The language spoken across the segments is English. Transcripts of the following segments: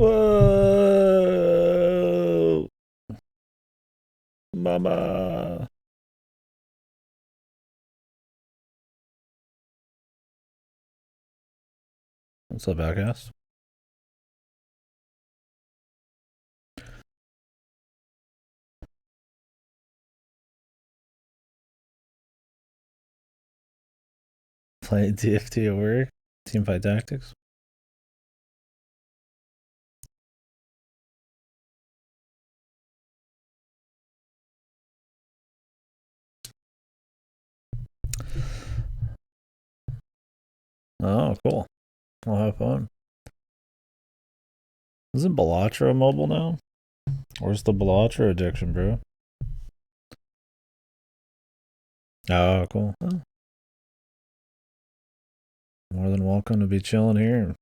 Whoa! Mama! What's up, Outcast? Playing TFT at work? Teamfight Tactics? Oh, cool. I'll have fun. Isn't Balatra mobile now? Where's the Balatra addiction, bro? Oh, cool. Oh, more than welcome to be chilling here.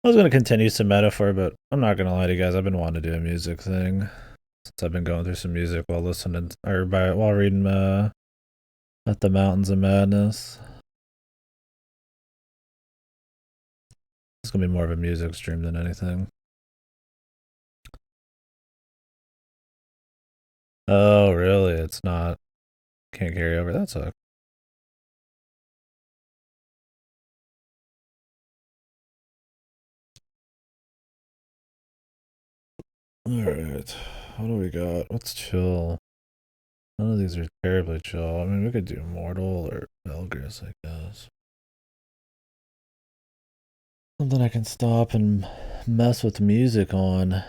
I was going to continue some metaphor, but I'm not going to lie to you guys. I've been wanting to do a music thing since I've been going through some music while listening or while reading At the Mountains of Madness. It's going to be more of a music stream than anything. Oh, really? It's not. Can't carry over. That sucks. Alright. What do we got? Let's chill. None of these are terribly chill. I mean, we could do Mortal or Belgris, I guess. Something I can stop and mess with music on.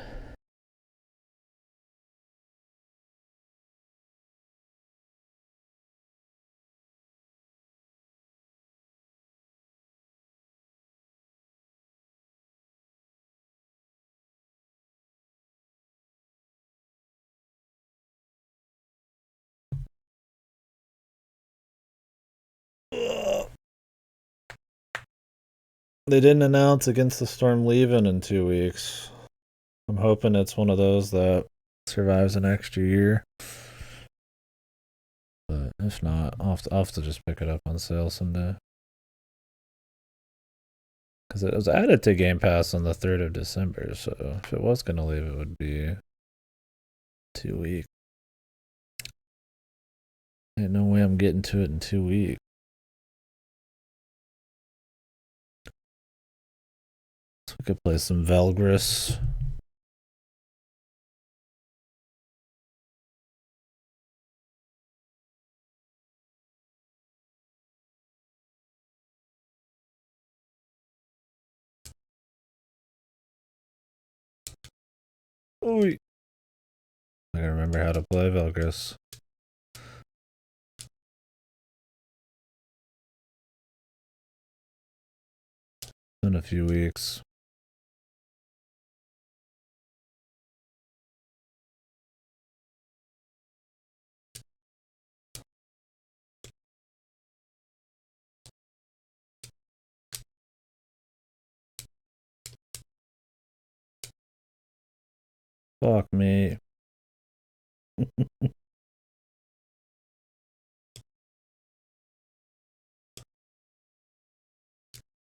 They didn't announce Against the Storm leaving in 2 weeks. I'm hoping it's one of those that survives an extra year. But if not, I'll have to just pick it up on sale someday. Because it was added to Game Pass on the 3rd of December, so if it was going to leave, it would be 2 weeks. Ain't no way I'm getting to it in 2 weeks. So we could play some Velgris. Oh, I gotta remember how to play Velgris. In a few weeks. Fuck me.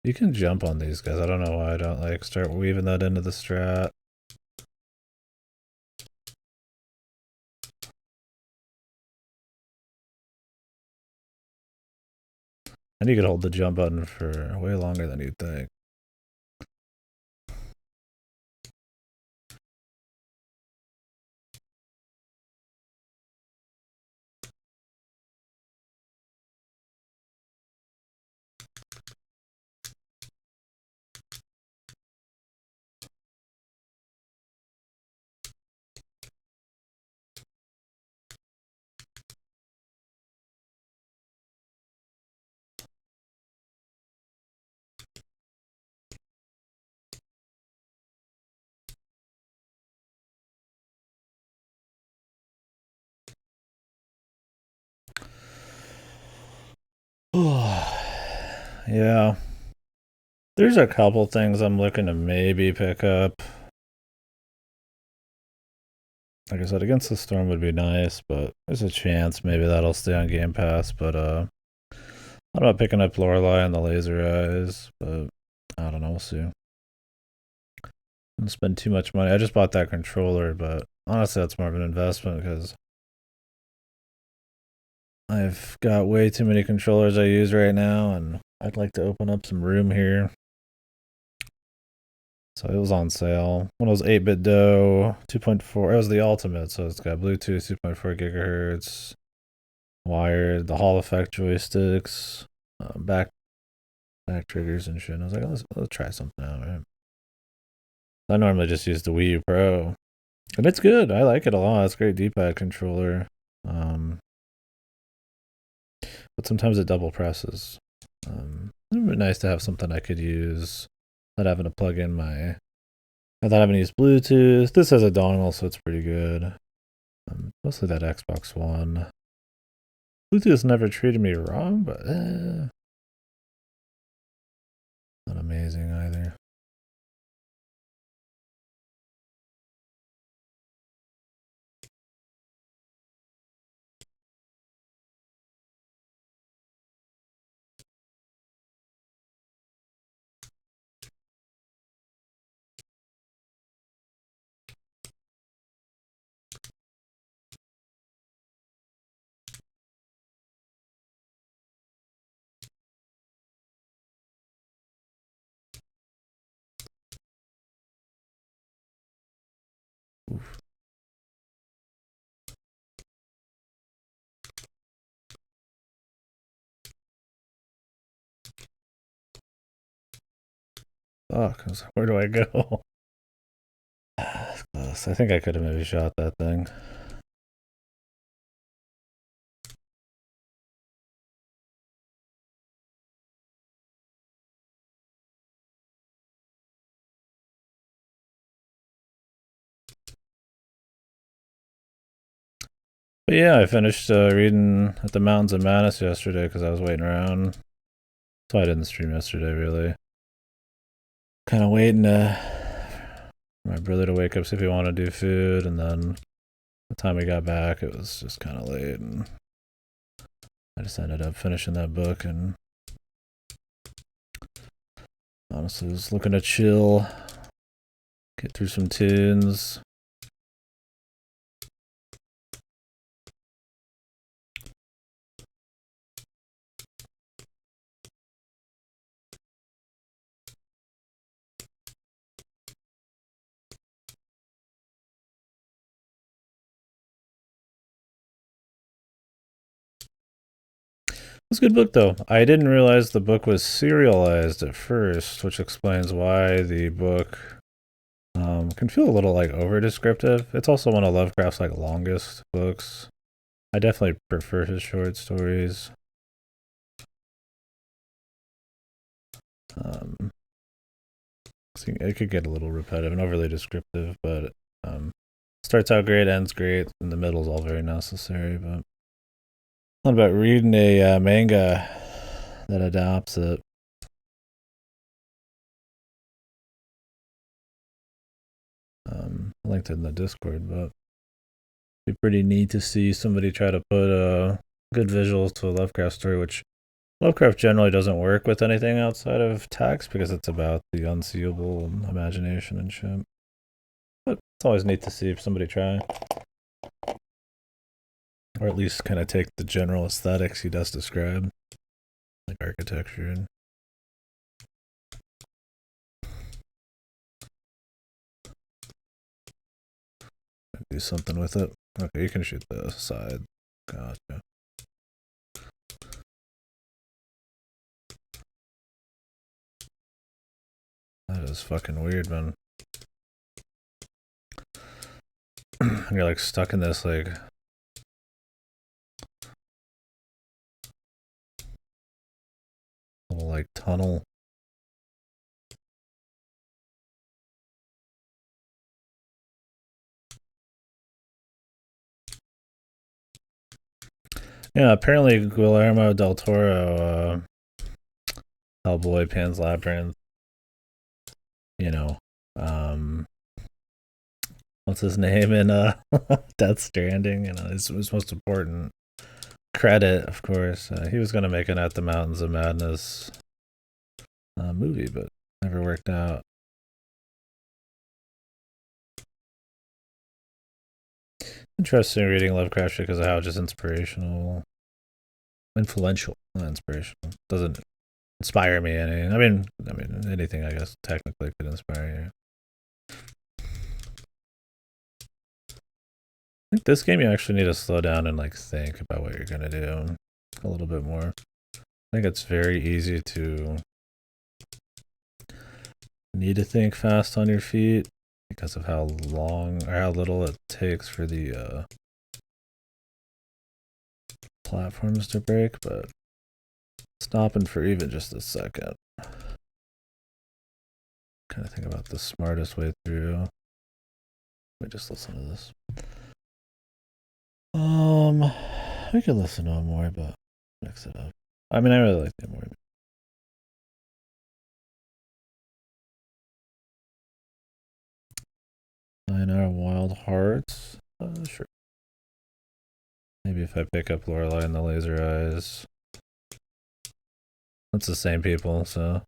You can jump on these guys. I don't know why I don't like start weaving that into the strat. And you could hold the jump button for way longer than you'd think. Yeah. There's a couple things I'm looking to maybe pick up. like I said, Against the Storm would be nice, but there's a chance maybe that'll stay on Game Pass. But I'm not picking up Lorelei and the Laser Eyes, but I don't know. We'll see. Don't spend too much money. I just bought that controller, but honestly, that's more of an investment because I've got way too many controllers I use right now, and I'd like to open up some room here. So it was on sale. One of those 8-bit dough 2.4. It was the ultimate, so it's got Bluetooth 2.4 gigahertz, wired, the Hall effect joysticks, back triggers and shit. And I was like, let's try something out, right? I normally just use the Wii U Pro, and it's good. I like it a lot. It's a great D-pad controller. But sometimes it double presses. It would be nice to have something I could use without having to plug in without having to use Bluetooth. This has a dongle, so it's pretty good. Mostly that Xbox One. Bluetooth never treated me wrong, but not amazing either. Oof. Fuck, where do I go? Close. I think I could have maybe shot that thing. But yeah, I finished reading At the Mountains of Madness yesterday because I was waiting around. So I didn't stream yesterday, really. Kind of waiting for my brother to wake up, see if he wanted to do food, and then by the time we got back, it was just kind of late, and I just ended up finishing that book, and honestly was looking to chill, get through some tunes. It's a good book, though. I didn't realize the book was serialized at first, which explains why the book can feel a little like over descriptive. It's also one of Lovecraft's like longest books. I definitely prefer his short stories. It could get a little repetitive and overly descriptive, but starts out great, ends great, and the middle's all very necessary. But what about reading a manga that adapts it? I linked it in the Discord, but it'd be pretty neat to see somebody try to put good visuals to a Lovecraft story, which Lovecraft generally doesn't work with anything outside of text because it's about the unseeable imagination and shit. But it's always neat to see if somebody try, or at least kind of take the general aesthetics he does describe, like architecture and do something with it. Okay, you can shoot the side. Gotcha. That is fucking weird, man. You're like stuck in this like little like tunnel. Yeah, apparently Guillermo del Toro, Hellboy, Pan's Labyrinth, you know, what's his name in Death Stranding, his most important credit, of course. He was gonna make an At the Mountains of Madness movie, but never worked out. Interesting reading Lovecraft because of how just influential, not inspirational. Doesn't inspire me any. I mean anything. I guess technically could inspire you. I think this game you actually need to slow down and like think about what you're gonna do a little bit more. I think it's very easy to need to think fast on your feet because of how long or how little it takes for the platforms to break, but stopping for even just a second. Kind of think about the smartest way through. Let me just listen to this. We could listen to it more, but mix it up. I mean, I really like it more. Our Wild Hearts. Sure. Maybe if I pick up Lorelei and the Laser Eyes. That's the same people, so.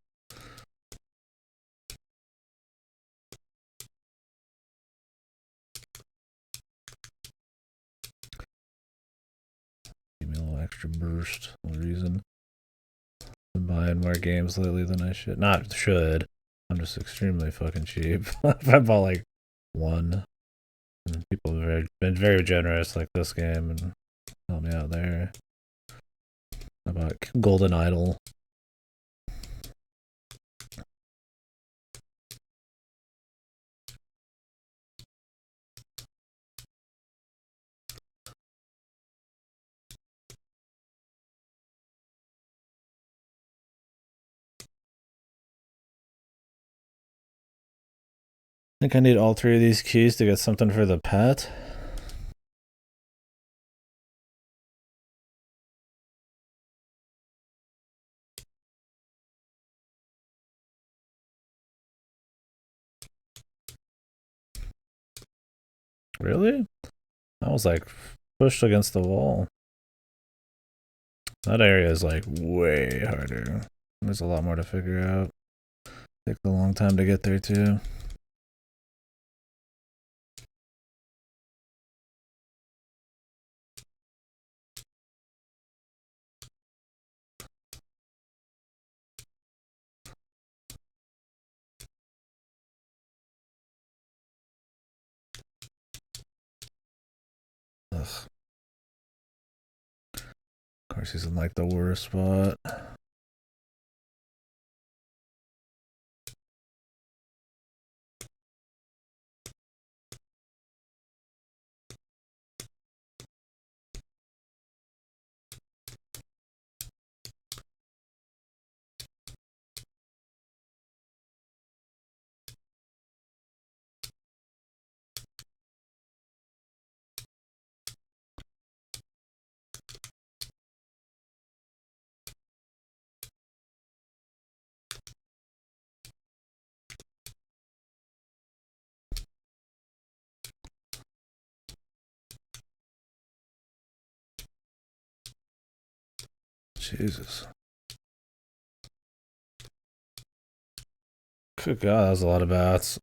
Give me a little extra burst. No reason. Been buying more games lately than I should. Not should. I'm just extremely fucking cheap. I bought like one. And people have been very generous, like this game, and help me out there. How about Golden Idol? I think I need all three of these keys to get something for the pet. Really? I was like pushed against the wall. That area is like way harder. There's a lot more to figure out. Takes a long time to get there too. Ugh. Of course, he's in like the worst spot. Jesus. Good God, that was a lot of bats.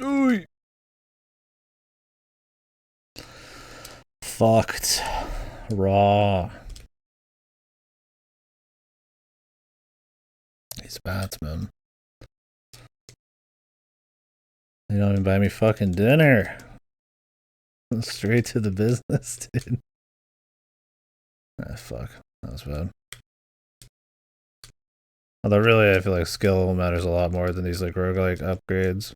Ooh. Fucked. Raw. These bats, man. They don't even buy me fucking dinner. Straight to the business, dude. Ah, fuck. That was bad. Although, really, I feel like skill matters a lot more than these like roguelike upgrades.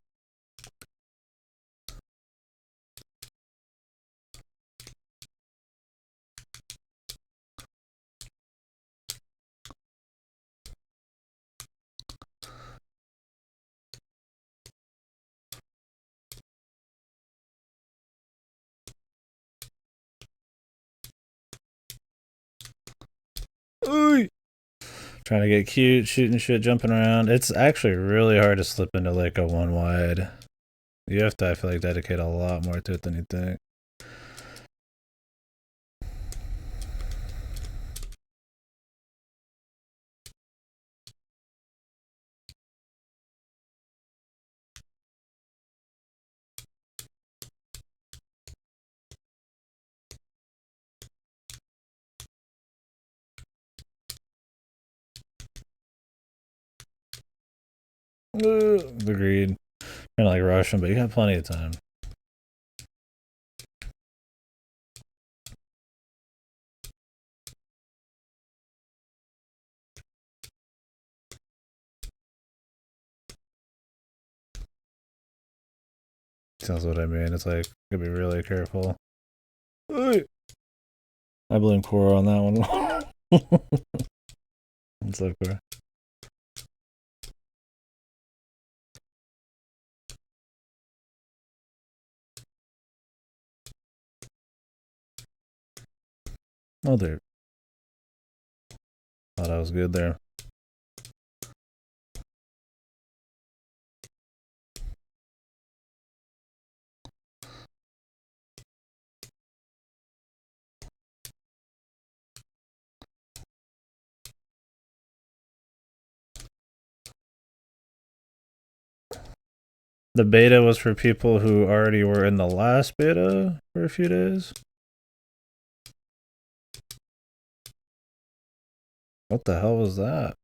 Ooh. Trying to get cute, shooting shit, jumping around. It's actually really hard to slip into like a one wide. You have to, I feel like, dedicate a lot more to it than you think. Agreed. Kind of like rushing, but you got plenty of time. Sounds what I mean. It's like, gotta be really careful. I blame Cora on that one. What's up, Cora? Oh, there. Thought I was good there. The beta was for people who already were in the last beta for a few days. What the hell was that?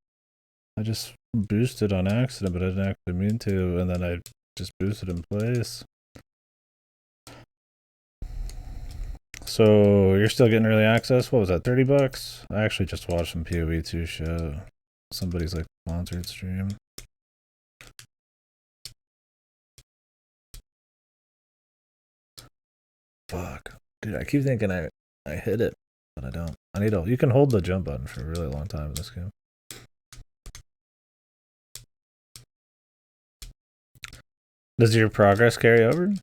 I just boosted on accident, but I didn't actually mean to, and then I just boosted in place. So you're still getting early access? What was that, $30? I actually just watched some PoE2 show. Somebody's like sponsored stream. Fuck. Dude, I keep thinking I hit it, but I don't. I need to. You can hold the jump button for a really long time in this game. Does your progress carry over?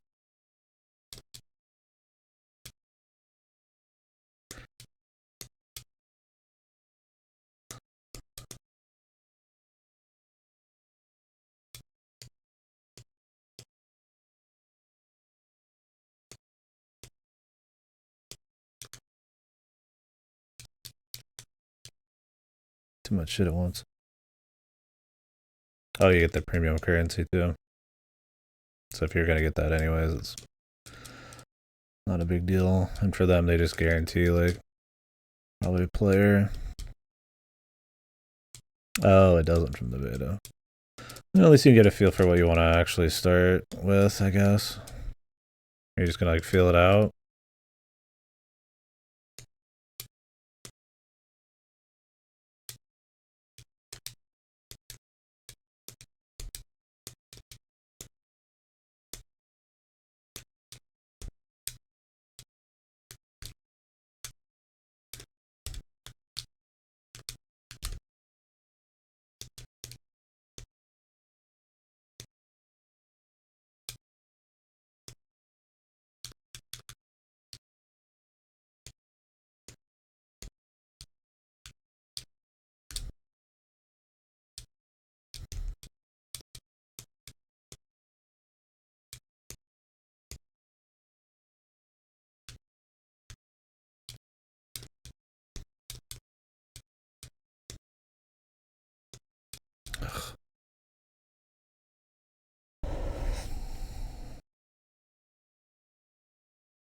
Too much shit at once. Oh, you get the premium currency too. So if you're gonna get that anyways, it's not a big deal. And for them, they just guarantee like probably a player. Oh, it doesn't from the beta. Well, at least you can get a feel for what you want to actually start with, I guess. You're just gonna like feel it out.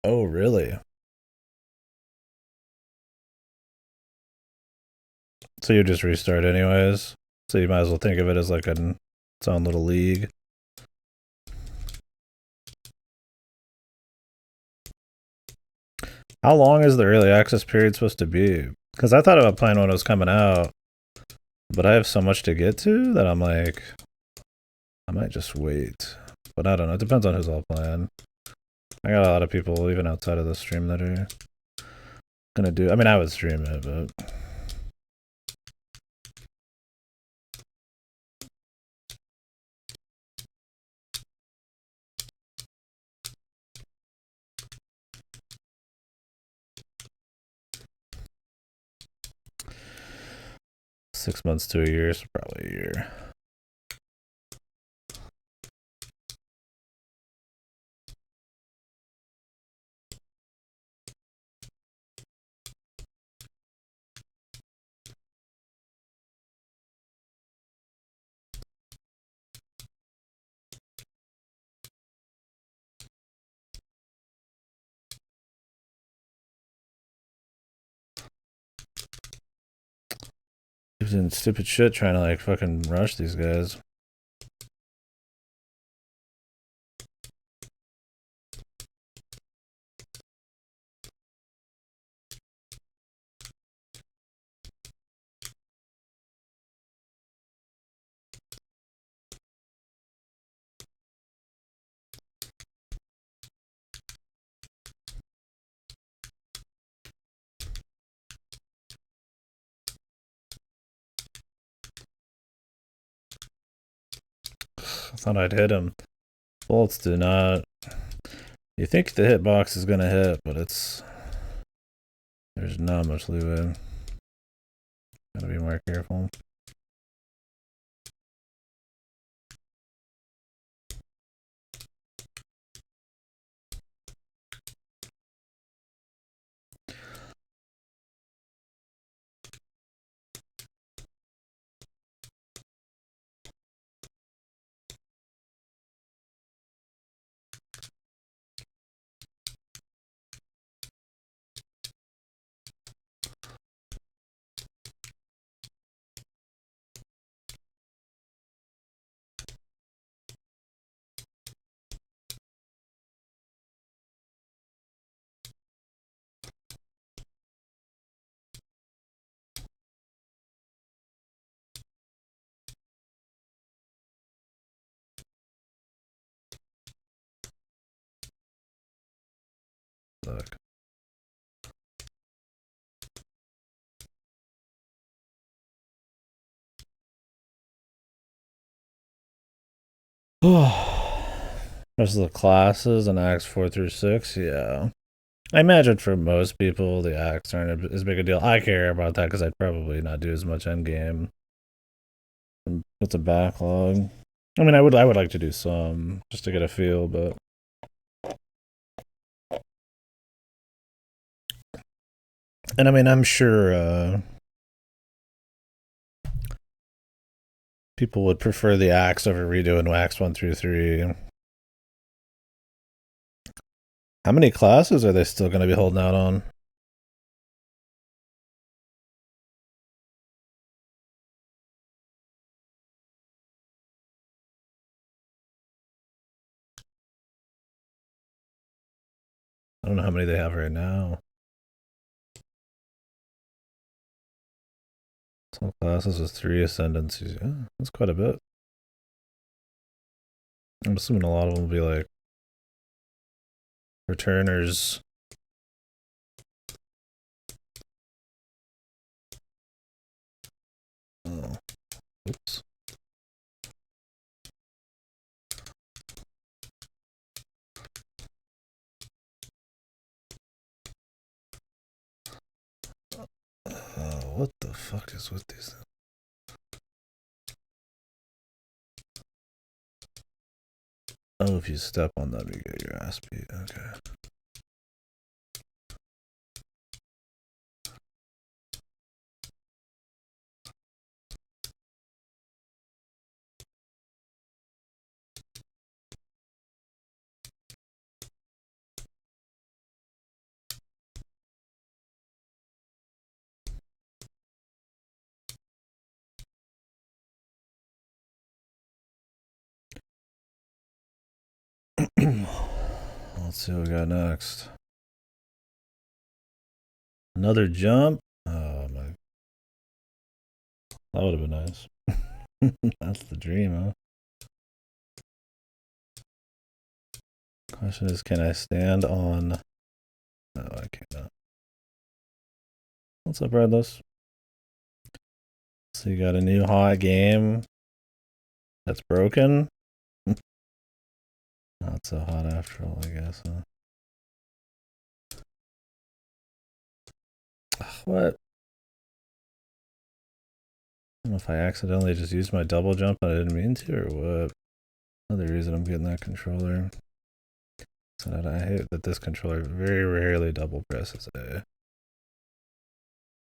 Oh, really? So you just restart anyways. So you might as well think of it as like its own little league. How long is the early access period supposed to be? Because I thought about playing when it was coming out, but I have so much to get to that I'm like, I might just wait. But I don't know. It depends on who's all playing. I got a lot of people, even outside of the stream, that are gonna do. I mean, I would stream it, but. 6 months to a year, so probably a year. He was in stupid shit trying to like fucking rush these guys. I thought I'd hit him. Bolts do not. You think the hitbox is gonna hit, but there's not much leeway. Gotta be more careful. Look. Rest of the classes in Acts 4 through 6, yeah. I imagine for most people, the acts aren't as big a deal. I care about that because I'd probably not do as much endgame. What's a backlog? I mean, I would like to do some just to get a feel, but and I mean, I'm sure people would prefer the acts over redoing Acts 1 through 3. How many classes are they still going to be holding out on? I don't know how many they have right now. Some classes with 3 ascendancies. Yeah, that's quite a bit. I'm assuming a lot of them will be like returners. Oh, oops. What the fuck is with these things? Oh, if you step on them, you get your ass beat. Okay. Let's see what we got next. Another jump. Oh my, that would have been nice. That's the dream, huh? Question is, can I stand on? No, I cannot. What's up, Redless? So you got a new hot game that's broken? Not so hot after all, I guess, huh? What? I don't know if I accidentally just used my double jump and I didn't mean to, or what. Another reason I'm getting that controller. So I hate that this controller very rarely double presses A.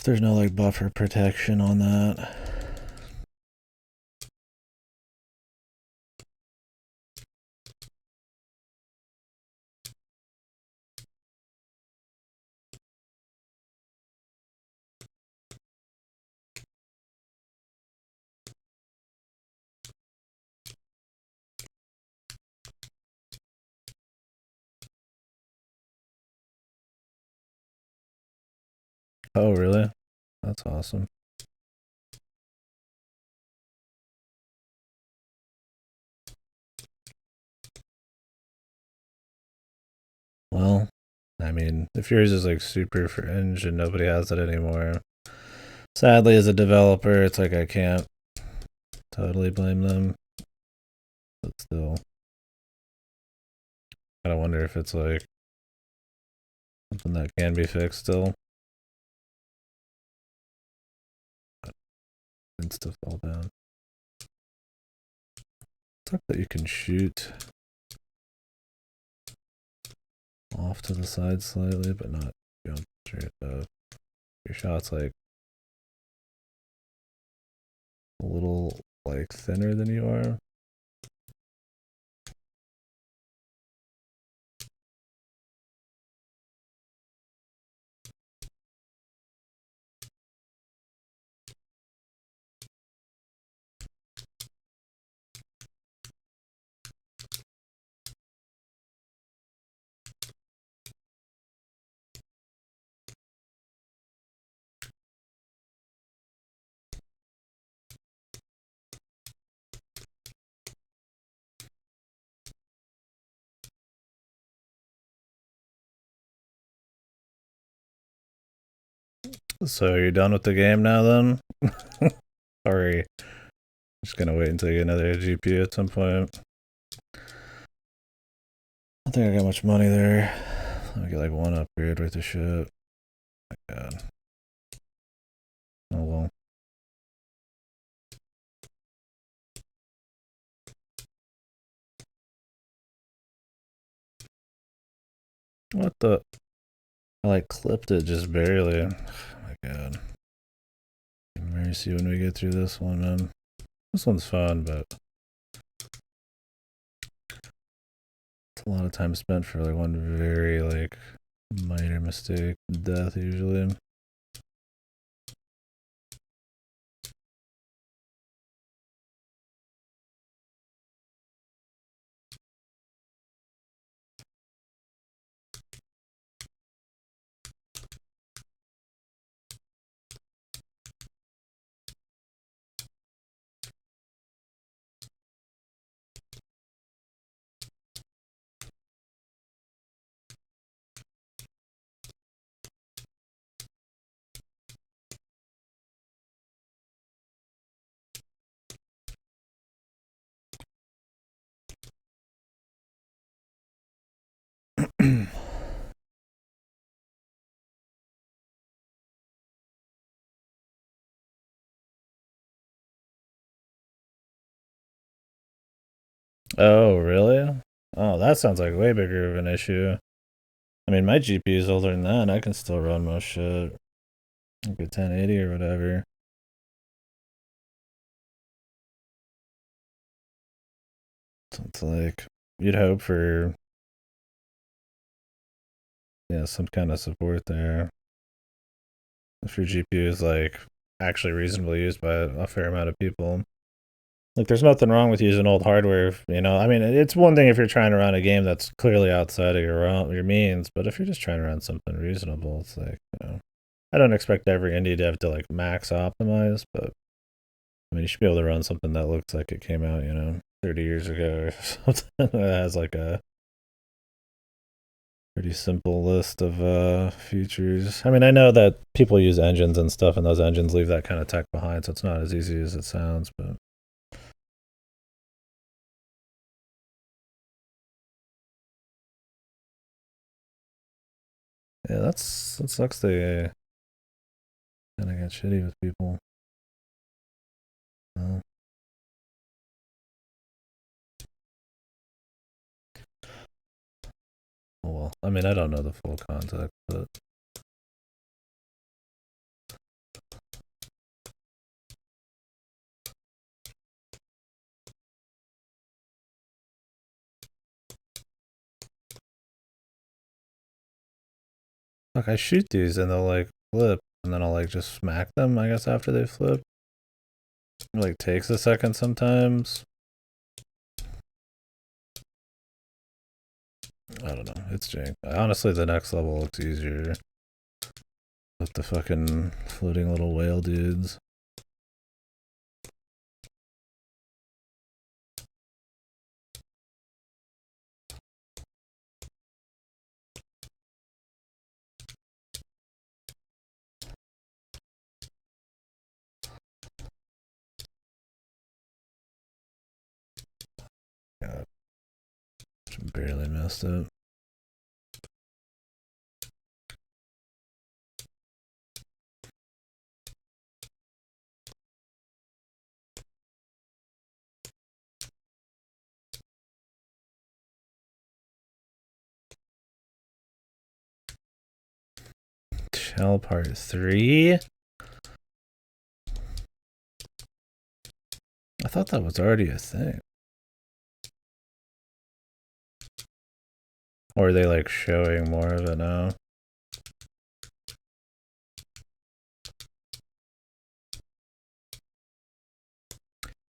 There's no like buffer protection on that. Oh, really? That's awesome. Well, I mean, if yours is like super fringe and nobody has it anymore, sadly, as a developer, it's like I can't totally blame them. But still, I wonder if it's like something that can be fixed still. It's to fall down. Sucks that you can shoot off to the side slightly, but not jump straight up. Your shot's like a little like thinner than you are. So you're done with the game now then? Or are you just gonna wait until you get another GPU at some point? I don't think I got much money there. Let me get like one upgrade worth of shit. My god. Oh well. What the? I like clipped it just barely. Oh my god. Mercy when we get through this one, man. This one's fun, but it's a lot of time spent for like one very like minor mistake. Death usually. Oh, really? Oh, that sounds like way bigger of an issue. I mean, my GPU is older than that. I can still run most shit. Like a 1080 or whatever. So it's like, you'd hope for, yeah, some kind of support there. If your GPU is like actually reasonably used by a fair amount of people. Like, there's nothing wrong with using old hardware, you know. I mean, it's one thing if you're trying to run a game that's clearly outside of your means, but if you're just trying to run something reasonable, it's like, you know, I don't expect every indie dev to like max optimize, but I mean, you should be able to run something that looks like it came out, you know, 30 years ago or something that has like a pretty simple list of features. I mean, I know that people use engines and stuff, and those engines leave that kind of tech behind, so it's not as easy as it sounds, but yeah, that sucks. They kind of get shitty with people. Oh. Well, I mean, I don't know the full context, but look, I shoot these and they'll like flip, and then I'll like just smack them, I guess, after they flip. It like takes a second sometimes. I don't know. It's jank. Honestly, the next level looks easier with the fucking floating little whale dudes. God, barely missed it. Shell part 3? I thought that was already a thing. Or are they like showing more of it now?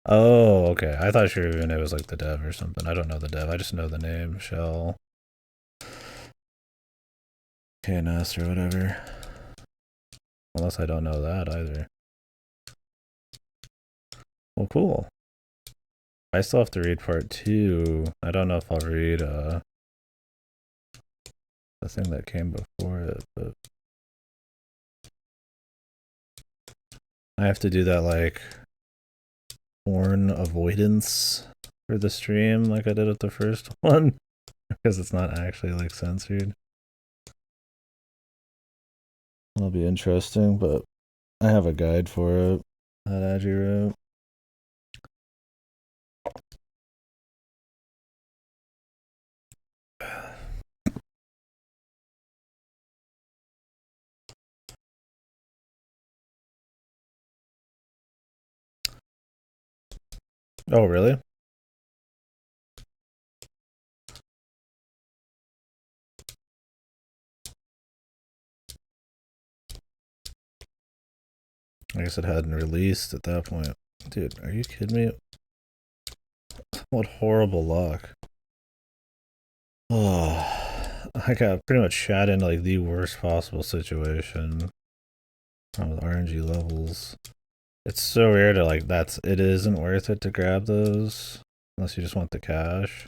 Oh, okay. I thought sure even it was like the dev or something. I don't know the dev. I just know the name, Shell. KNS or whatever. Unless I don't know that either. Well, cool. I still have to read part 2. I don't know if I'll read the thing that came before it, but I have to do that like porn avoidance for the stream like I did with the first one because it's not actually like censored. It'll be interesting, but I have a guide for it that Agi wrote. Oh, really? I guess it hadn't released at that point. Dude, are you kidding me? What horrible luck. Oh, I got pretty much shot into like the worst possible situation with RNG levels. It's so weird to like it isn't worth it to grab those unless you just want the cash.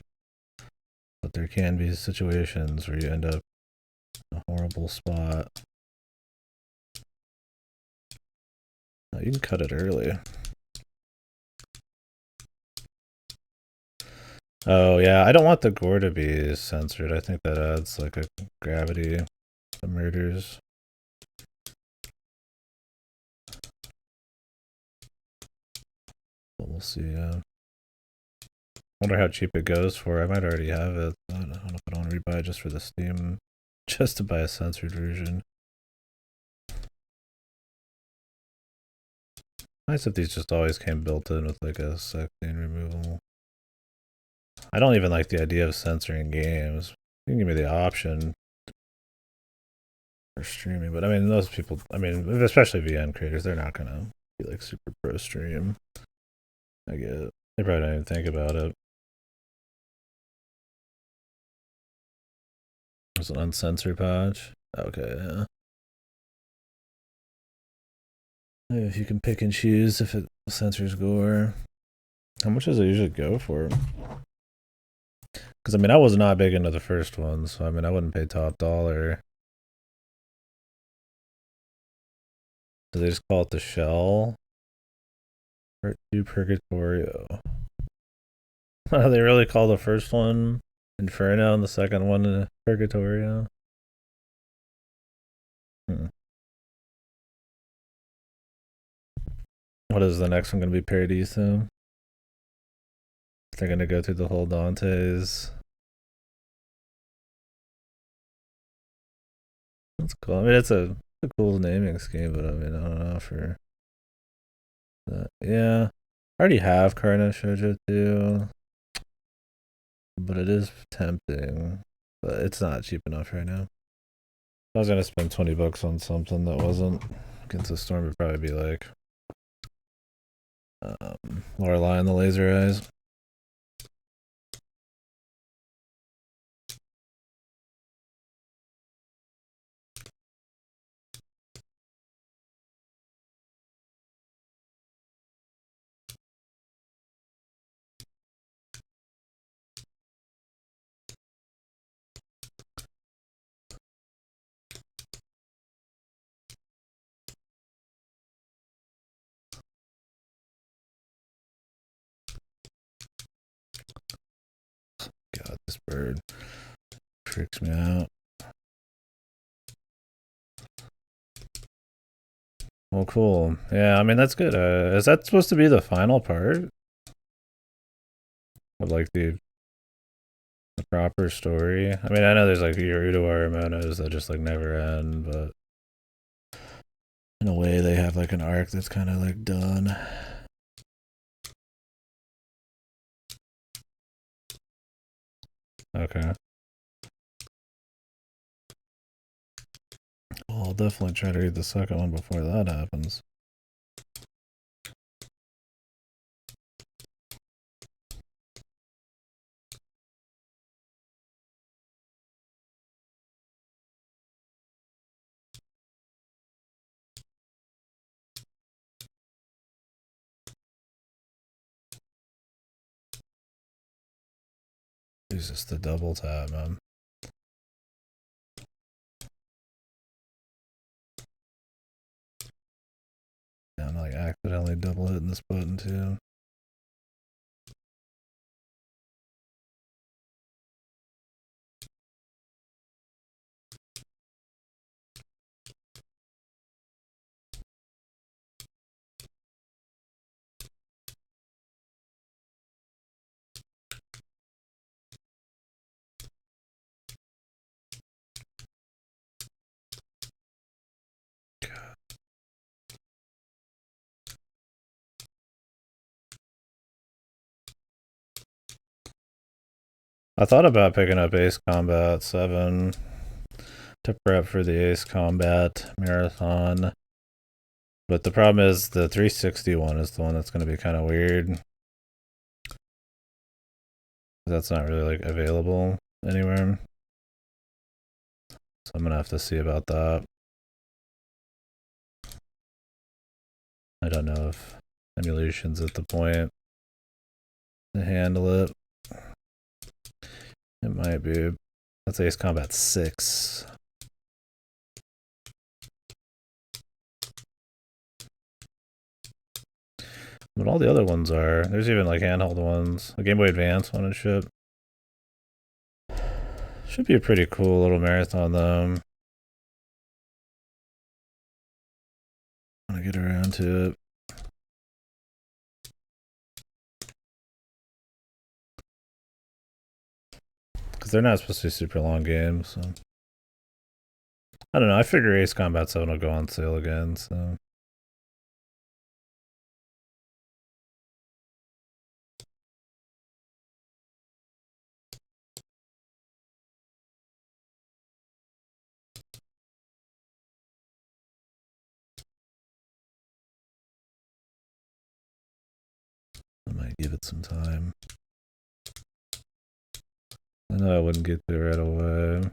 But there can be situations where you end up in a horrible spot. Oh, you can cut it early. Oh yeah, I don't want the gore to be censored. I think that adds like a gravity to murders. But we'll see. Wonder how cheap it goes for. I might already have it. I don't know if I want to rebuy it just for the Steam, just to buy a censored version. Nice if these just always came built in with like a sec scene removal. I don't even like the idea of censoring games. You can give me the option for streaming, but I mean, those people, I mean, especially VN creators, they're not gonna be like super pro stream. I get it. They probably don't even think about it. There's an uncensored patch. Okay, yeah. Maybe if you can pick and choose if it censors gore. How much does it usually go for? Because I mean, I was not big into the first one, so I mean, I wouldn't pay top dollar. Do they just call it the Shell? Part 2 Purgatorio. They really call the first one Inferno and the second one Purgatorio? What is the next one going to be? Paradiso? They're going to go through the whole Dante's. That's cool. I mean, it's a cool naming scheme, but I mean, I don't know for that. Yeah. I already have Karna Shoujo too, but it is tempting. But it's not cheap enough right now. If I was gonna spend $20 on something that wasn't Against the Storm, it'd probably be like Lorelei and the Laser Eyes. God, this bird freaks me out. Well, cool. Yeah, I mean, that's good. Is that supposed to be the final part? Of like the proper story? I mean, I know there's like your Urawarumonos that just like never end, but in a way they have like an arc that's kind of like done. Okay. Well, I'll definitely try to read the second one before that happens. Jesus, the double tap, man. Yeah, I'm like accidentally double hitting this button too. I thought about picking up Ace Combat 7 to prep for the Ace Combat Marathon. But the problem is the 360 one is the one that's going to be kind of weird. That's not really like available anywhere. So I'm going to have to see about that. I don't know if emulation's at the point to handle it. It might be. That's Ace Combat 6. But all the other ones are. There's even like handheld ones. The Game Boy Advance one and shit. Should be a pretty cool little marathon though. I'm gonna get around to it. Because they're not supposed to be super long games, so. I don't know, I figure Ace Combat 7 will go on sale again, so. I might give it some time. I know I wouldn't get to it right away.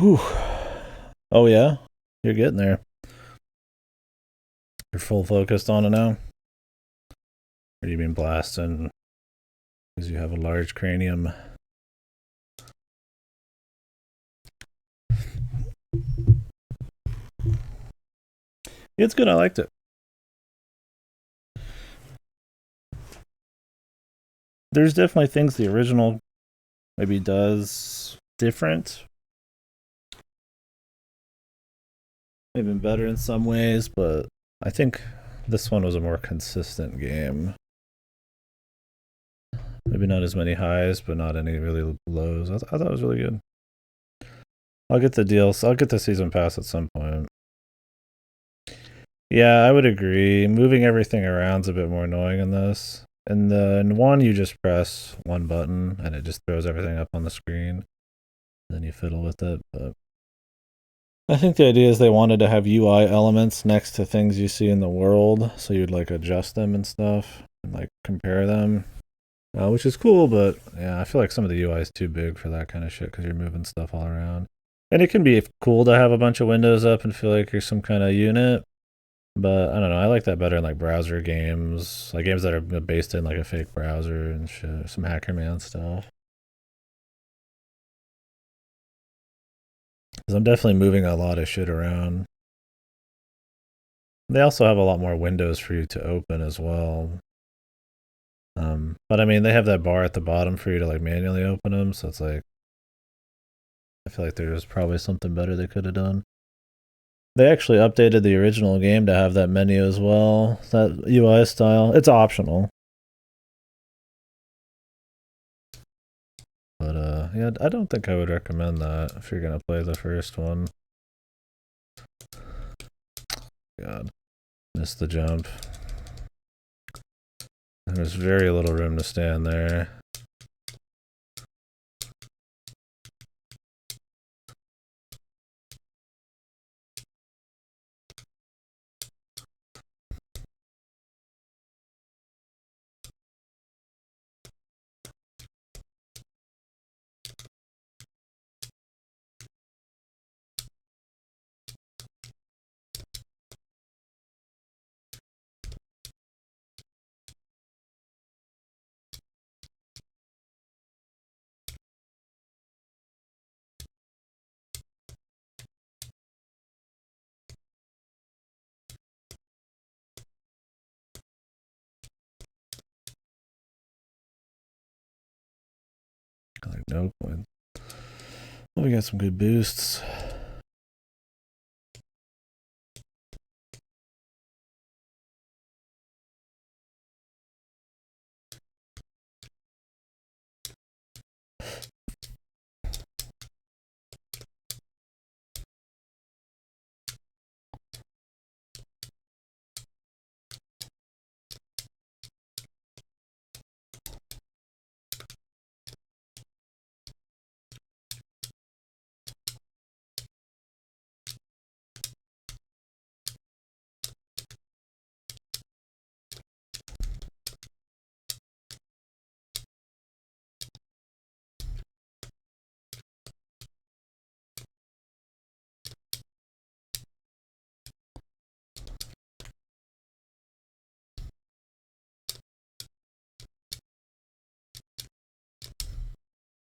Whew. Oh yeah, you're getting there. You're full focused on it now. Or you been blasting because you have a large cranium? It's good. I liked it. There's definitely things the original maybe does different, maybe better in some ways, but I think this one was a more consistent game. Maybe not as many highs, but not any really lows. I thought it was really good. I'll get the deal. So I'll get the season pass at some point. Yeah, I would agree. Moving everything around's a bit more annoying in this. In one, you just press one button and it just throws everything up on the screen. Then you fiddle with it. But I think the idea is they wanted to have UI elements next to things you see in the world, so you'd like adjust them and stuff and like compare them, which is cool. But yeah, I feel like some of the UI is too big for that kind of shit because you're moving stuff all around. And it can be cool to have a bunch of windows up and feel like you're some kind of unit. But I don't know. I like that better in like browser games, like games that are based in like a fake browser and shit, some Hacker Man stuff. Because I'm definitely moving a lot of shit around. They also have a lot more windows for you to open as well. But I mean, they have that bar at the bottom for you to like manually open them, so it's like I feel like there's probably something better they could have done. They actually updated the original game to have that menu as well, that UI style. It's optional. But yeah, I don't think I would recommend that if you're gonna play the first one. God, missed the jump. There's very little room to stand there. Like, nope. Oh, we got some good boosts.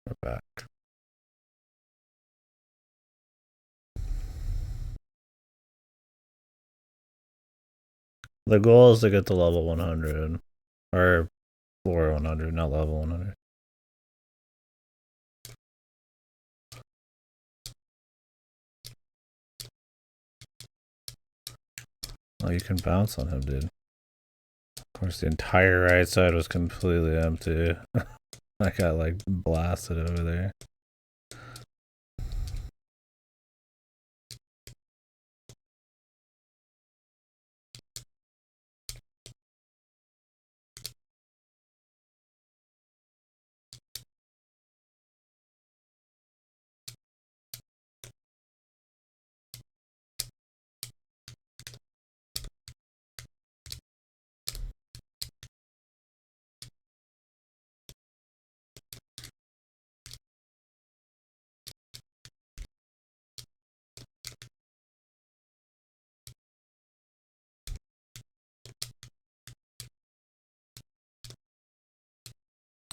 We're back. The goal is to get to level 100. Or floor 100, not level 100. Oh, you can bounce on him, dude. Of course, the entire right side was completely empty. I got like blasted over there.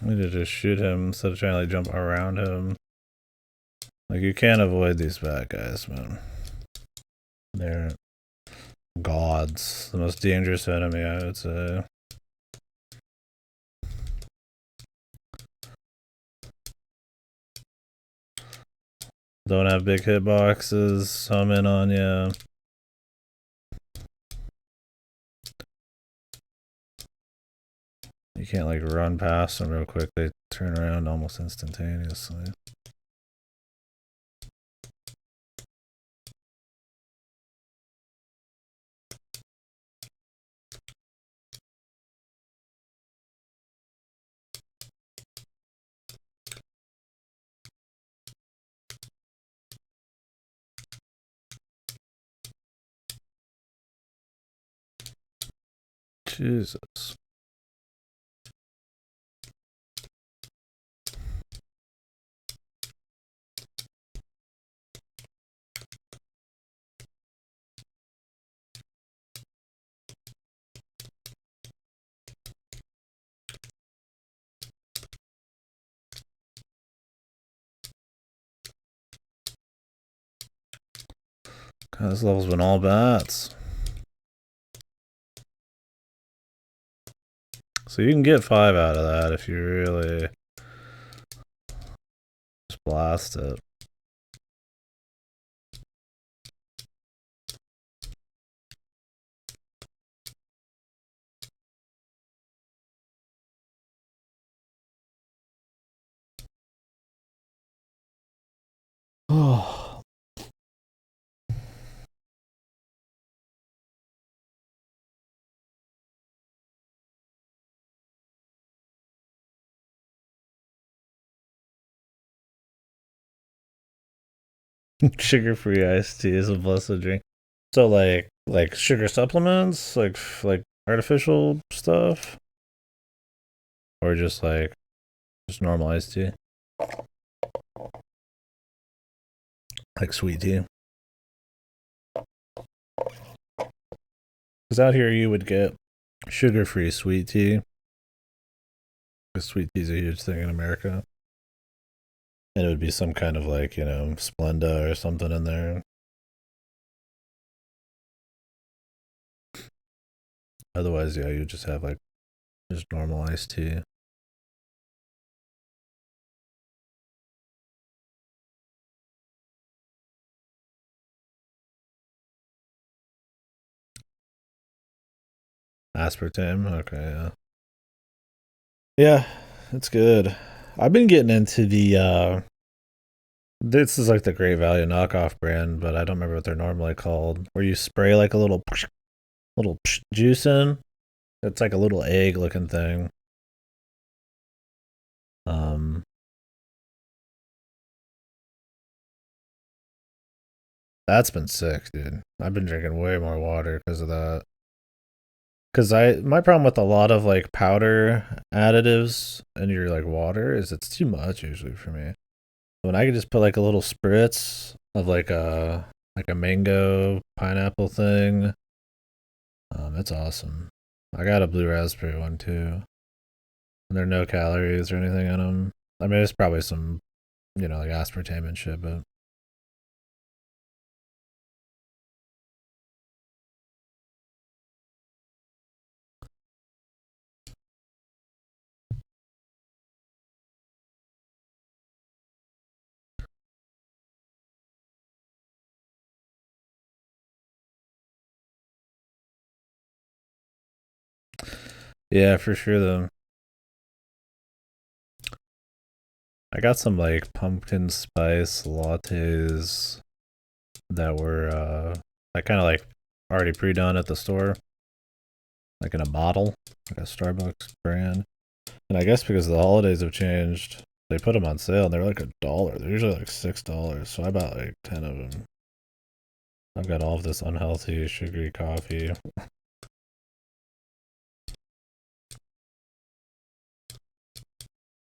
I need to just shoot him instead of trying to like jump around him. Like you can't avoid these bad guys, man. They're gods. The most dangerous enemy, I would say. Don't have big hitboxes, some in on you. You can't like run past them real quick. They turn around almost instantaneously. Jesus. God, this level's been all bats. So you can get 5 out of that if you really just blast it. Oh. Sugar-free iced tea is a blessed drink. So like sugar supplements, like artificial stuff, or just normal iced tea, like sweet tea. Because out here you would get sugar-free sweet tea. Because sweet tea is a huge thing in America, and it would be some kind of like Splenda or something in there. Otherwise, yeah, you just have like just normal iced tea. Aspartame, okay, yeah. Yeah, it's good. I've been getting into the this is like the Great Value knockoff brand, but I don't remember what they're normally called. Where you spray like a little juice in. It's like a little egg looking thing. Um, that's been sick, dude. I've been drinking way more water because of that. Because my problem with a lot of like powder additives in your like water is it's too much usually for me. When I could just put like a little spritz of like a mango pineapple thing, it's awesome. I got a blue raspberry one too. And there are no calories or anything in them. I mean, there's probably some, like aspartame and shit, but yeah, for sure though. I got some like pumpkin spice lattes that were I kind of like already pre-done at the store, like in a bottle, like a Starbucks brand. And I guess because the holidays have changed, they put them on sale and they're like $1. They're usually like $6. So I bought like 10 of them. I've got all of this unhealthy, sugary coffee.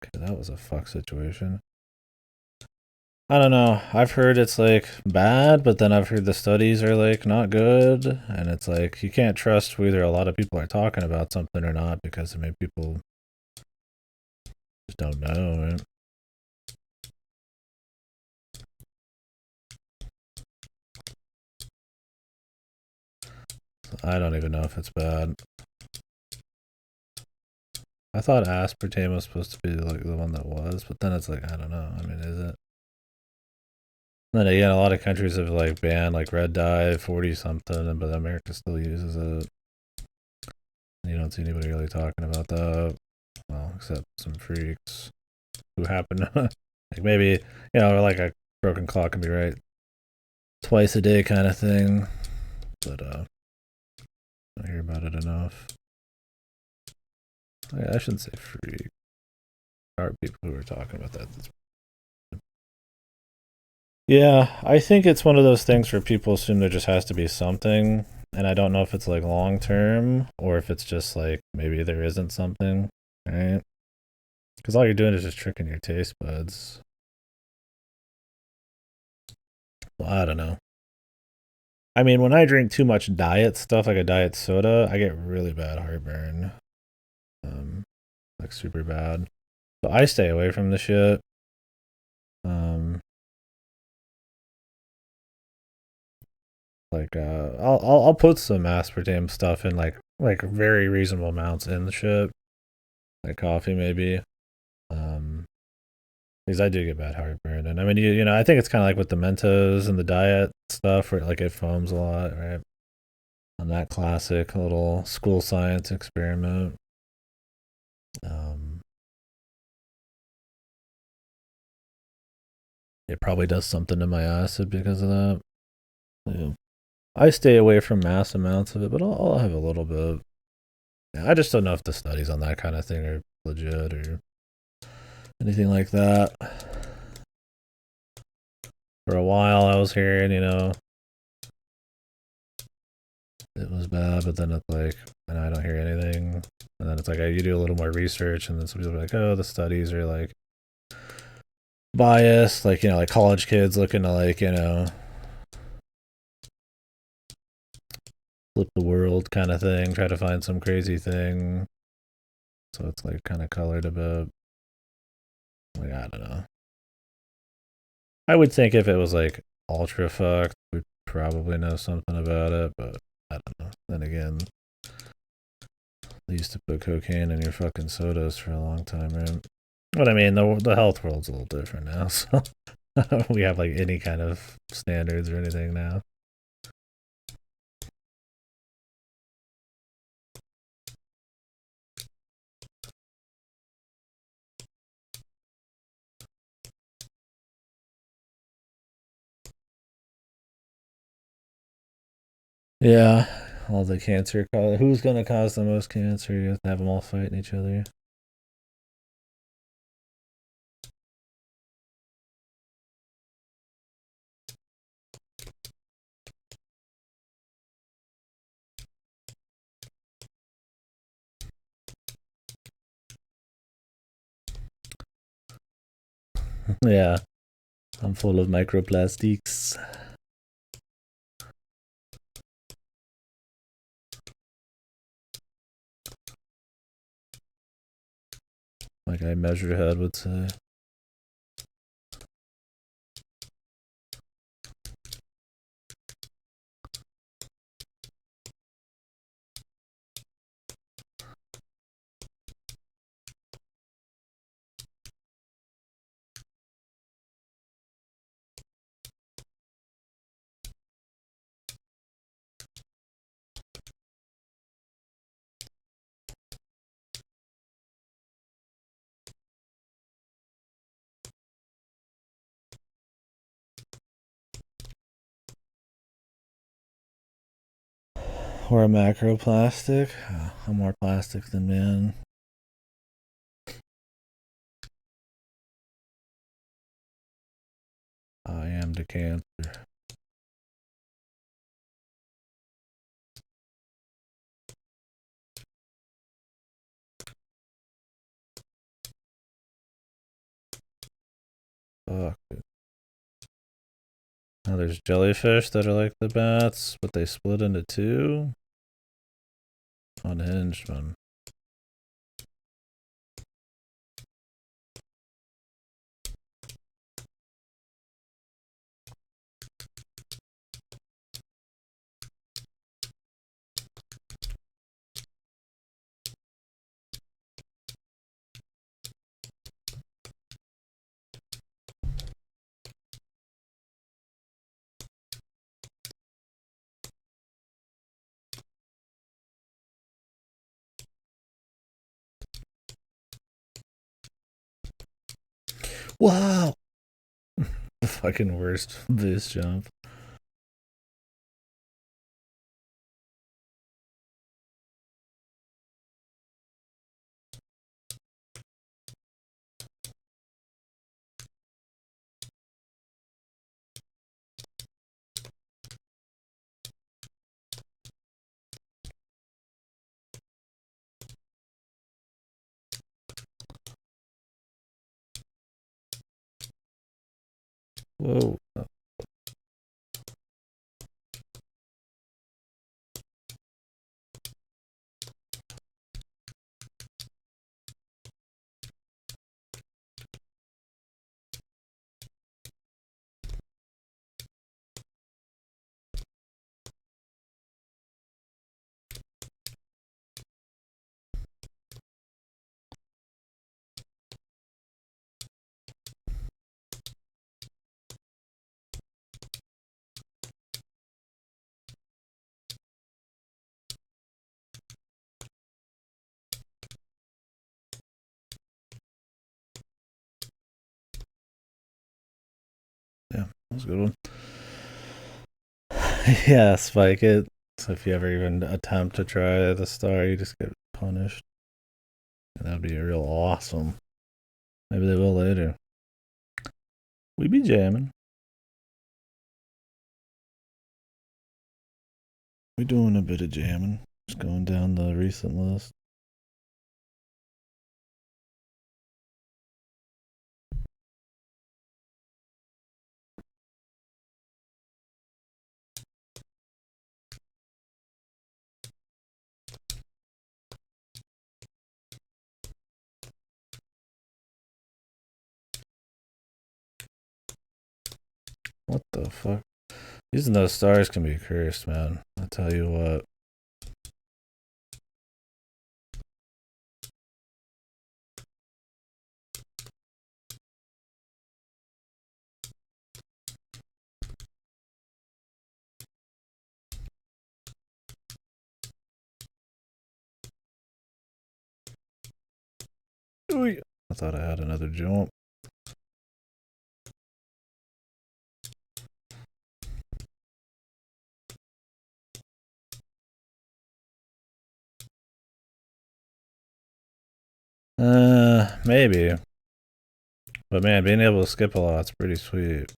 Okay, that was a fuck situation. I don't know. I've heard it's like bad, but then I've heard the studies are like not good, and it's like you can't trust whether a lot of people are talking about something or not because I mean people Just don't know, right? I don't even know if it's bad. I thought aspartame was supposed to be like the one that was, but then it's like, I don't know. I mean, is it? Then again, a lot of countries have like banned like red dye 40 something, but America still uses it. You don't see anybody really talking about that. Well, except some freaks who happen to like maybe, like a broken clock can be right twice a day kind of thing. But I don't hear about it enough. I shouldn't say freak. There are people who are talking about that. Yeah, I think it's one of those things where people assume there just has to be something, and I don't know if it's like long term or if it's just like maybe there isn't something, right? Because all you're doing is just tricking your taste buds. Well, I don't know. I mean, when I drink too much diet stuff, like a diet soda, I get really bad heartburn. Like super bad. So I stay away from the shit. Like I'll put some aspartame stuff in like very reasonable amounts in the shit, like coffee maybe. Um, because I do get bad heartburn, and I mean I think it's kind of like with the Mentos and the diet stuff, where like it foams a lot, right? On that classic little school science experiment. Um, it probably does something to my acid because of that. Yeah. I stay away from mass amounts of it, but I'll have a little bit. Yeah, I just don't know if the studies on that kind of thing are legit or anything like that. For a while, I was hearing, it was bad, but then it's like, and I don't hear anything. And then it's like, you do a little more research, and then some people are like, oh, the studies are like biased, like, like college kids looking to like, flip the world kind of thing, try to find some crazy thing. So it's like kind of colored a bit. Like, I don't know. I would think if it was like ultra fucked, we'd probably know something about it, but I don't know. Then again, they used to put cocaine in your fucking sodas for a long time, right? But I mean, the health world's a little different now, so we have like any kind of standards or anything now. Yeah, all the cancer. Who's gonna cause the most cancer? You have to have them all fighting each other. Yeah, I'm full of microplastics. Like I measure head would say. Or a macroplastic. I'm more plastic than man. I am the cancer. Fuck. Now there's jellyfish that are like the bats, but they split into two. Unhinged one. Wow! The fucking worst boost jump. Whoa. Yeah, that was a good one. Yeah, spike it. So if you ever even attempt to try the star, you just get punished. And that'd be real awesome. Maybe they will later. We be jamming. We doing a bit of jamming. Just going down the recent list. What the fuck? Using those stars can be cursed, man. I tell you what. Ooh, I thought I had another jump. Maybe. But man, being able to skip a lot's pretty sweet.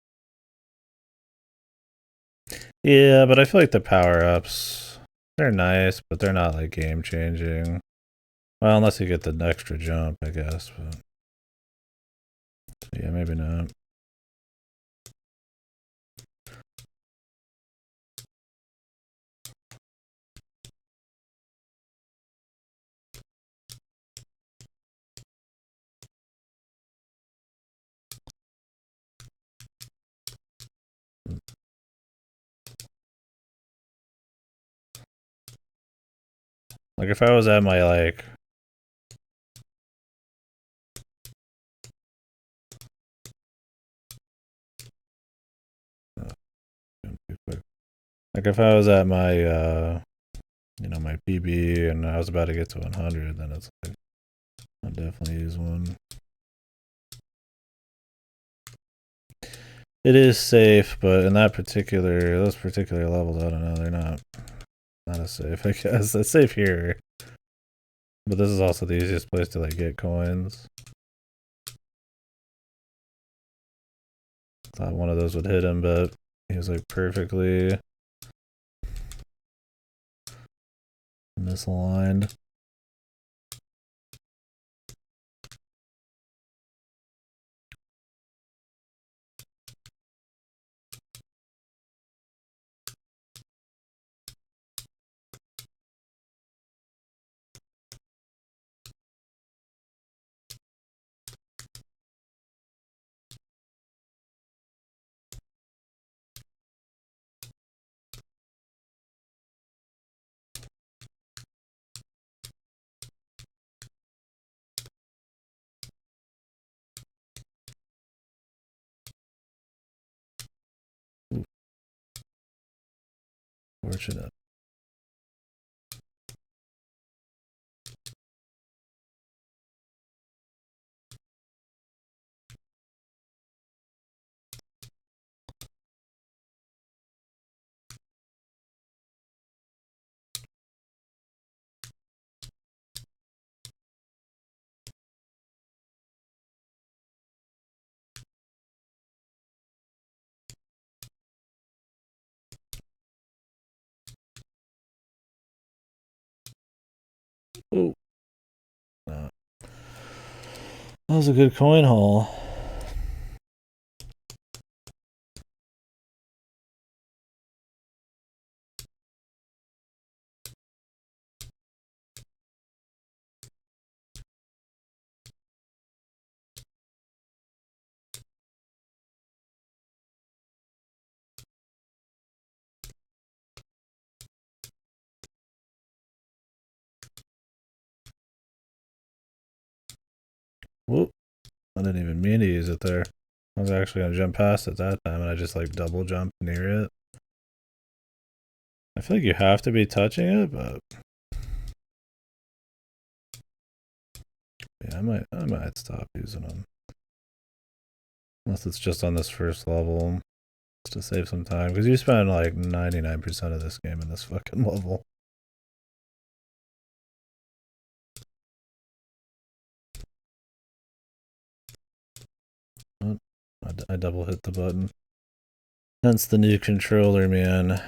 Yeah, but I feel like the power ups, they're nice, but they're not like game changing. Well, unless you get the extra jump, I guess. But yeah, maybe not. Like if I was at my like like if I was at my my PB and I was about to get to 100, then it's like I'll definitely use one. It is safe, but in those particular levels, I don't know, they're not as safe. I guess it's safe here, but this is also the easiest place to like get coins. Thought one of those would hit him, but he was like perfectly misaligned. Fortunate. Oh, that was a good coin haul. Whoop. I didn't even mean to use it there. I was actually going to jump past it that time, and I just like double jumped near it. I feel like you have to be touching it, but yeah, I might stop using them. Unless it's just on this first level, just to save some time. Because you spend like 99% of this game in this fucking level. Oh, I double hit the button. Hence the new controller, man.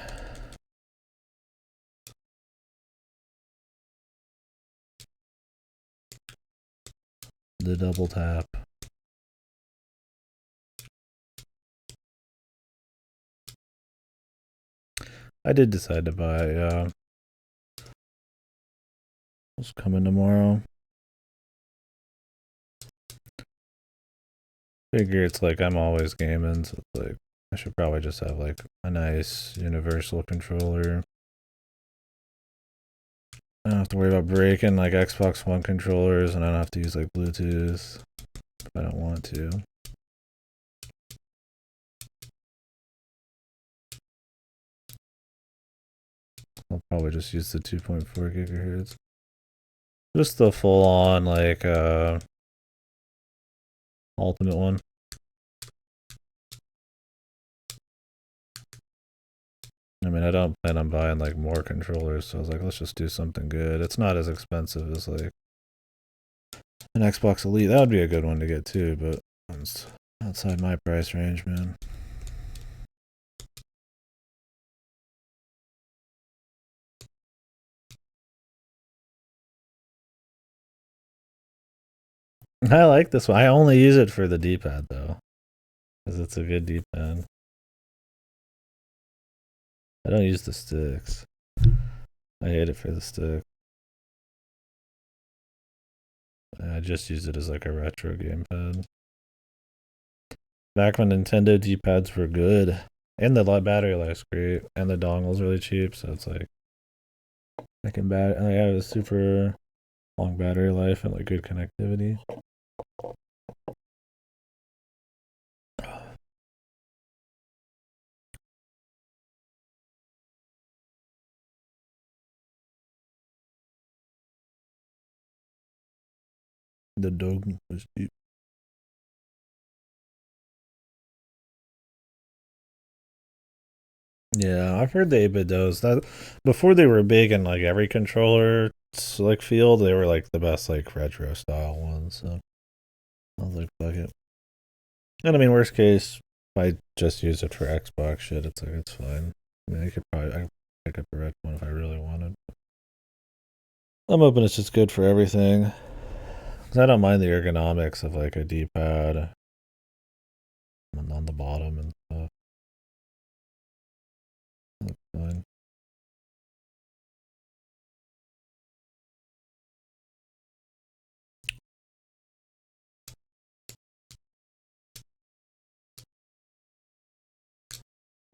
The double tap. I did decide to buy, it's coming tomorrow. Figure it's like I'm always gaming, so it's like I should probably just have like a nice universal controller. I don't have to worry about breaking like Xbox One controllers, and I don't have to use like Bluetooth if I don't want to. I'll probably just use the 2.4 gigahertz. Just the full on like ultimate one. I mean, I don't plan on buying like more controllers, so I was like, let's just do something good. It's not as expensive as like an Xbox Elite. That would be a good one to get too, but it's outside my price range, man. I like this one. I only use it for the D-pad though, because it's a good D-pad. I don't use the sticks. I hate it for the stick. I just use it as like a retro gamepad. Back when Nintendo D-pads were good, and the battery life's great, and the dongle's really cheap, so it's like I can I have a super long battery life and like good connectivity. The dog was cheap. Yeah, I've heard the 8-bit dos that before they were big in like every controller like field, they were like the best like retro style ones. So I was like, fuck it. And I mean, worst case, if I just use it for Xbox shit, it's like it's fine. I mean, I could pick up a red one if I really wanted. I'm hoping it's just good for everything. 'Cause I don't mind the ergonomics of like a D-pad on the bottom and stuff. That's fine.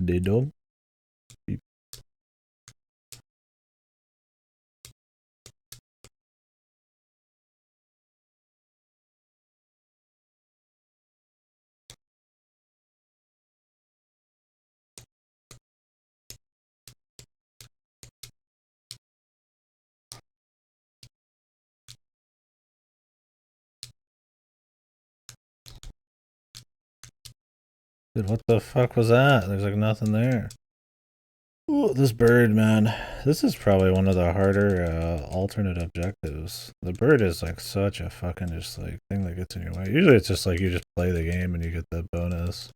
They don't. Dude, what the fuck was that? There's like nothing there. Ooh, this bird, man. This is probably one of the harder alternate objectives. The bird is like such a fucking just like thing that gets in your way. Usually it's just like you just play the game and you get the bonus.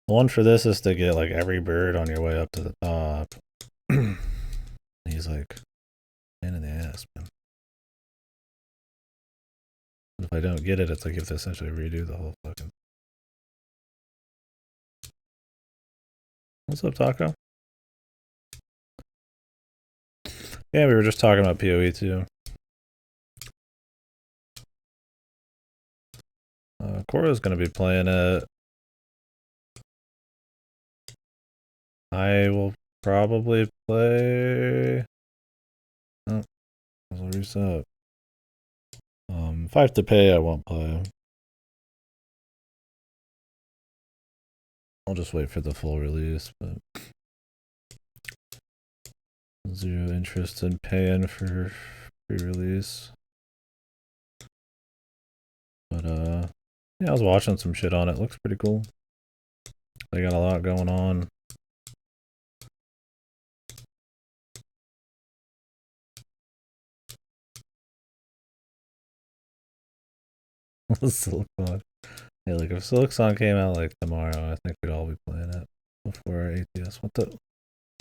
The one for this is to get like every bird on your way up to the top. He's like Pain in the ass, man. If I don't get it, it's like you have to essentially redo the whole fucking. What's up, Taco? Yeah, we were just talking about PoE too. Cora's gonna be playing it. I will probably play. Oh, I'll reset. If I have to pay, I won't play. I'll just wait for the full release, but zero interest in paying for pre-release. But yeah, I was watching some shit on it. Looks pretty cool. They got a lot going on. Silicon. Yeah, like if Silicon came out like tomorrow, I think we'd all be playing it before our ATS. What the?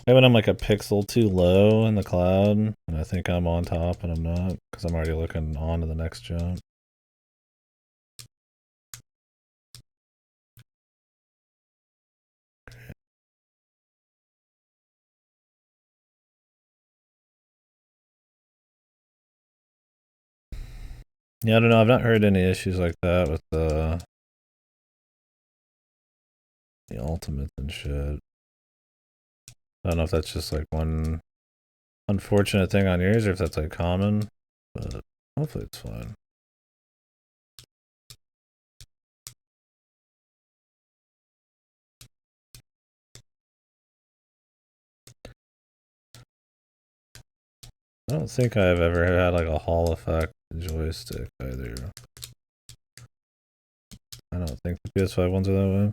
Maybe I'm like a pixel too low in the cloud, and I think I'm on top, and I'm not, because I'm already looking on to the next jump. Yeah, I don't know. I've not heard any issues like that with the ultimates and shit. I don't know if that's just like one unfortunate thing on yours or if that's like common, but hopefully it's fine. I don't think I've ever had like a Hall effect joystick either. I don't think the PS5 ones are that way.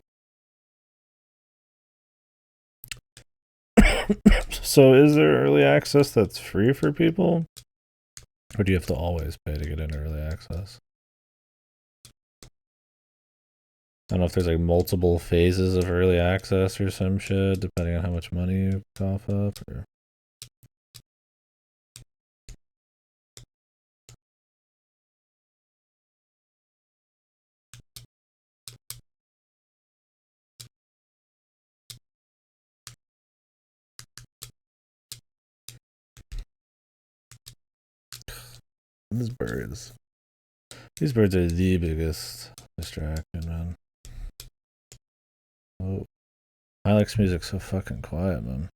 So is there early access that's free for people? Or do you have to always pay to get into early access? I don't know if there's like multiple phases of early access or some shit, depending on how much money you cough up. Or... These birds. These birds are the biggest distraction, man. Oh. Alex music's so fucking quiet, man.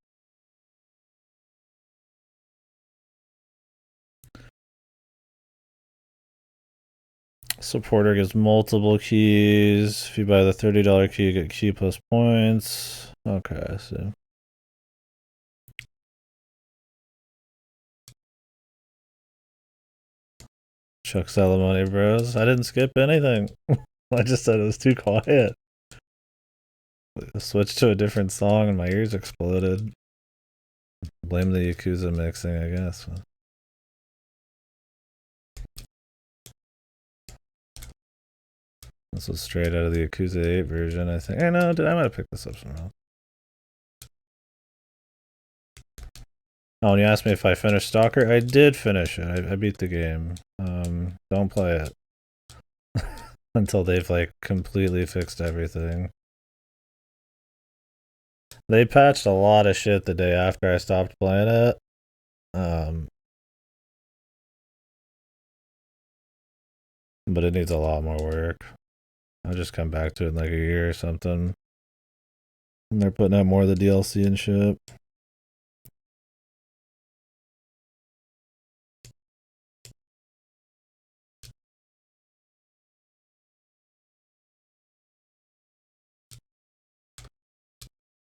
Supporter gives multiple keys. If you buy the $30 key, you get key plus points. Okay, so. Chuck Salamone Bros. I didn't skip anything. I just said it was too quiet. I switched to a different song and my ears exploded. Blame the Yakuza mixing, I guess. This was straight out of the Yakuza 8 version, I think. I know, I might have picked this up somehow. Oh, and you asked me if I finished Stalker? I did finish it. I beat the game. Don't play it. Until they've, like, completely fixed everything. They patched a lot of shit the day after I stopped playing it. But it needs a lot more work. I'll just come back to it in like a year or something. And they're putting out more of the DLC and shit.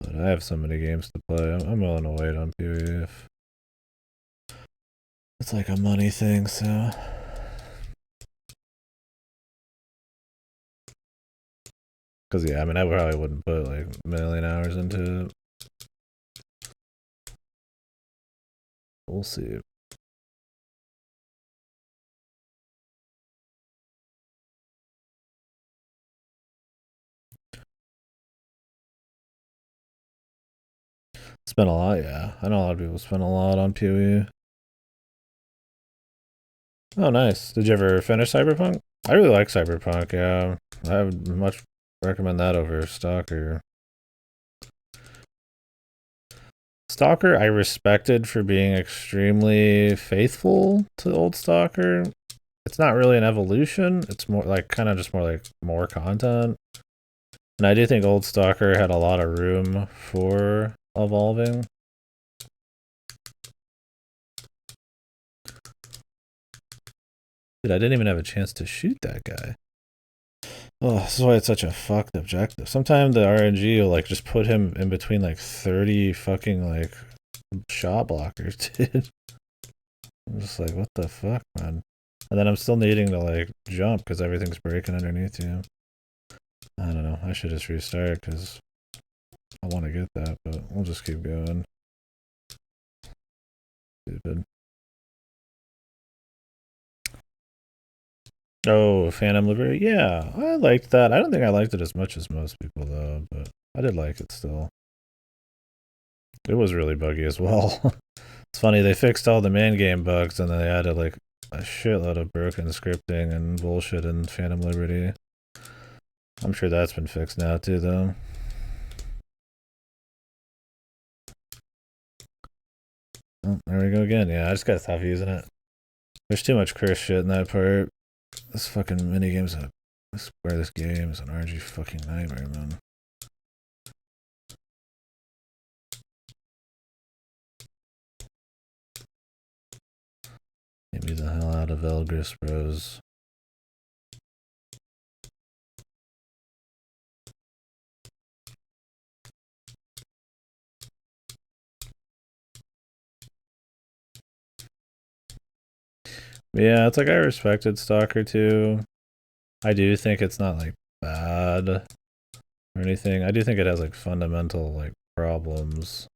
But I have so many games to play. I'm willing to wait on PoE if it's like a money thing, so. Because, yeah, I mean, I probably wouldn't put like a million hours into it. We'll see. Spent a lot, yeah. I know a lot of people spend a lot on PoE. Oh, nice. Did you ever finish Cyberpunk? I really like Cyberpunk. Yeah, I would much recommend that over Stalker. Stalker, I respected for being extremely faithful to old Stalker. It's not really an evolution. It's more like kind of just more like more content. And I do think old Stalker had a lot of room for evolving. Dude, I didn't even have a chance to shoot that guy. Oh, this is why it's such a fucked objective. Sometimes the RNG will like just put him in between like 30 fucking like shot blockers, dude. I'm just like, what the fuck, man? And then I'm still needing to like jump because everything's breaking underneath you. I don't know. I should just restart because I want to get that, but we'll just keep going. Stupid. Oh, Phantom Liberty. Yeah, I liked that. I don't think I liked it as much as most people though, but I did like it still. It was really buggy as well. It's funny, they fixed all the main game bugs and then they added like a shitload of broken scripting and bullshit in Phantom Liberty. I'm sure that's been fixed now too though. Oh, there we go again. Yeah, I just gotta stop using it. There's too much curse shit in that part. This fucking minigame's a this game is an RNG fucking nightmare, man. Get me the hell out of Elgris, bros. Yeah, it's like I respected Stalker too. I do think it's not like bad or anything. I do think it has like fundamental like problems.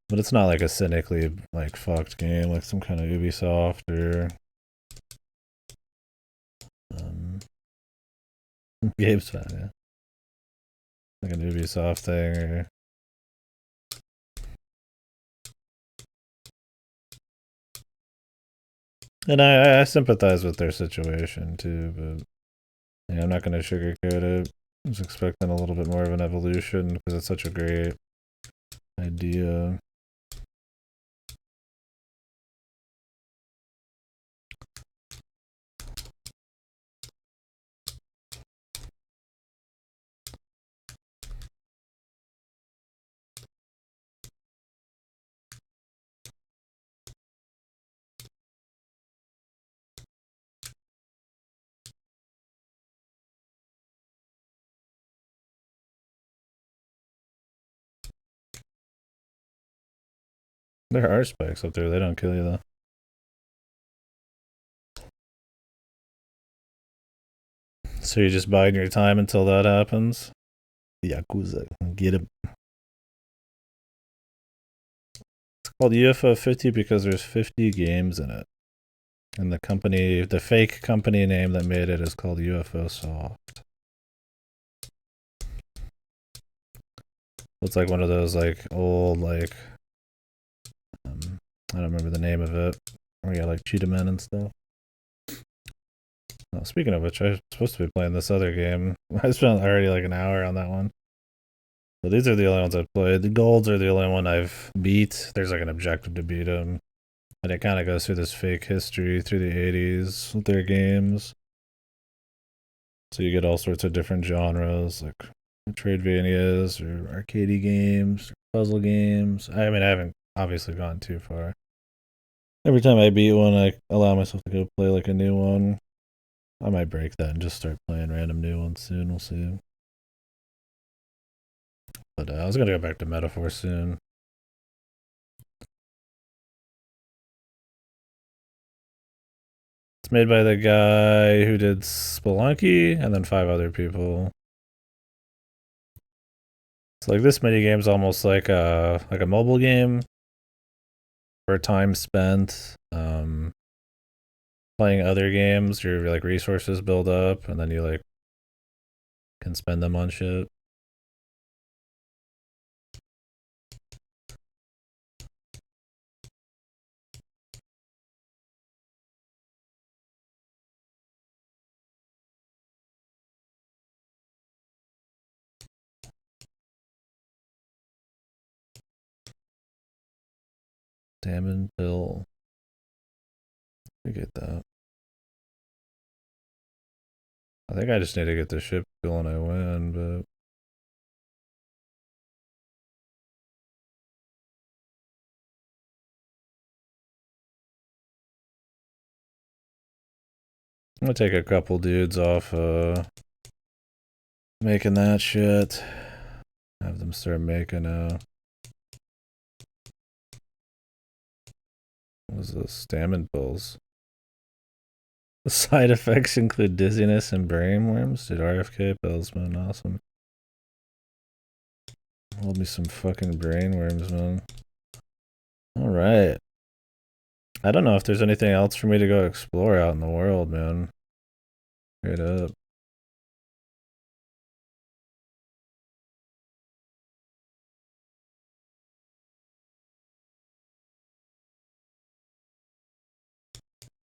But it's not like a cynically like fucked game like some kind of Ubisoft or GameSpot, yeah. Like an Ubisoft thing or and I sympathize with their situation too, but yeah, I'm not gonna sugarcoat it. I was expecting a little bit more of an evolution because it's such a great idea. There are spikes up there. They don't kill you though. So you're just biding your time until that happens. Yakuza, get him. It's called UFO 50 because there's 50 games in it, and the fake company name that made it is called UFO Soft. It's like one of those like old like I don't remember the name of it. Where you got like Cheetah Men and stuff. Oh, speaking of which, I was supposed to be playing this other game. I spent already like an hour on that one. But these are the only ones I've played. The golds are the only one I've beat. There's like an objective to beat them. And it kind of goes through this fake history through the 80s with their games. So you get all sorts of different genres, like Metroidvanias or arcade games, or puzzle games. I mean, I haven't obviously gone too far. Every time I beat one, I allow myself to go play like a new one. I might break that and just start playing random new ones soon. We'll see. But I was gonna go back to Metaphor soon. It's made by the guy who did Spelunky and then 5 other people. It's like this mini game's almost like a mobile game for time spent playing other games. Your like resources build up and then you like can spend them on shit. Salmon pill. We get that. I think I just need to get the ship going. I win, but I'm gonna take a couple dudes off making that shit. Have them start making what was this? Stamina pills. The side effects include dizziness and brainworms. Dude, RFK pills, man, awesome. Hold me some fucking brainworms, man. Alright. I don't know if there's anything else for me to go explore out in the world, man. Straight up.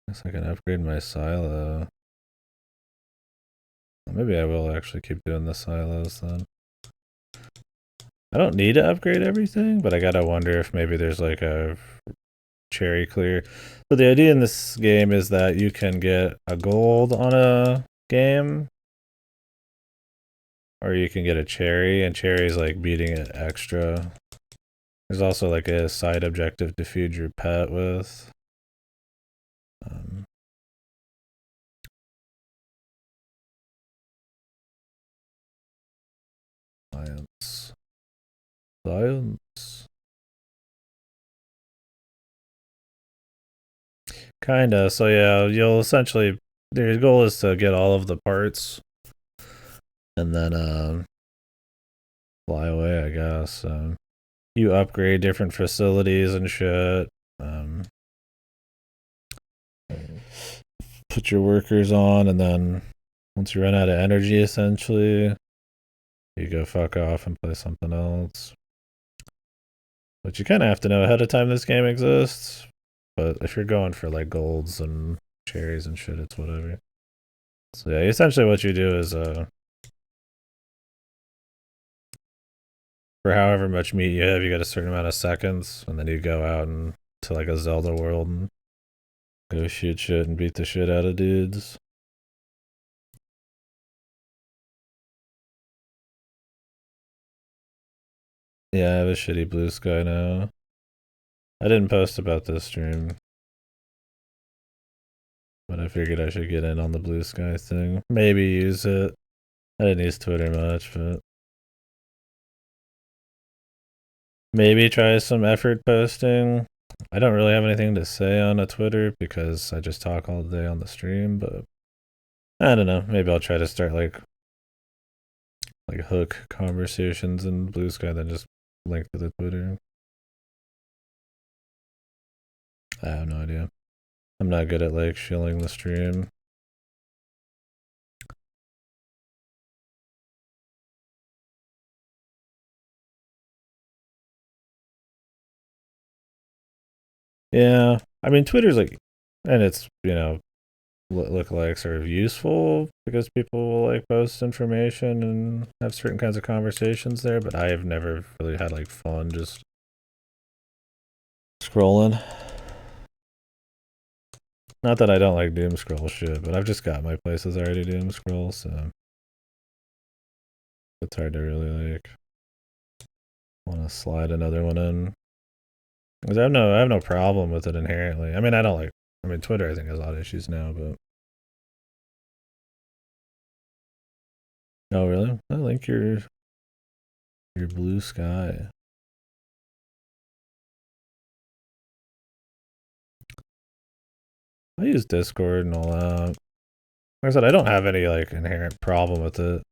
Guess I can upgrade my silo. Maybe I will actually keep doing the silos then. I don't need to upgrade everything, but I gotta wonder if maybe there's like a cherry clear. So the idea in this game is that you can get a gold on a game, or you can get a cherry, and cherry's like beating it extra. There's also like a side objective to feed your pet with. Science. Science. Kinda. So yeah, you'll essentially your goal is to get all of the parts and then fly away, I guess. You upgrade different facilities and shit. Put your workers on, and then once you run out of energy, essentially, you go fuck off and play something else. But you kind of have to know ahead of time this game exists. But if you're going for like golds and cherries and shit, it's whatever. So yeah, essentially what you do is for however much meat you have, you got a certain amount of seconds, and then you go out and to like a Zelda world and go shoot shit and beat the shit out of dudes. Yeah, I have a shitty blue sky now. I didn't post about this stream, but I figured I should get in on the blue sky thing. Maybe use it. I didn't use Twitter much, but maybe try some effort posting. I don't really have anything to say on a Twitter because I just talk all day on the stream, but I don't know. Maybe I'll try to start like hook conversations in Blue Sky, then just link to the Twitter. I have no idea. I'm not good at like shilling the stream. Yeah, I mean Twitter's like, and it's lookalikes are useful because people will like post information and have certain kinds of conversations there. But I have never really had like fun just scrolling. Not that I don't like doom scroll shit, but I've just got my places already doom scroll, so it's hard to really like want to slide another one in. Because I have no problem with it inherently. I mean, I don't like. I mean, Twitter I think has a lot of issues now, but oh really? I like your blue sky. I use Discord and all that. Like I said, I don't have any like inherent problem with it.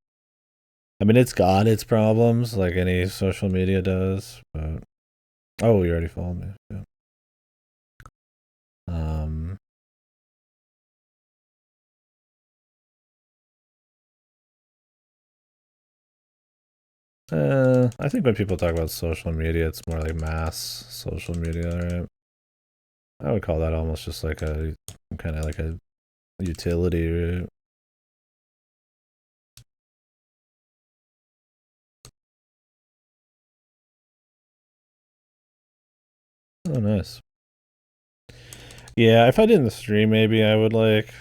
I mean, it's got its problems, like any social media does. But oh, you already followed me. Yeah. Um. I think when people talk about social media, it's more like mass social media, right? I would call that almost just like a kind of like a utility, right? Oh, nice. Yeah, if I didn't stream, maybe I would like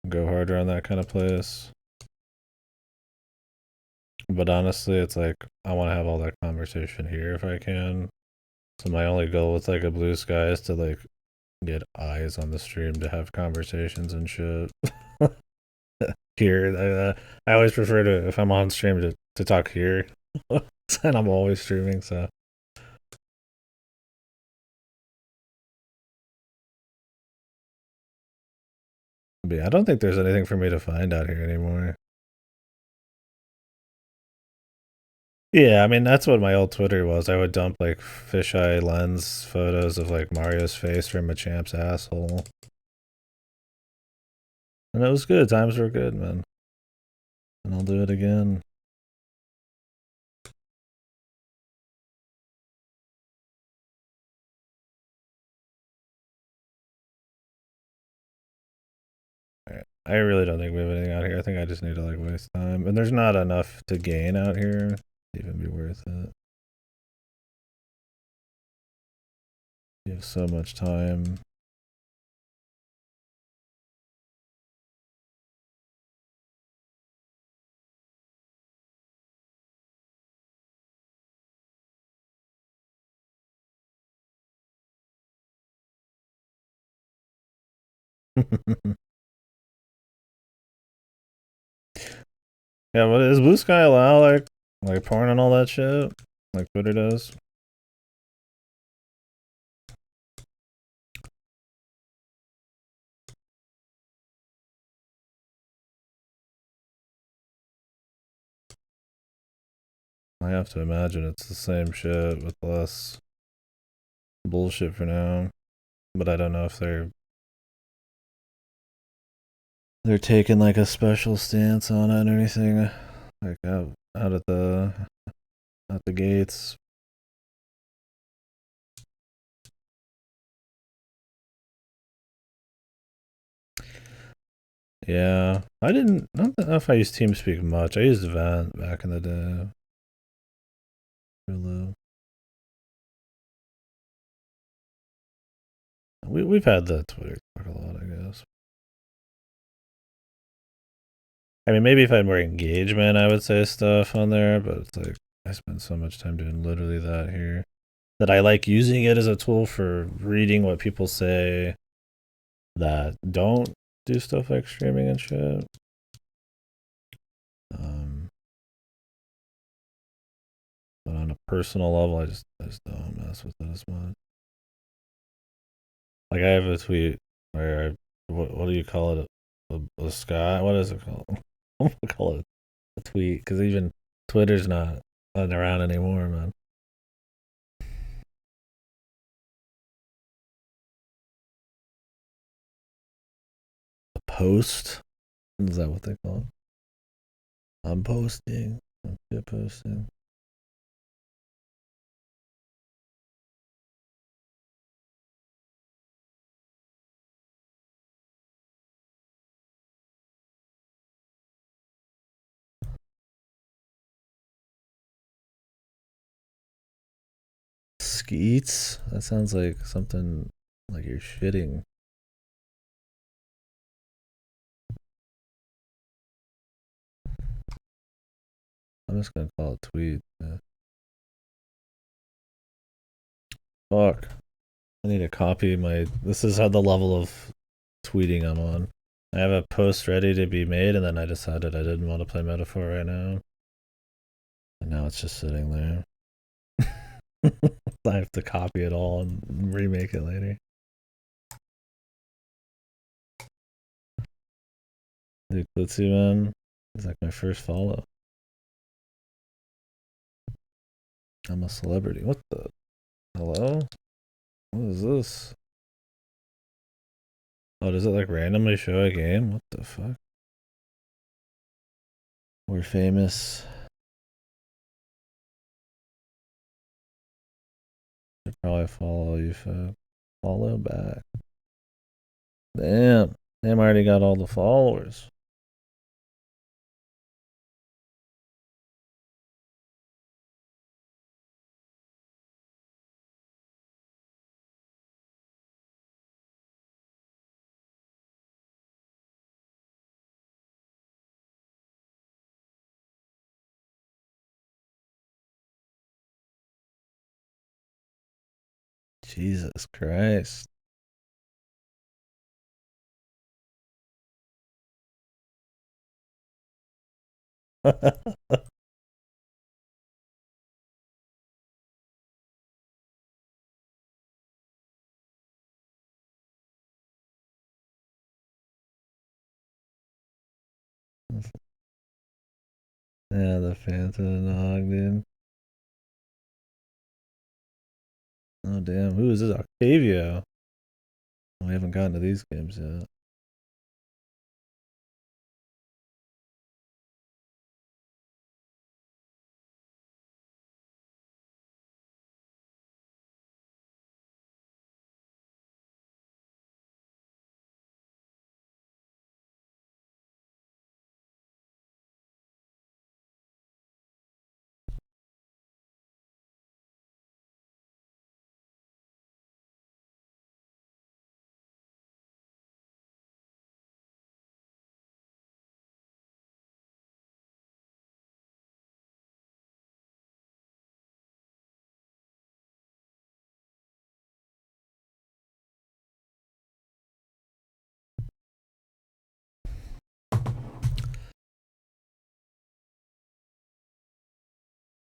go harder on that kind of place. But honestly, it's like I want to have all that conversation here if I can. So my only goal with like a blue sky is to like get eyes on the stream to have conversations and shit. Here, I always prefer to if I'm on stream to talk here, and I'm always streaming. So, but yeah, I don't think there's anything for me to find out here anymore. Yeah, I mean that's what my old Twitter was. I would dump like fisheye lens photos of like Mario's face from Machamp's asshole, and it was good. Times were good, man. And I'll do it again. I really don't think we have anything out here. I think I just need to like waste time, and there's not enough to gain out here to even be worth it. You have so much time. Yeah, what is Blue Sky allow like porn and all that shit? Like Twitter does? I have to imagine it's the same shit with less bullshit for now. But I don't know if they're taking like a special stance on it or anything. Like out at the gates. Yeah. I don't know if I used TeamSpeak much. I used Vent back in the day. Hulu. We've had the Twitter talk a lot, I guess. I mean, maybe if I had more engagement, I would say stuff on there, but it's like I spend so much time doing literally that here that I like using it as a tool for reading what people say that don't do stuff like streaming and shit. Um, but on a personal level, I just don't mess with it as much. Like I have a tweet where what do you call it? A sky? What is it called? I'm gonna call it a tweet because even Twitter's not around anymore, man. A post? Is that what they call it? I'm posting. I'm shit posting. Skeets? That sounds like something like you're shitting. I'm just gonna call it tweet. Yeah. Fuck. I need to copy my. This is how the level of tweeting I'm on. I have a post ready to be made, and then I decided I didn't want to play Metaphor right now. And now it's just sitting there. I have to copy it all and remake it later. Dude, Klitzy, man. It's like my first follow. I'm a celebrity. What the? Hello? What is this? Oh, does it like randomly show a game? What the fuck? We're famous. Should probably follow you, folks. Follow back. Damn. Damn, I already got all the followers. Jesus Christ. Yeah, the Phantom Nog, dude. Oh, damn. Who is this? Octavio. We haven't gotten to these games yet.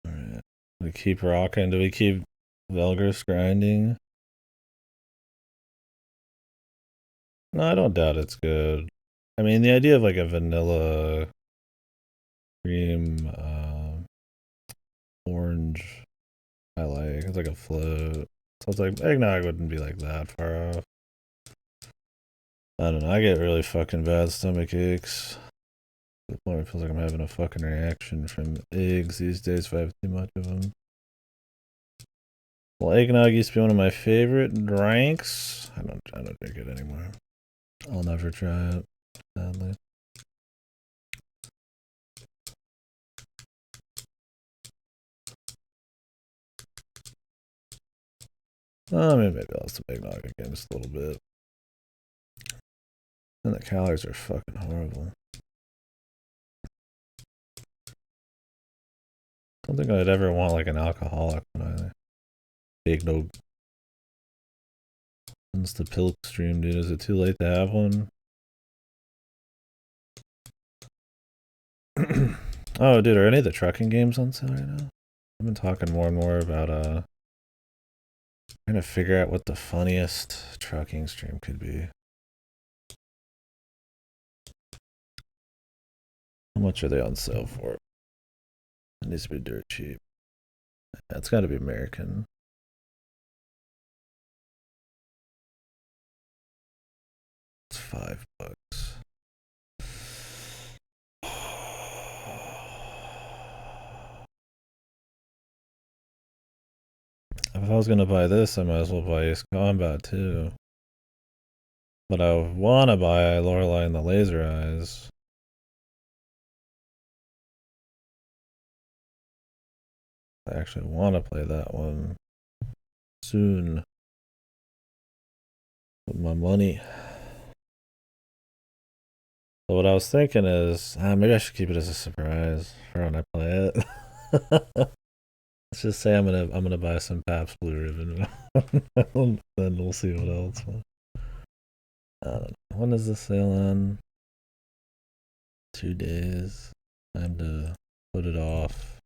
Alright. We keep rocking. Do we keep Velgris grinding? No, I don't doubt it's good. I mean, the idea of like a vanilla cream orange, I like. It's like a float. So it's like eggnog wouldn't be like that far off. I don't know. I get really fucking bad stomach aches. To the point where it feels like I'm having a fucking reaction from eggs these days if I have too much of them. Well, eggnog used to be one of my favorite drinks. I don't drink it anymore. I'll never try it, sadly. I mean, maybe I'll have some eggnog again just a little bit. And the calories are fucking horrible. Don't think I'd ever want like an alcoholic when I big no. When's the pilk stream, dude? Is it too late to have one? Oh, dude, are any of the trucking games on sale right now? I've been talking more and more about trying to figure out what the funniest trucking stream could be. How much are they on sale for? It needs to be dirt cheap. Yeah, it's got to be American. It's $5. If I was gonna buy this, I might as well buy Ace Combat too. But I wanna buy Lorelei and the Laser Eyes. I actually wanna play that one soon. With my money. So what I was thinking is, maybe I should keep it as a surprise for when I play it. Let's just say I'm gonna buy some Pabst Blue Ribbon. Then we'll see what else. I don't know. When is the sale on? 2 days. Time to put it off.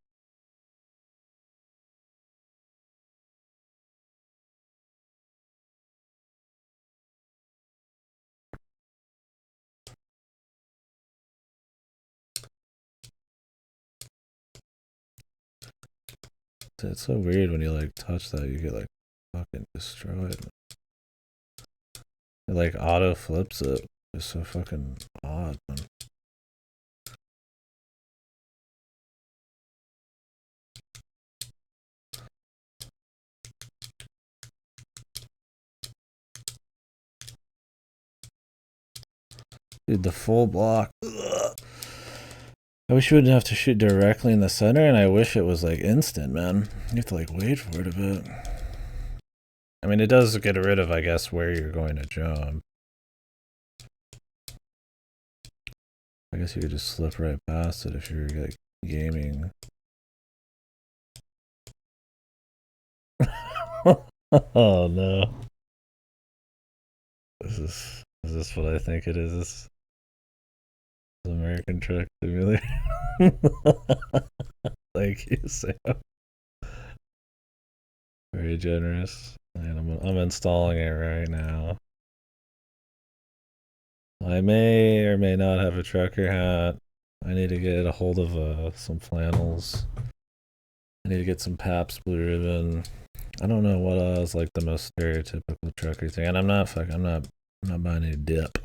It's so weird when you like touch that, you get like fucking destroyed. It like auto flips it. It's so fucking odd, man. Dude, the full block. Ugh. I wish you wouldn't have to shoot directly in the center, and I wish it was like instant, man. You have to like wait for it a bit. I mean, it does get rid of, I guess, where you're going to jump. I guess you could just slip right past it if you're like gaming. Oh no. Is this what I think it is? This is American Truck Simulator. Thank you, Sam. Very generous. And I'm installing it right now. I may or may not have a trucker hat. I need to get a hold of some flannels. I need to get some Pabst Blue Ribbon. I don't know what is like the most stereotypical trucker thing, and I'm not buying any dip.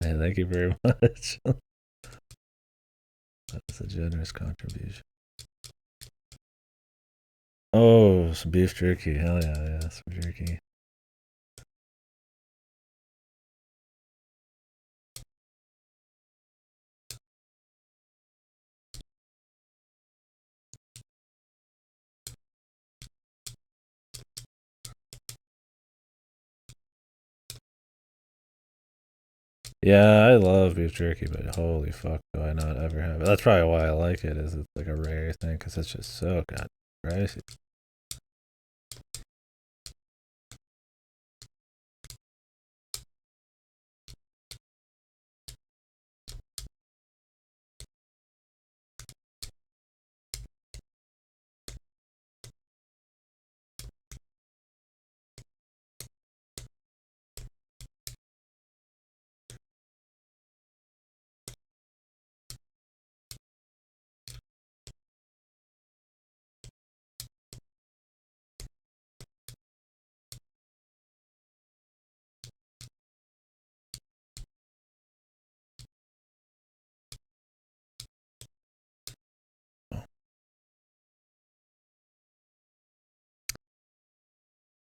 Hey, thank you very much. That's a generous contribution. Oh, some beef jerky. Hell yeah, yeah, some jerky. Yeah, I love beef jerky, but holy fuck, do I not ever have it? That's probably why I like it. Is it's like a rare thing because it's just so god pricey.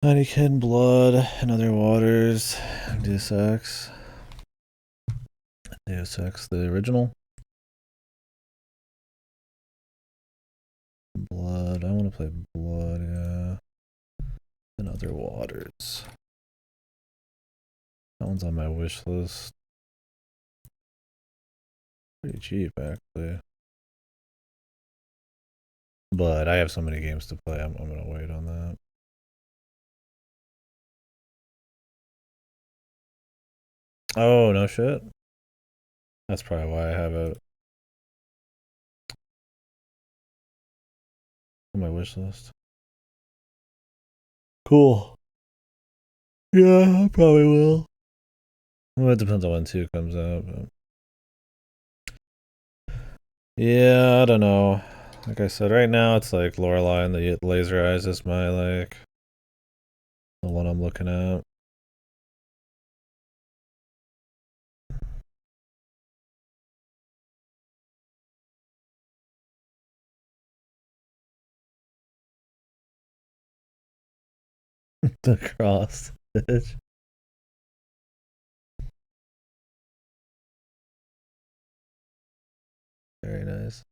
Honeycomb blood and other waters. Deus Ex. Deus Ex, the original. Blood. I want to play blood. Yeah. And other waters. That one's on my wish list. Pretty cheap, actually. But I have so many games to play. I'm gonna wait on that. Oh no shit. That's probably why I have it on my wish list. Cool. Yeah, I probably will. Well, it depends on when 2 comes out. But yeah, I don't know. Like I said, right now it's like Lorelei and the Laser Eyes is my like the one I'm looking at. The cross stitch. Very nice.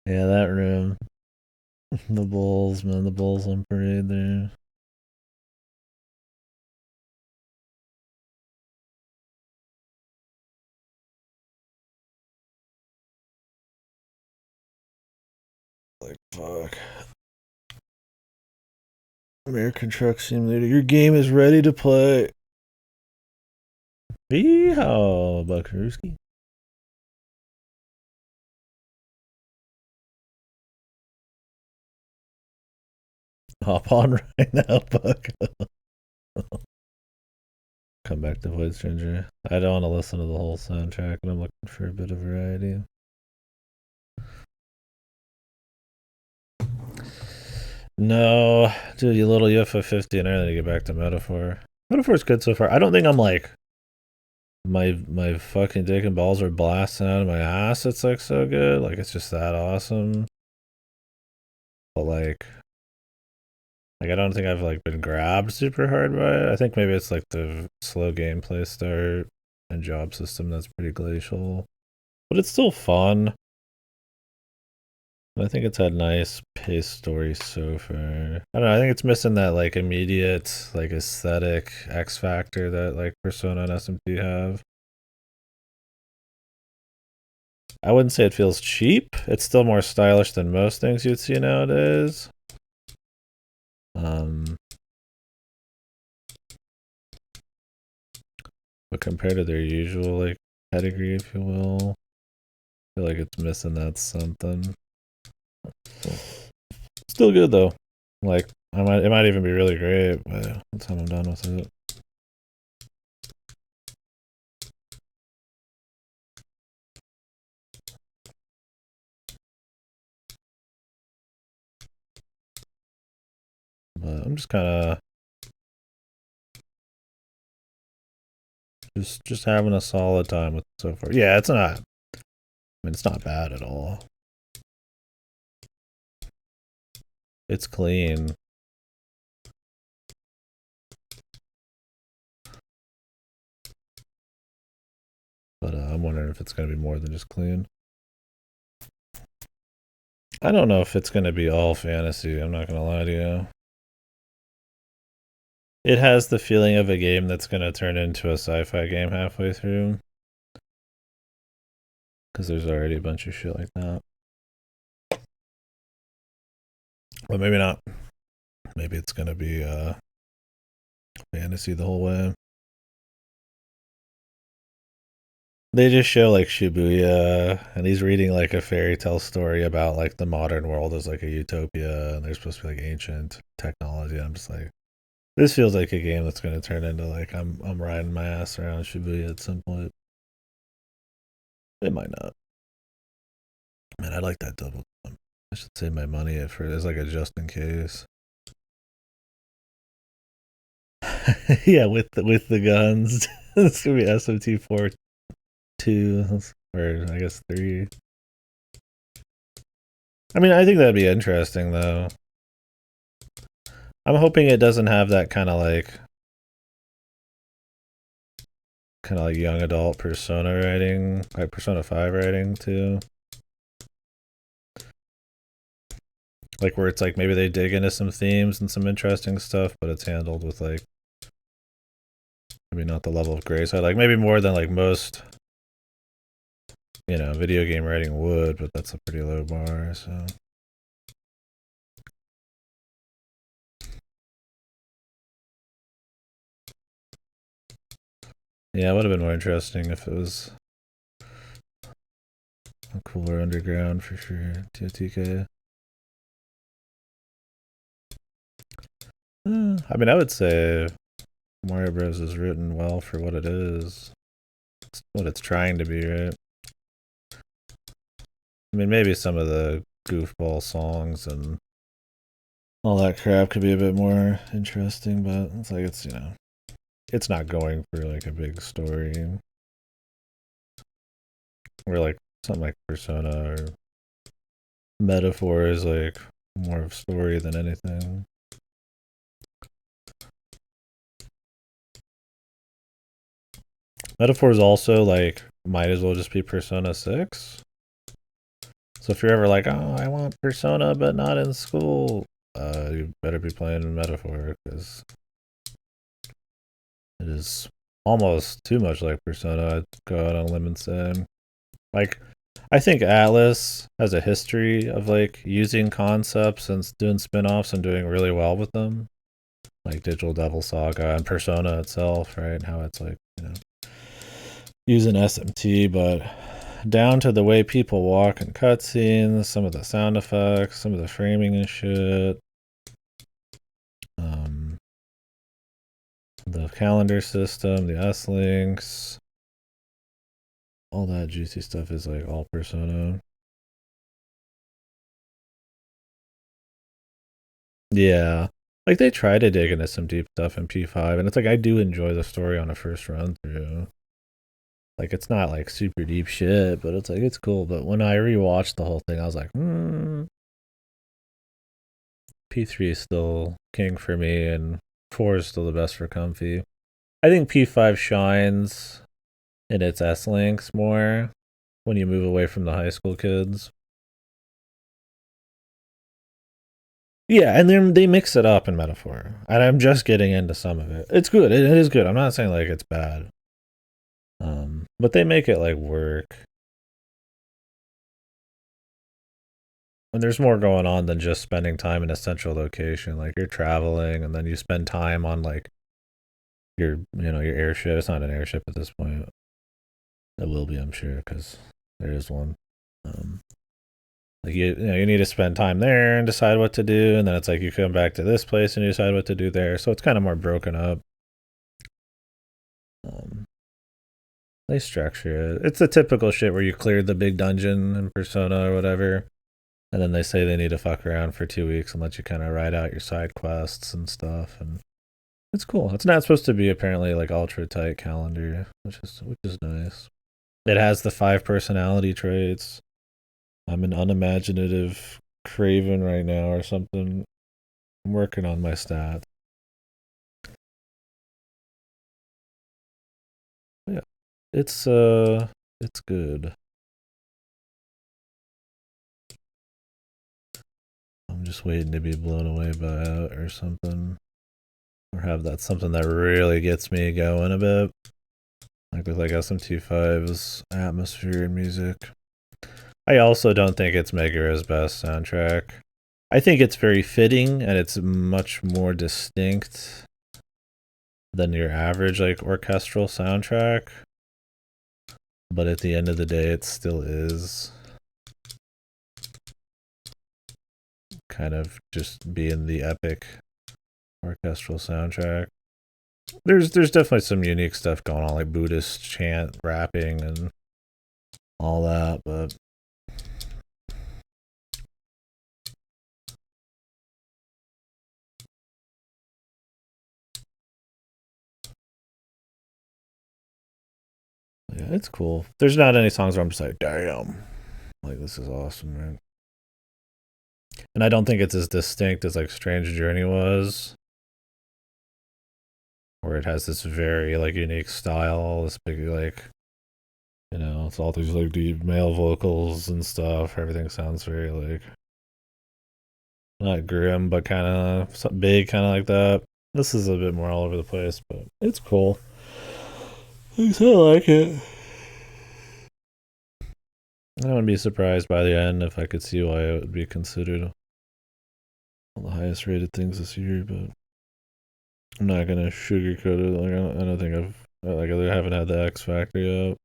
Yeah, that room. The Bulls, man, the Bulls on parade there. Like fuck. American Truck Simulator. Your game is ready to play. Yeehaw, Buckarooski. Hop on right now, Buck. Come back to Void Stranger. I don't want to listen to the whole soundtrack, and I'm looking for a bit of variety. No, dude, you little UFO 50, and I really need to get back to Metaphor. Metaphor's good so far. I don't think I'm like my fucking dick and balls are blasting out of my ass. It's like so good. Like it's just that awesome. But like I don't think I've like been grabbed super hard by it. I think maybe it's like the slow gameplay start and job system that's pretty glacial. But it's still fun. I think it's had nice pace story so far. I don't know, I think it's missing that like immediate like aesthetic X factor that like Persona and SMT have. I wouldn't say it feels cheap. It's still more stylish than most things you'd see nowadays. Um, but compared to their usual like pedigree, if you will, I feel like it's missing that something. Still good though. Like it might even be really great by the time I'm done with it. But I'm just kind of just having a solid time with it so far. Yeah, it's not. I mean, it's not bad at all. It's clean. But I'm wondering if it's gonna be more than just clean. I don't know if it's gonna be all fantasy. I'm not gonna lie to you. It has the feeling of a game that's gonna turn into a sci-fi game halfway through, because there's already a bunch of shit like that. But maybe not. Maybe it's gonna be fantasy the whole way. They just show like Shibuya, and he's reading like a fairy tale story about like the modern world as like a utopia, and there's supposed to be like ancient technology. I'm just like, this feels like a game that's gonna turn into like I'm riding my ass around Shibuya at some point. It might not. Man, I like that double jump. I should save my money for as like a just in case. Yeah, with the guns. It's gonna be SMT 4-2 or I guess 3. I mean, I think that'd be interesting though. I'm hoping it doesn't have that kind of like young adult Persona writing, like Persona 5 writing too. Like where it's like maybe they dig into some themes and some interesting stuff, but it's handled with like maybe not the level of grace. I like maybe more than like most video game writing would, but that's a pretty low bar, so yeah, it would have been more interesting if it was a cooler underground for sure. TOTK. I mean, I would say Mario Bros. Is written well for what it is. It's what it's trying to be, right? I mean, maybe some of the goofball songs and all that crap could be a bit more interesting, but it's like it's not going for like a big story. Or like something like Persona or Metaphor is like more of story than anything. Metaphor is also like might as well just be Persona 6. So if you're ever like, oh, I want Persona but not in school, you better be playing Metaphor because it is almost too much like Persona. I'd go out on a limb and say, like, I think Atlas has a history of like using concepts and doing spin-offs and doing really well with them, like Digital Devil Saga and Persona itself, right? And how it's like using SMT, but down to the way people walk in cutscenes, some of the sound effects, some of the framing and shit. The calendar system, the S links, all that juicy stuff is like all Persona. Yeah. Like they try to dig into some deep stuff in P5, and it's like I do enjoy the story on a first run through. Like, it's not like super deep shit, but it's like, it's cool. But when I rewatched the whole thing, I was like, P3 is still king for me, and 4 is still the best for Comfy. I think P5 shines in its S links more when you move away from the high school kids. Yeah, and then they mix it up in metaphor, and I'm just getting into some of it. It's good. It is good. I'm not saying like it's bad, but they make it like work. And there's more going on than just spending time in a central location. Like you're traveling, and then you spend time on like your airship. It's not an airship at this point. It will be, I'm sure, because there is one. Um, like you need to spend time there and decide what to do, and then it's like you come back to this place and you decide what to do there. So it's kind of more broken up. Um, they structure it. It's the typical shit where you cleared the big dungeon in Persona or whatever, and then they say they need to fuck around for 2 weeks and let you kind of ride out your side quests and stuff. And it's cool. It's not supposed to be apparently like ultra tight calendar, which is nice. It has the 5 personality traits. I'm an unimaginative craven right now or something. I'm working on my stats. Yeah. It's good. I'm just waiting to be blown away by it or something. Or have that something that really gets me going a bit. Like with like SM25's atmosphere and music. I also don't think it's Megura's best soundtrack. I think it's very fitting and it's much more distinct than your average like orchestral soundtrack. But at the end of the day, it still is kind of just being the epic orchestral soundtrack. There's definitely some unique stuff going on, like Buddhist chant rapping and all that, but yeah, it's cool. There's not any songs where I'm just like, damn, like this is awesome, man. And I don't think it's as distinct as like Strange Journey was, where it has this very like unique style, this big like it's all these like deep male vocals and stuff. Everything sounds very like not grim, but kind of big, kind of like that. This is a bit more all over the place, but it's cool. I like it. I wouldn't be surprised by the end if I could see why it would be considered one of the highest rated things this year, but I'm not gonna sugarcoat it. Like I don't think I haven't had the X Factor yet.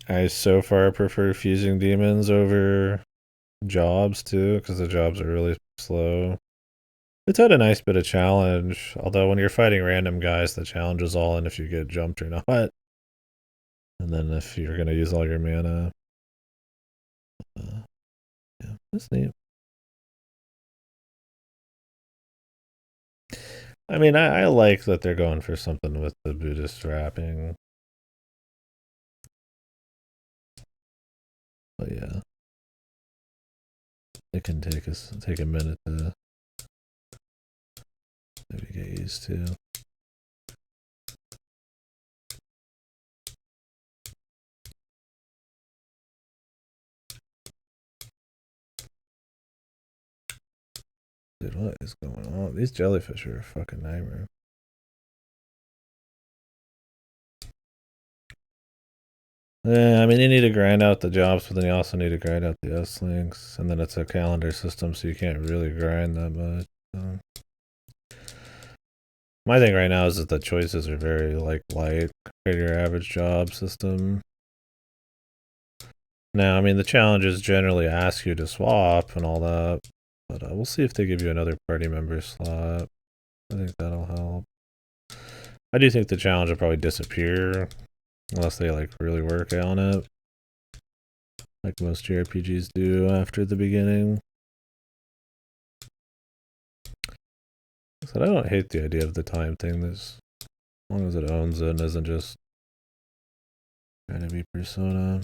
I so far prefer fusing demons over jobs too, because the jobs are really slow. It's had a nice bit of challenge, although when you're fighting random guys, the challenge is all in if you get jumped or not. And then if you're going to use all your mana. Yeah, that's neat. I mean, I like that they're going for something with the Buddhist rapping. But yeah. It can take a minute to maybe get used to. Dude, what is going on? These jellyfish are a fucking nightmare. Yeah, I mean, you need to grind out the jobs, but then you also need to grind out the S links, and then it's a calendar system, so you can't really grind that much. So. My thing right now is that the choices are very like light compared to your average job system. Now, I mean, the challenges generally ask you to swap and all that, but we'll see if they give you another party member slot. I think that'll help. I do think the challenge will probably disappear unless they like really work on it, like most JRPGs do after the beginning. So I don't hate the idea of the time thing. There's long as it owns it and isn't just trying to be Persona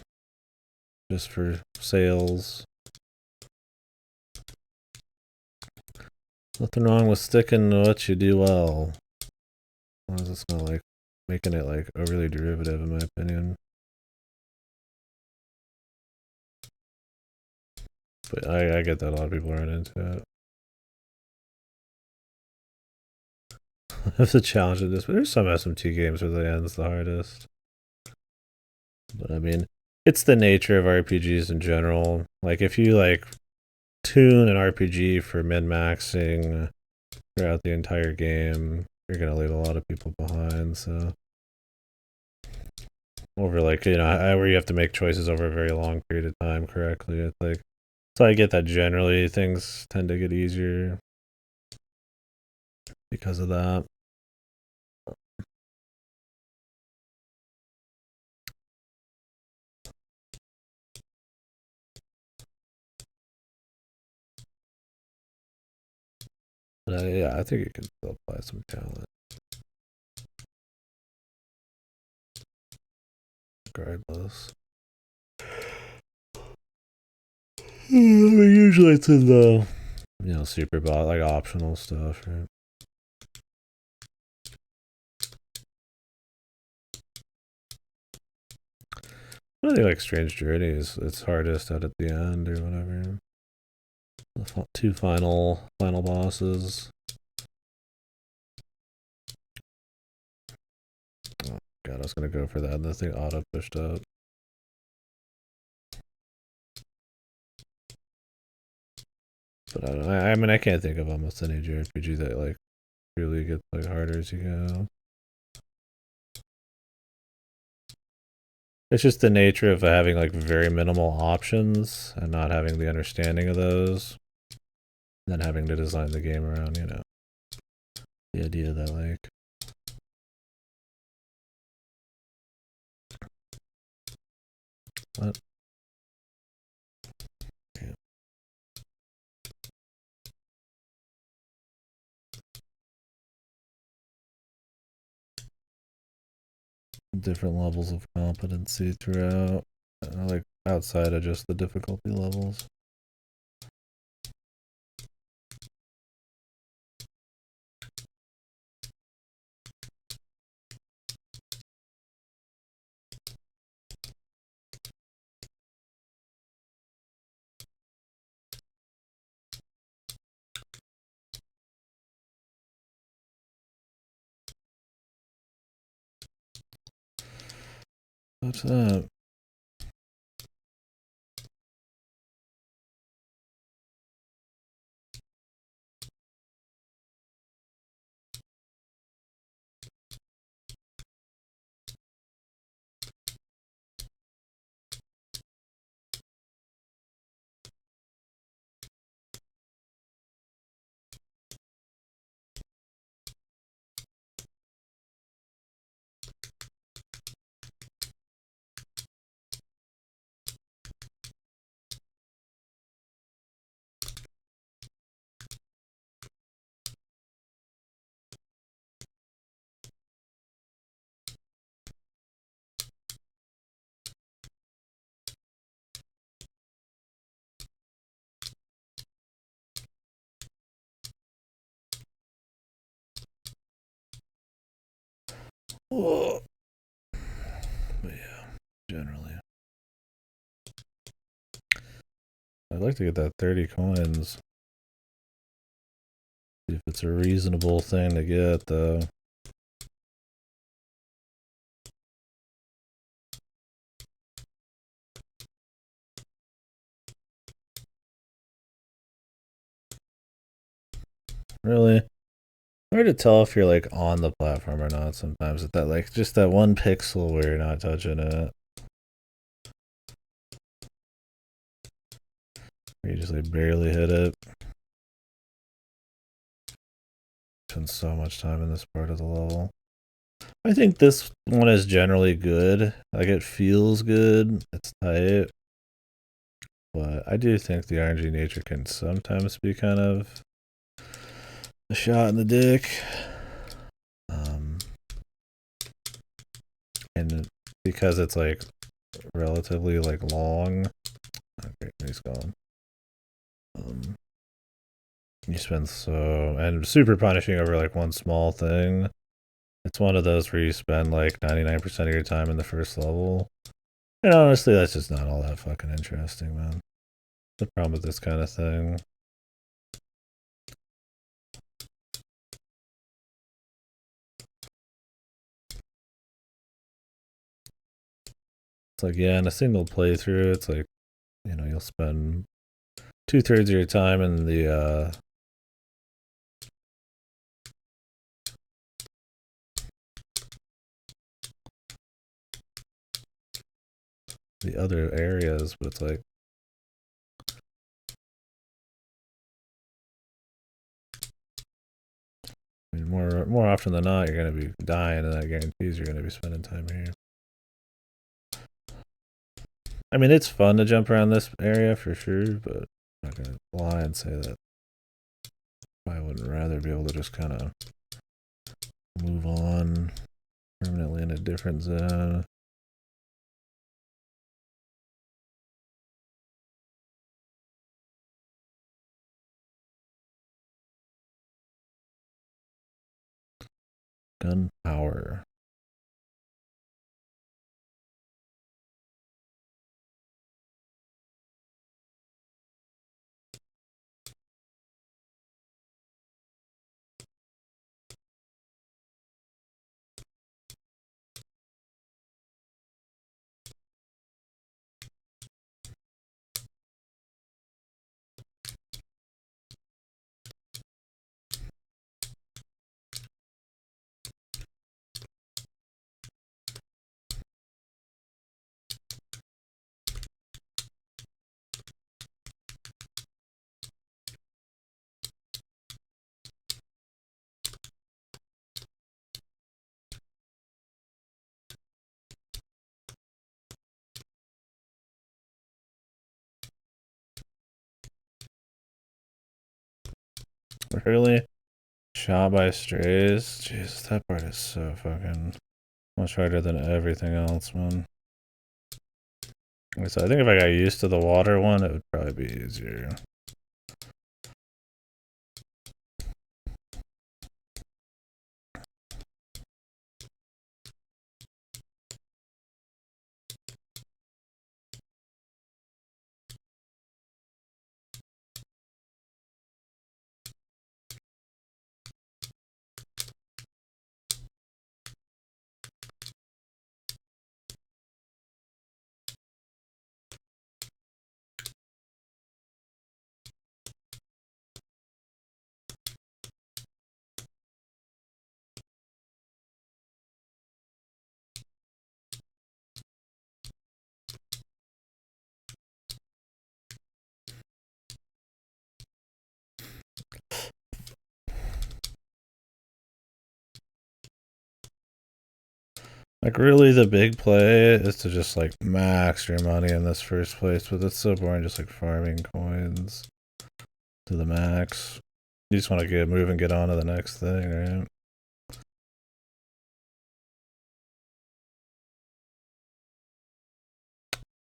just for sales. Nothing wrong with sticking to what you do well. As long as it's not like making it like overly derivative, in my opinion. But I get that a lot of people aren't into it. That's a challenge in this, but there's some SMT games where the end's the hardest. But I mean, it's the nature of RPGs in general. Like if you like tune an RPG for min-maxing throughout the entire game, you're gonna leave a lot of people behind. So over like where you have to make choices over a very long period of time correctly. It's like so I get that generally things tend to get easier because of that. But yeah, I think you can still apply some talent regardless. Usually it's in the super bot like optional stuff, right? I think like Strange Journey is it's hardest out at the end or whatever. The two final bosses. Oh god, I was gonna go for that and the thing auto pushed up. But I don't know. I mean I can't think of almost any JRPG that like really gets like harder as you go. It's just the nature of having like very minimal options and not having the understanding of those. And then having to design the game around, the idea that like what? Yeah. Different levels of competency throughout, like outside of just the difficulty levels. What's that? Whoa. But yeah, generally. I'd like to get that 30 coins. See if it's a reasonable thing to get, though. Really? Hard to tell if you're like on the platform or not sometimes. At that like just that one pixel where you're not touching it. You just like barely hit it. Spend so much time in this part of the level. I think this one is generally good. Like it feels good. It's tight. But I do think the RNG nature can sometimes be kind of a shot in the dick. and because it's like relatively like long. Okay, he's gone. You spend so and super punishing over like one small thing. It's one of those where you spend like 99% of your time in the first level. And honestly, that's just not all that fucking interesting, man. The problem with this kind of thing. It's like, yeah, in a single playthrough, it's like, you know, you'll spend 2/3 of your time in the other areas, but it's like I mean, more often than not, you're gonna be dying, and that guarantees you're gonna be spending time here. I mean, it's fun to jump around this area for sure, but I'm not gonna lie and say that I wouldn't rather be able to just kind of move on permanently in a different zone. Gun power. Really? Shot by strays? Jesus, that part is so fucking much harder than everything else, man. So I think if I got used to the water one, it would probably be easier. Like, really, the big play is to just, like, max your money in this first place, but it's so boring just, like, farming coins to the max. You just want to move and get on to the next thing, right?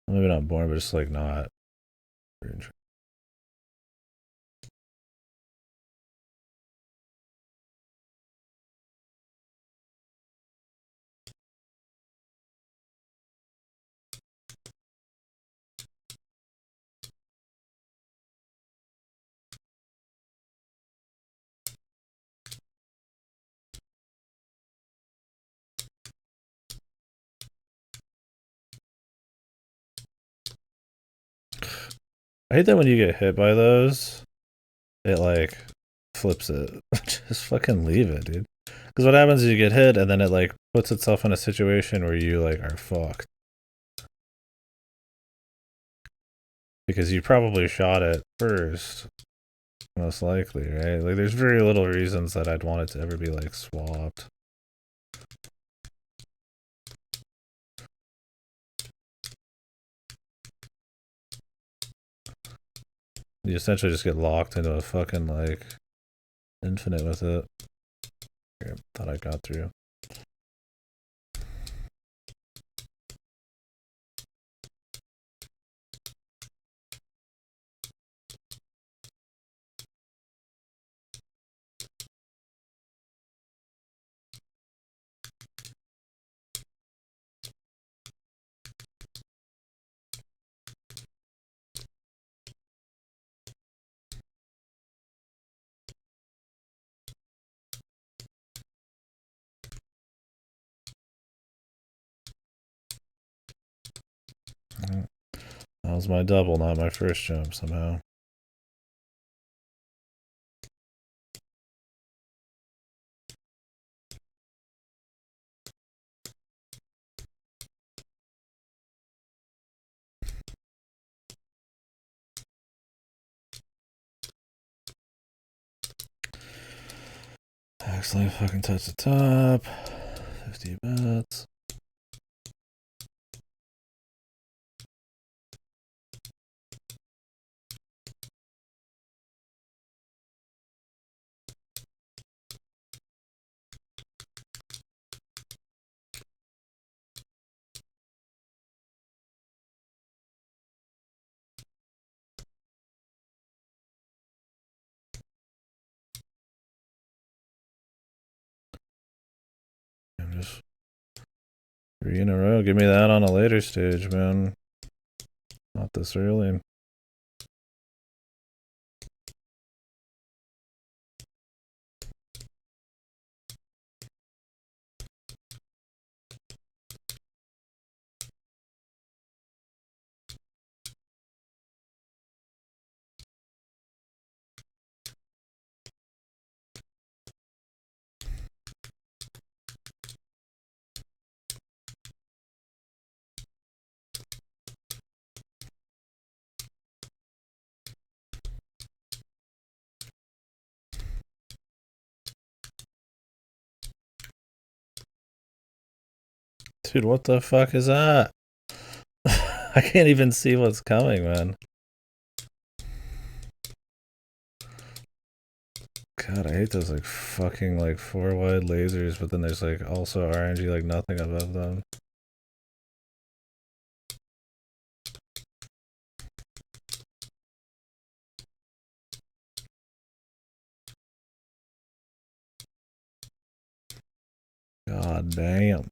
Maybe not boring, but just, like, not. I hate that when you get hit by those, it, like, flips it. Just fucking leave it, dude. Because what happens is you get hit, and then it, like, puts itself in a situation where you, like, are fucked. Because you probably shot it first, most likely, right? Like, there's very little reasons that I'd want it to ever be, like, swapped. You essentially just get locked into a fucking, like, infinite with it. Here, thought I got through. That was my double, not my first jump somehow. Accidentally fucking touch the top. 50 bets. I'm just 3 in a row. Give me that on a later stage, man. Not this early. Dude, what the fuck is that? I can't even see what's coming, man. God, I hate those like fucking like 4 wide lasers, but then there's like also RNG like nothing above them. God damn.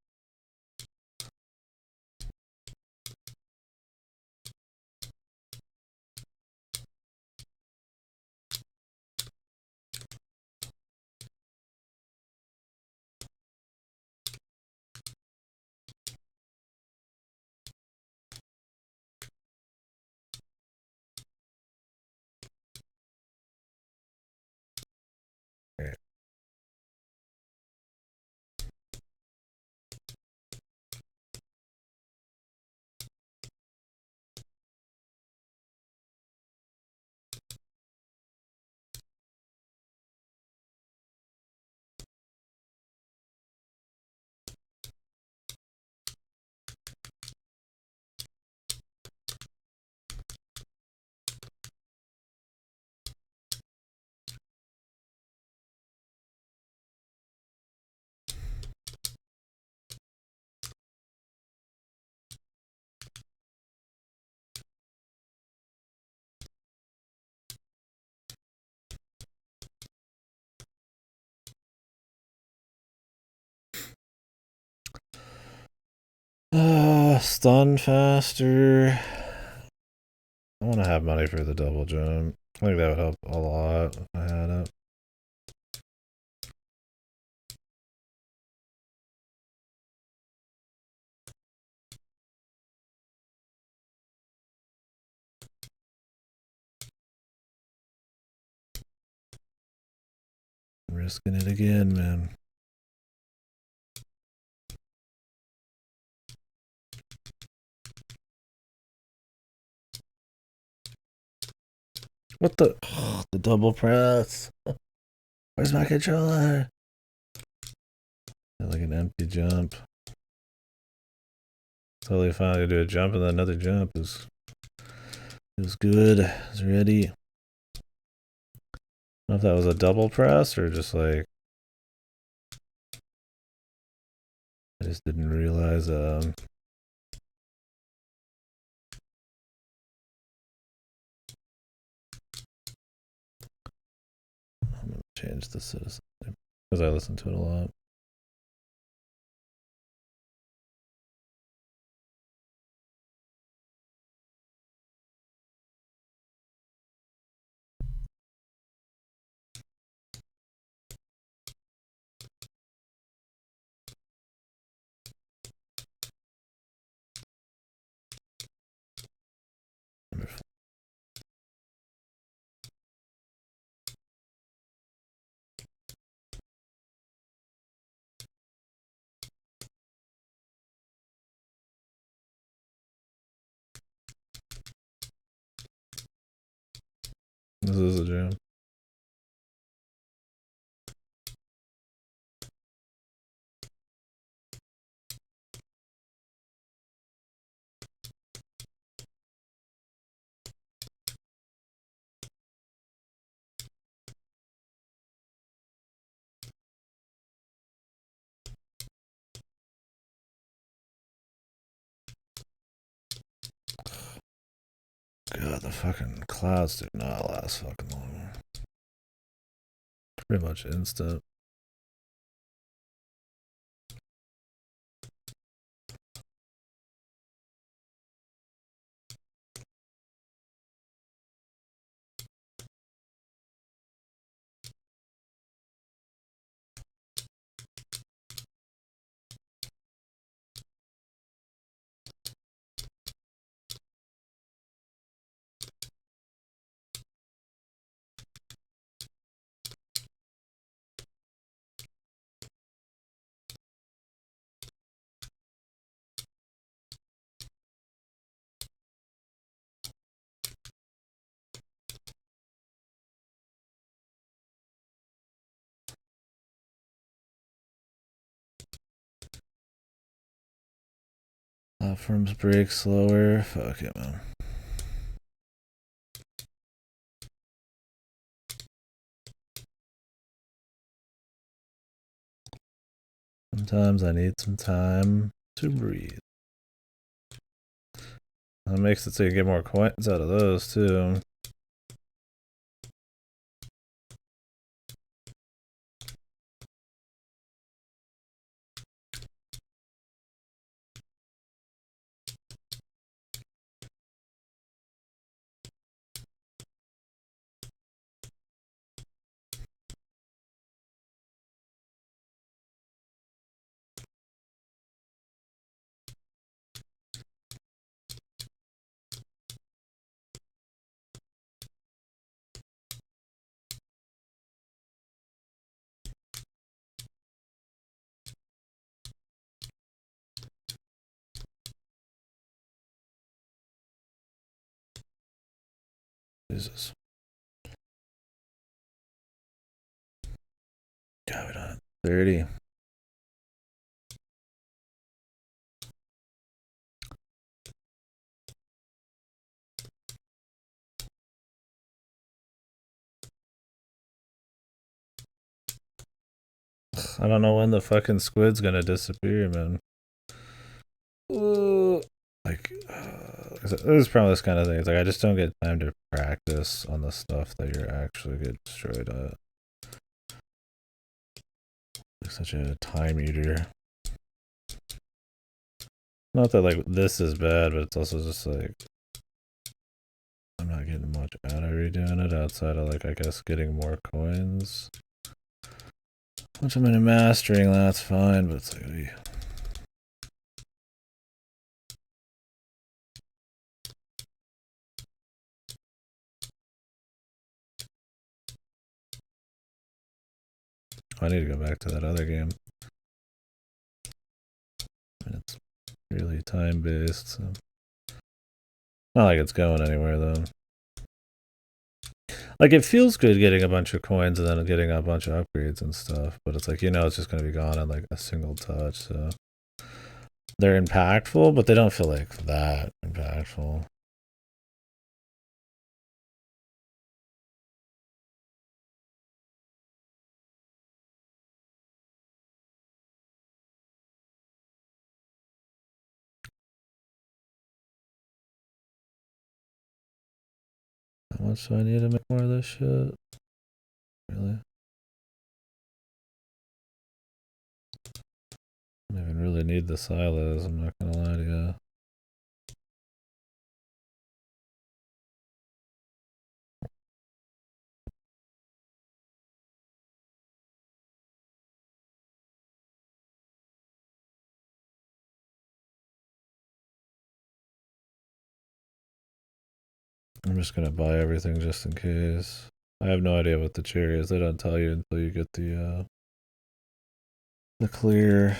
Stun faster. I want to have money for the double jump. I think that would help a lot if I had it. I'm risking it again, man. What the? Oh, the double press. Where's my controller? Like an empty jump. Totally fine to do a jump and then another jump is good. It's ready. I don't know if that was a double press or just like I just didn't realize I'm gonna change the citizen because I listen to it a lot. This is a jam. God, the fucking clouds do not last fucking long. Pretty much instant. Platforms break slower. Fuck it, man. Sometimes I need some time to breathe. That makes it so you get more coins out of those too. Jesus. God, we don't have 30. I don't know when the fucking squid's gonna disappear, man. Like, this is probably this kind of thing. It's like I just don't get time to practice on the stuff that you're actually get destroyed at. Like such a time eater. Not that like this is bad, but it's also just like I'm not getting much out of redoing it outside of like I guess getting more coins. Once I'm into mastering, that's fine, but it's like I need to go back to that other game. And it's really time based, so not like it's going anywhere though. Like it feels good getting a bunch of coins and then getting a bunch of upgrades and stuff, but it's like it's just gonna be gone in like a single touch. So they're impactful, but they don't feel like that impactful. How much do I need to make more of this shit? Really? I don't even really need the silos, I'm not gonna lie to you. I'm just gonna buy everything just in case. I have no idea what the cherry is. They don't tell you until you get the clear.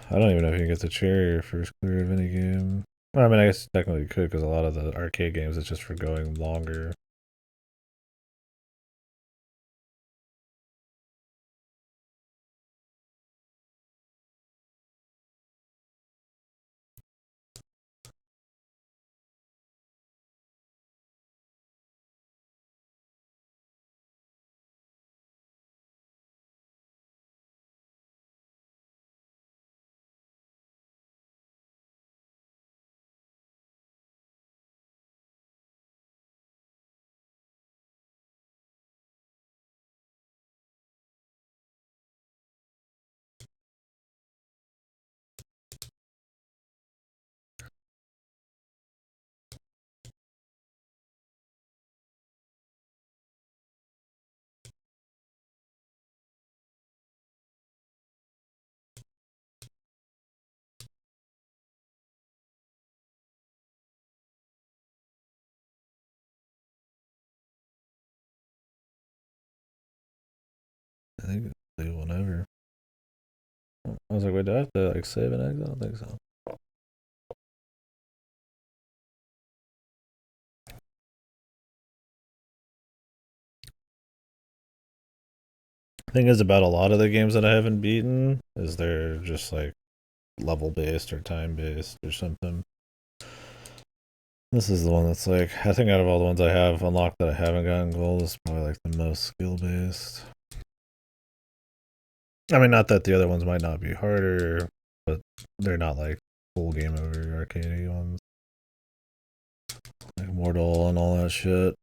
I don't even know if you can get the cherry or first clear of any game. Well, I mean, I guess technically you could because a lot of the arcade games it's just for going longer. think it's play whenever. I was like, wait, do I have to like save and exit? I don't think so. Thing is about a lot of the games that I haven't beaten is they're just like level based or time based or something. This is the one that's like, I think out of all the ones I have unlocked that I haven't gotten gold, is probably like the most skill based. I mean, not that the other ones might not be harder, but they're not like full game over arcade ones. Like Mortal and all that shit.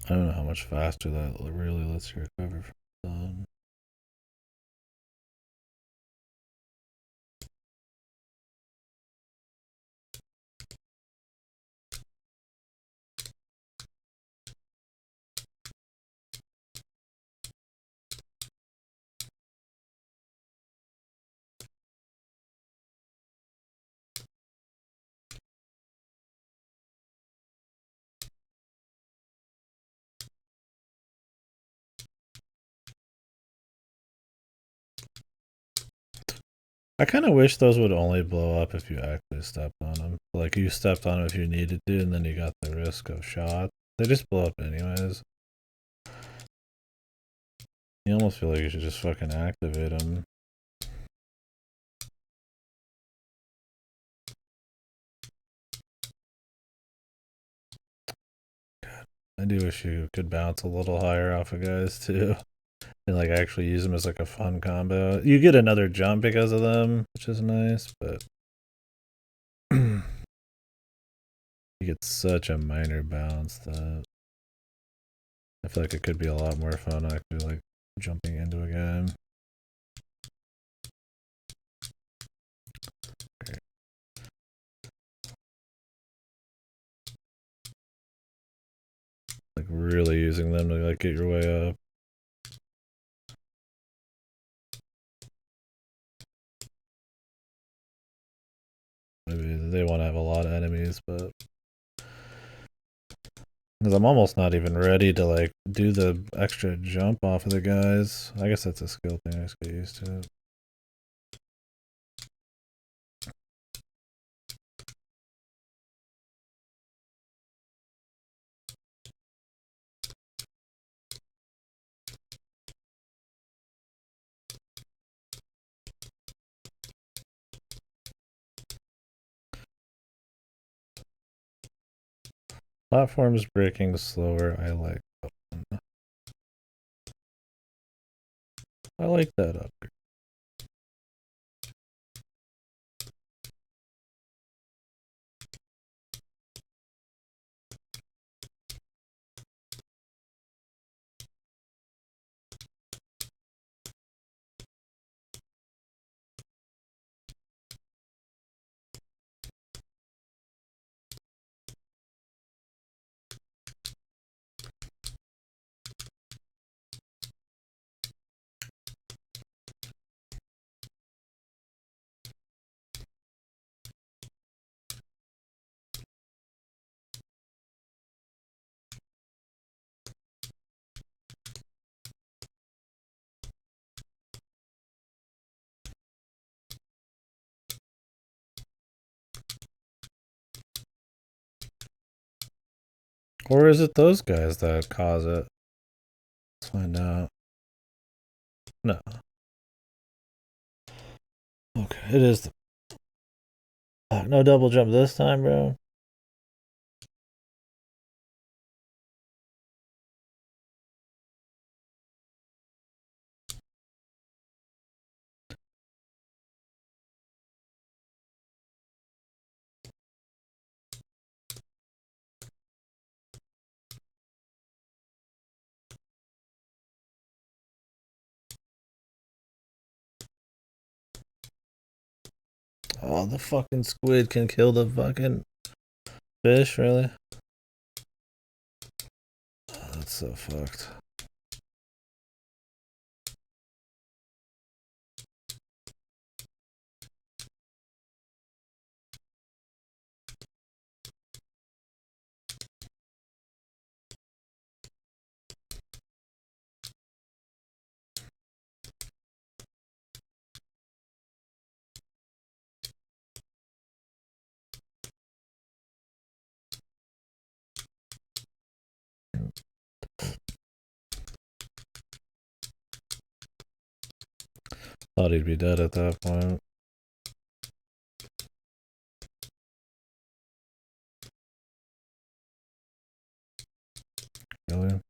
I don't know how much faster that really lets you recover from stun. I kind of wish those would only blow up if you actually stepped on them. Like you stepped on them if you needed to, and then you got the risk of shot. They just blow up anyways. You almost feel like you should just fucking activate them. I do wish you could bounce a little higher off of guys too. And like actually use them as like a fun combo. You get another jump because of them, which is nice, but you get such a minor bounce that I feel like it could be a lot more fun actually like jumping into a game. Like really using them to like get your way up. Maybe they want to have a lot of enemies, but because I'm almost not even ready to like do the extra jump off of the guys. I guess that's a skill thing. I just get used to it. Platforms breaking slower. I like that one. I like that upgrade. Or is it those guys that cause it? Let's find out. No. Okay, it is the. No double jump this time, bro. Oh, the fucking squid can kill the fucking fish, really? Oh, that's so fucked. Thought he'd be dead at that point. Really?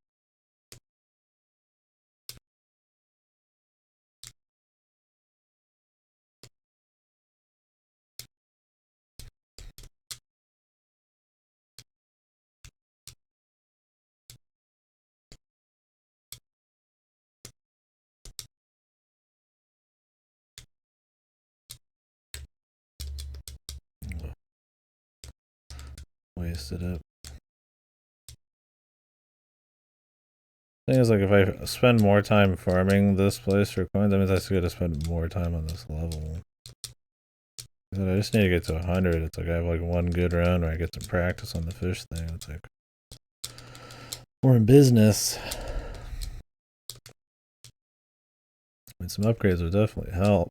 Wasted it. Thing is, like, if I spend more time farming this place for coins, that means I still gotta spend more time on this level. I just need to get to 100. It's like I have like one good round where I get to practice on the fish thing. It's like we're in business. I mean, some upgrades would definitely help.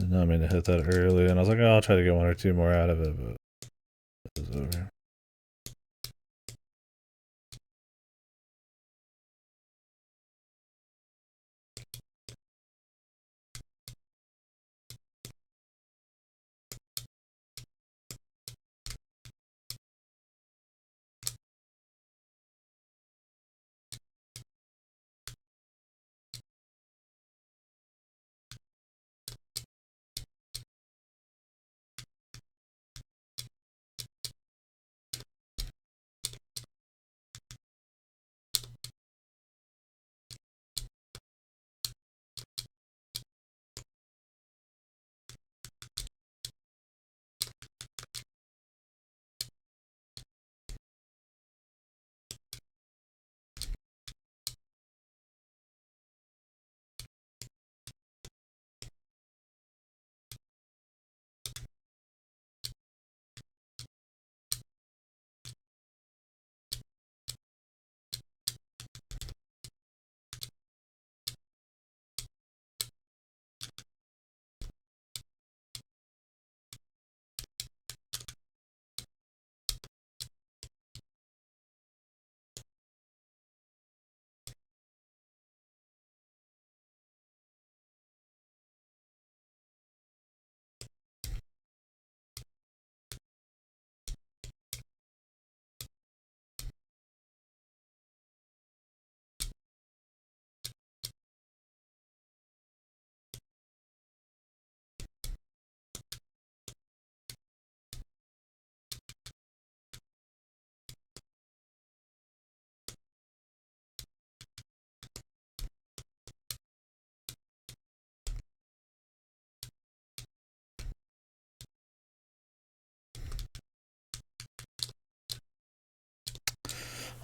Did not mean to hit that early, and I was like, oh, I'll try to get one or two more out of it, but it was over.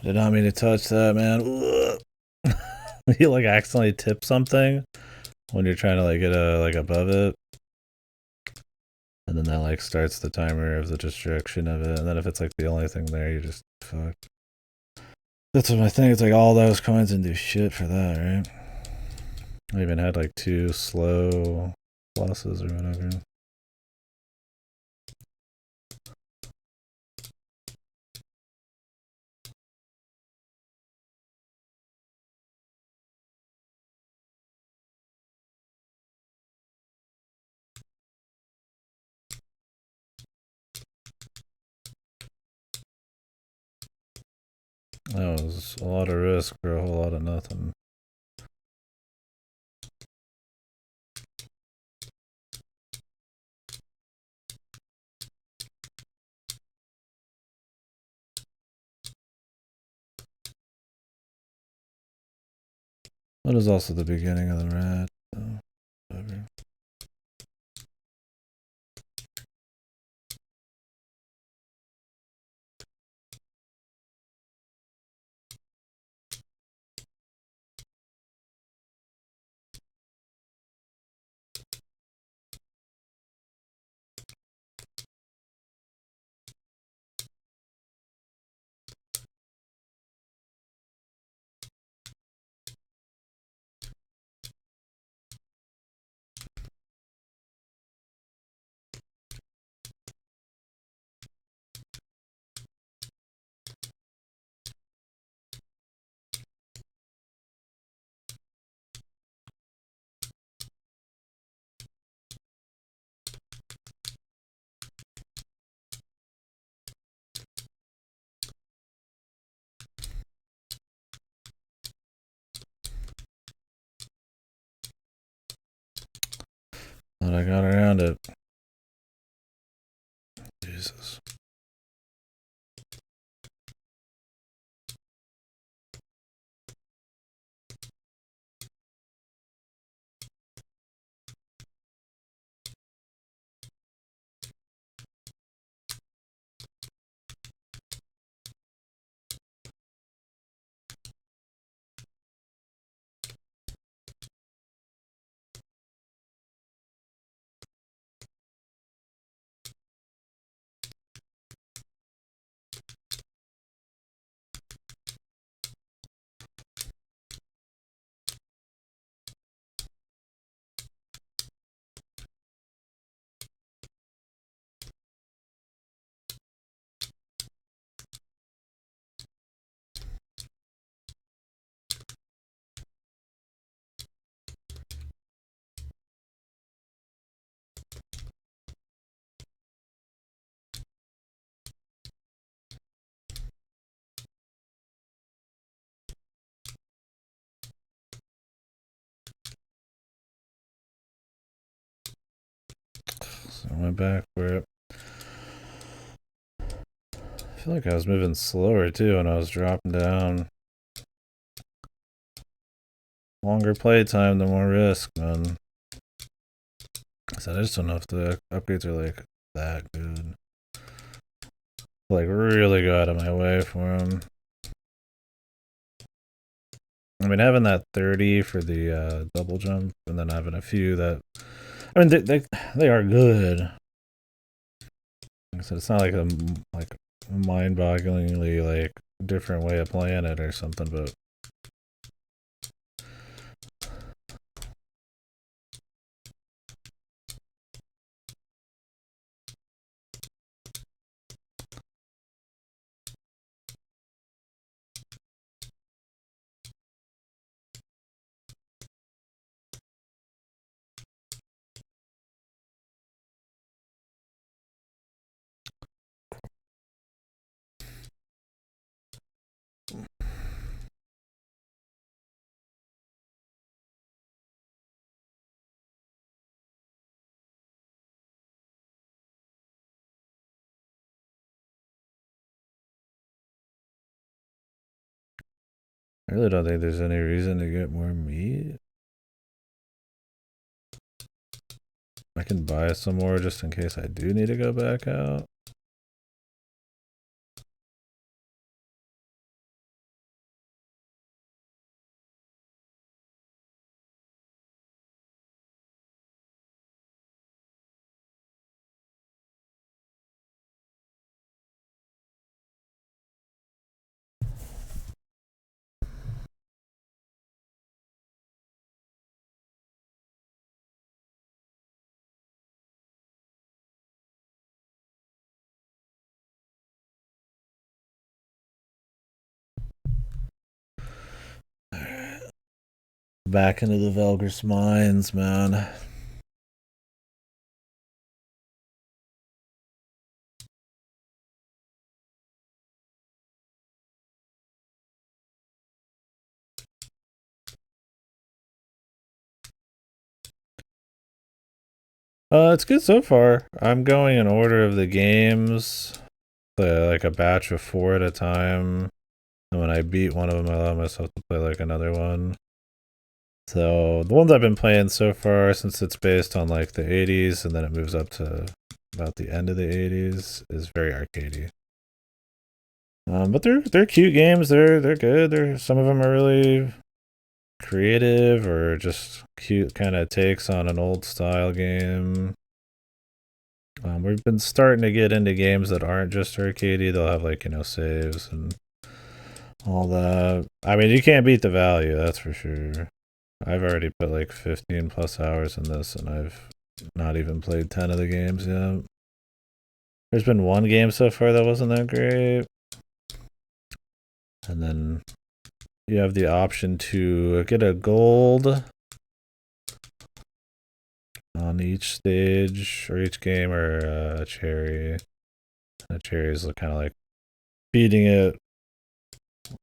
Did not mean to touch that, man. You like accidentally tip something when you're trying to like get a like above it, and then that like starts the timer of the destruction of it. And then if it's like the only thing there, you just fuck. That's what I think. It's like all those coins and do shit for that, right? I even had like 2 slow losses or whatever. That was a lot of risk for a whole lot of nothing. That is also the beginning of the rat. So whatever. But I got around it. Jesus. So I went back for it. I feel like I was moving slower too when I was dropping down. Longer play time, the more risk, man. So I just don't know if the upgrades are like that good. Like really go out of my way for them. I mean, having that 30 for the double jump, and then having a few that, I mean, they are good. Like I said, it's not like a like mind-bogglingly like different way of playing it or something, but I really don't think there's any reason to get more meat. I can buy some more just in case I do need to go back out. back into the Velgris mines, man. It's good so far. I'm going in order of the games, like a batch of 4 at a time. And when I beat one of them, I allow myself to play like another one. So the ones I've been playing so far, since it's based on like the 80s and then it moves up to about the end of the 80s, is very arcadey. But they're cute games. They're good. Some of them are really creative or just cute kind of takes on an old style game. We've been starting to get into games that aren't just arcadey. They'll have like saves and all that. I mean, you can't beat the value, that's for sure. I've already put like 15 plus hours in this, and I've not even played 10 of the games yet. There's been one game so far that wasn't that great. And then you have the option to get a gold on each stage or each game, or a cherry. A cherry is kind of like beating it,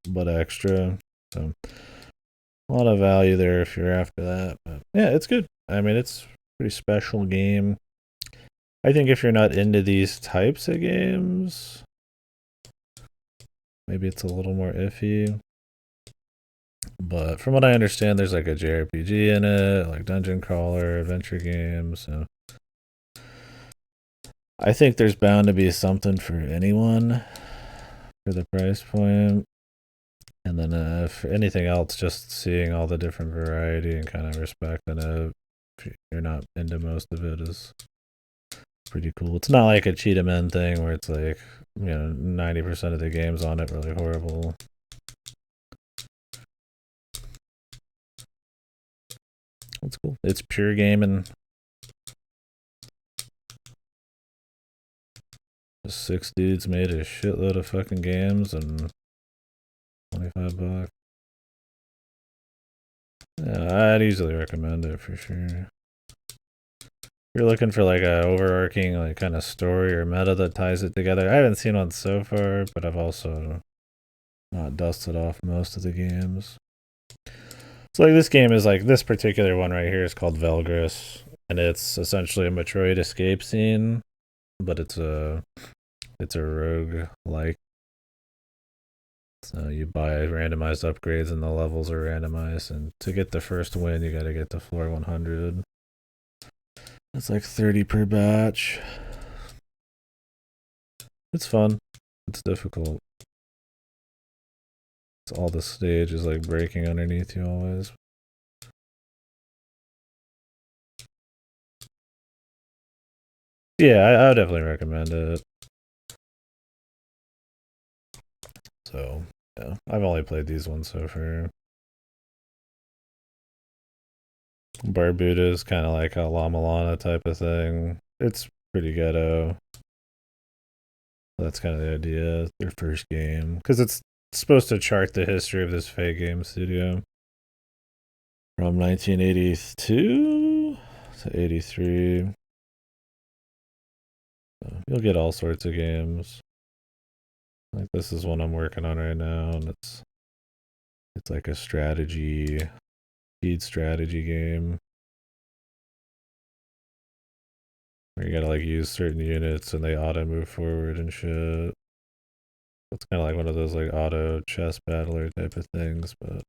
but extra. So a lot of value there if you're after that. But yeah, it's good. I mean, it's a pretty special game. I think if you're not into these types of games, maybe it's a little more iffy. But from what I understand, there's like a JRPG in it, like dungeon crawler, adventure games. So I think there's bound to be something for anyone for the price point. And then if anything else, just seeing all the different variety and kind of respecting it, if you're not into most of it, is pretty cool. It's not like a Cheetah Men thing where it's like 90% of the games on it really horrible. It's cool. It's pure gaming. Just 6 dudes made a shitload of fucking games and $25. Yeah, I'd easily recommend it for sure. If you're looking for like a overarching like kind of story or meta that ties it together. I haven't seen one so far, but I've also not dusted off most of the games. So like this game is like this particular one right here is called Velgris, and it's essentially a Metroid escape scene, but it's a rogue like. So you buy randomized upgrades and the levels are randomized, and to get the first win you gotta get to floor 100. It's like 30 per batch. It's fun. It's difficult. It's all the stage is like breaking underneath you always. Yeah, I would definitely recommend it. So, yeah, I've only played these ones so far. Barbuda is kind of like a La Milana type of thing. It's pretty ghetto. That's kind of the idea. Their first game, because it's supposed to chart the history of this fake game studio from 1982 to 83. So you'll get all sorts of games. Like this is one I'm working on right now, and it's like a speed strategy game where you gotta like use certain units and they auto move forward and shit. It's kind of like one of those like auto chess battler type of things, but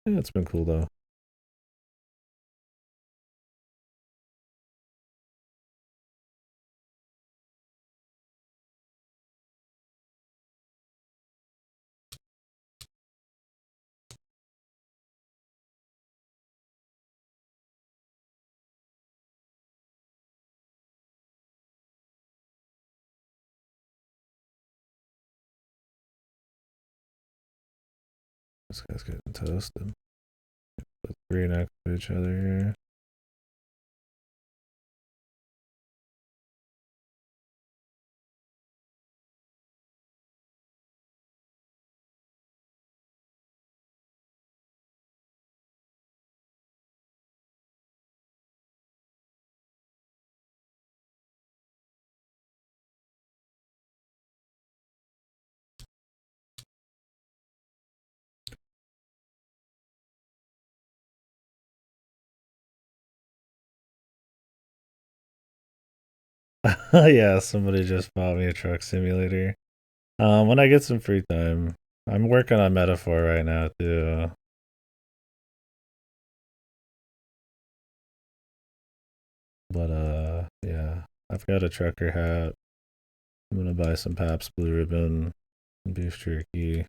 yeah, it's been cool though. This guy's getting toasted. Put three next to each other here. Yeah, somebody just bought me a truck simulator. When I get some free time, I'm working on Metaphor right now too. But yeah, I've got a trucker hat. I'm gonna buy some Pabst Blue Ribbon and beef jerky.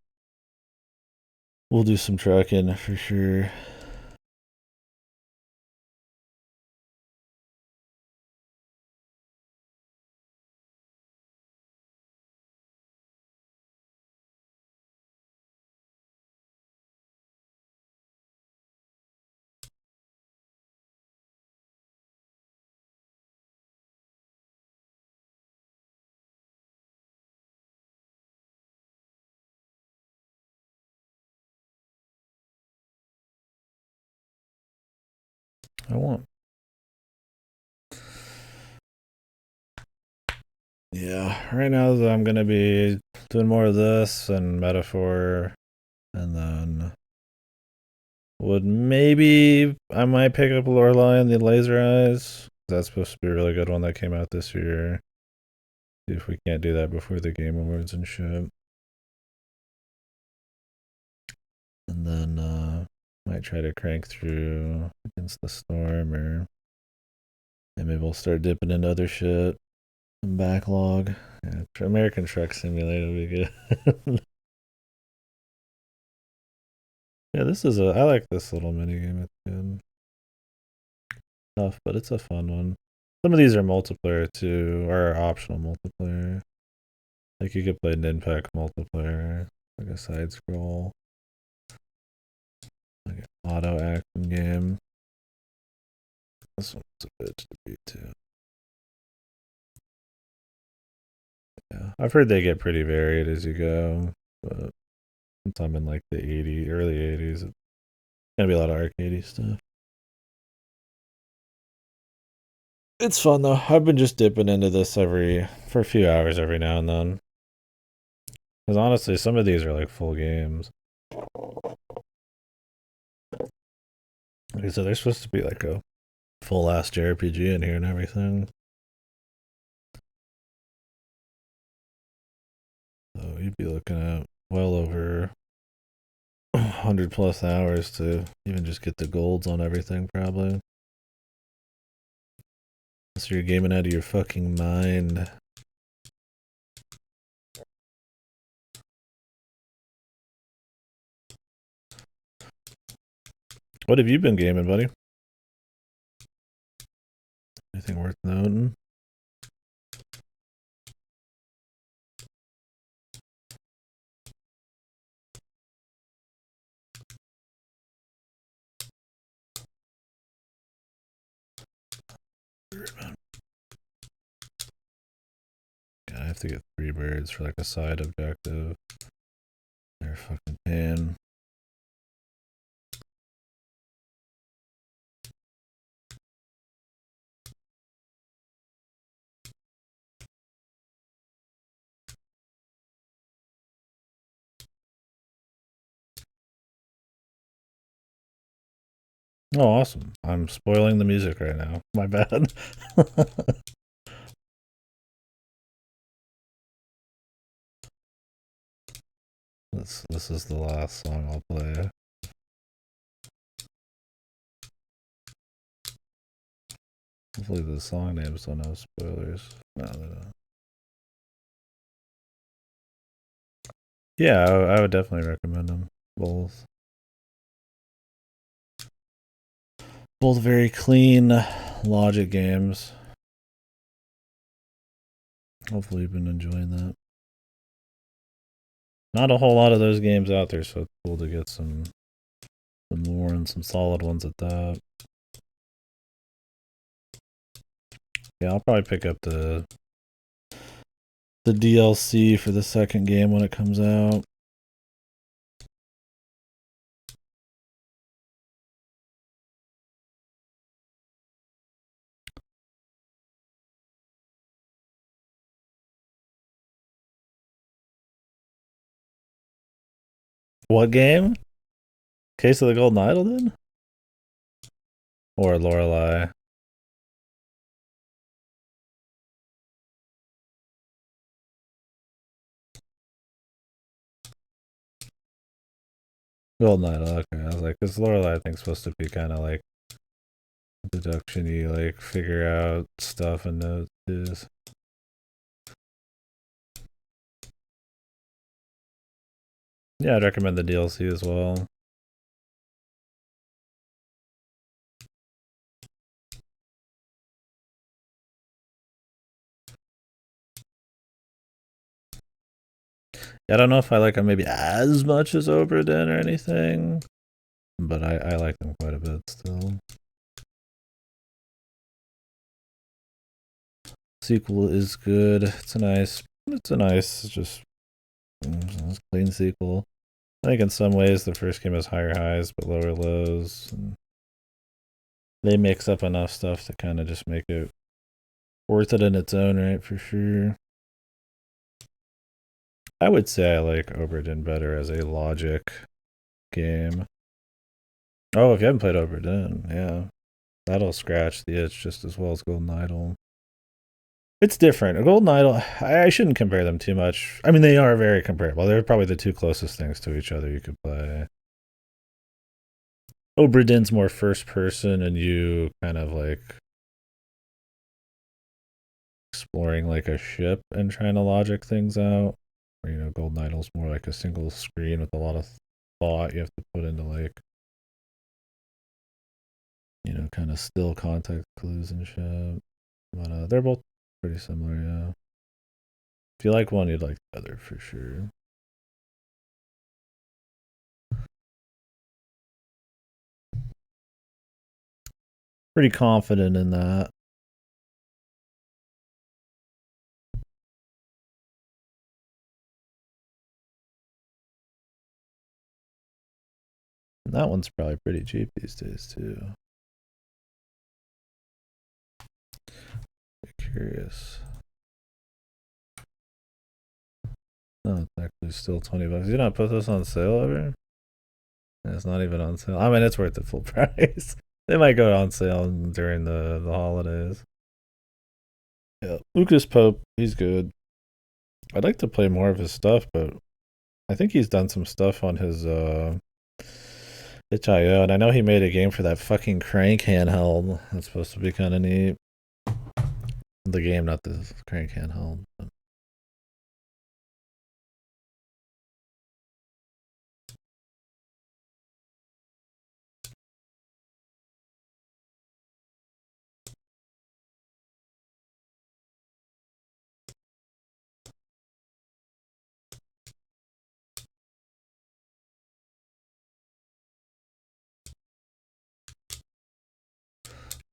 We'll do some trucking for sure. I want. Yeah, right now I'm gonna be doing more of this and Metaphor, and then would maybe I might pick up Lorelei and the Laser Eyes. That's supposed to be a really good one that came out this year. See if we can't do that before the Game Awards and shit. And then might try to crank through Against the Storm, or maybe we'll start dipping into other shit. Some backlog. Yeah, American Truck Simulator would be good. Yeah, this is I like this little mini game. It's good. Tough, but it's a fun one. Some of these are multiplayer too, or optional multiplayer. Like you could play Ninpak multiplayer, like a side scroll, like an auto action game. This one's a bitch to beat too. Yeah, I've heard they get pretty varied as you go, but since I'm in like the early 80s, it's gonna be a lot of arcadey stuff. It's fun though. I've been just dipping into this for a few hours every now and then. Because honestly, some of these are like full games. Okay, so they're supposed to be like a full ass JRPG in here and everything. So you'd be looking at well over 100 plus hours to even just get the golds on everything, probably. So you're gaming out of your fucking mind. What have you been gaming, buddy? Anything worth noting? I have to get 3 birds for like a side objective. They're fucking pain. Oh, awesome. I'm spoiling the music right now. My bad. This is the last song I'll play. Hopefully the song names don't have spoilers. No, they don't. Yeah, I would definitely recommend them. Both. Both very clean logic games. Hopefully you've been enjoying that. Not a whole lot of those games out there, so it's cool to get some Some more and some solid ones at that. Yeah, I'll probably pick up the DLC for the second game when it comes out. What game? Case of the Golden Idol, then? Or Lorelei? Golden Idol, okay. I was like, because Lorelei, I think, is supposed to be kind of like deduction-y, like figure out stuff and notes. Yeah, I'd recommend the DLC as well. I don't know if I like them maybe as much as Oberdin or anything, but I like them quite a bit still. Sequel is good. It's a nice, just clean sequel. I think in some ways the first game has higher highs but lower lows. And they mix up enough stuff to kind of just make it worth it in its own right, for sure. I would say I like Oberdin better as a logic game. Oh, if you haven't played Oberdin, yeah. That'll scratch the itch just as well as Golden Idol. It's different. A Golden Idol, I shouldn't compare them too much. I mean, they are very comparable. They're probably the two closest things to each other you could play. Oberdin's more first person, and you kind of like exploring like a ship and trying to logic things out. Or, Golden Idol's more like a single screen with a lot of thought you have to put into like, kind of still context clues and shit. But they're both pretty similar, yeah. If you like one, you'd like the other for sure. Pretty confident in that. And that one's probably pretty cheap these days too. Curious. Oh, it's actually still $20. You not put this on sale ever? It's not even on sale. I mean, it's worth the full price. They might go on sale during the holidays. Yeah, Lucas Pope, he's good. I'd like to play more of his stuff, but I think he's done some stuff on his itch.io, and I know he made a game for that fucking crank handheld. That's supposed to be kind of neat. The game, not the crank handheld.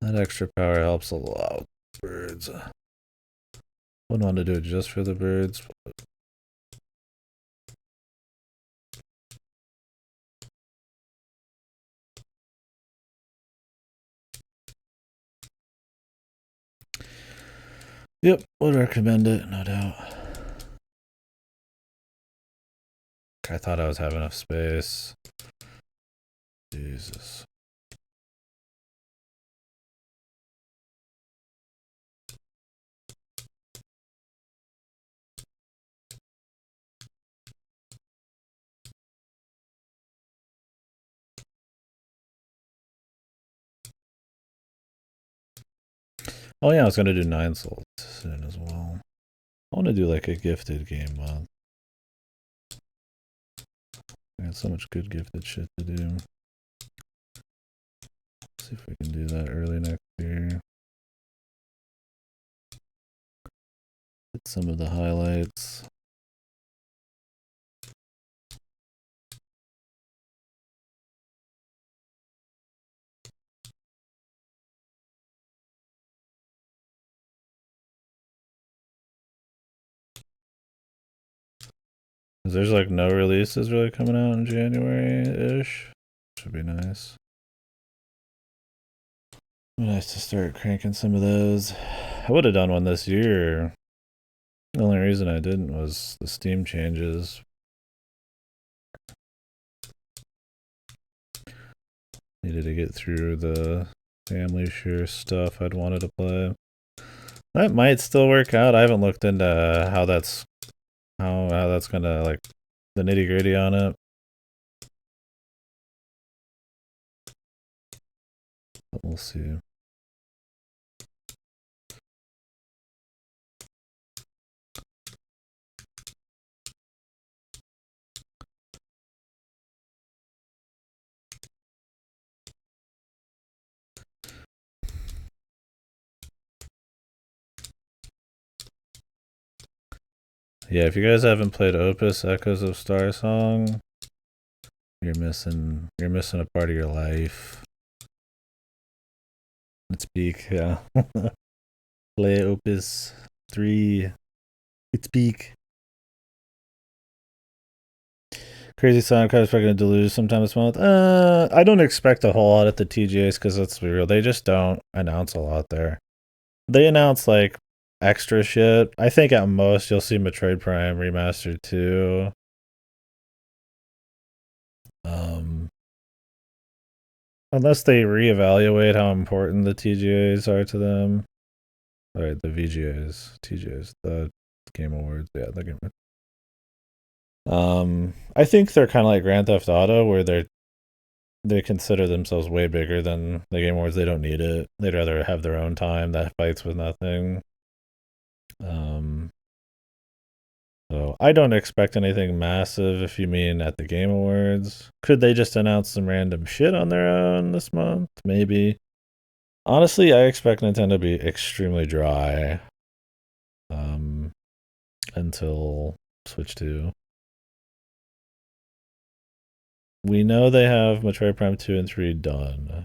That extra power helps a lot with birds. Wouldn't want to do it just for the birds. Yep, would recommend it, no doubt. I thought I was having enough space. Jesus. Oh yeah, I was gonna do 9 souls soon as well. I want to do like a gifted game month. I got so much good gifted shit to do. See if we can do that early next year. Hit some of the highlights. 'Cause there's like no releases really coming out in January-ish. Should be nice. Nice to start cranking some of those. I would have done one this year. The only reason I didn't was the Steam changes. Needed to get through the family share stuff I'd wanted to play. That might still work out. I haven't looked into how that's gonna like the nitty gritty on it. But we'll see. Yeah, if you guys haven't played Opus Echoes of Star Song, you're missing a part of your life. It's peak, yeah. Play Opus 3. It's peak. Crazy Sonic is probably going to deluge sometime this month. I don't expect a whole lot at the TGAs because let's be real, they just don't announce a lot there. They announce like extra shit. I think at most you'll see Metroid Prime Remastered 2. Unless they reevaluate how important the TGAs are to them. Alright, the VGAs, TGAs, the Game Awards, yeah, the Game Awards. I think they're kind of like Grand Theft Auto, where they consider themselves way bigger than the Game Awards. They don't need it. They'd rather have their own time that fights with nothing. So I don't expect anything massive if you mean at the Game Awards. Could they just announce some random shit on their own this month? Maybe. Honestly, I expect Nintendo to be extremely dry until Switch 2. We know they have Metroid Prime 2 and 3 done.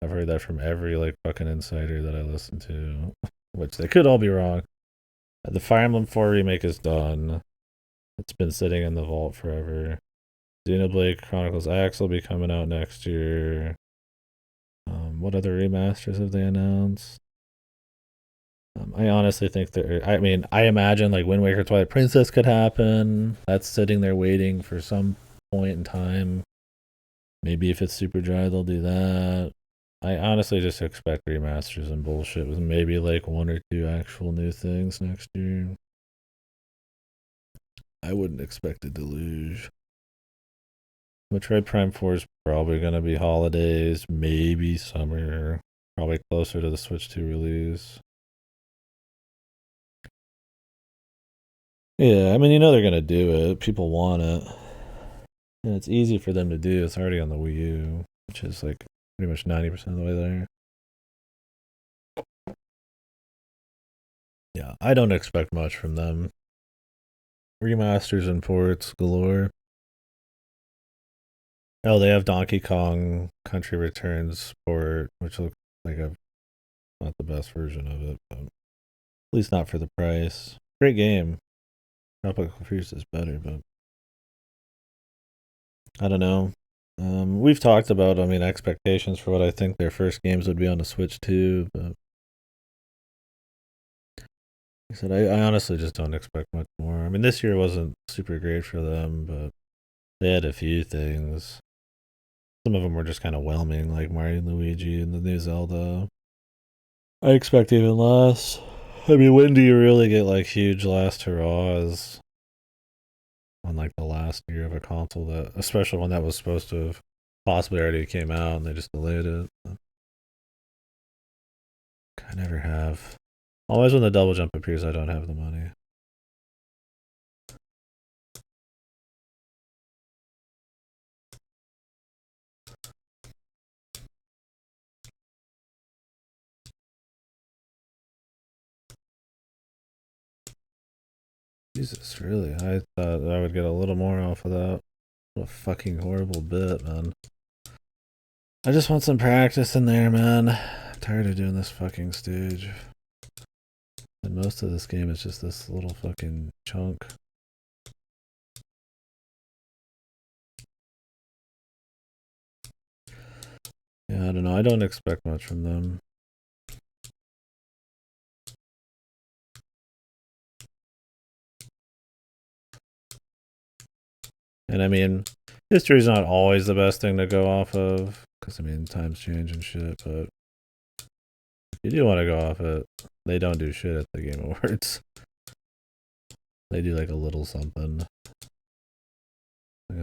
I've heard that from every like fucking insider that I listen to, which they could all be wrong. The Fire Emblem 4 remake is done. It's been sitting in the vault forever. Xenoblade Chronicles X will be coming out next year. What other remasters have they announced? I honestly think that. I mean, I imagine like Wind Waker Twilight Princess could happen. That's sitting there waiting for some point in time. Maybe if it's super dry, they'll do that. I honestly just expect remasters and bullshit with maybe like one or two actual new things next year. I wouldn't expect a deluge. Metroid Prime 4 is probably going to be holidays, maybe summer, probably closer to the Switch 2 release. Yeah, I mean, you know they're going to do it. People want it. And it's easy for them to do. It's already on the Wii U, which is like pretty much 90% of the way there. Yeah, I don't expect much from them. Remasters and ports galore. Oh, they have Donkey Kong Country Returns port, which looks like not the best version of it, but at least not for the price. Great game. Tropical Freeze is better, but I don't know. We've talked about, I mean, expectations for what I think their first games would be on the Switch too, but like I said, I honestly just don't expect much more. I mean, this year wasn't super great for them, but they had a few things. Some of them were just kind of whelming, like Mario and Luigi and the new Zelda. I expect even less. I mean, when do you really get like huge last hurrahs on like the last year of a console, that especially one that was supposed to have possibly already came out and they just delayed it? I never have. Always when the double jump appears, I don't have the money. Jesus, really? I thought I would get a little more off of that. What a fucking horrible bit, man. I just want some practice in there, man. I'm tired of doing this fucking stage. And most of this game is just this little fucking chunk. Yeah, I don't know. I don't expect much from them. And I mean, history's not always the best thing to go off of, because I mean, times change and shit, but if you do want to go off it, they don't do shit at the Game Awards. They do like a little something.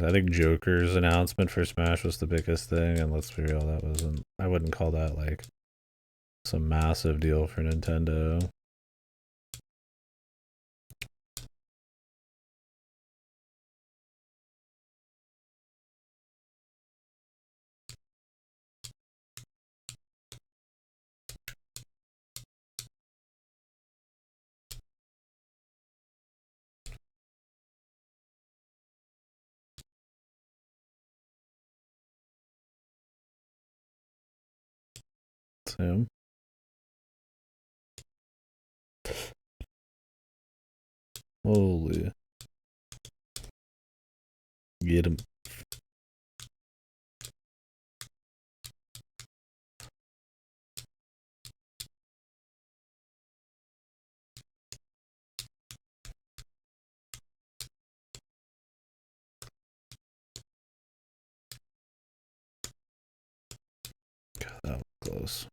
I think Joker's announcement for Smash was the biggest thing, and let's be real, that wasn't. I wouldn't call that like some massive deal for Nintendo. So, holy, get him. God, that was close.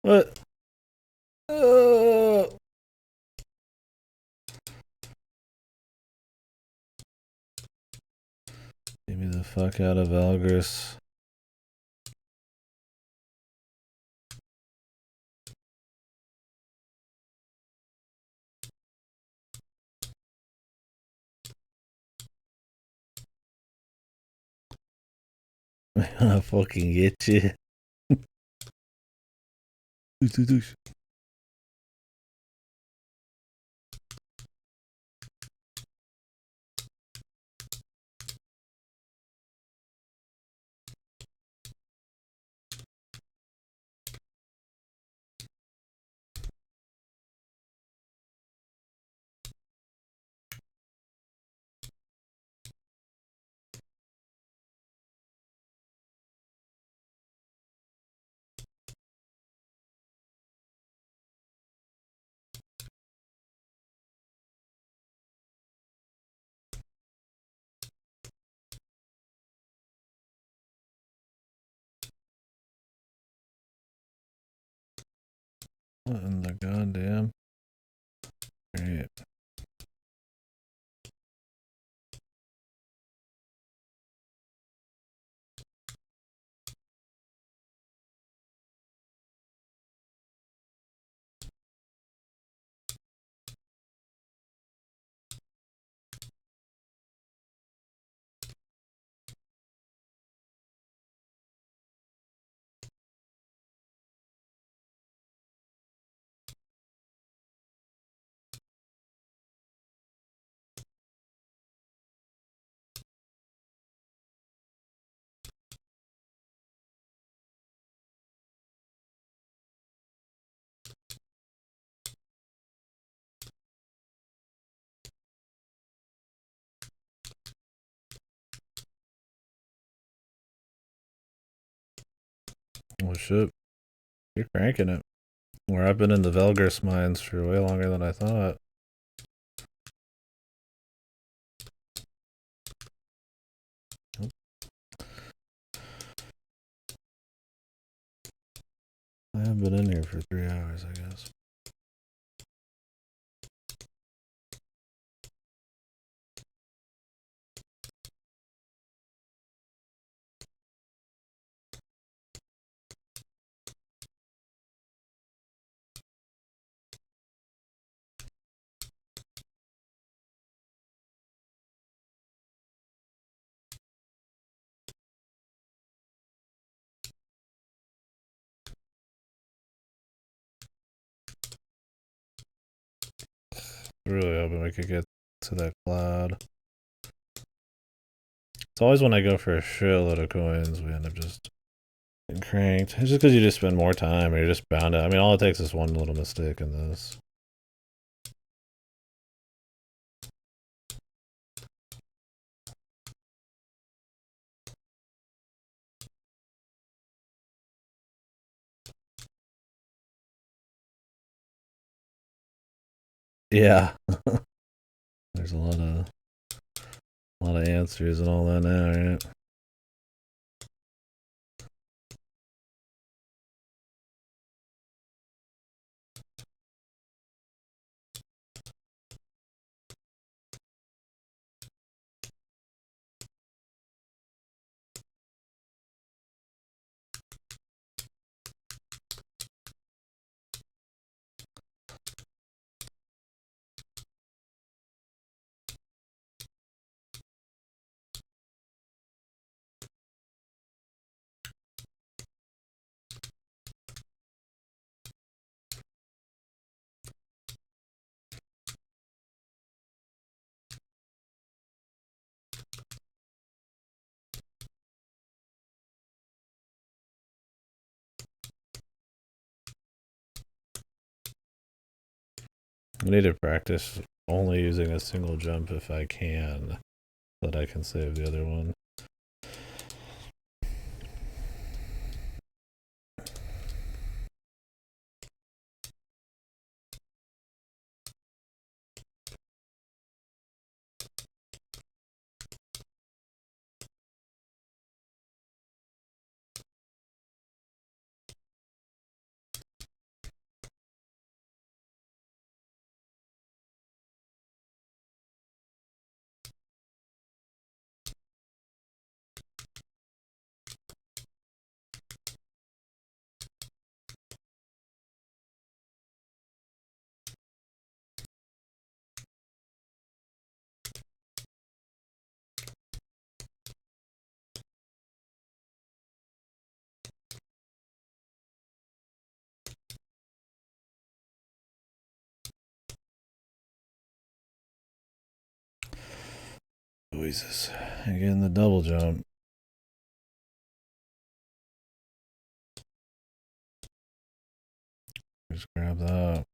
What? Get me the fuck out of Elgris. I fucking get you. What in the goddamn? Great. Oh shit. You're cranking it. Where I've been in the Velgris mines for way longer than I thought. I have been in here for 3 hours, I guess. Really hoping we could get to that cloud. It's always when I go for a shitload of coins, we end up just and cranked. It's just because you just spend more time and you're just bound to. I mean, all it takes is one little mistake in this. Yeah. There's a lot of answers and all that now, right? I need to practice only using a single jump if I can, so that I can save the other one. Jesus. Again, the double jump. Just grab that.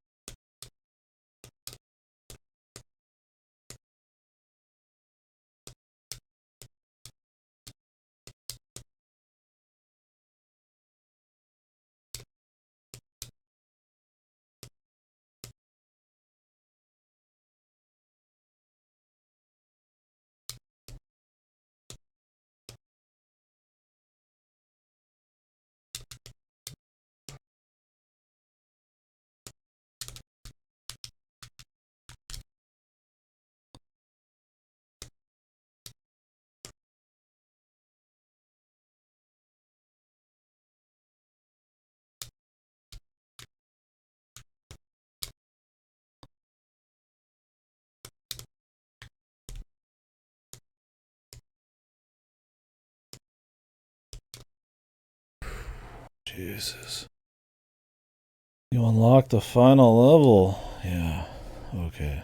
Jesus. You unlock the final level. Yeah. Okay.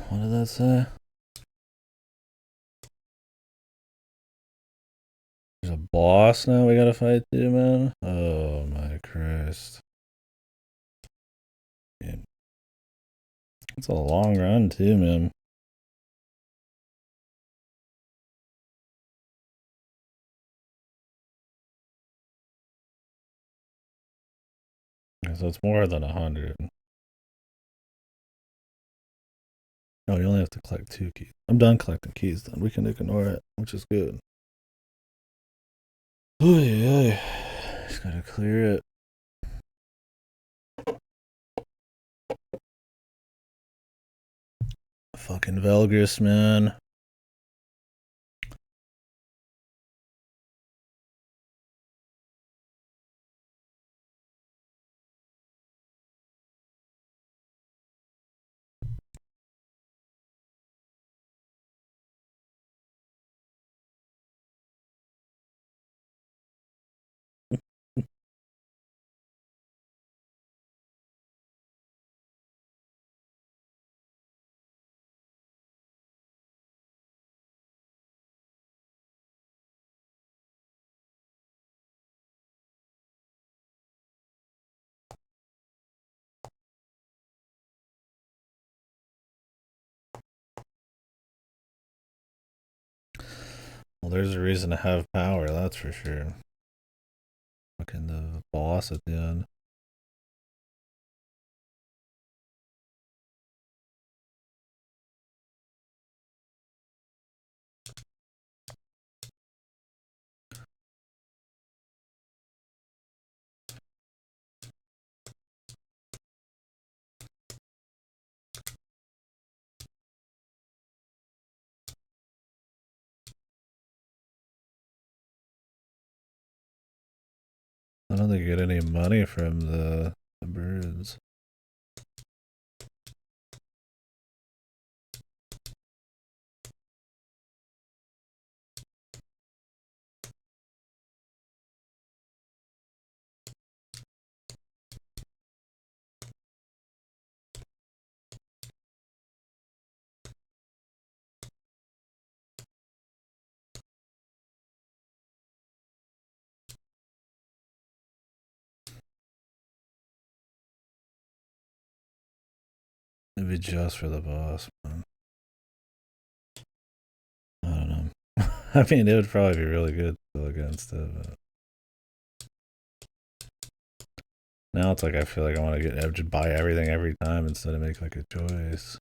What did that say? There's a boss now we gotta fight too, man. Oh my Christ. Yeah. It's a long run too, man. So it's more than 100. Oh, you only have to collect 2 keys. I'm done collecting keys then. We can ignore it, which is good. Oh yeah. Just gotta clear it. Fucking Velgris, man. Well, there's a reason to have power, that's for sure. Fucking the boss at the end. I don't think you get any money from the birds. It'd be just for the boss, man. I don't know. I mean, it would probably be really good to go against it, but now it's like I feel like I want to just buy everything every time instead of make like a choice.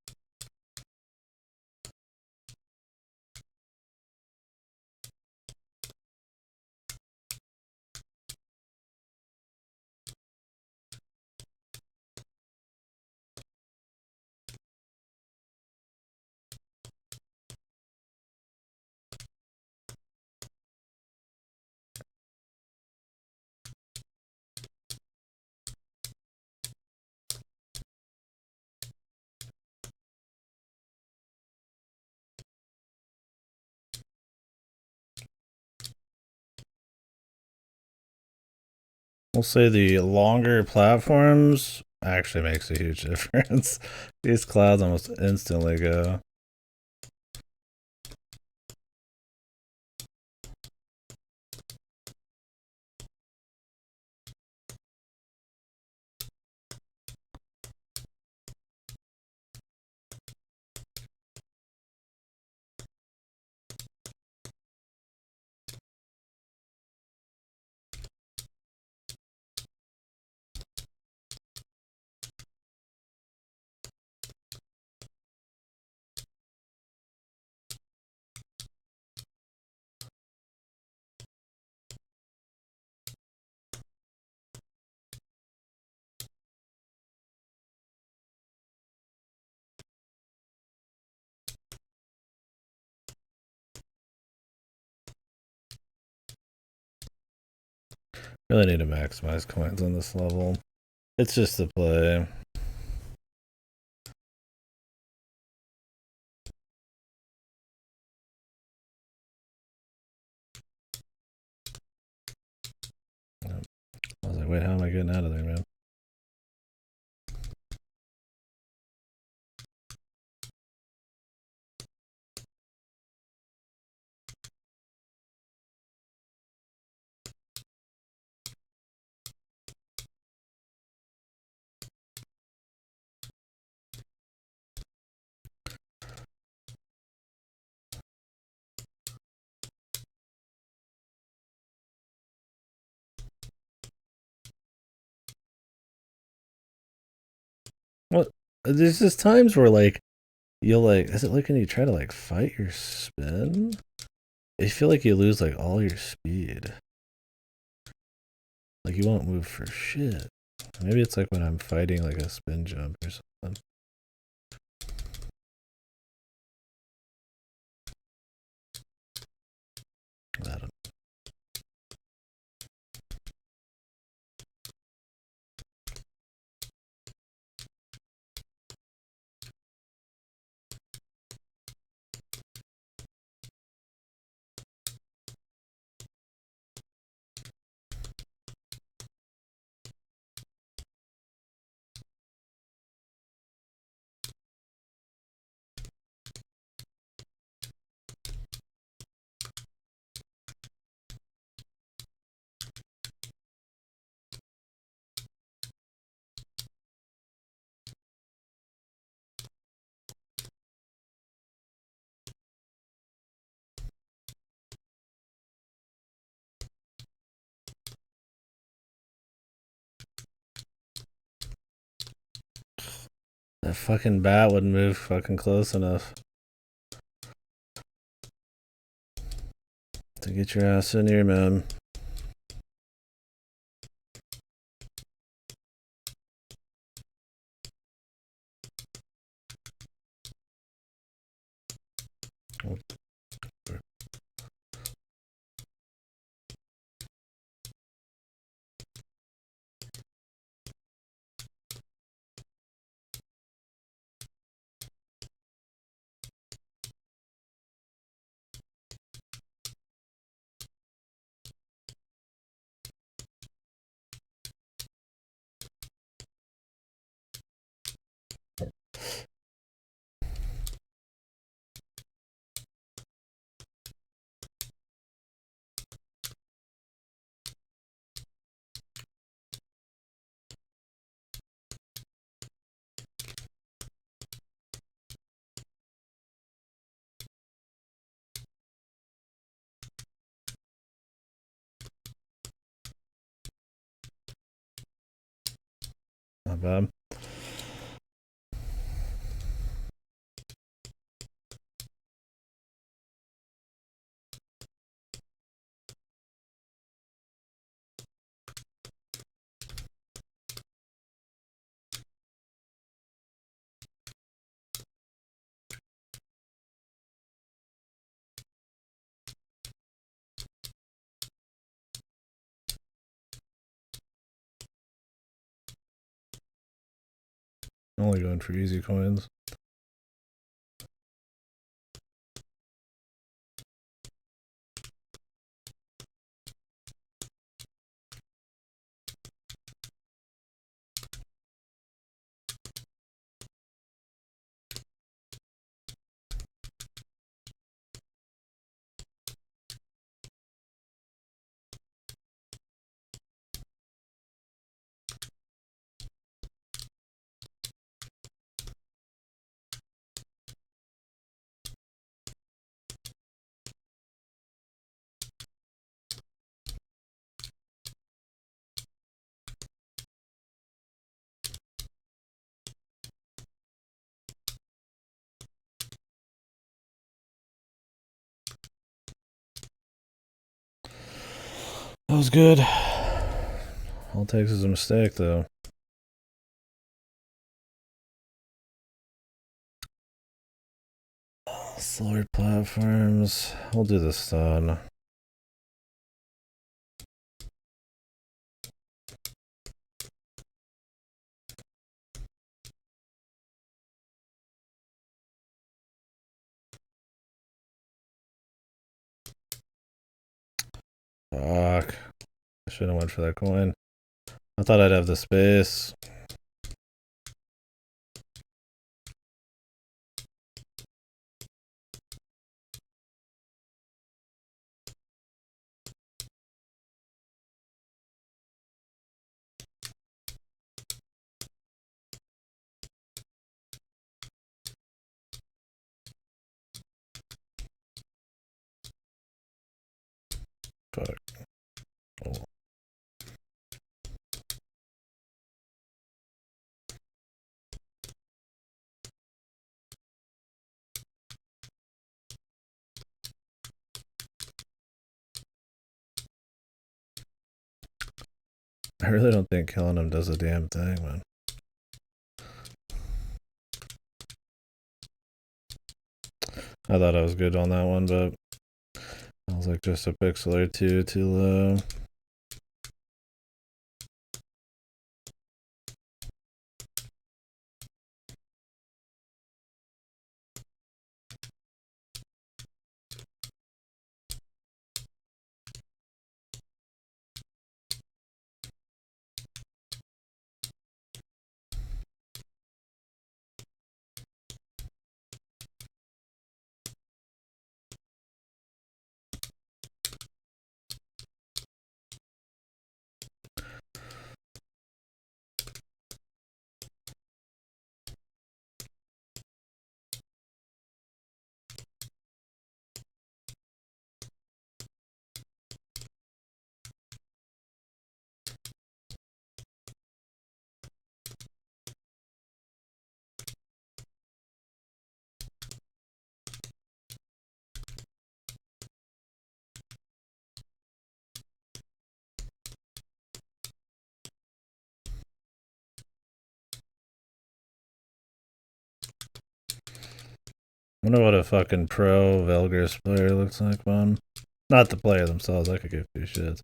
We'll say the longer platforms actually makes a huge difference. These clouds almost instantly go. Really need to maximize coins on this level. It's just the play. I was like, wait, how am I getting out of there, man? What? There's just times where like you'll like, is it like when you try to like fight your spin? I feel like you lose like all your speed. Like you won't move for shit. Maybe it's like when I'm fighting like a spin jump or something. That fucking bat wouldn't move fucking close enough to get your ass in here, man. Not bad. I'm only going for easy coins. That was good. All it takes is a mistake, though. Slower platforms. We'll do this then. Fuck. I should have went for that coin. I thought I'd have the space. Fuck. Oh. I really don't think killing him does a damn thing, man. I thought I was good on that one, but I was like just a pixel or two too low. Wonder what a fucking pro Velgris player looks like, man. Not the player themselves, I could give two shits.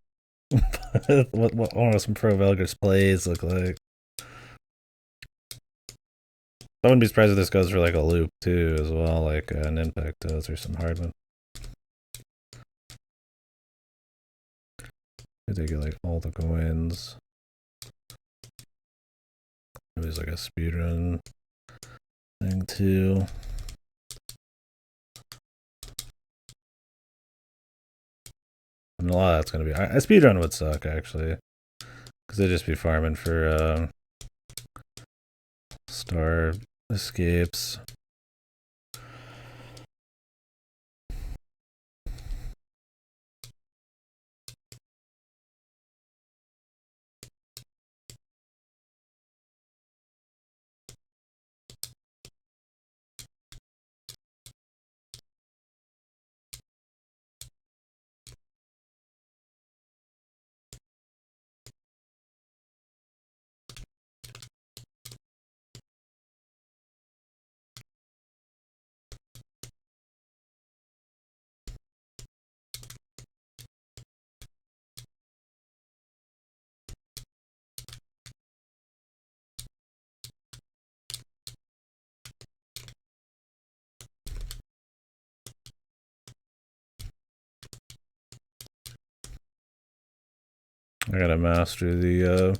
what some pro Velgris plays look like. I wouldn't be surprised if this goes for like a loop too, as well, like an impact does or some hard one. They get like all the coins. Maybe there's like a speedrun thing too. I mean, a lot of that's gonna be. A speedrun would suck actually, because they'd just be farming for star escapes. I gotta master the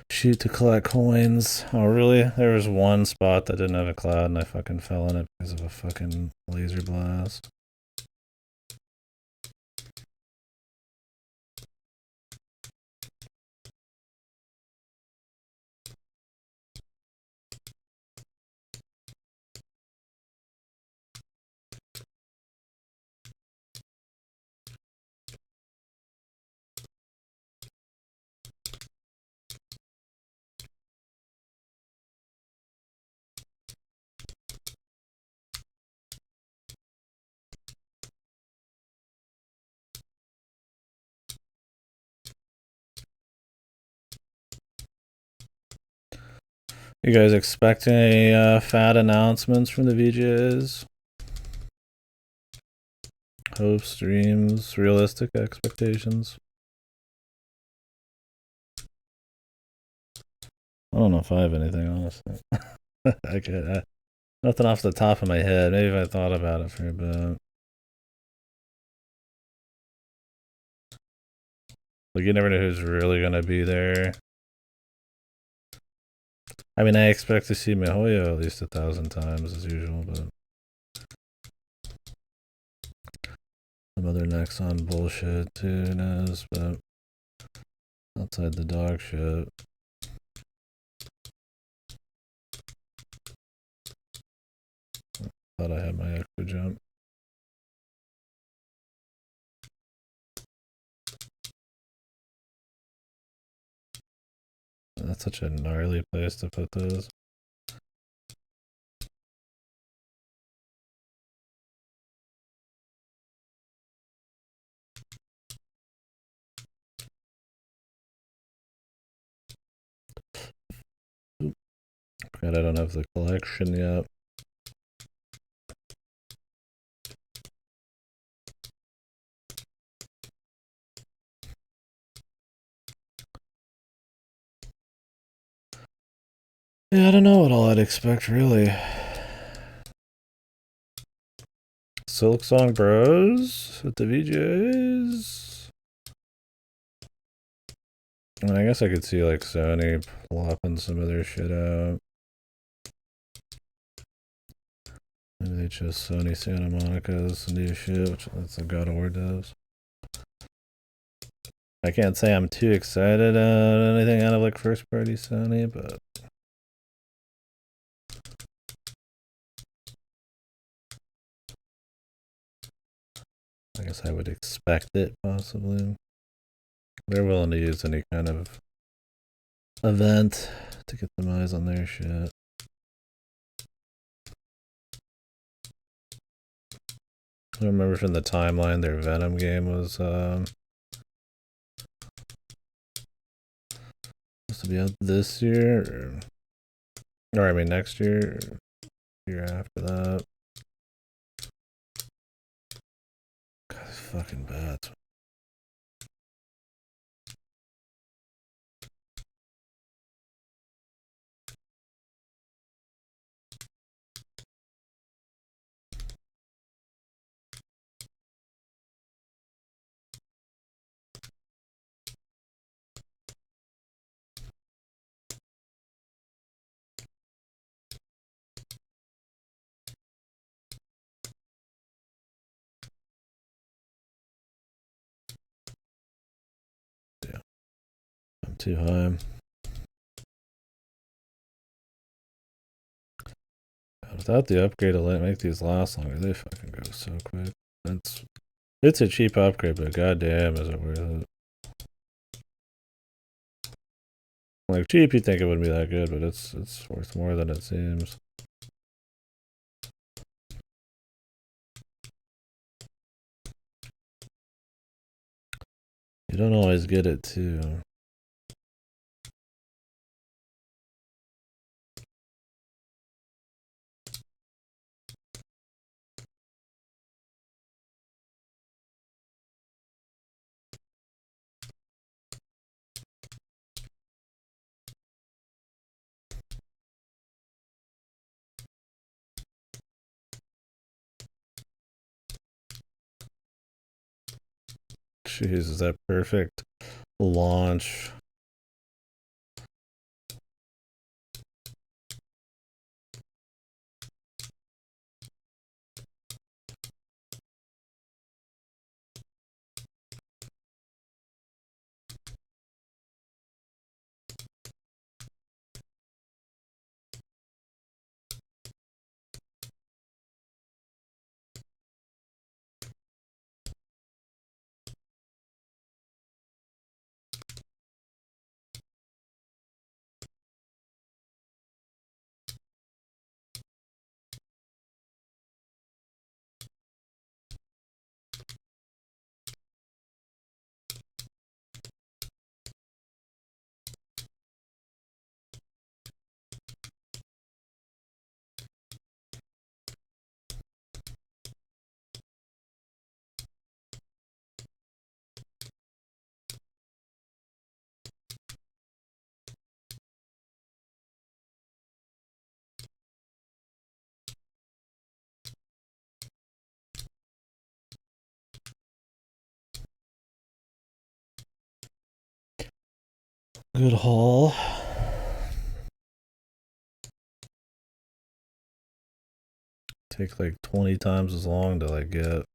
shoot to collect coins. Oh, really? There was one spot that didn't have a cloud and I fucking fell in it because of a fucking laser blast. You guys expecting any fat announcements from the VJs? Hopes, dreams, realistic expectations? I don't know if I have anything, honestly. Nothing off the top of my head. Maybe if I thought about it for a bit. Like, you never know who's really gonna be there. I mean, I expect to see Mihoyo at least 1,000 times as usual, but some other Nexon bullshit too knows, but outside the dog shit. Thought I had my extra jump. That's such a gnarly place to put those. Forgot I don't have the collection yet. Yeah, I don't know what all I'd expect, really. Silk Song Bros with the VJs. I mean, I guess I could see like Sony plopping some of their shit out. Maybe they chose Sony Santa Monica's new shit, which that's what God of War does. I can't say I'm too excited anything out of like first party Sony, but I guess I would expect it possibly. They're willing to use any kind of event to get some eyes on their shit. I remember from the timeline their Venom game was supposed to be out this year, or I mean next year, or year after that. fucking bats. Yeah, I'm too high. Without the upgrade to make these last longer, they fucking go so quick. It's a cheap upgrade, but goddamn, is it worth it? Like cheap, you'd think it wouldn't be that good, but it's worth more than it seems. You don't always get it too. Jeez, is that perfect launch? Good haul. Take like 20 times as long to like get.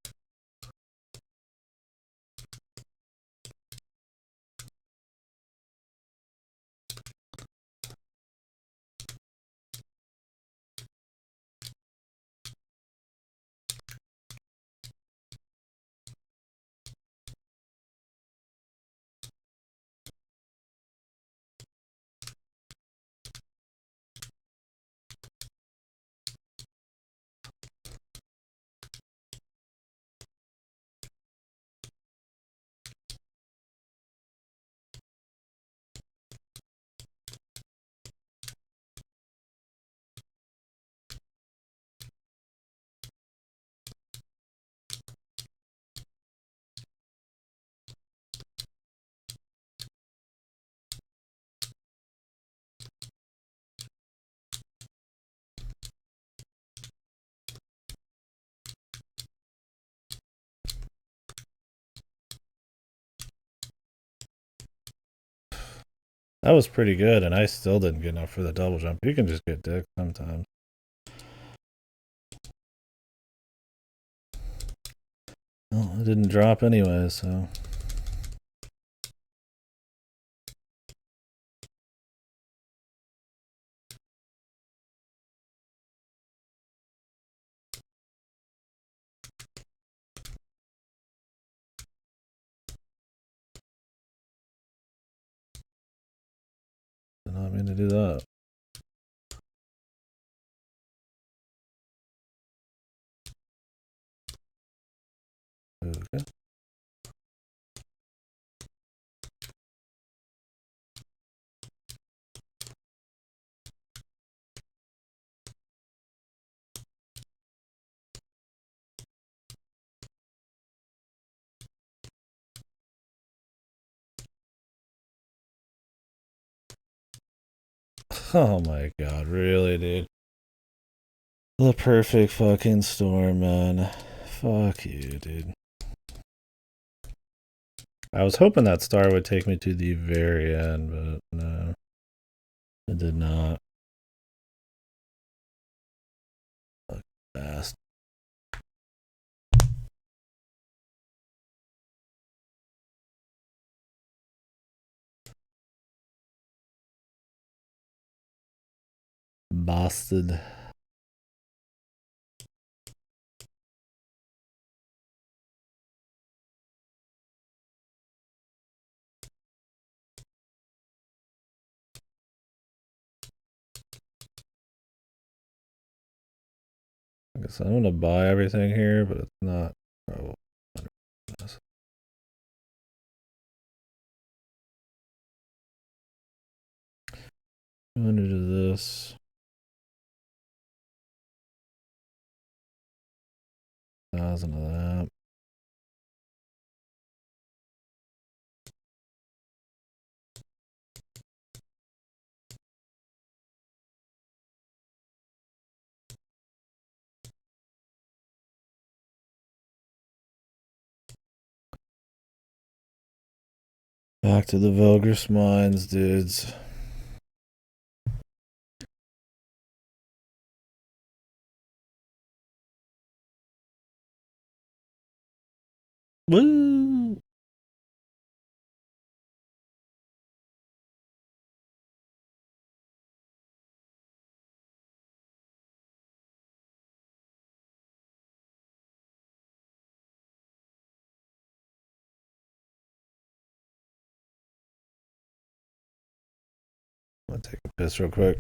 That was pretty good, and I still didn't get enough for the double jump. You can just get dick sometimes. Well, it didn't drop anyway, so. Did not mean to do that. Okay. Oh my god, really, dude? The perfect fucking storm, man. Fuck you, dude. I was hoping that star would take me to the very end, but no. It did not. Fuck fast. Bastard. I guess I'm gonna buy everything here, but it's not. Oh, 200 of this. 1,000 of that. Back to the Velgris mines, dudes. Woo! I'm gonna take a piss real quick.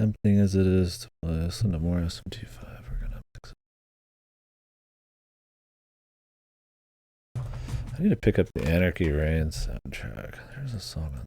Tempting as it is to play us into more SMT5, we're gonna mix it. I need to pick up the Anarchy Reign soundtrack. There's a song on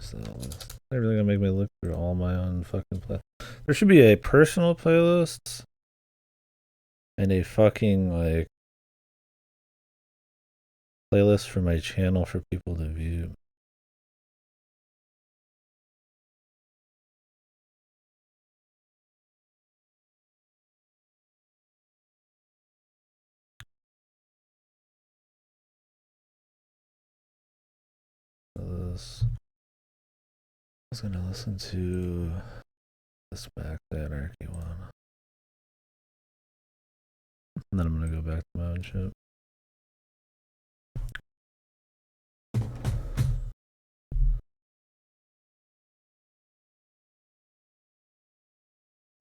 is that? They're really gonna make me look through all my own fucking play. There should be a personal playlist and a fucking like playlist for my channel for people to view. This. I was gonna listen to this Back to Anarchy one. And then I'm gonna go back to my own shit.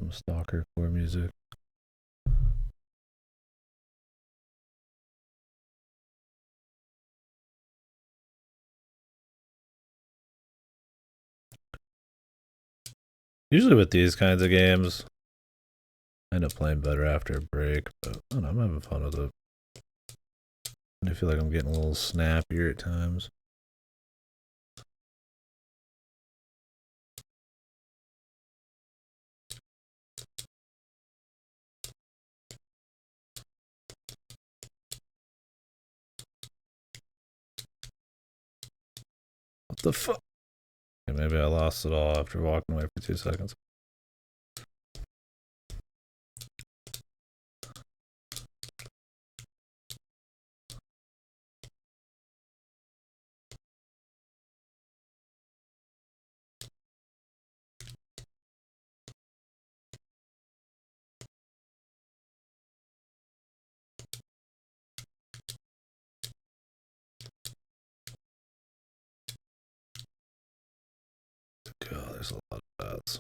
Some stalker core music. Usually with these kinds of games, I end up playing better after a break, but I don't know, I'm having fun with it. I feel like I'm getting a little snappier at times. What the fuck? Okay, maybe I lost it all after walking away for 2 seconds. God, there's a lot of bats.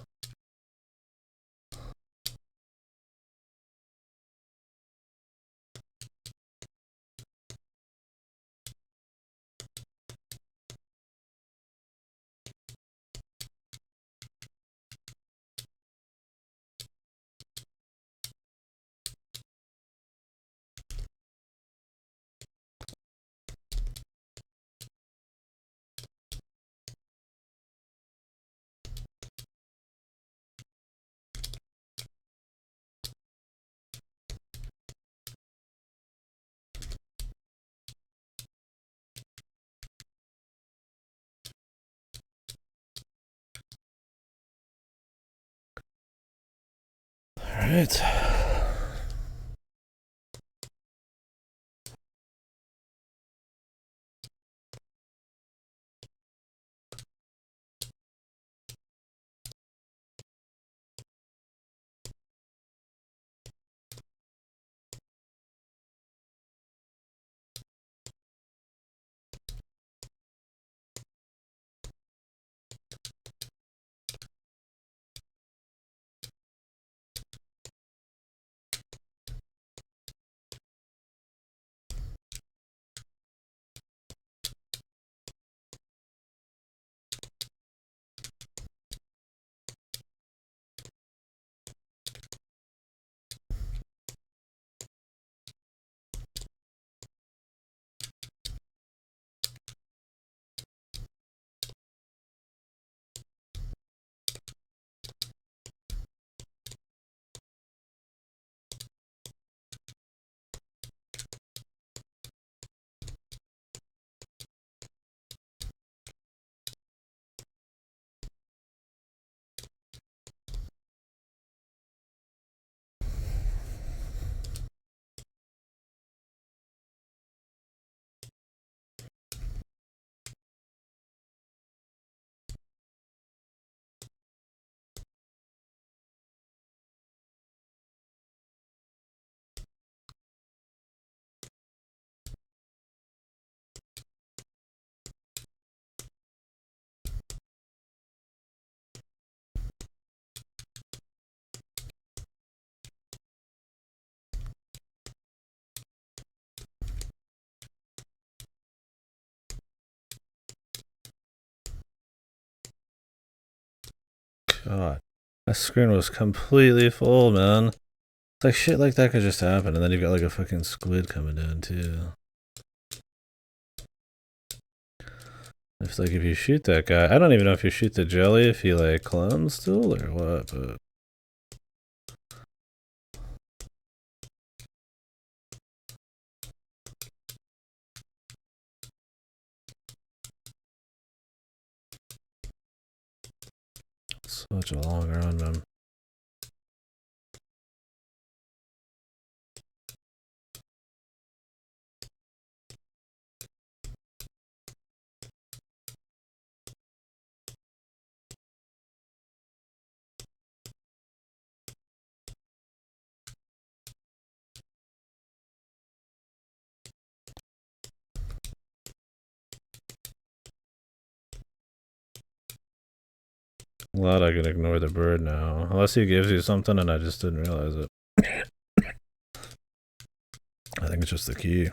Alright. God. My screen was completely full, man. It's like shit like that could just happen, and then you've got like a fucking squid coming down too. It's like if you shoot that guy, I don't even know if you shoot the jelly if he like clones still or what, but such a long run, man. Glad I can ignore the bird now. Unless he gives you something and I just didn't realize it. I think it's just the key.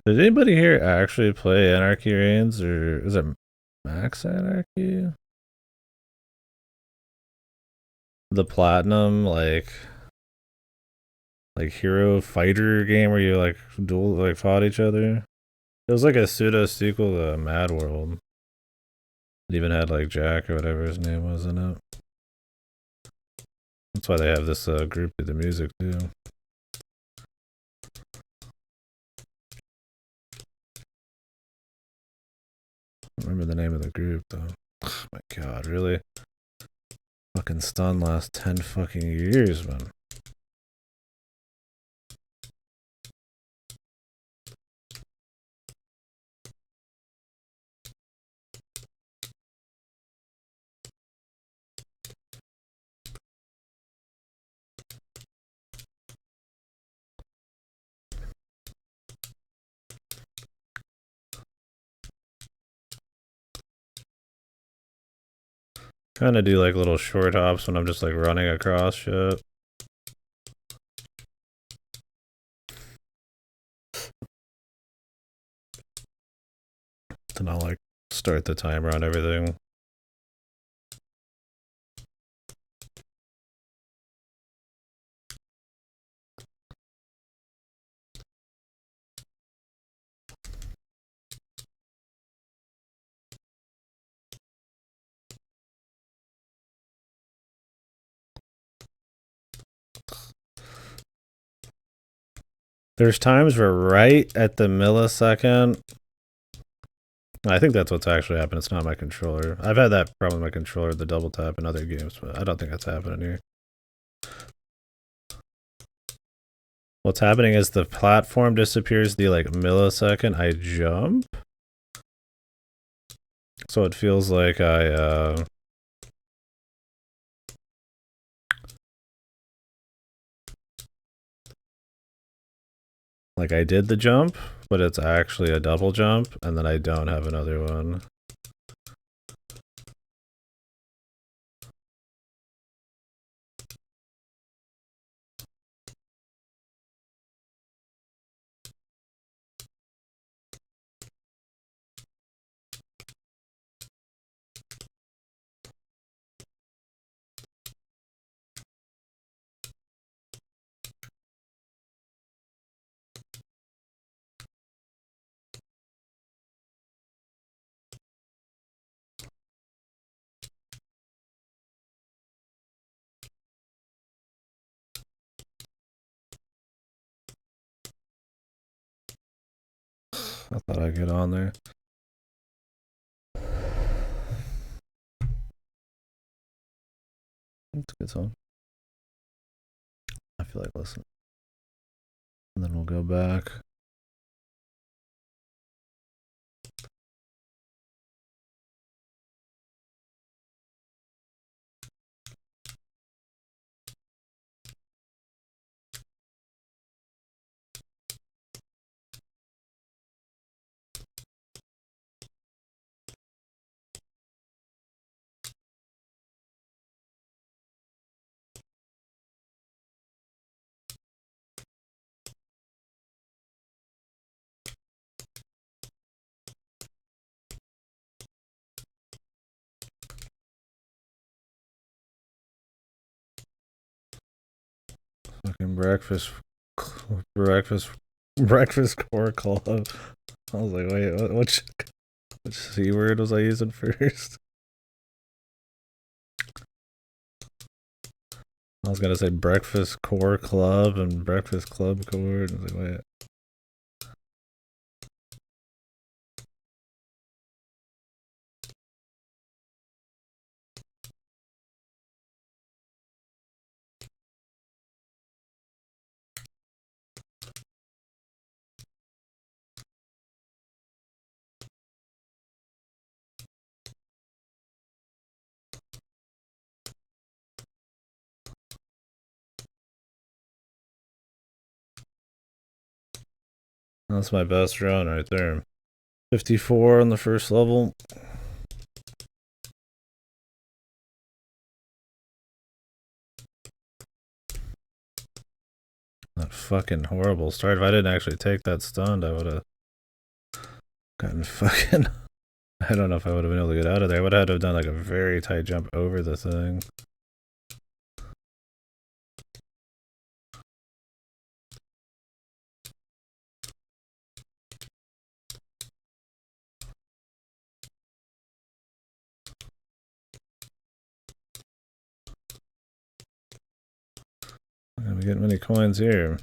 Did anybody here actually play Anarchy Reigns, or is it Max Anarchy? The platinum like hero fighter game where you like fought each other. It was like a pseudo sequel to Mad World. It even had like Jack or whatever his name was in it. That's why they have this group do the music too. I don't remember the name of the group though. Oh my god, really? Fucking Stun last 10 fucking years, man. Kind of do like little short hops when I'm just like running across shit. Then I'll like start the timer on everything. There's times where right at the millisecond, I think that's what's actually happened. It's not my controller. I've had that problem with my controller, the double tap in other games, but I don't think that's happening here. What's happening is the platform disappears the like millisecond I jump. So it feels like like I did the jump, but it's actually a double jump, and then I don't have another one. I thought I'd get on there. It's a good song. I feel like listening. And then we'll go back. Fucking breakfast core club. I was like, wait, which C word was I using first? I was gonna say breakfast core club and breakfast club core. I was like, wait. That's my best run right there. 54 on the first level. That fucking horrible start. If I didn't actually take that stunned, I would have gotten fucking. I don't know if I would have been able to get out of there. I would have had to have done like a very tight jump over the thing. I'm gonna get many coins here.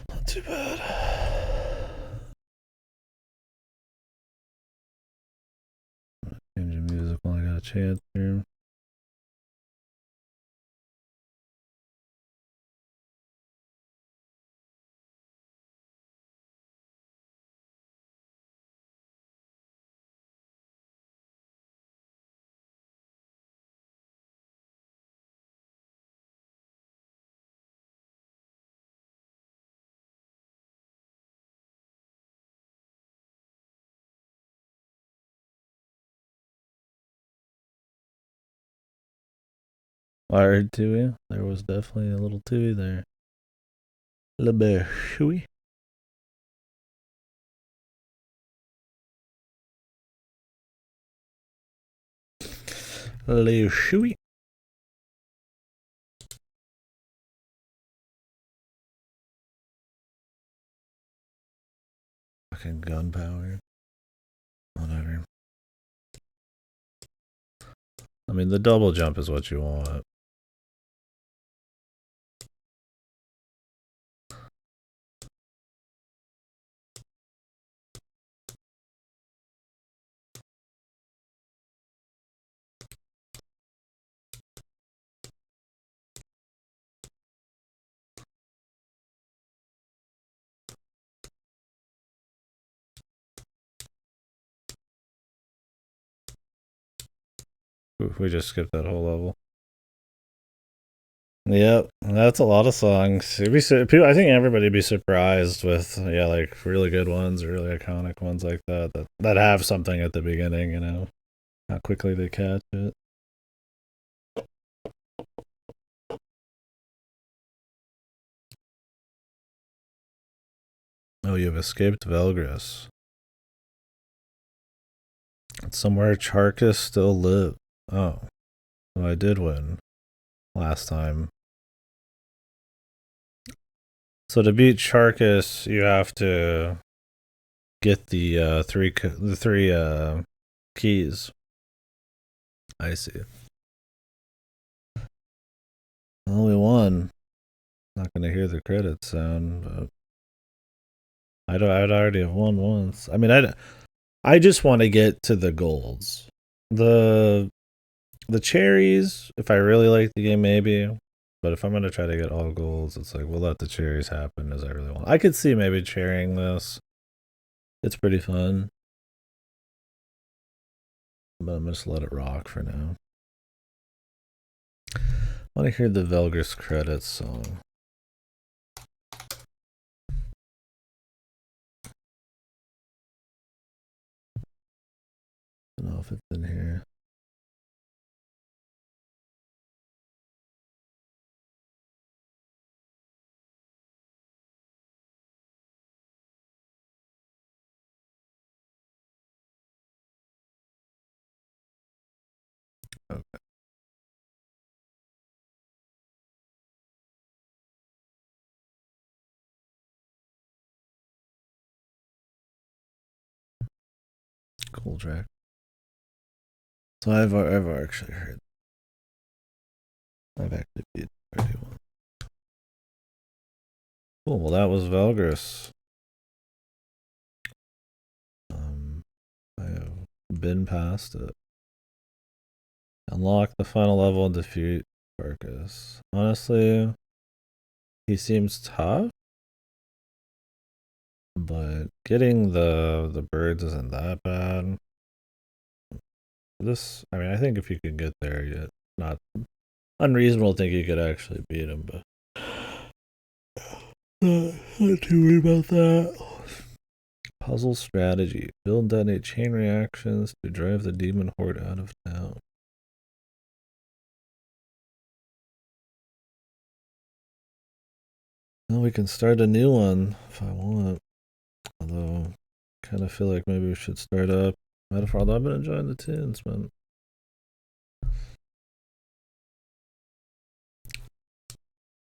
Not too bad. Changing music while I got a chance here. Wired Tui. There was definitely a little Tui there. A little bit of Shui. A little Shui. Fucking gunpowder. Whatever. I mean, the double jump is what you want. We just skipped that whole level. Yep, that's a lot of songs. I think everybody would be surprised with like really good ones or really iconic ones like that have something at the beginning. You know, how quickly they catch it. Oh, you've escaped Velgris. It's somewhere Charkis still live. Oh. So I did win last time. So to beat Sharkus, you have to get the three keys. I see. Only one. Not gonna hear the credits sound, but I'd already have won once. I mean, I just want to get to the golds. The the cherries, if I really like the game, maybe. But if I'm gonna try to get all golds, it's like we'll let the cherries happen as I really want. I could see maybe cherrying this. It's pretty fun. But I'm just let it rock for now. I want to hear the Velgris credits song. I don't know if it's in here. Okay. Cool track. So I've actually heard. I've actually beat 31. Cool. Well, that was Velgris. I have been past it. Unlock the final level and defeat Farkas. Honestly, he seems tough, but getting the birds isn't that bad. This, I mean, I think if you could get there, yet not unreasonable to think you could actually beat him, but not too worried about that. Puzzle strategy. Build and detonate chain reactions to drive the demon horde out of town. Well, we can start a new one if I want. Although, kind of feel like maybe we should start up Metaphor. Although I've been enjoying the tunes, man.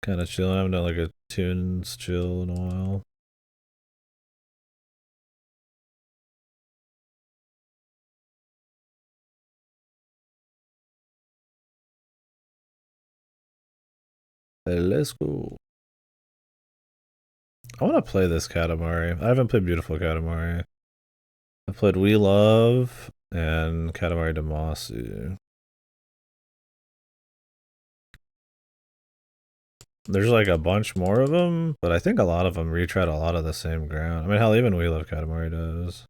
Kind of chill. I haven't done like a tunes chill in a while. Hey, let's go. I want to play this Katamari. I haven't played Beautiful Katamari. I played We Love and Katamari Damacy. There's like a bunch more of them, but I think a lot of them retread a lot of the same ground. I mean, hell, even We Love Katamari does.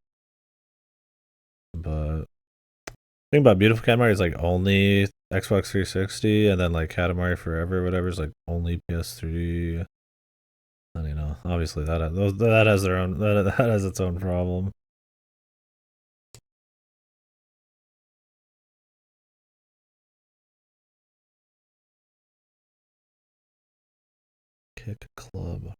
But the thing about Beautiful Katamari is like only Xbox 360, and then like Katamari Forever, whatever, is like only PS3. And you know, obviously that has their own that has its own problem. Kick Club.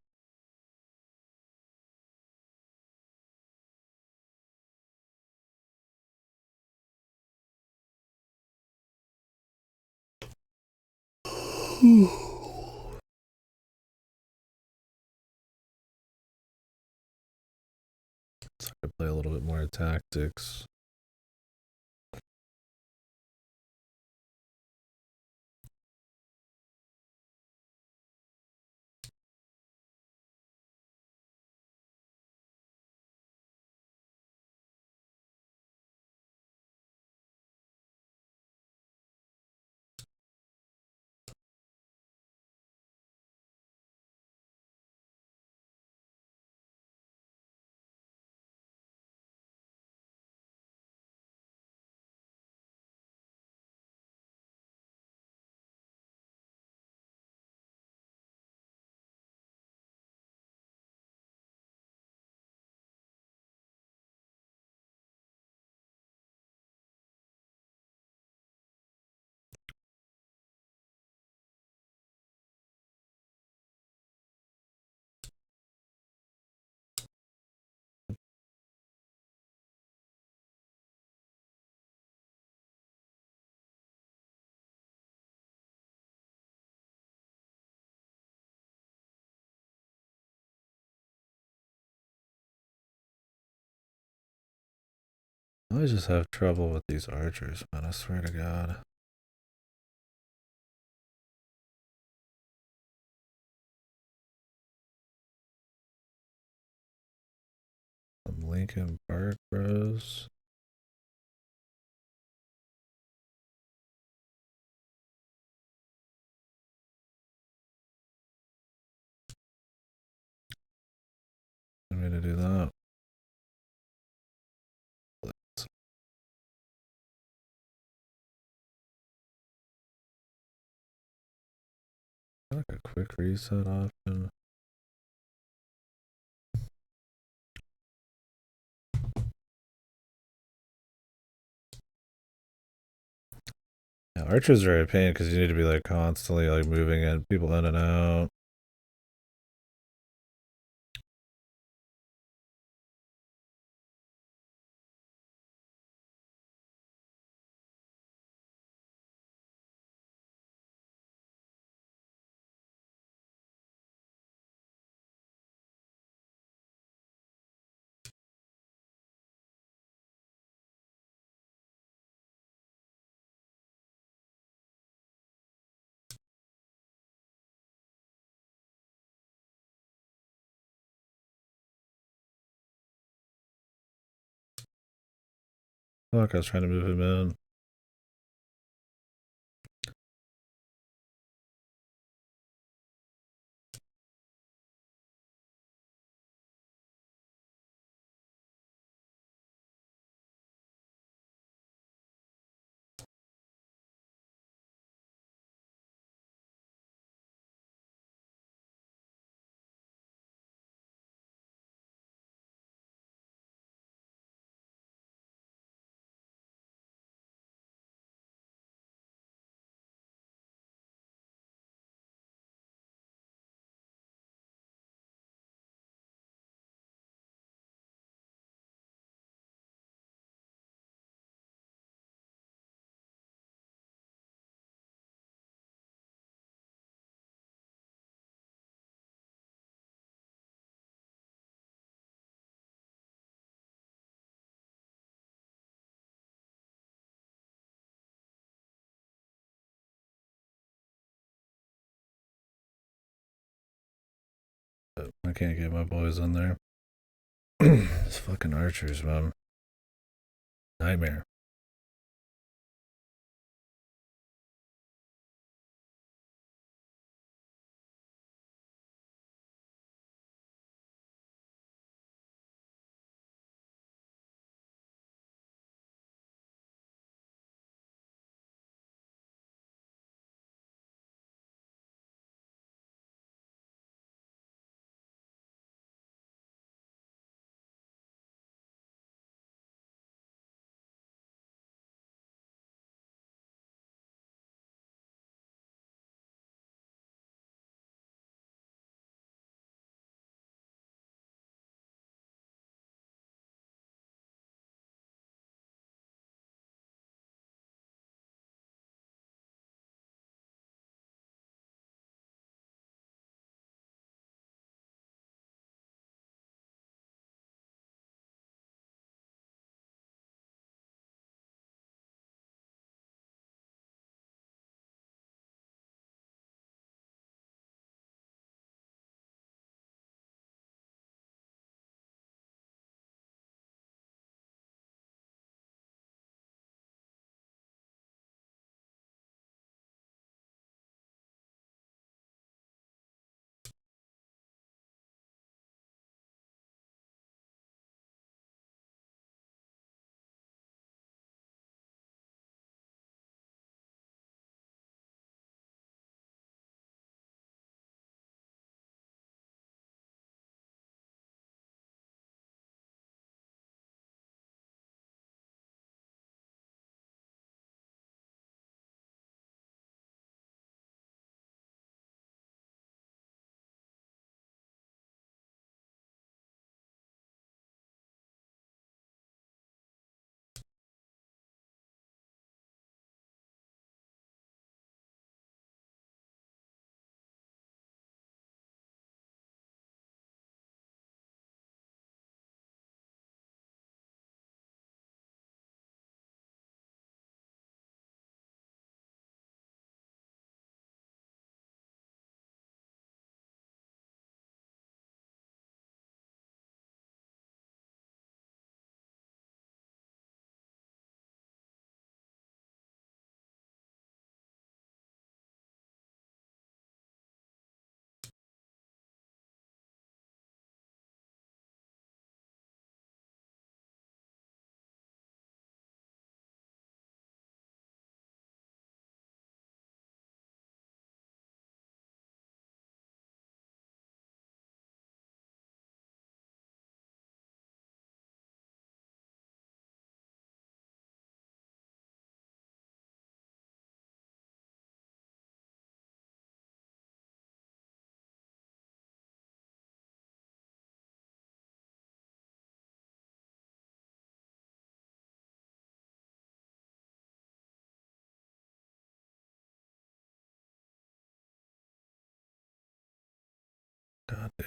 So I could play a little bit more tactics. I just have trouble with these archers, man. I swear to God. Some Lincoln Park Bros. I'm gonna do that. Like a quick reset option. Yeah, archers are a pain because you need to be like constantly like moving in people in and out. Fuck, I was trying to move him in. But I can't get my boys in there. These fucking archers, man. Nightmare.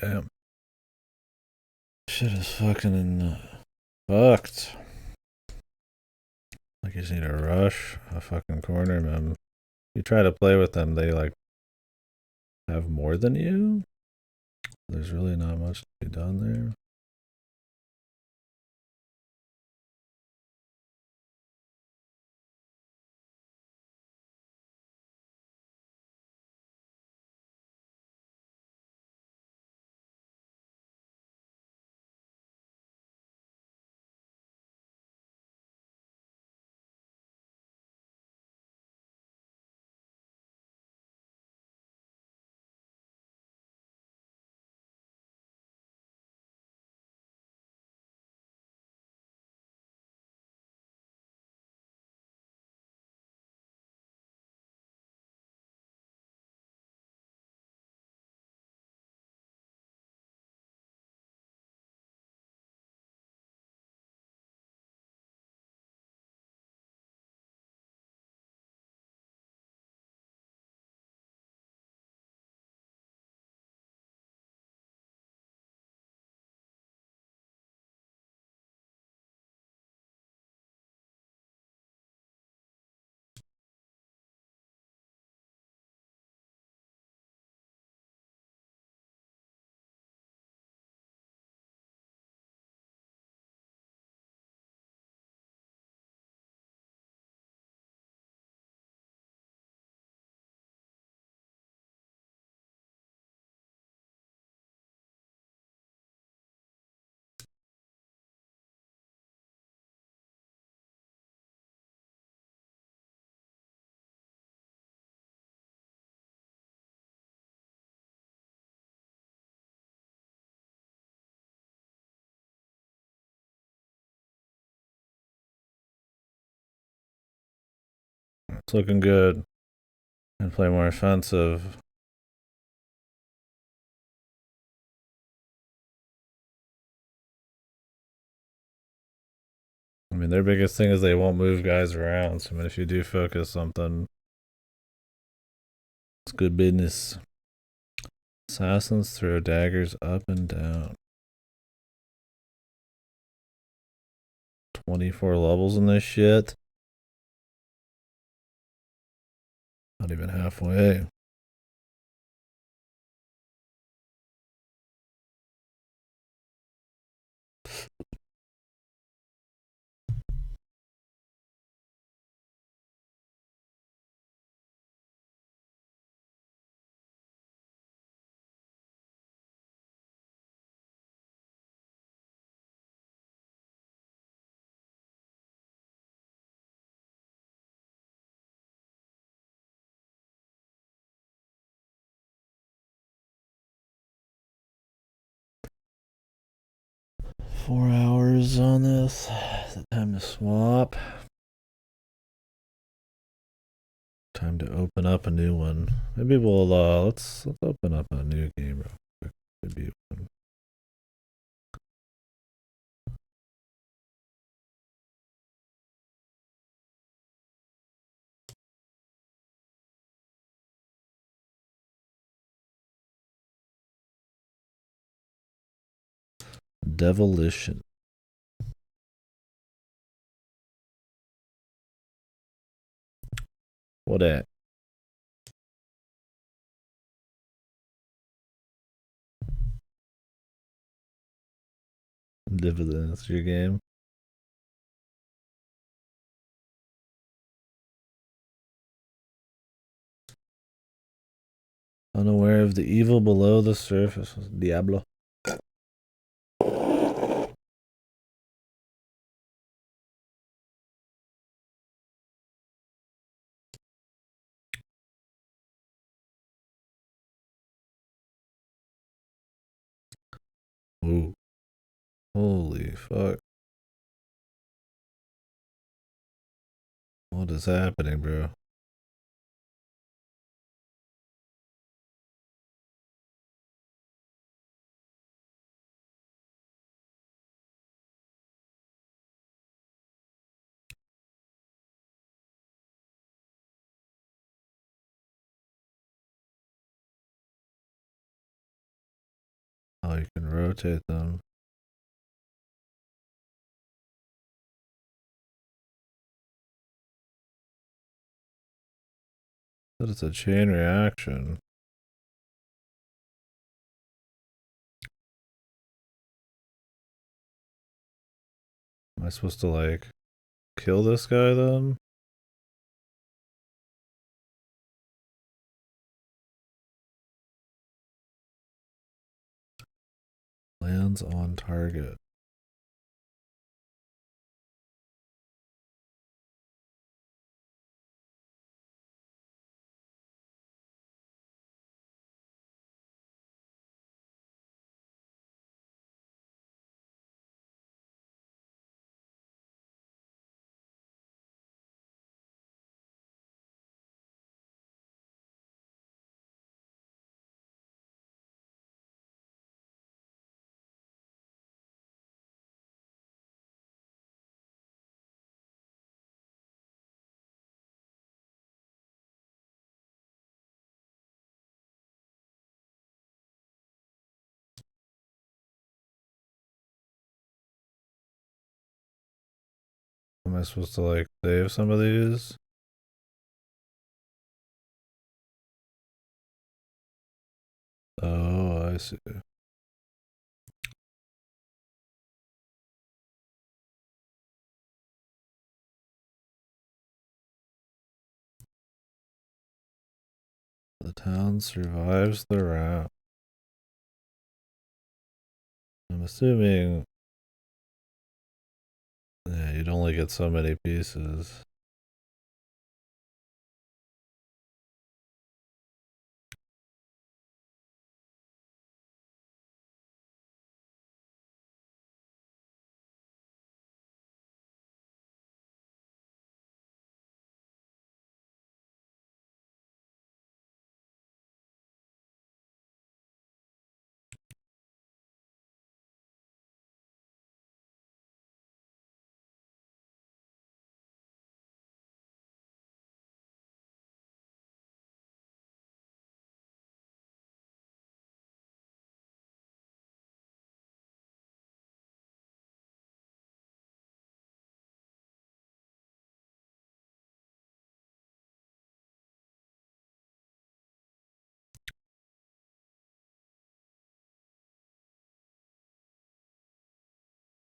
Damn. Shit is fucking fucked. Like, you just need to rush a fucking corner, man. You try to play with them, they like have more than you. There's really not much to be done there. It's looking good. And play more offensive. I mean, their biggest thing is they won't move guys around. So, I mean, if you do focus something, it's good business. Assassins throw daggers up and down. 24 levels in this shit. Not even halfway. $4 on this. Is it time to swap? Time to open up a new one. Maybe we'll let's open up a new game real quick. Maybe one. Devilition. What at? Dividends, your game. Unaware of the evil below the surface. Diablo. Ooh. Holy fuck. What is happening, bro? Oh, you can rotate them. But it's a chain reaction. Am I supposed to, like, kill this guy then? Lands on target. Am I supposed to, like, save some of these? Oh, I see. The town survives the round. I'm assuming, yeah, you'd only get so many pieces.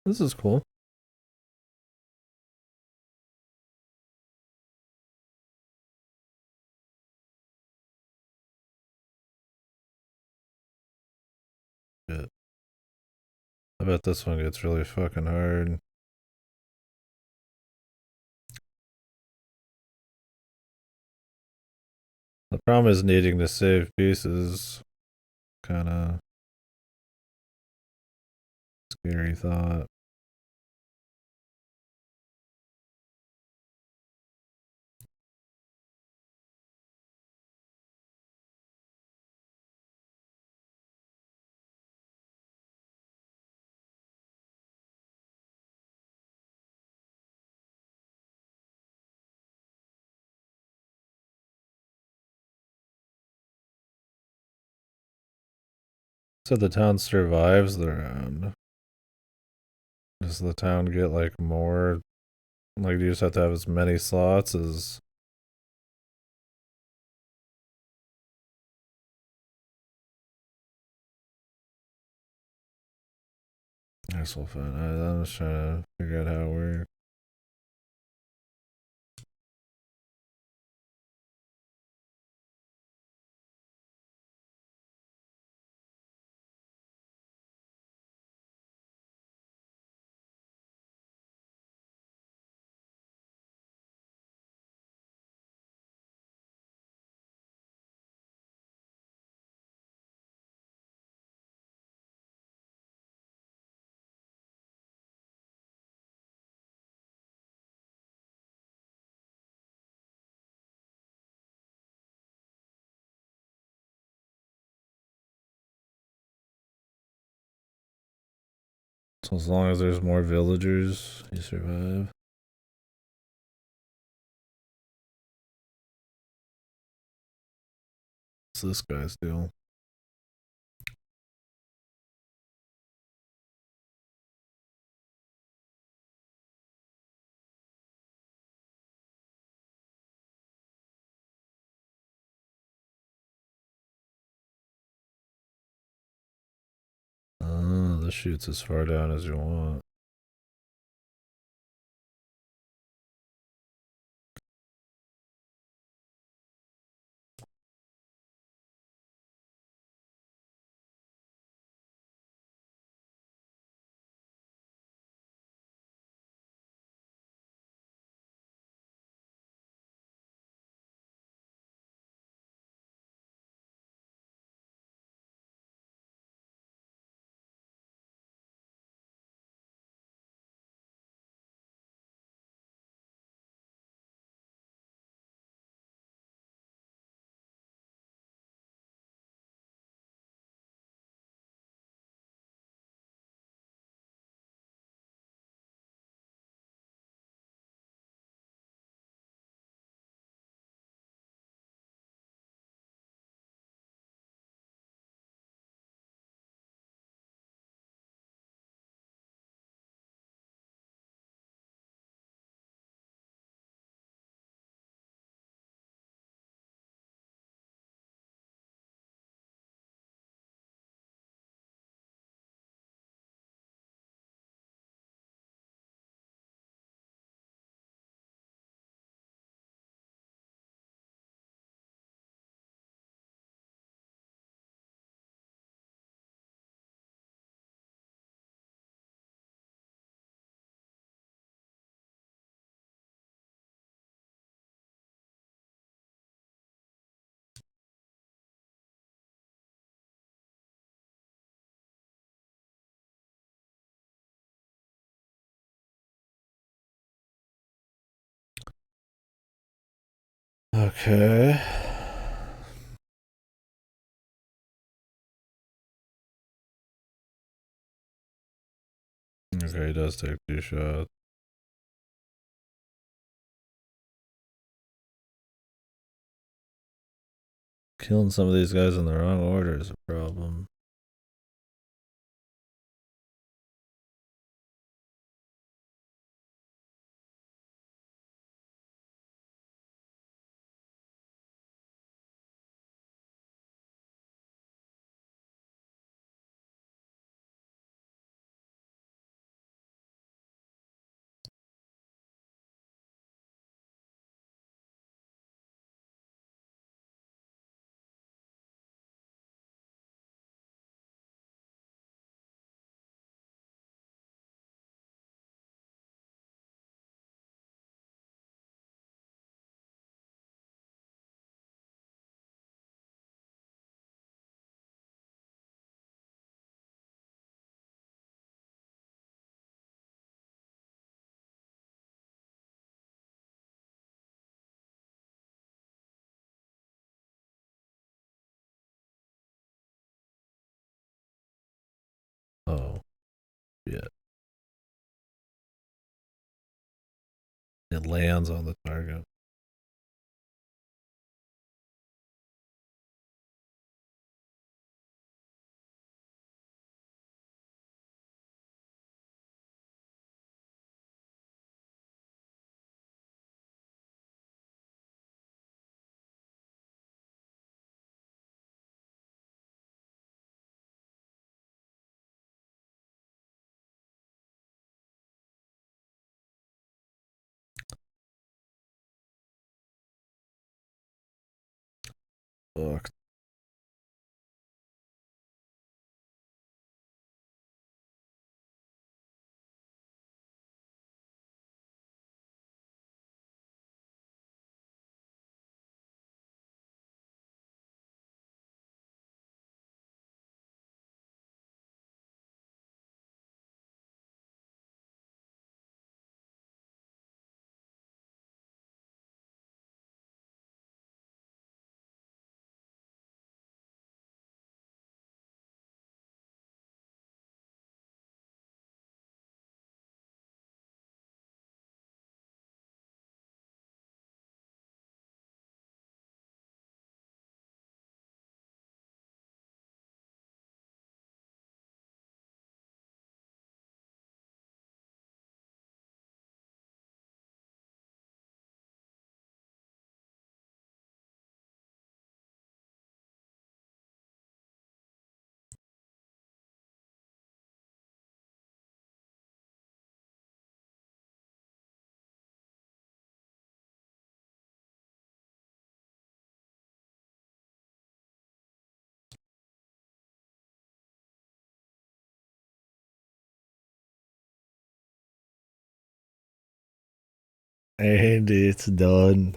This is cool. Shit. I bet this one gets really fucking hard. The problem is needing to save pieces. Kinda scary thought. So the town survives the round. Does the town get, like, more? Like, do you just have to have as many slots as? I guess we'll find out. I'm just trying to figure out how it works. So as long as there's more villagers, you survive. What's this guy's deal? this shoots as far down as you want. Okay. Okay, he does take 2 shots. Killing some of these guys in the wrong order is a problem. Oh, yeah. It lands on the target. Fuck. Andy, it's done.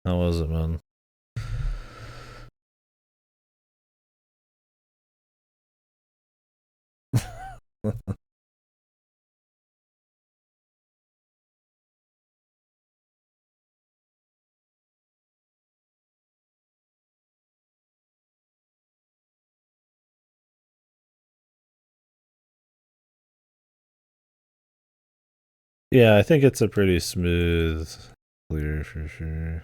How was it, man? Yeah, I think it's a pretty smooth clear for sure.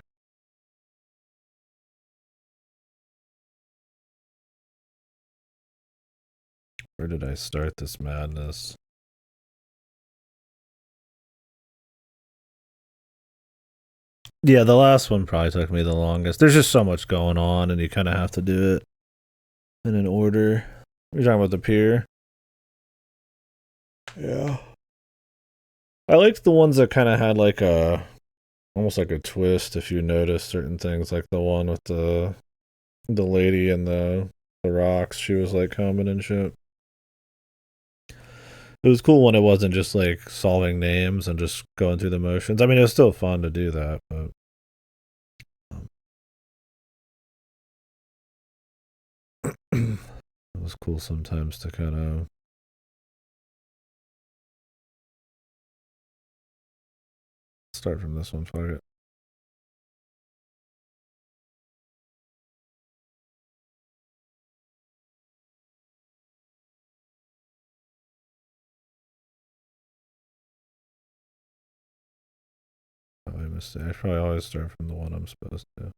Where did I start this madness? Yeah, the last one probably took me the longest. There's just so much going on, and you kind of have to do it in an order. You're talking about the pier? Yeah. I liked the ones that kind of had like a almost like a twist if you notice certain things, like the one with the lady and the rocks. She was like coming and shit. It was cool when it wasn't just like solving names and just going through the motions. I mean, it was still fun to do that, but it was cool sometimes to kind of start from this one. Fuck it. Probably a mistake. I probably always start from the one I'm supposed to.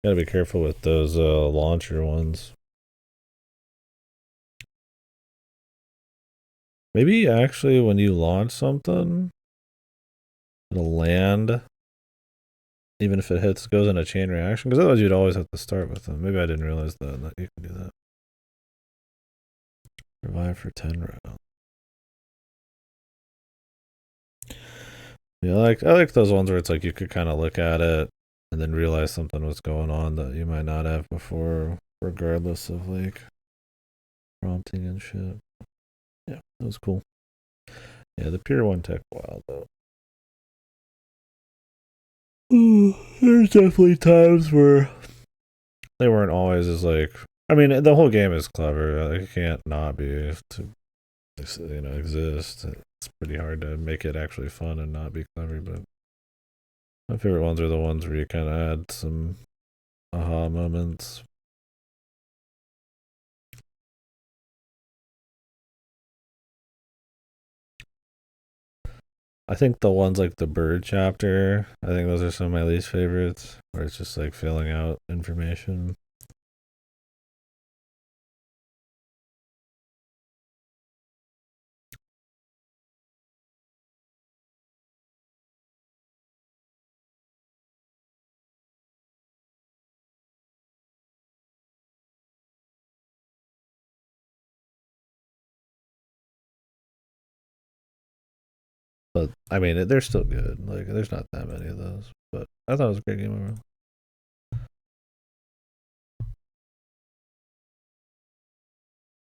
Gotta be careful with those launcher ones. Maybe actually, when you launch something, it'll land even if it hits goes in a chain reaction. Because otherwise, you'd always have to start with them. Maybe I didn't realize that you can do that. Revive for 10 rounds. Yeah, I like those ones where it's like you could kind of look at it and then realize something was going on that you might not have before, regardless of like prompting and shit. Yeah, that was cool. Yeah, the pure one took a while though. There's definitely times where they weren't always as like. I mean, the whole game is clever. It can't not be to exist. It's pretty hard to make it actually fun and not be clever. But my favorite ones are the ones where you kind of add some aha moments. I think the ones like the bird chapter, I think those are some of my least favorites, where it's just like filling out information. But I mean, they're still good. Like, there's not that many of those. But I thought it was a great game overall.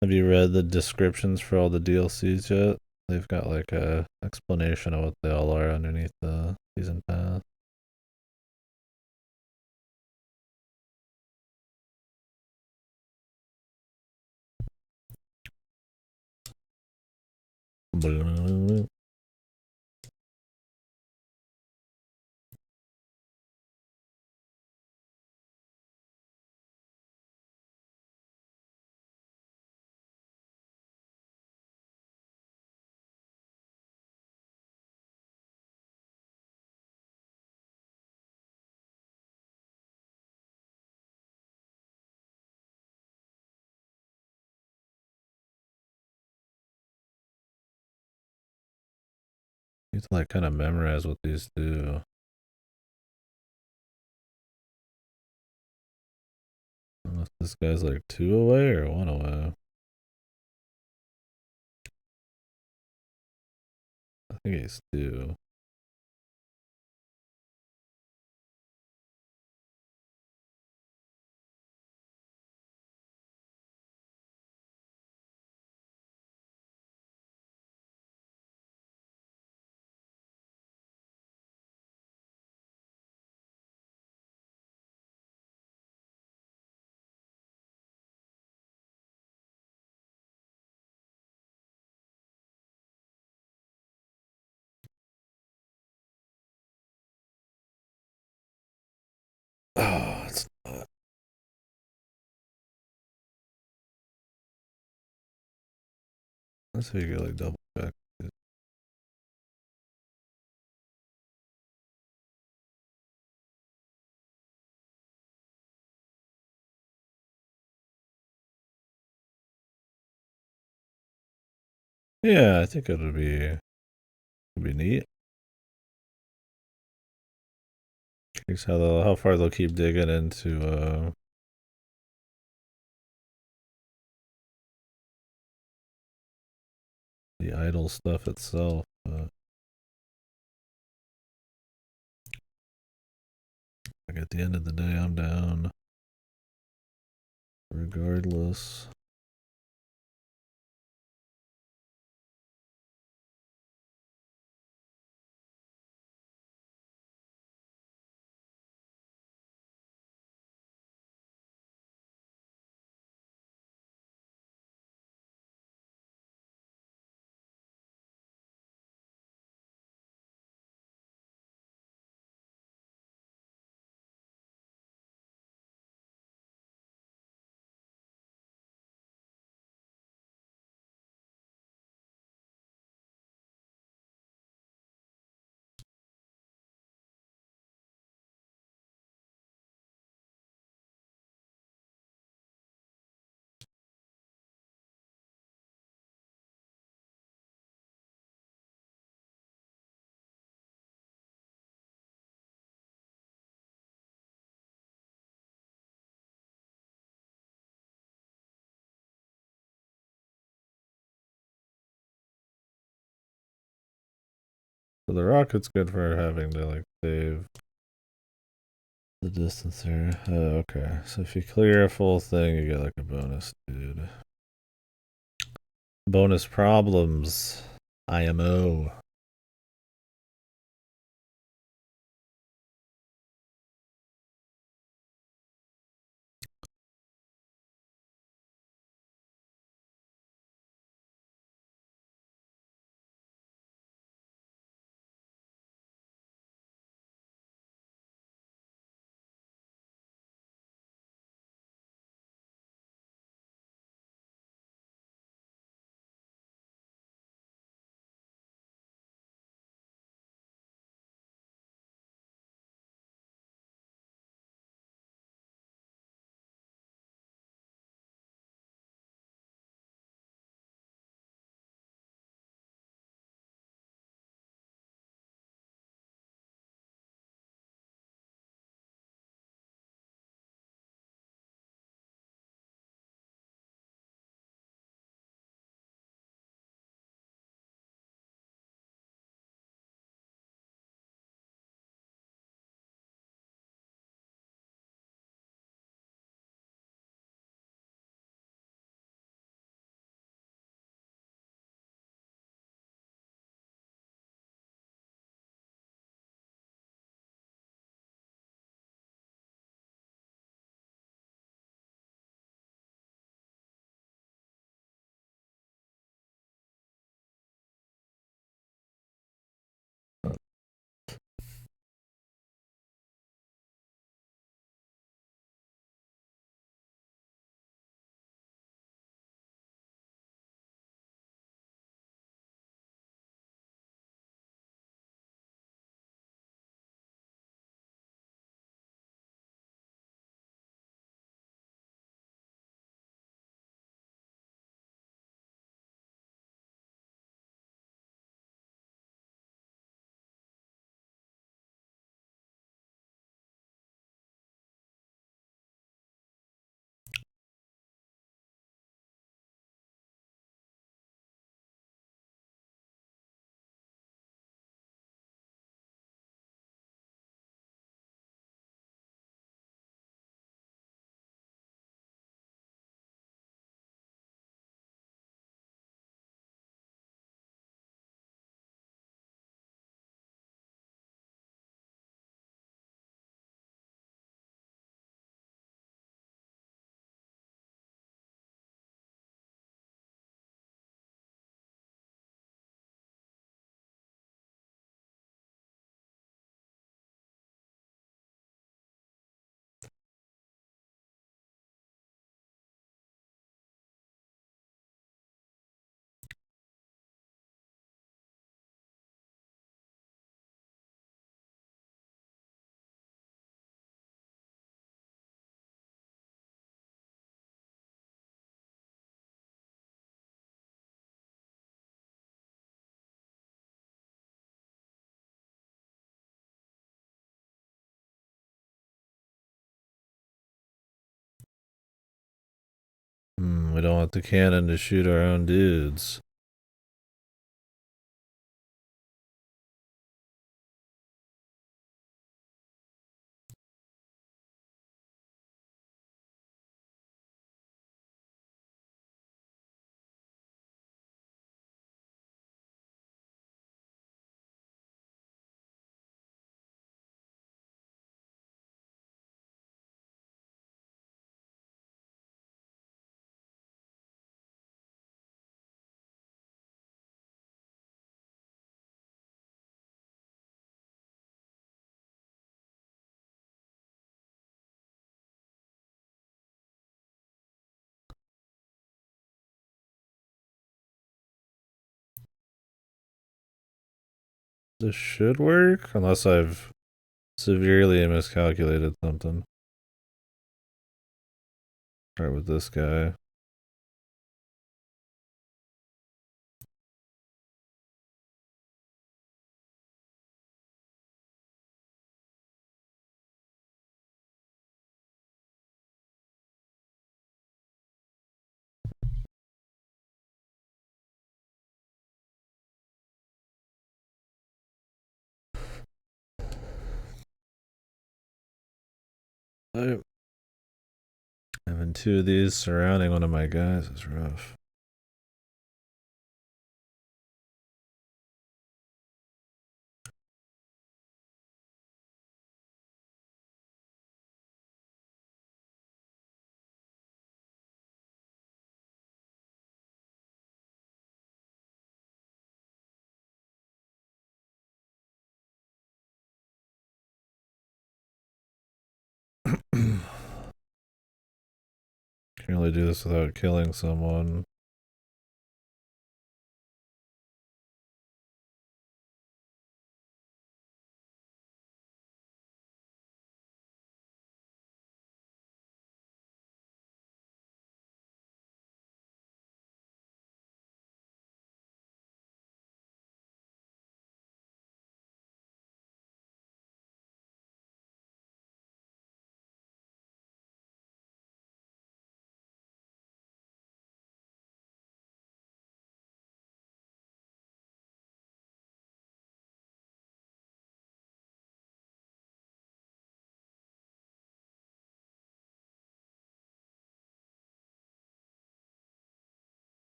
Have you read the descriptions for all the DLCs yet? They've got like a explanation of what they all are underneath the season pass. You have to like kind of memorize what these do. I don't know if this guy's like 2 away or 1 away. I think he's 2. Let's see if you can like double check. Yeah, I think it'd be neat. Curious how far they'll keep digging into the idol stuff itself. Like at the end of the day, I'm down regardless. So the rocket's good for having to like save the distance there. Okay, so if you clear a full thing, you get like a bonus, dude. Bonus problems. IMO. We don't want the cannon to shoot our own dudes. This should work, unless I've severely miscalculated something. Right with this guy. Having two of these surrounding one of my guys is rough. Can only do this without killing someone.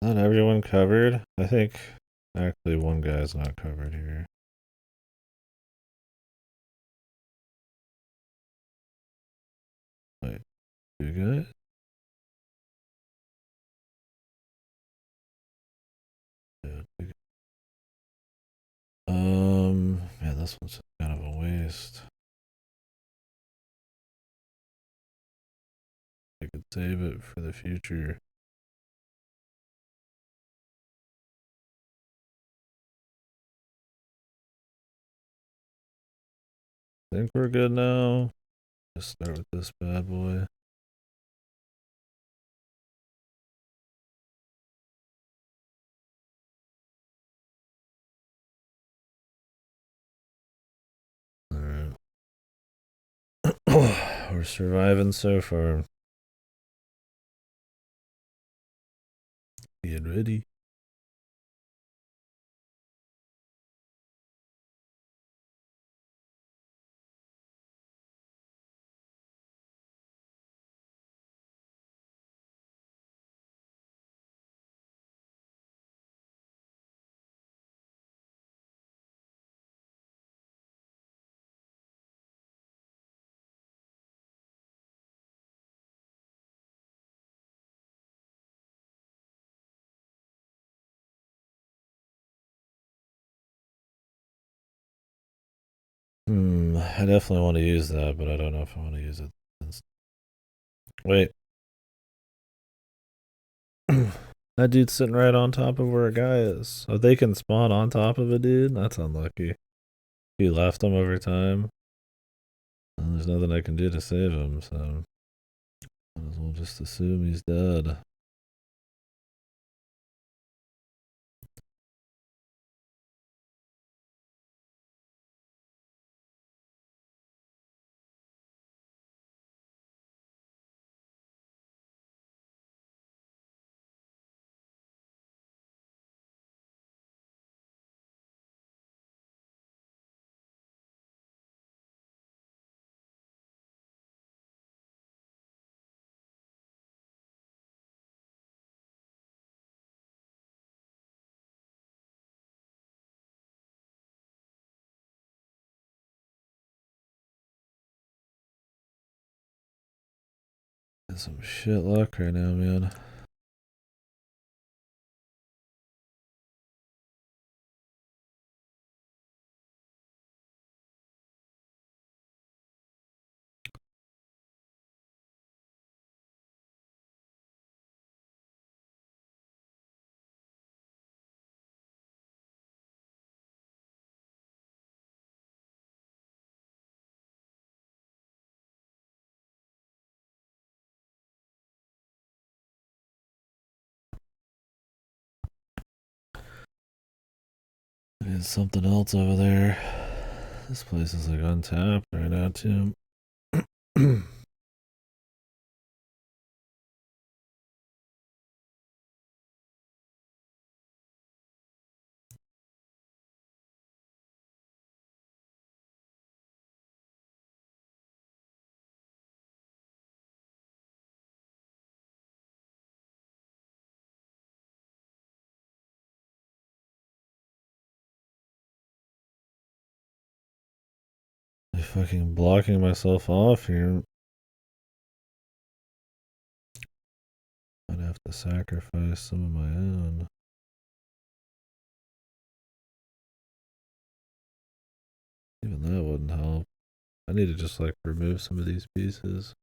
Not everyone covered. I think actually one guy's not covered here. Wait, two guys? Yeah, two guys. Man, this one's kind of a waste. I could save it for the future. I think we're good now. Let's start with this bad boy. Alright. We're surviving so far. Get ready. I definitely want to use that, but I don't know if I want to use it. Wait. That dude's sitting right on top of where a guy is. So they can spawn on top of a dude? That's unlucky. He left him over time. And there's nothing I can do to save him, so might as well just assume he's dead. Got some shit luck right now, man. There's something else over there. This place is like untapped right now, too. I'm fucking blocking myself off here. I'd have to sacrifice some of my own. Even that wouldn't help. I need to just like remove some of these pieces.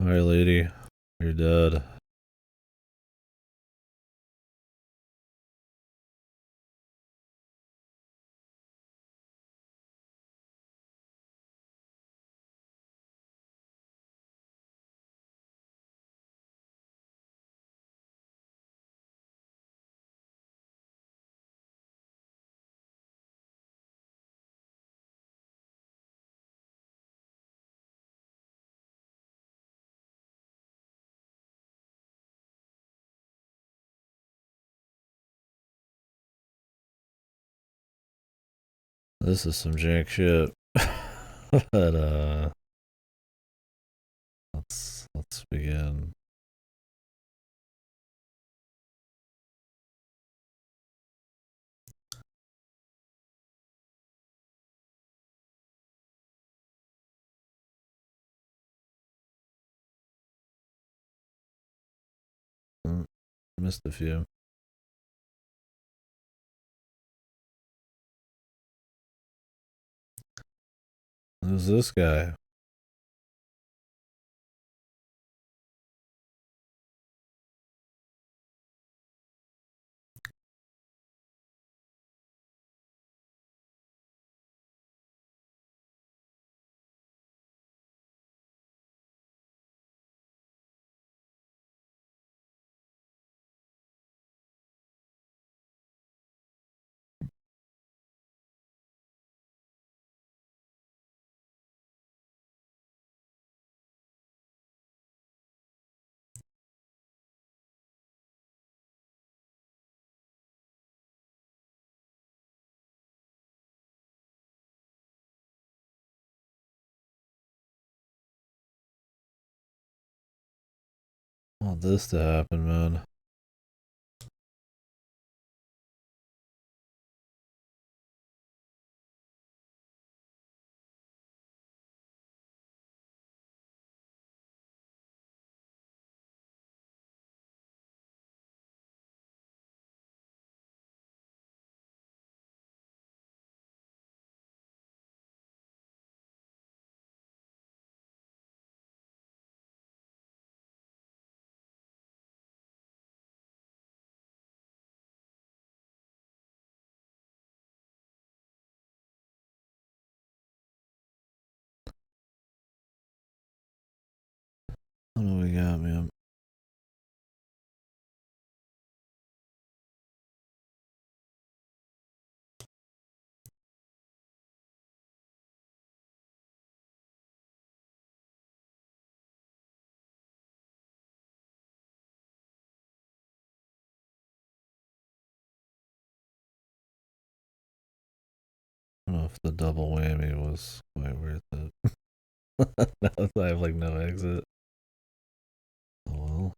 Alright, lady. You're dead. This is some jank shit. But let's begin. Missed a few. Who's this guy? this to happen, man. I don't know what we got, man. I don't know if the double whammy was quite worth it. Now that I have like no exit. Oh well.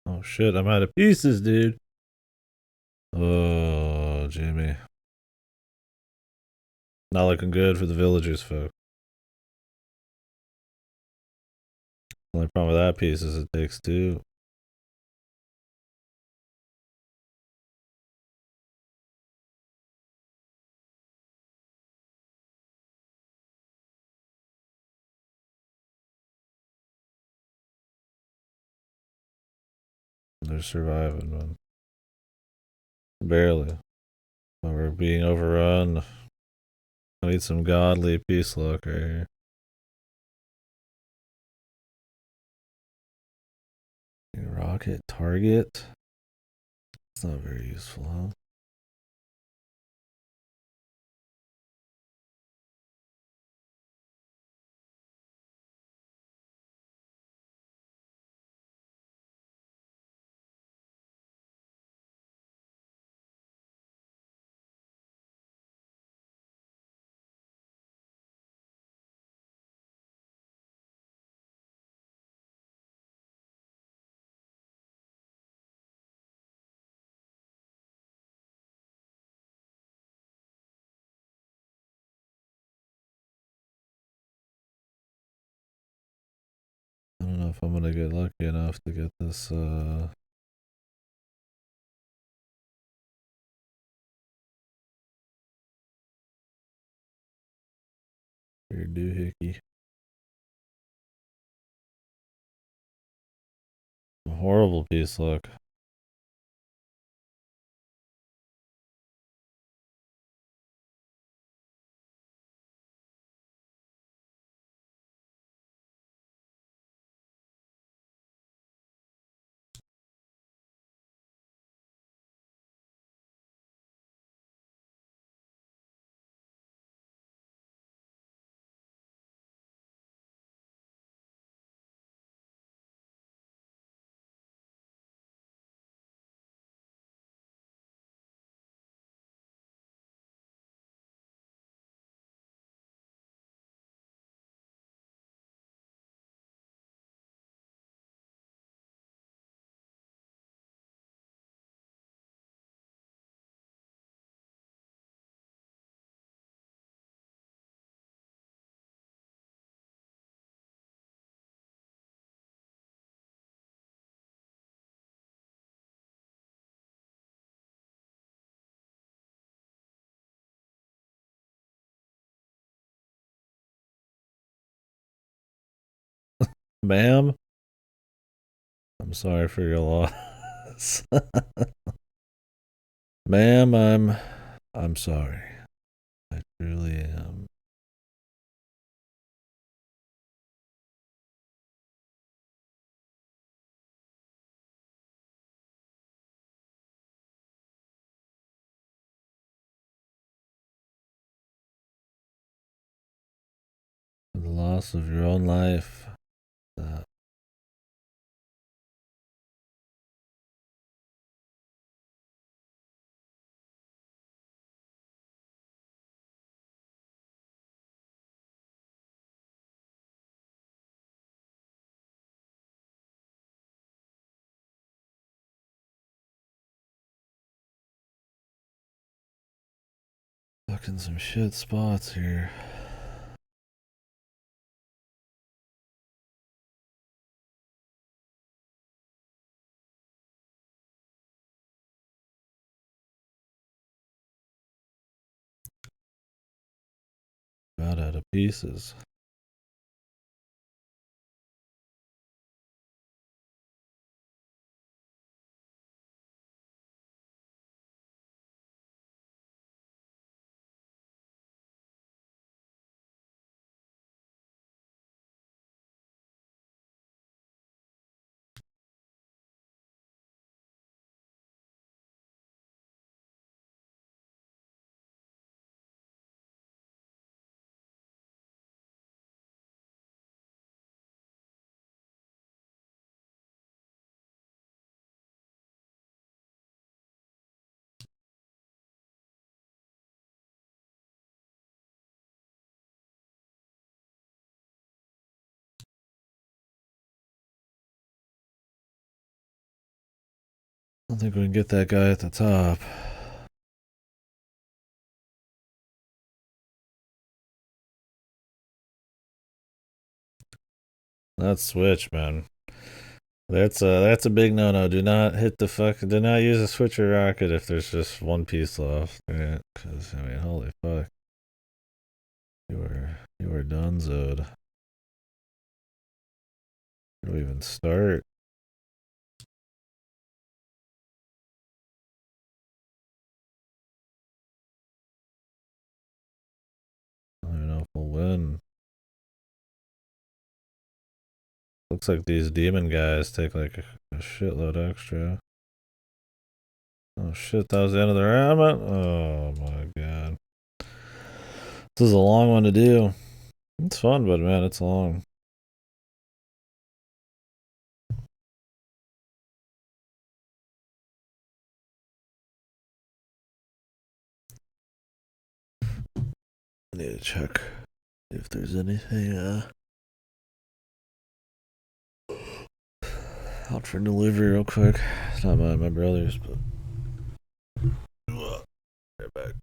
Oh shit, I'm out of pieces, dude. Oh, Jimmy. Not looking good for the villagers, folks. The only problem with that piece is it takes two. They're surviving, man. Barely. But we're being overrun. I need some godly peace luck right here. Rocket target. It's not very useful, huh? I don't know if I'm gonna get lucky enough to get this weird doohickey. Horrible piece luck. Ma'am, I'm sorry for your loss. Ma'am, I'm sorry. I truly am. For the loss of your own life. Uh, Fucking some shit spots here. About out of pieces. I don't think we can get that guy at the top. That switch, man. That's a big no-no. Do not hit the fuck. Do not use a switcher rocket if there's just one piece left. Because I mean, holy fuck, you are donezoed. Where do we even start? I don't even know if we'll win. Looks like these demon guys take like a shitload extra. Oh shit, that was the end of the round. Oh my god. This is a long one to do. It's fun, but man, it's long. I need to check if there's anything out for delivery real quick. It's not mine, my brother's, but right back.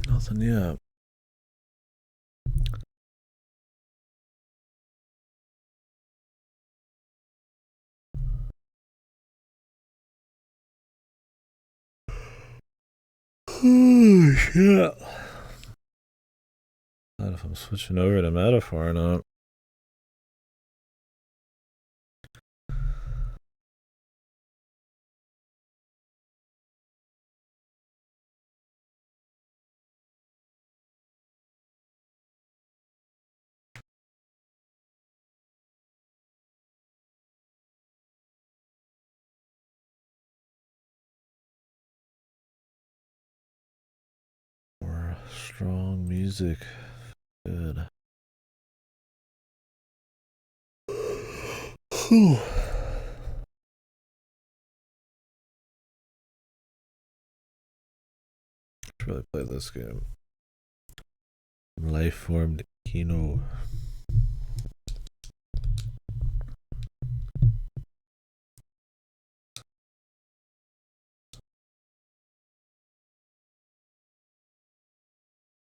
Nothing yet. Oh shit. Not if I'm switching over to metaphor or not. Strong music. Good. Should really play this game. Life formed Kino.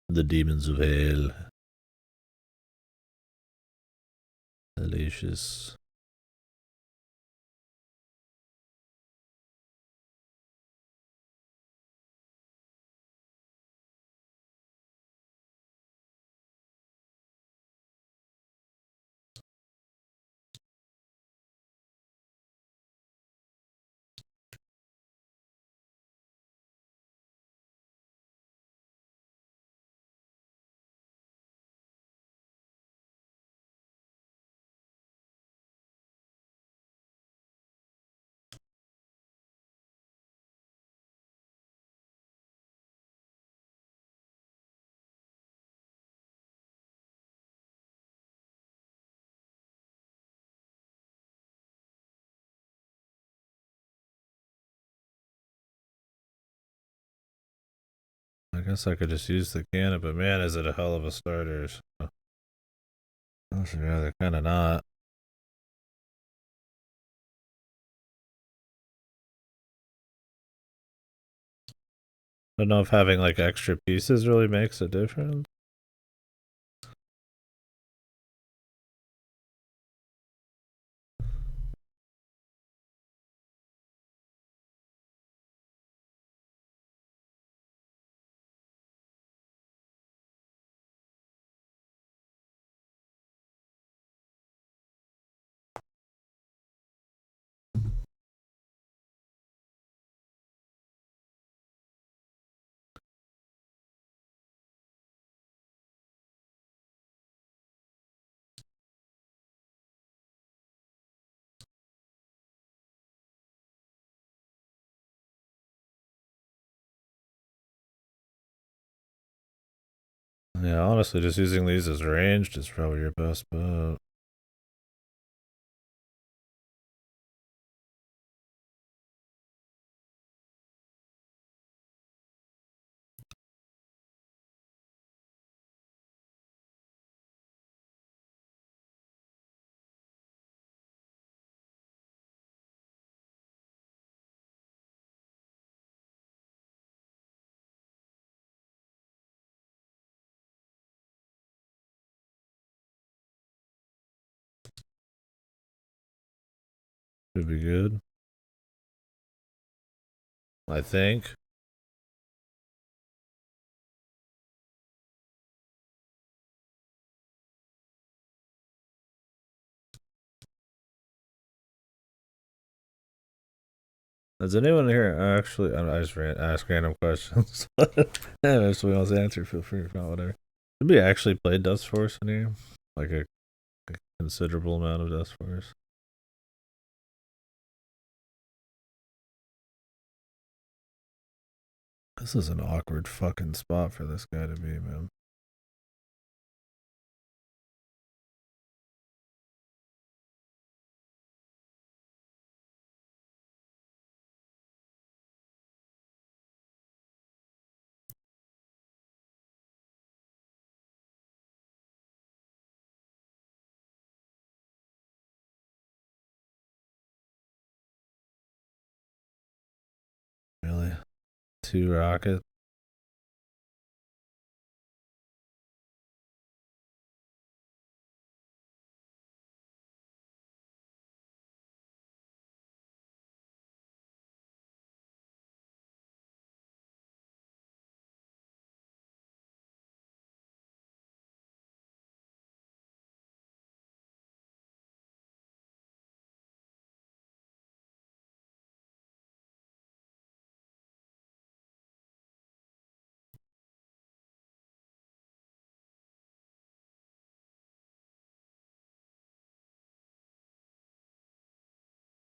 The demons of hell. Hellacious. I guess I could just use the cannon, but man, is it a hell of a starter. So I'd rather kind of not. I don't know if having like extra pieces really makes a difference. Yeah, honestly, just using these as ranged is probably your best bet. Should be good. I think. Does anyone here actually? I just ask random questions. If someone else answer, feel free. If not, whatever. Did we actually play Dust Force in here? Like a considerable amount of Dust Force. This is an awkward fucking spot for this guy to be, man. Really? 2 rocket?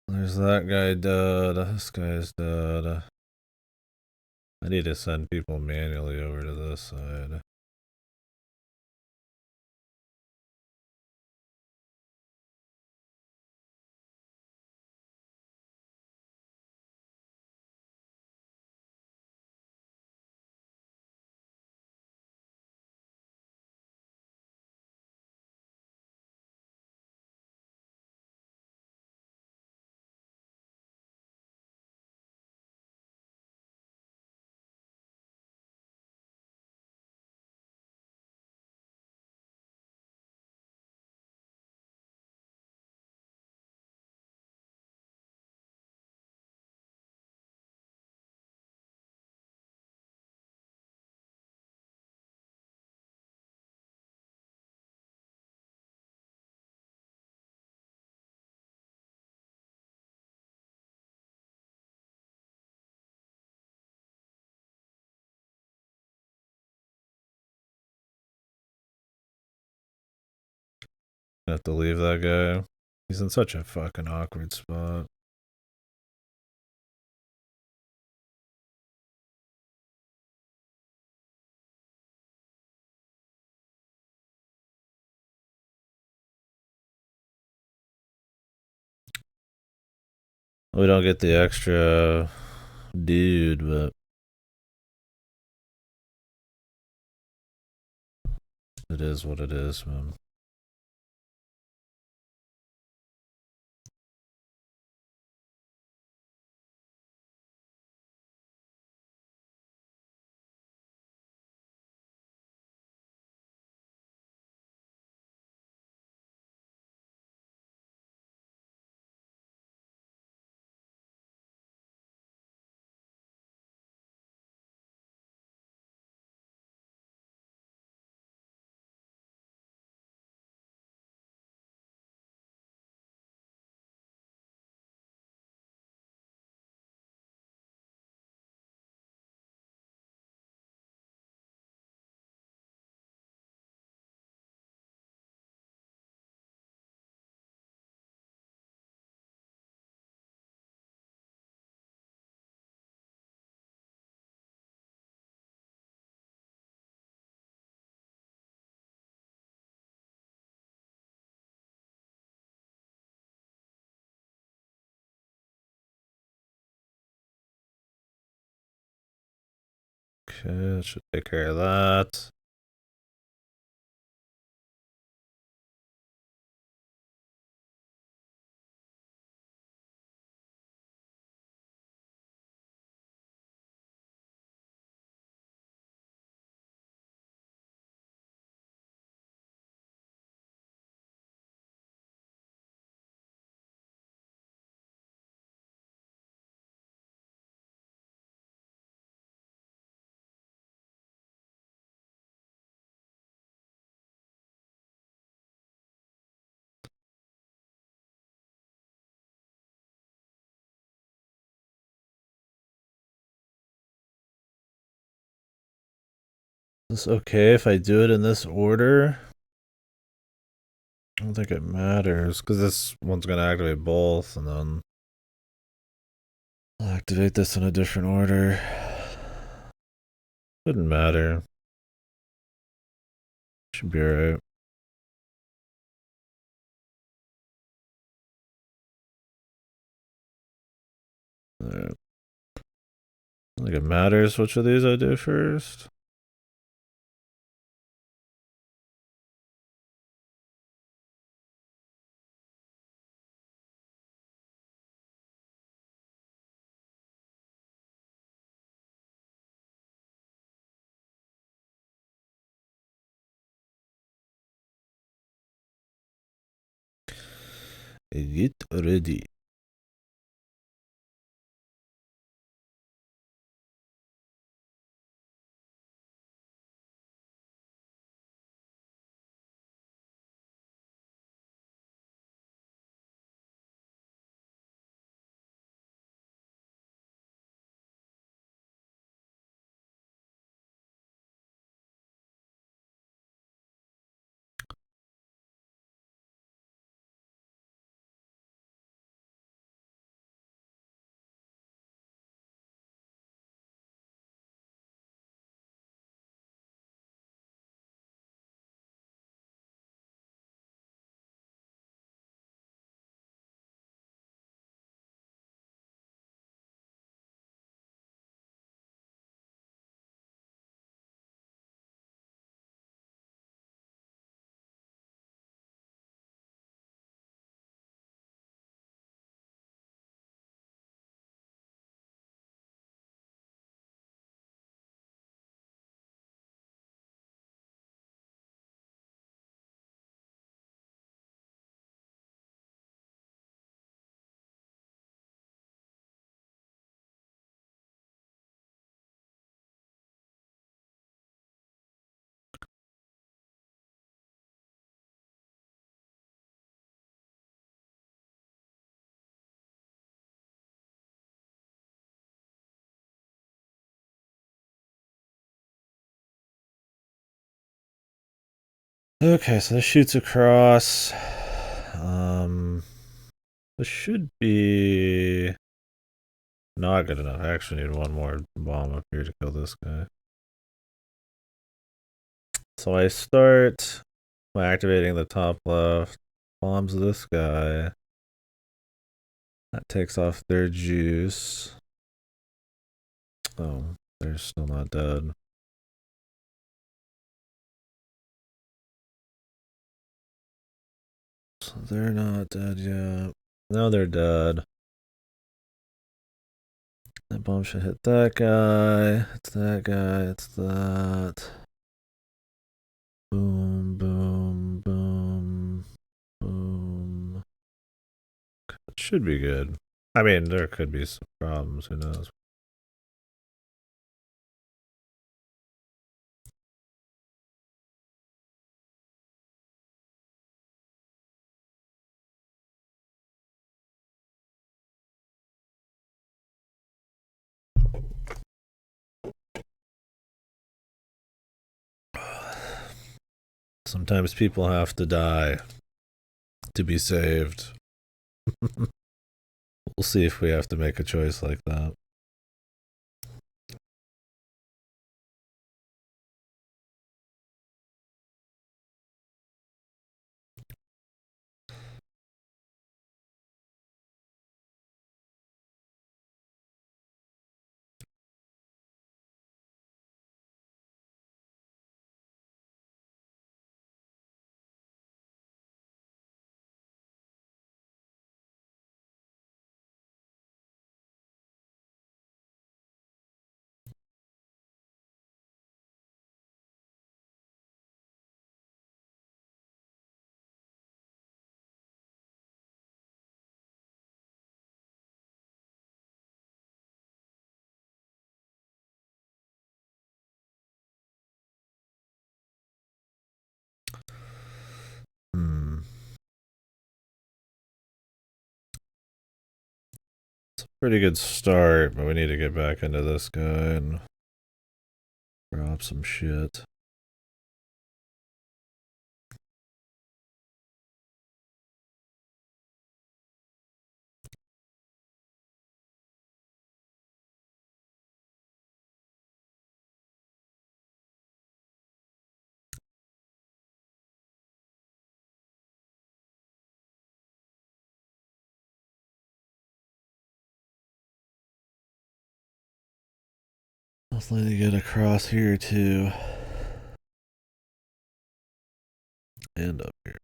There's that guy dead. This guy's dead. I need to send people manually over to this side. I have to leave that guy. He's in such a fucking awkward spot. We don't get the extra dude, but it is what it is, man. Okay, that should take care of that. Is this okay if I do it in this order? I don't think it matters, because this one's gonna activate both, and then I'll activate this in a different order. Shouldn't matter. Should be alright. Alright. I don't think it matters which of these I do first. Get ready. Okay, so this shoots across. This should be not good enough. I actually need one more bomb up here to kill this guy. So I start by activating the top left, bombs this guy. That takes off their juice. Oh, they're still not dead. So they're not dead yet. Now they're dead. That bomb should hit that guy. It's that guy. It's that. Boom, boom, boom, boom. It should be good. I mean, there could be some problems. Who knows? Sometimes people have to die to be saved. We'll see if we have to make a choice like that. Hmm. It's a pretty good start, but we need to get back into this guy and drop some shit. Let's let it get across here too. And up here.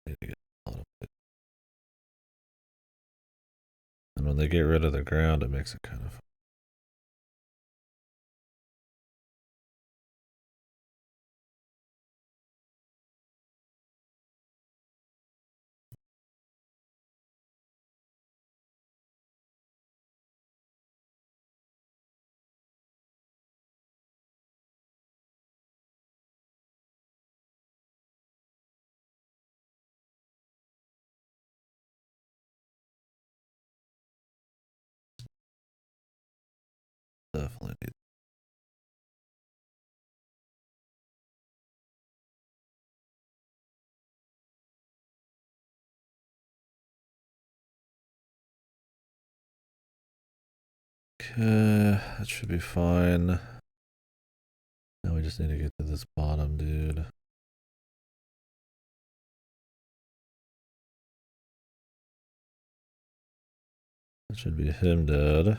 Need to get a lot of it. And when they get rid of the ground, it makes it kind of. Definitely need. Okay, that should be fine. Now we just need to get to this bottom dude. That should be him dead.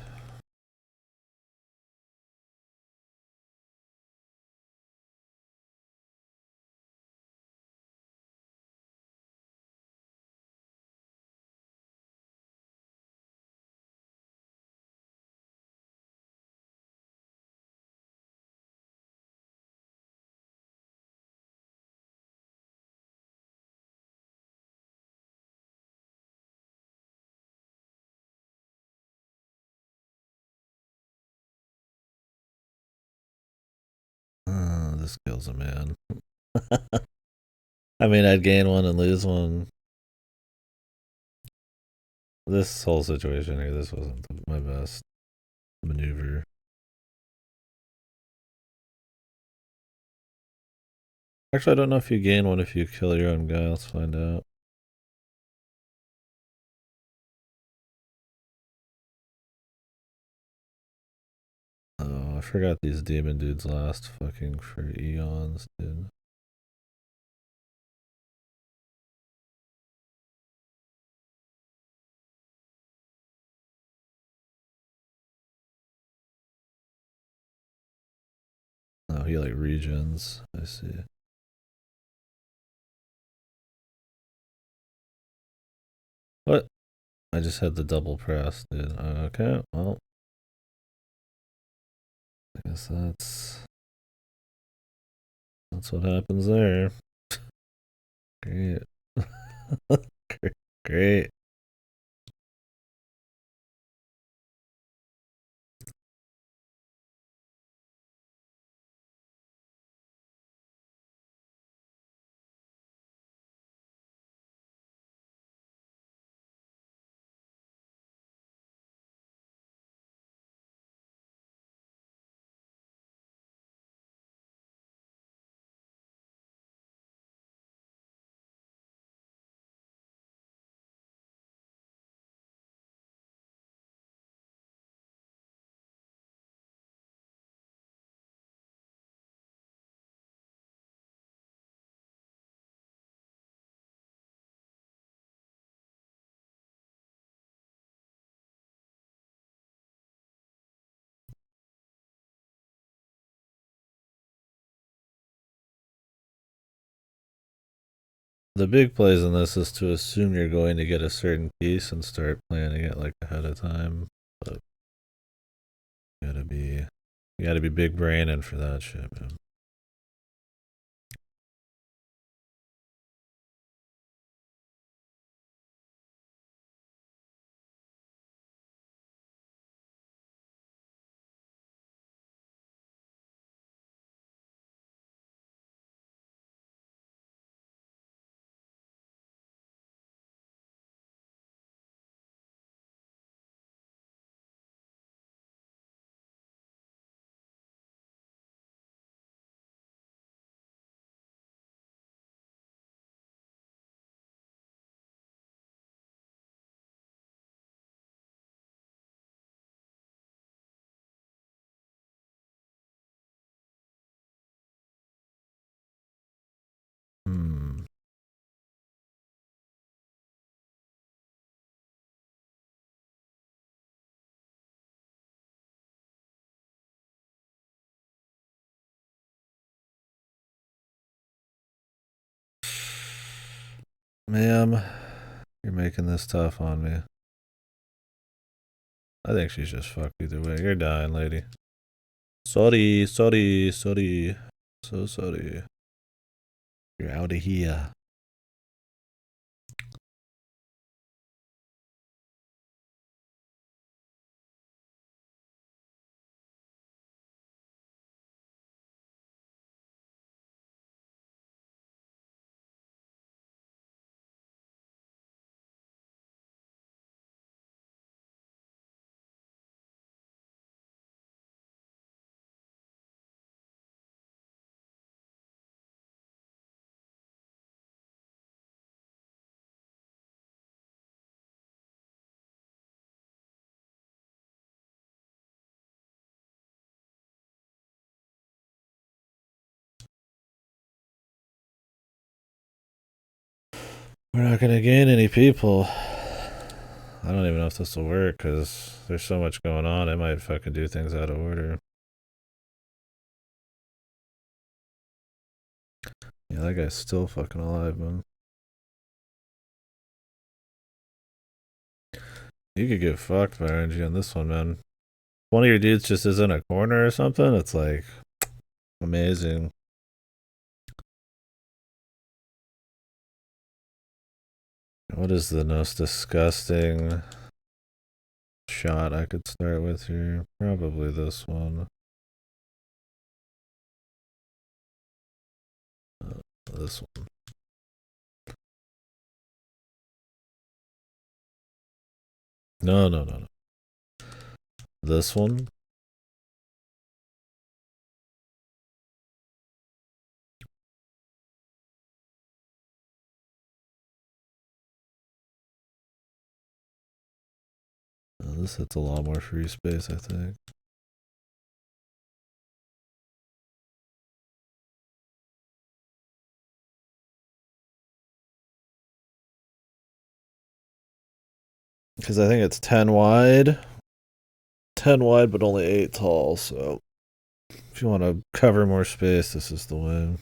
This kills a man. I mean, I'd gain one and lose one. This whole situation here, this wasn't my best maneuver. Actually, I don't know if you gain one if you kill your own guy. Let's find out. Oh, I forgot these demon dudes last fucking for eons, dude. Oh, he like regens. I see. What? I just had the double press, dude. Okay, well, I guess that's what happens there. Great. Great. The big plays in this is to assume you're going to get a certain piece and start planning it like ahead of time. But you gotta be big braining for that shit, man. Hmm. Ma'am, you're making this tough on me. I think she's just fucked either way. You're dying, lady. Sorry, sorry, sorry. So sorry. You're out of here. We're not gonna gain any people. I don't even know if this will work because there's so much going on. I might fucking do things out of order. Yeah, that guy's still fucking alive, man. You could get fucked by RNG on this one, man. One of your dudes just is in a corner or something. It's like amazing. What is the most disgusting shot I could start with here? Probably this one. This one. No, no, no, no. This one. This hits a lot more free space, I think. Because I think it's 10 wide. 10 wide, but only 8 tall, so if you want to cover more space, this is the way.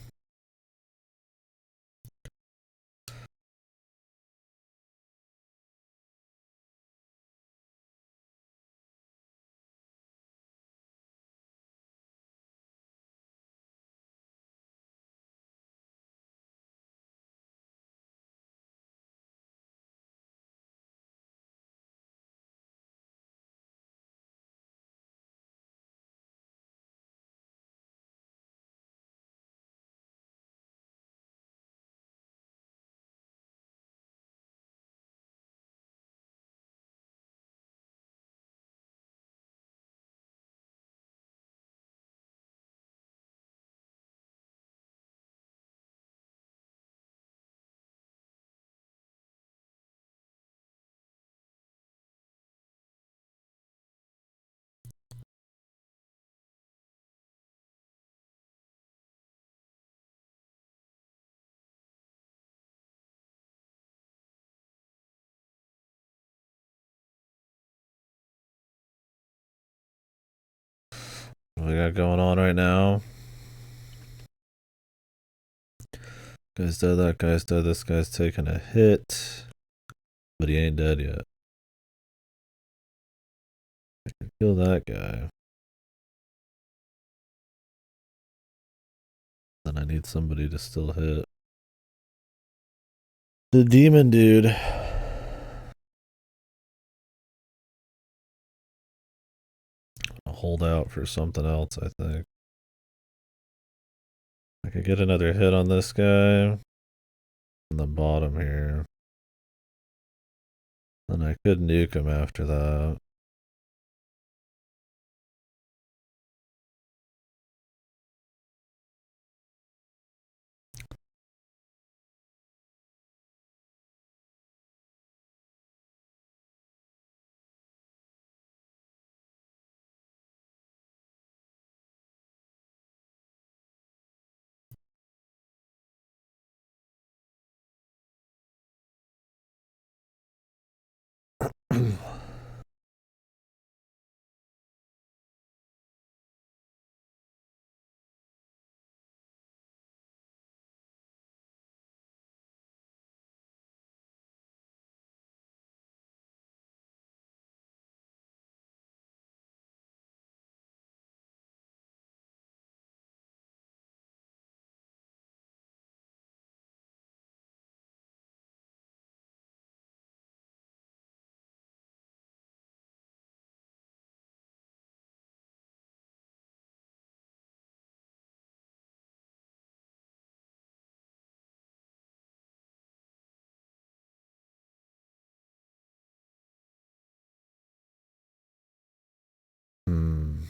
What we got going on right now? Guy's dead, that guy's dead, this guy's taking a hit. But he ain't dead yet. I can kill that guy. Then I need somebody to still hit. The demon dude. I'll hold out for something else, I think. I could get another hit on this guy. On the bottom here. And I could nuke him after that.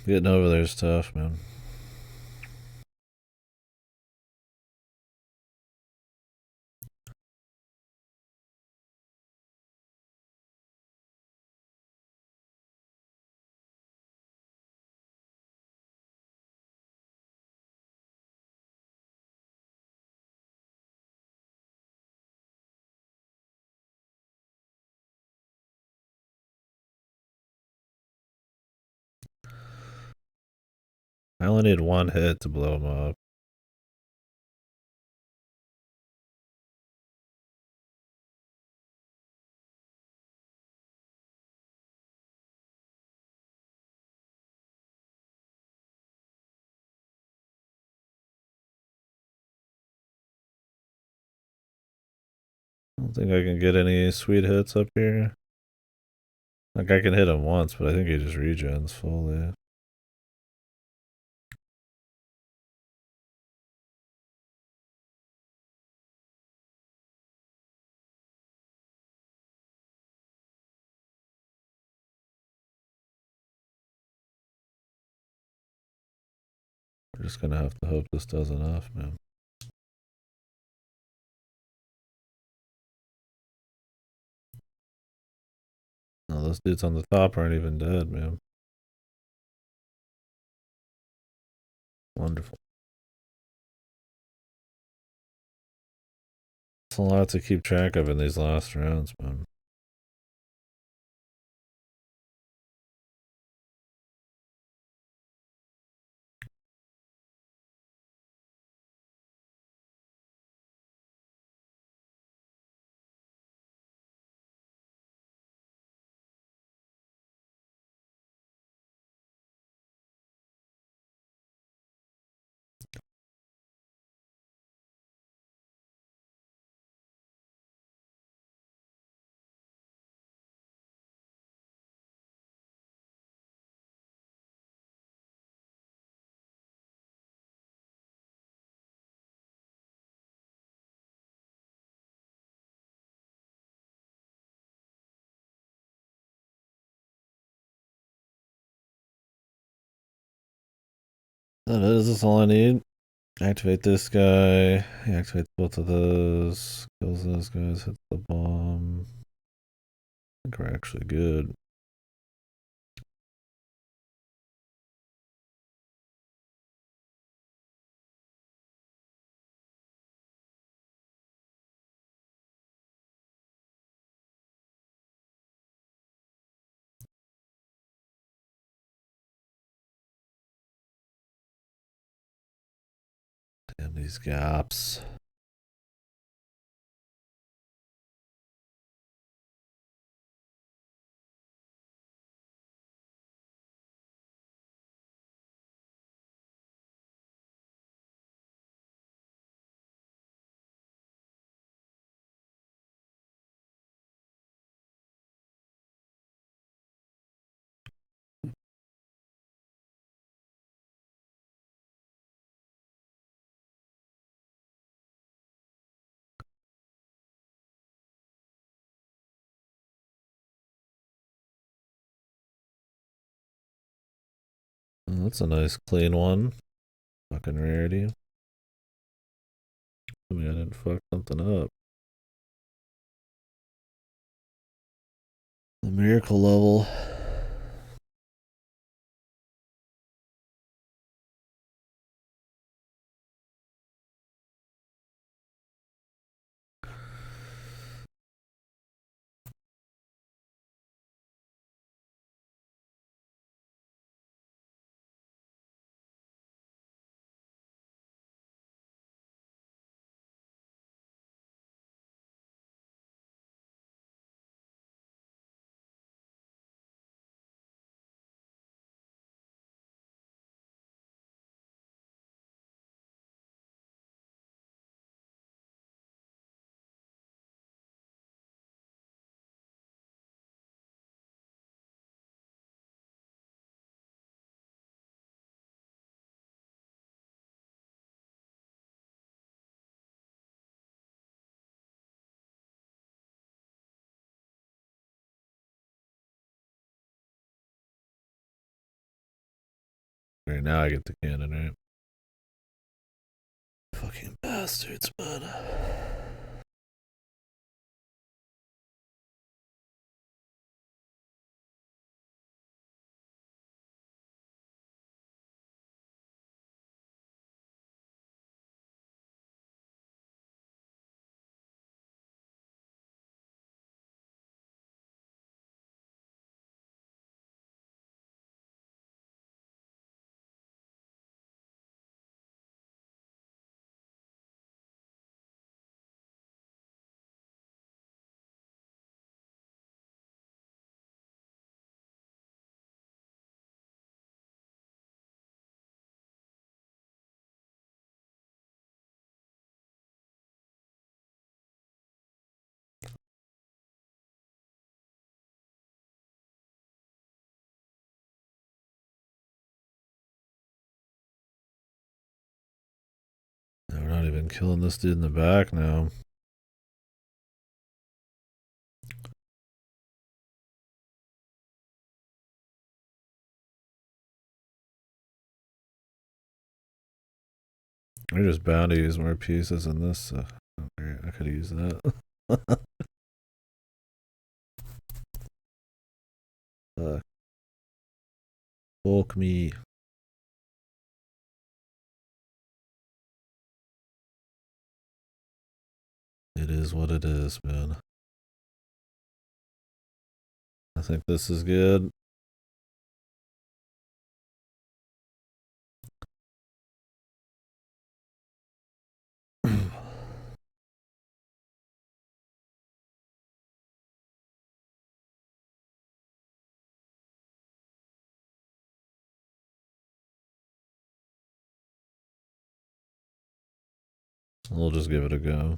Getting over there's tough, man. I only need one hit to blow him up. I don't think I can get any sweet hits up here. Like, I can hit him once, but I think he just regens fully. We're just gonna have to hope this does enough, man. Oh, those dudes on the top aren't even dead, man. Wonderful. It's a lot to keep track of in these last rounds, man. That is all I need. Activate this guy. He activates both of those. Kills those guys. Hits the bomb. I think we're actually good. Damn these gaps. Oh, that's a nice clean one. Fucking rarity. I mean, I didn't fuck something up. The miracle level. Right now I get the cannon, right? Fucking bastards, man. We're not even killing this dude in the back now. We're just bound to use more pieces in this. I could use that. Fuck me. It is what it is, man. I think this is good. We'll just give it a go.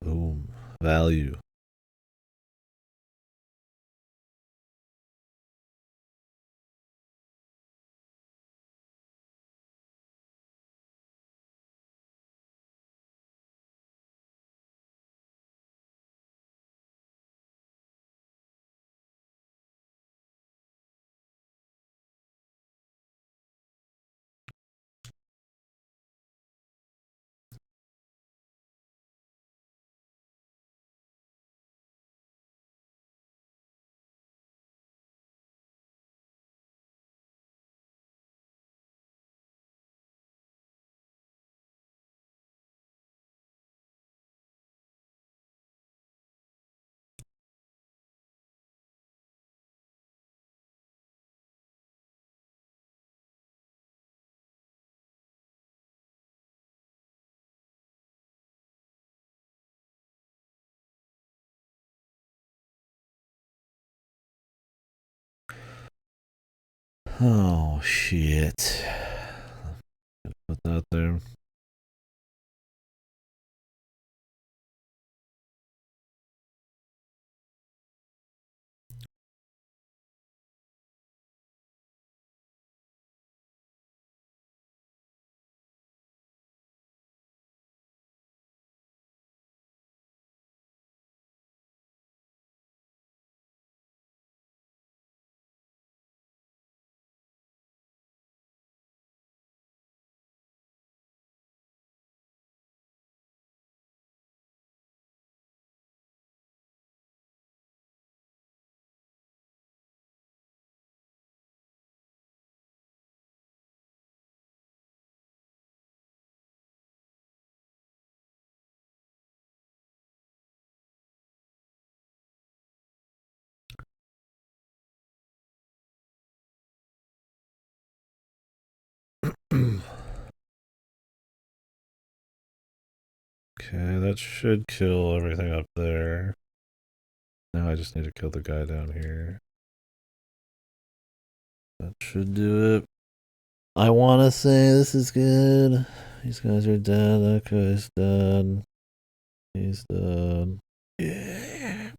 Boom. Value. Oh, shit. Put that there. Okay, that should kill everything up there. Now I just need to kill the guy down here. That should do it. I want to say this is good. These guys are dead. That guy's dead. He's dead. Yeah.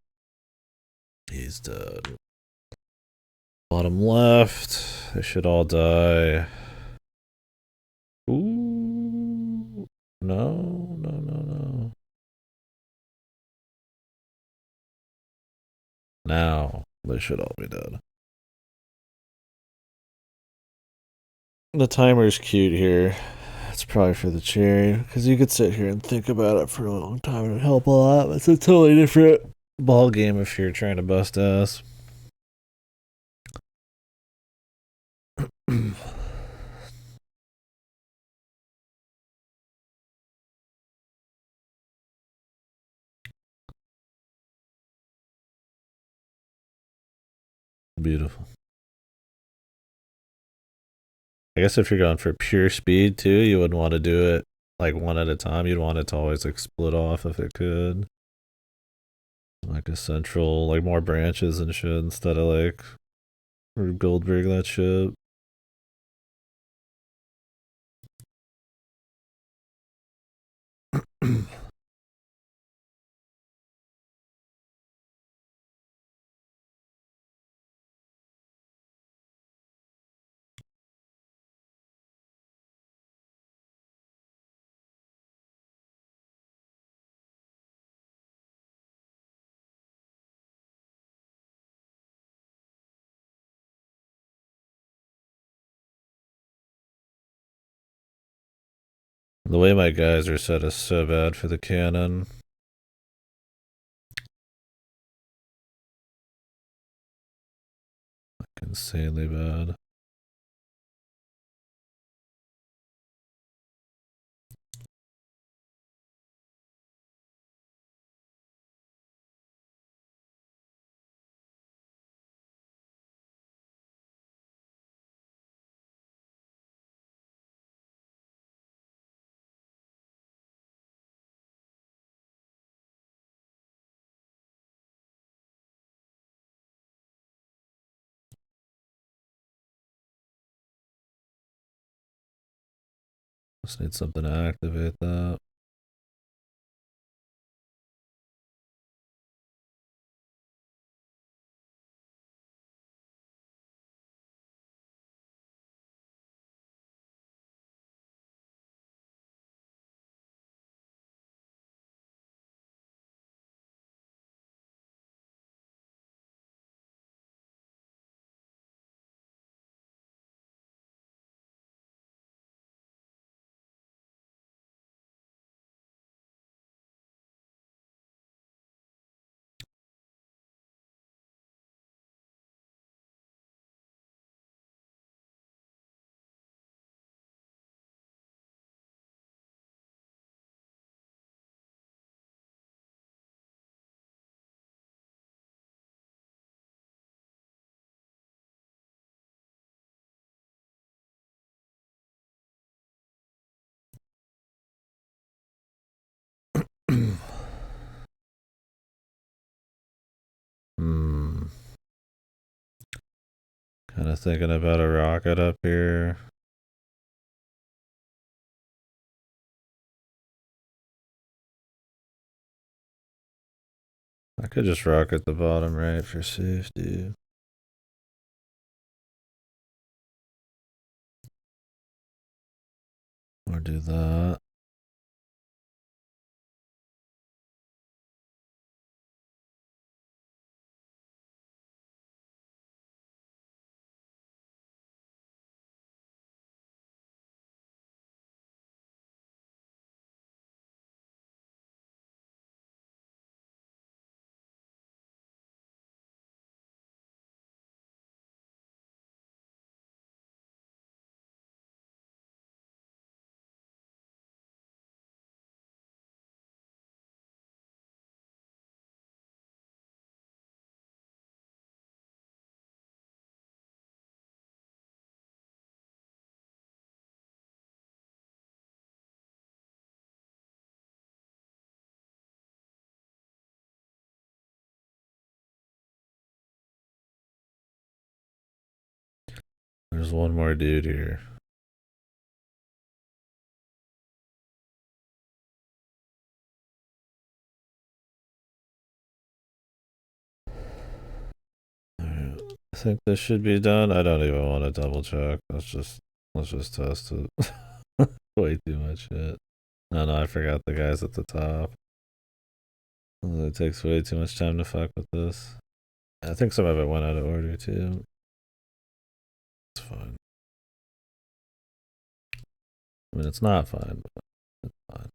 He's dead. Bottom left. They should all die. Ooh. No, no, no, no. Now they should all be dead. The timer's cute here. It's probably for the cherry because you could sit here and think about it for a long time and help a lot. It's a totally different ball game if you're trying to bust ass. Beautiful. I guess if you're going for pure speed too, you wouldn't want to do it like one at a time. You'd want it to always like split off if it could. Like a central, like more branches and shit instead of like Goldberg that shit. The way my guys are set is so bad for the cannon. Insanely bad. Just need something to activate that. Hmm. Kind of thinking about a rocket up here. I could just rocket the bottom right for safety. Or do that. There's one more dude here. Alright. I think this should be done. I don't even want to double check. Let's just test it. Way too much shit. No, I forgot the guys at the top. It takes way too much time to fuck with this. I think some of it went out of order too. It's fine. I mean, it's not fine, but it's fine.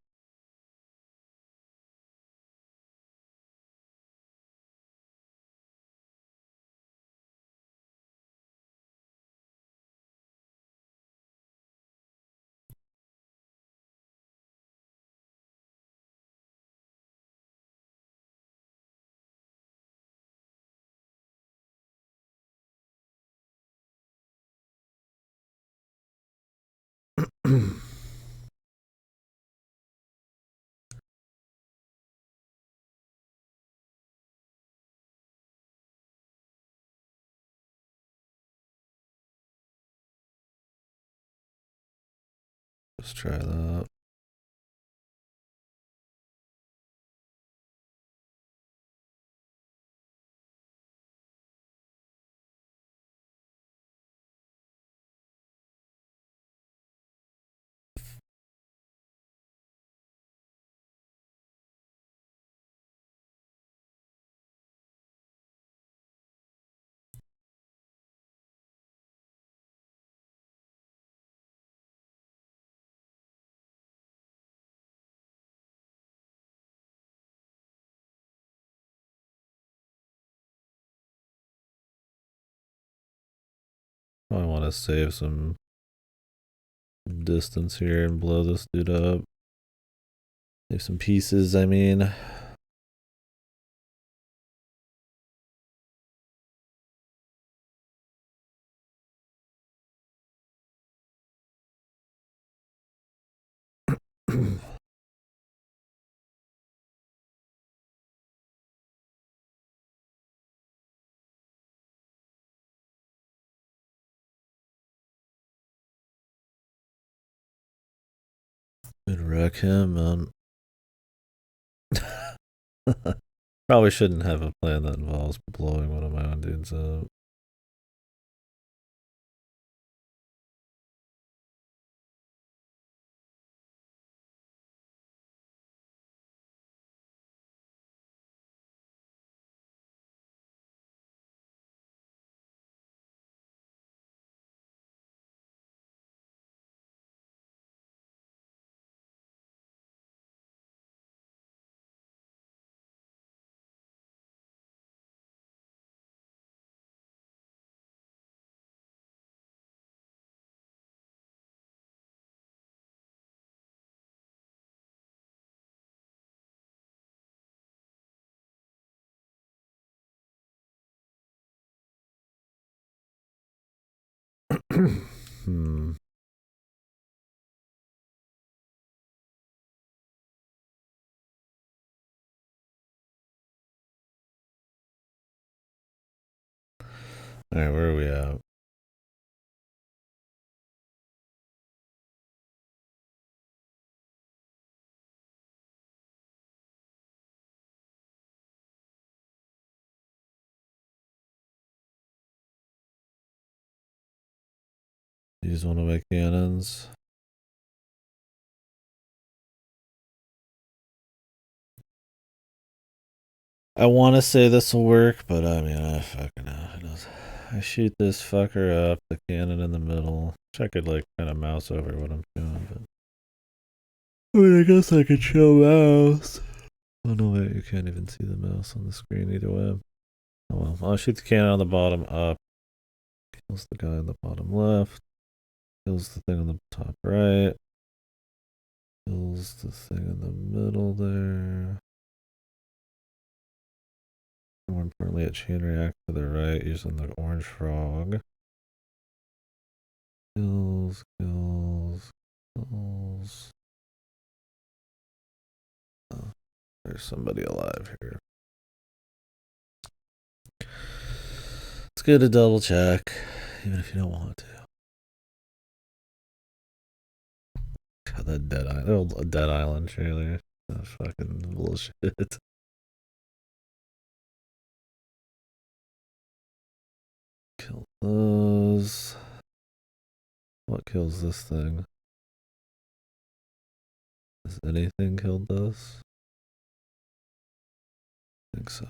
Let's try that. want to save some distance here and blow this dude up. Save some pieces, I mean. Good wreck him, man. Probably shouldn't have a plan that involves blowing one of my own dudes up. Hmm. Alright, where are we at? Use one of my cannons. I want to say this will work, but I mean, I fucking know. I shoot this fucker up, the cannon in the middle. Wish I could, like, kind of mouse over what I'm doing, but. I mean, I guess I could show mouse. Oh, no, wait, you can't even see the mouse on the screen either way. Oh, well. I'll shoot the cannon on the bottom up. Kills the guy on the bottom left. Kills the thing on the top right. Kills the thing in the middle there. More importantly, it chain reacts to the right using the orange frog. Kills. Oh, there's somebody alive here. It's good to double check, even if you don't want to. God, that dead island trailer. That's fucking bullshit. Kill those. What kills this thing? Has anything killed this? I think so.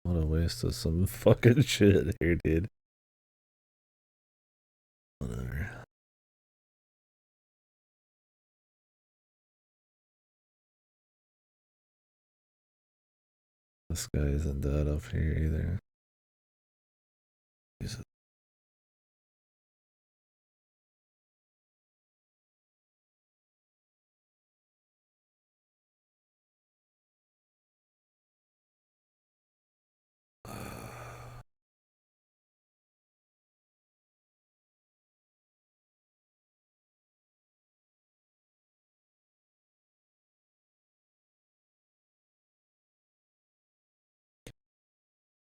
What a waste of some fucking shit here, dude. Whatever. This guy isn't dead up here either. He's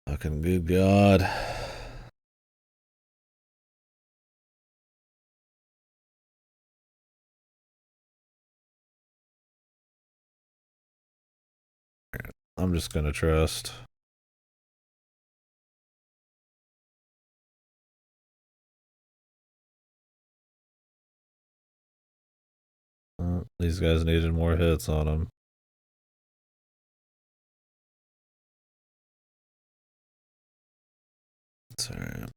fucking good God. I'm just gonna trust. These guys needed more hits on them. It's alright. At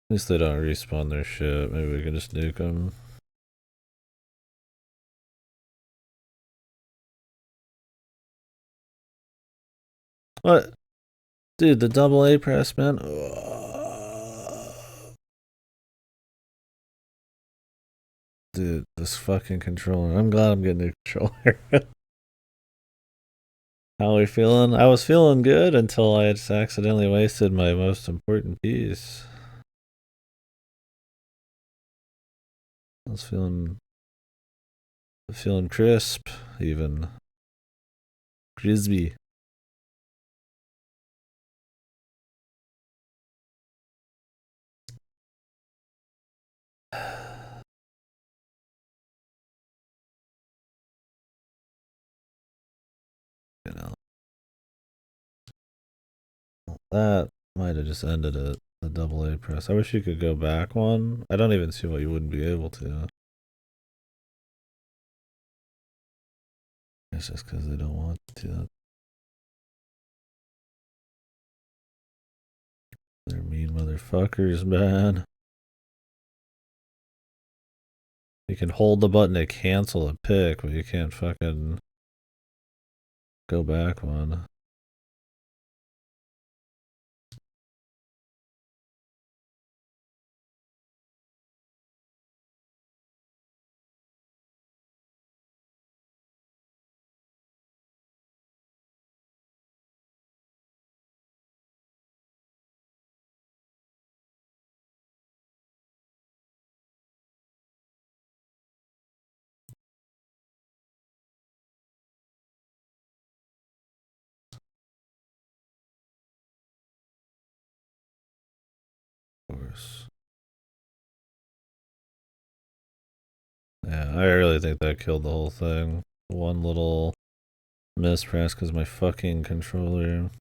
least they don't respawn their shit. Maybe we can just nuke them. What? Dude, the double A press, man. Ugh. Dude, this fucking controller. I'm glad I'm getting a controller. How are we feeling? I was feeling good until I just accidentally wasted my most important piece. I was feeling crisp, even crispy. You know, that might have just ended it. The double A press. I wish you could go back one. I don't even see why you wouldn't be able to. It's just because they don't want to. They're mean motherfuckers, man. You can hold the button to cancel a pick, but you can't fucking go back one. Of course. Yeah, I really think that killed the whole thing. One little mispress because my fucking controller.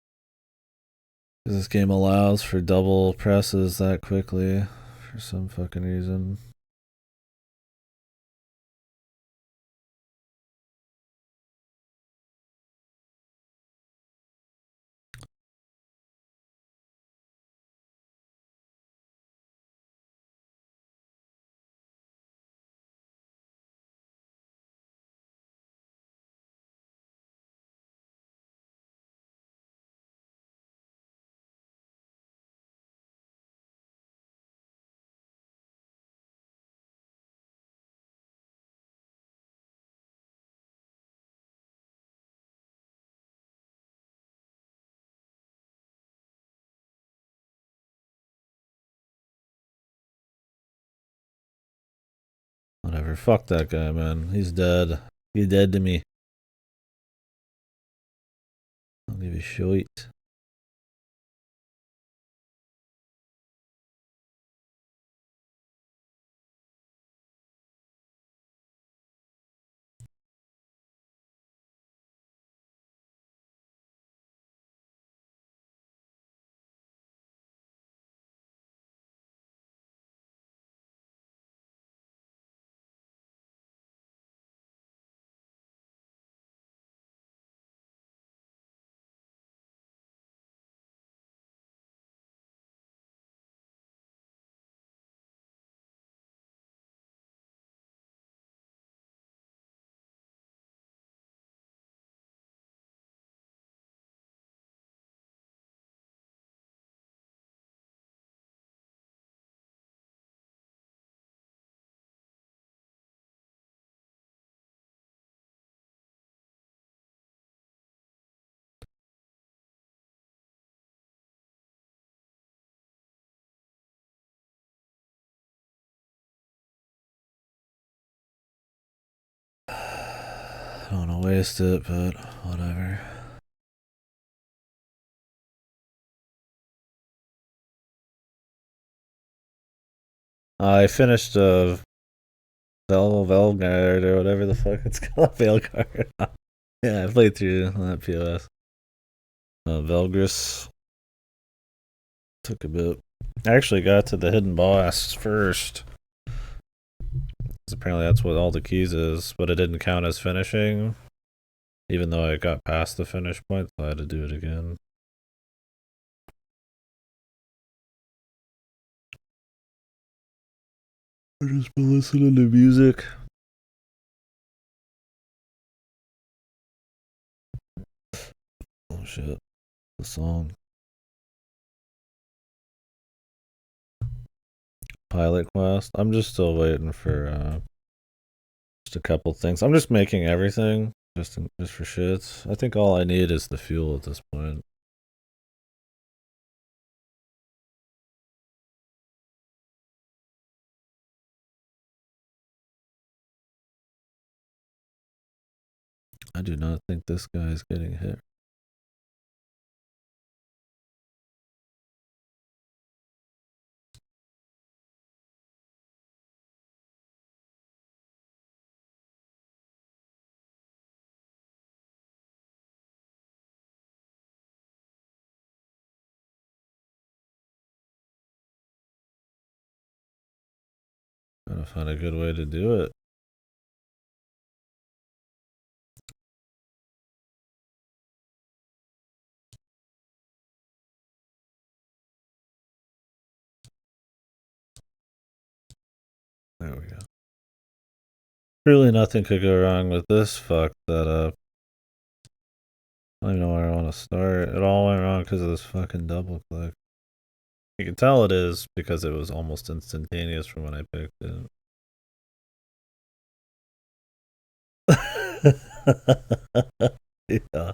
Because this game allows for double presses that quickly for some fucking reason. Whatever. Fuck that guy, man. He's dead. He's dead to me. I'll give you shit. I don't want to waste it, but whatever. I finished Velgard or whatever the fuck it's called. Velgard. Yeah, I played through that POS. Velgris took a bit. I actually got to the hidden boss first. Apparently that's what all the keys is, but it didn't count as finishing. Even though I got past the finish point, so I had to do it again. I've just been listening to music. Oh shit. The song. Pilot Quest. I'm just still waiting for finished a couple things. I'm just making everything just for shits. I think all I need is the fuel at this point. I do not think this guy is getting hit. Gotta find a good way to do it. There we go. Really, nothing could go wrong with this fuck setup. I don't even know where I want to start. It all went wrong because of this fucking double click. You can tell it is because it was almost instantaneous from when I picked it. Yeah.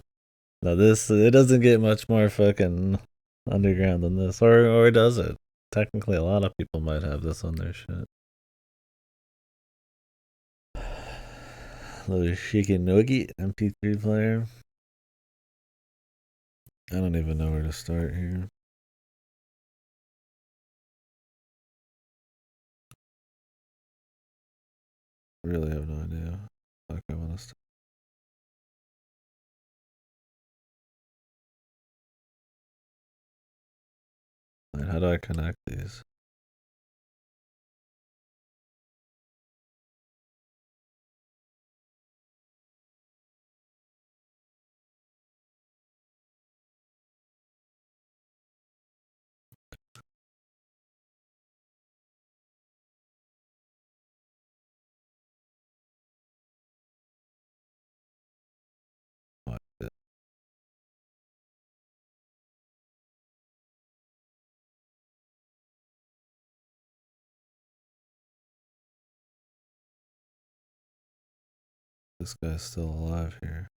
Now this it doesn't get much more fucking underground than this, or does it? Technically, a lot of people might have this on their shit. Little chicken nugget MP3 player. I don't even know where to start here. Really have no idea. Fuck, I want to start. How do I connect these? This guy's still alive here.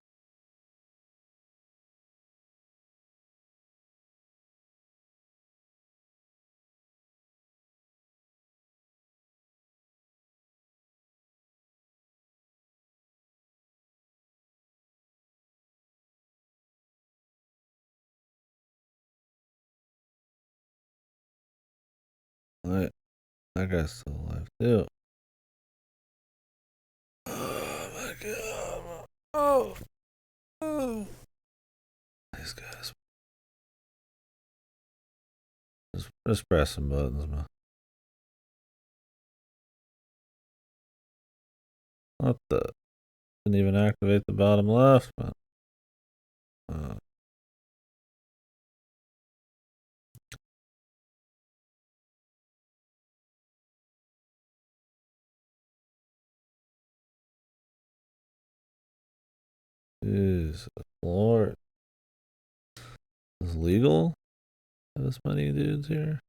What? That guy's still alive too. Oh my god. Oh. These guys. Just pressing buttons, man. What the? Didn't even activate the bottom left, man. Uh, Jesus Lord. Is this legal? This many dudes here?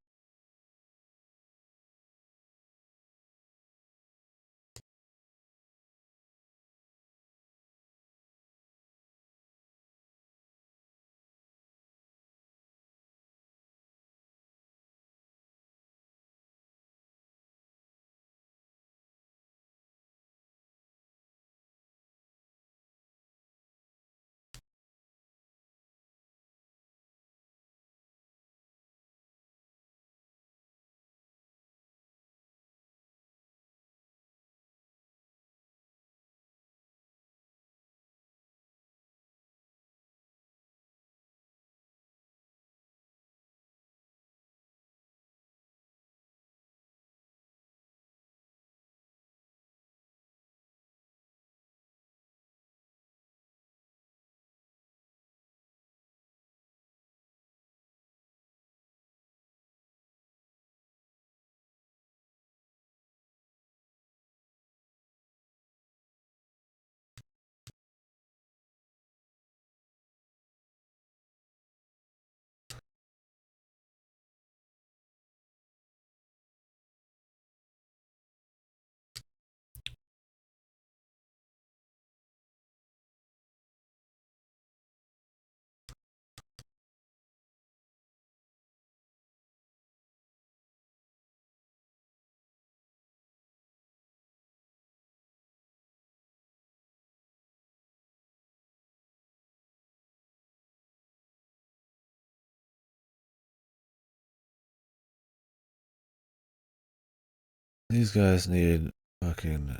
These guys need fucking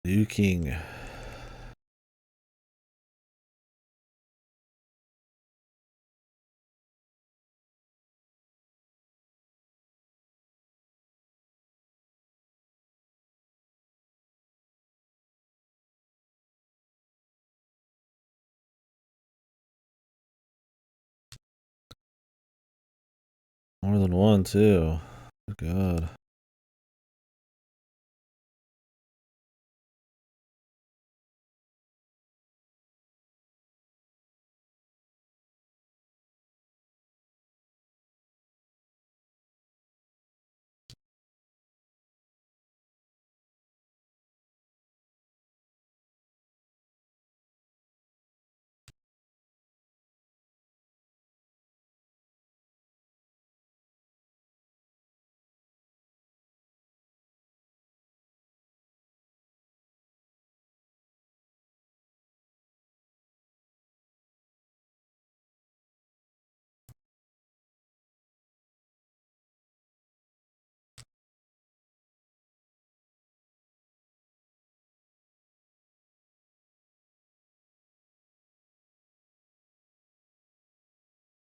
nuking. More than one, too. Good God.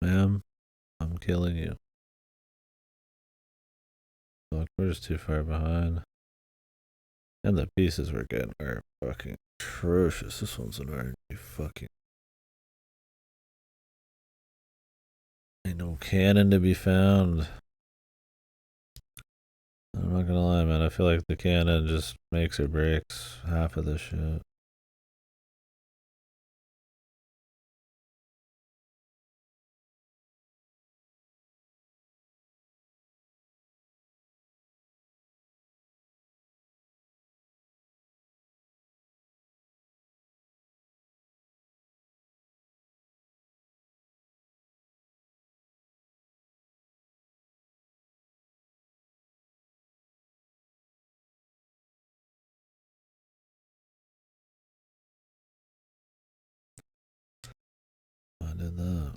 Ma'am, I'm killing you. Look, we're just too far behind. And the pieces we're getting are fucking atrocious. This one's an RNG fucking. Ain't no cannon to be found. I'm not gonna lie, man. I feel like the cannon just makes or breaks half of this shit. I did that.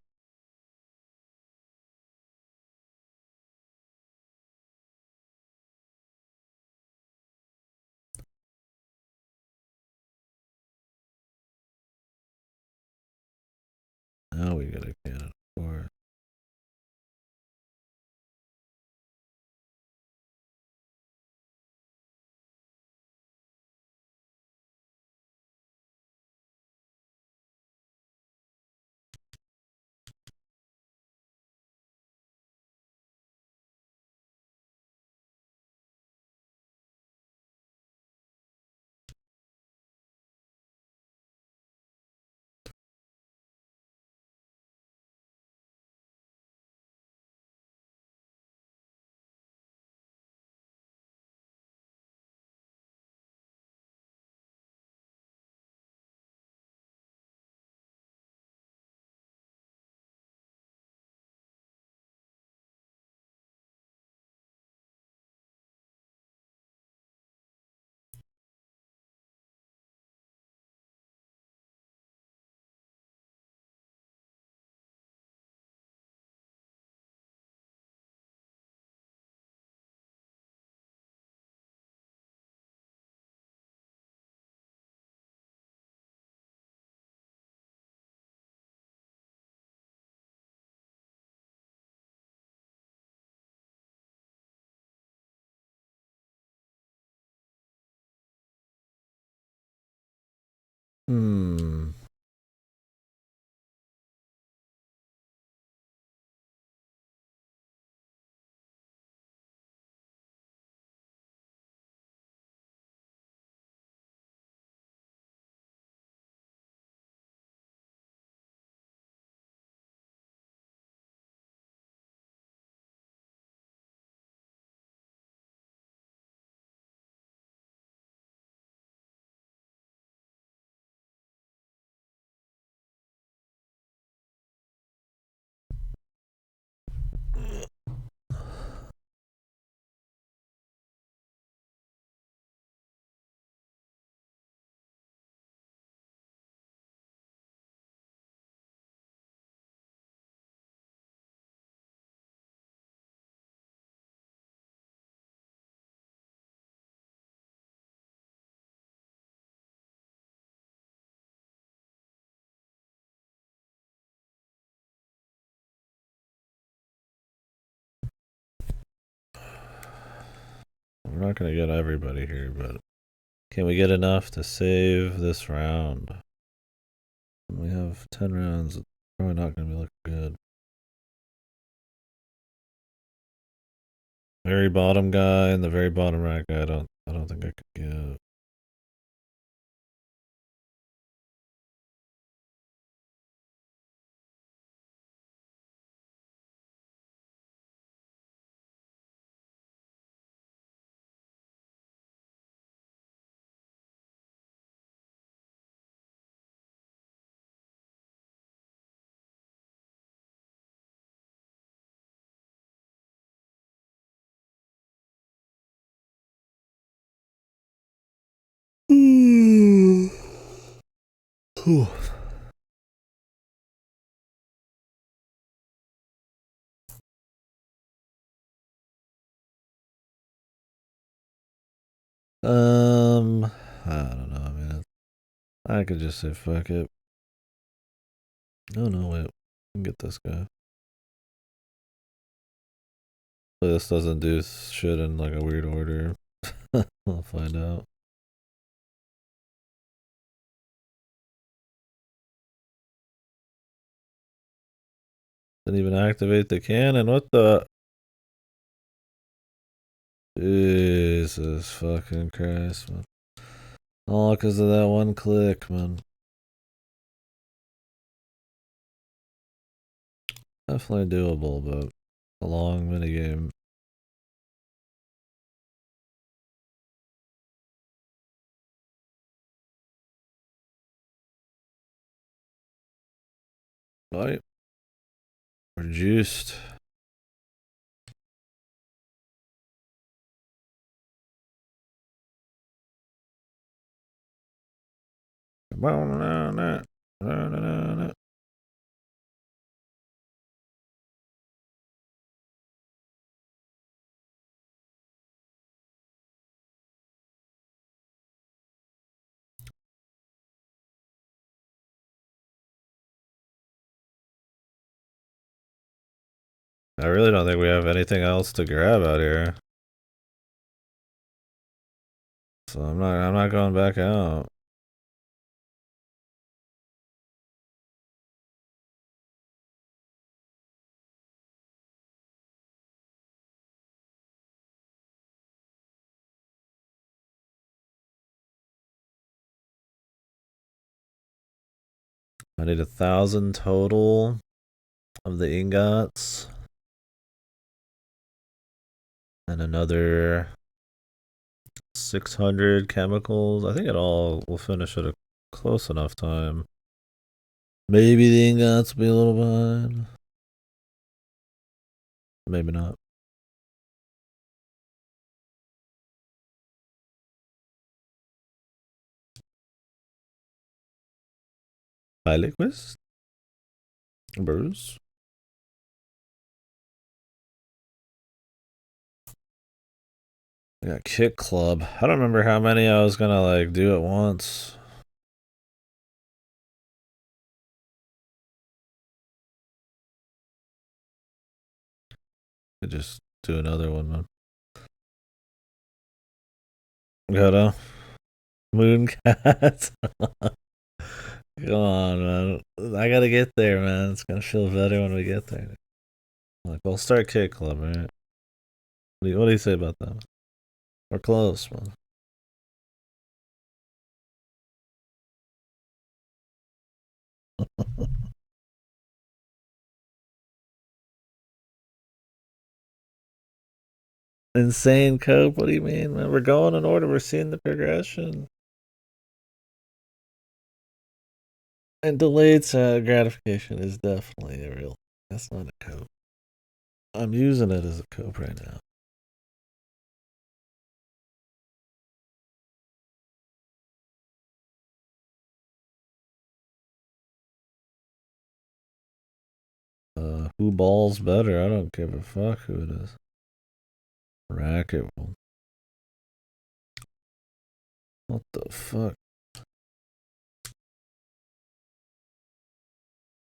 Now we got a cannon for it. Hmm. We're not gonna get everybody here, but can we get enough to save this round? We have 10 rounds. It's probably not gonna be looking good. Very bottom guy and the very bottom right guy. I don't think I could get. I don't know, man. I could just say fuck it. Oh no, wait. I can get this guy. This doesn't do shit in like a weird order. I'll find out. Didn't even activate the cannon. What the? Jesus fucking Christ, man. All because of that one click, man. Definitely doable, but a long minigame. Right? We're juiced. I really don't think we have anything else to grab out here. So I'm not going back out. I need 1,000 total of the ingots. And another 600 chemicals. I think it all will finish at a close enough time. Maybe the ingots will be a little behind. Maybe not. By liquids? Bruce? I got Kick Club. I don't remember how many I was gonna like do at once. Could just do another one, man. Gotta Mooncat. Come on, man. I gotta get there, man. It's gonna feel better when we get there. Like, we'll start Kick Club, right? What do you say about that? We're close, man. Insane cope. What do you mean, man? We're going in order. We're seeing the progression. And delayed gratification is definitely a real. That's not a cope. I'm using it as a cope right now. Who balls better? I don't give a fuck who it is. Racket. What the fuck?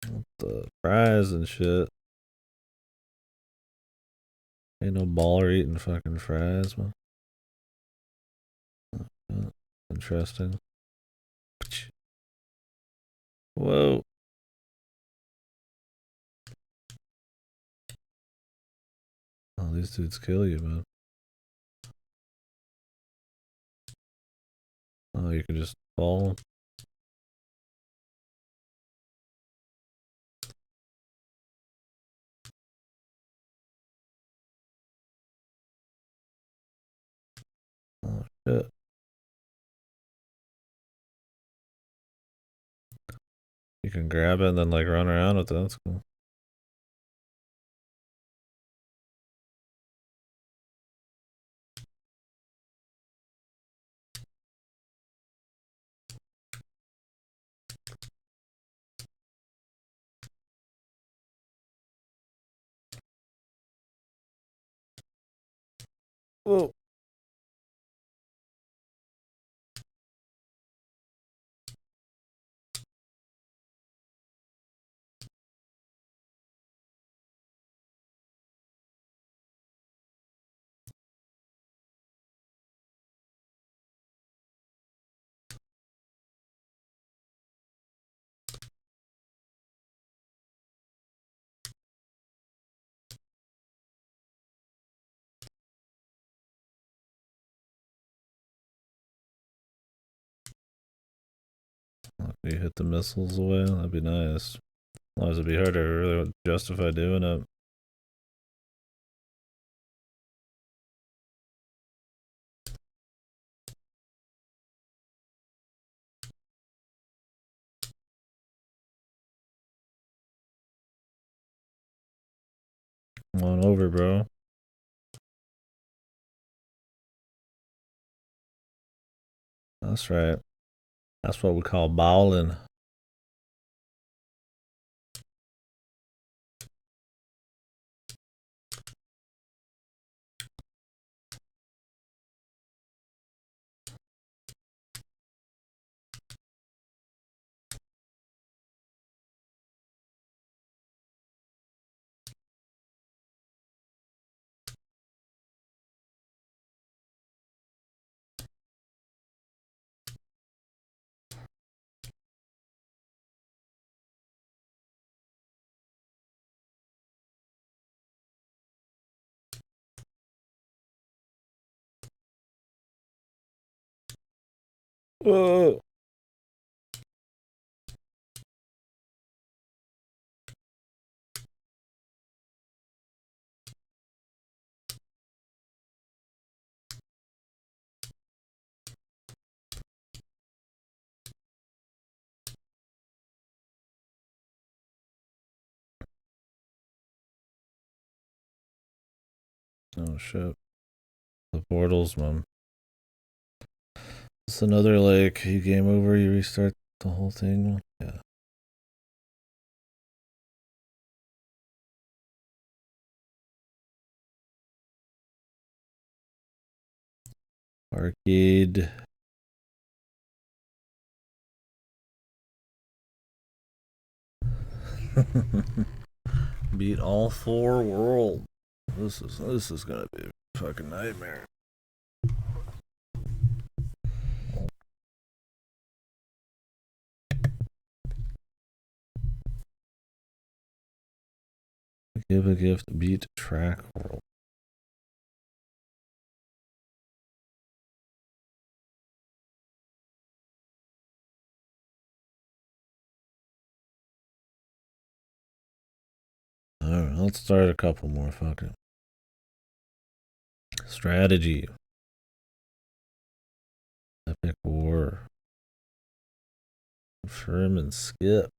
What the fries and shit? Ain't no baller eating fucking fries, man. Interesting. Whoa. Oh, these dudes kill you, man. Oh, you can just fall. Oh, shit. You can grab it and then, like, run around with it. That's cool. Whoa. If you hit the missiles away, that'd be nice. Otherwise, it'd be hard to really justify doing it. Come on over, bro. That's right. That's what we call bowling. Whoa. Oh, shit. The portals, man. It's another, like, you game over, you restart the whole thing. Yeah. Arcade. Beat all 4 worlds. This is gonna be a fucking nightmare. Give a gift, beat track world. Alright, let's start a couple more. Fuck it. Strategy. Epic war. Sherman skip.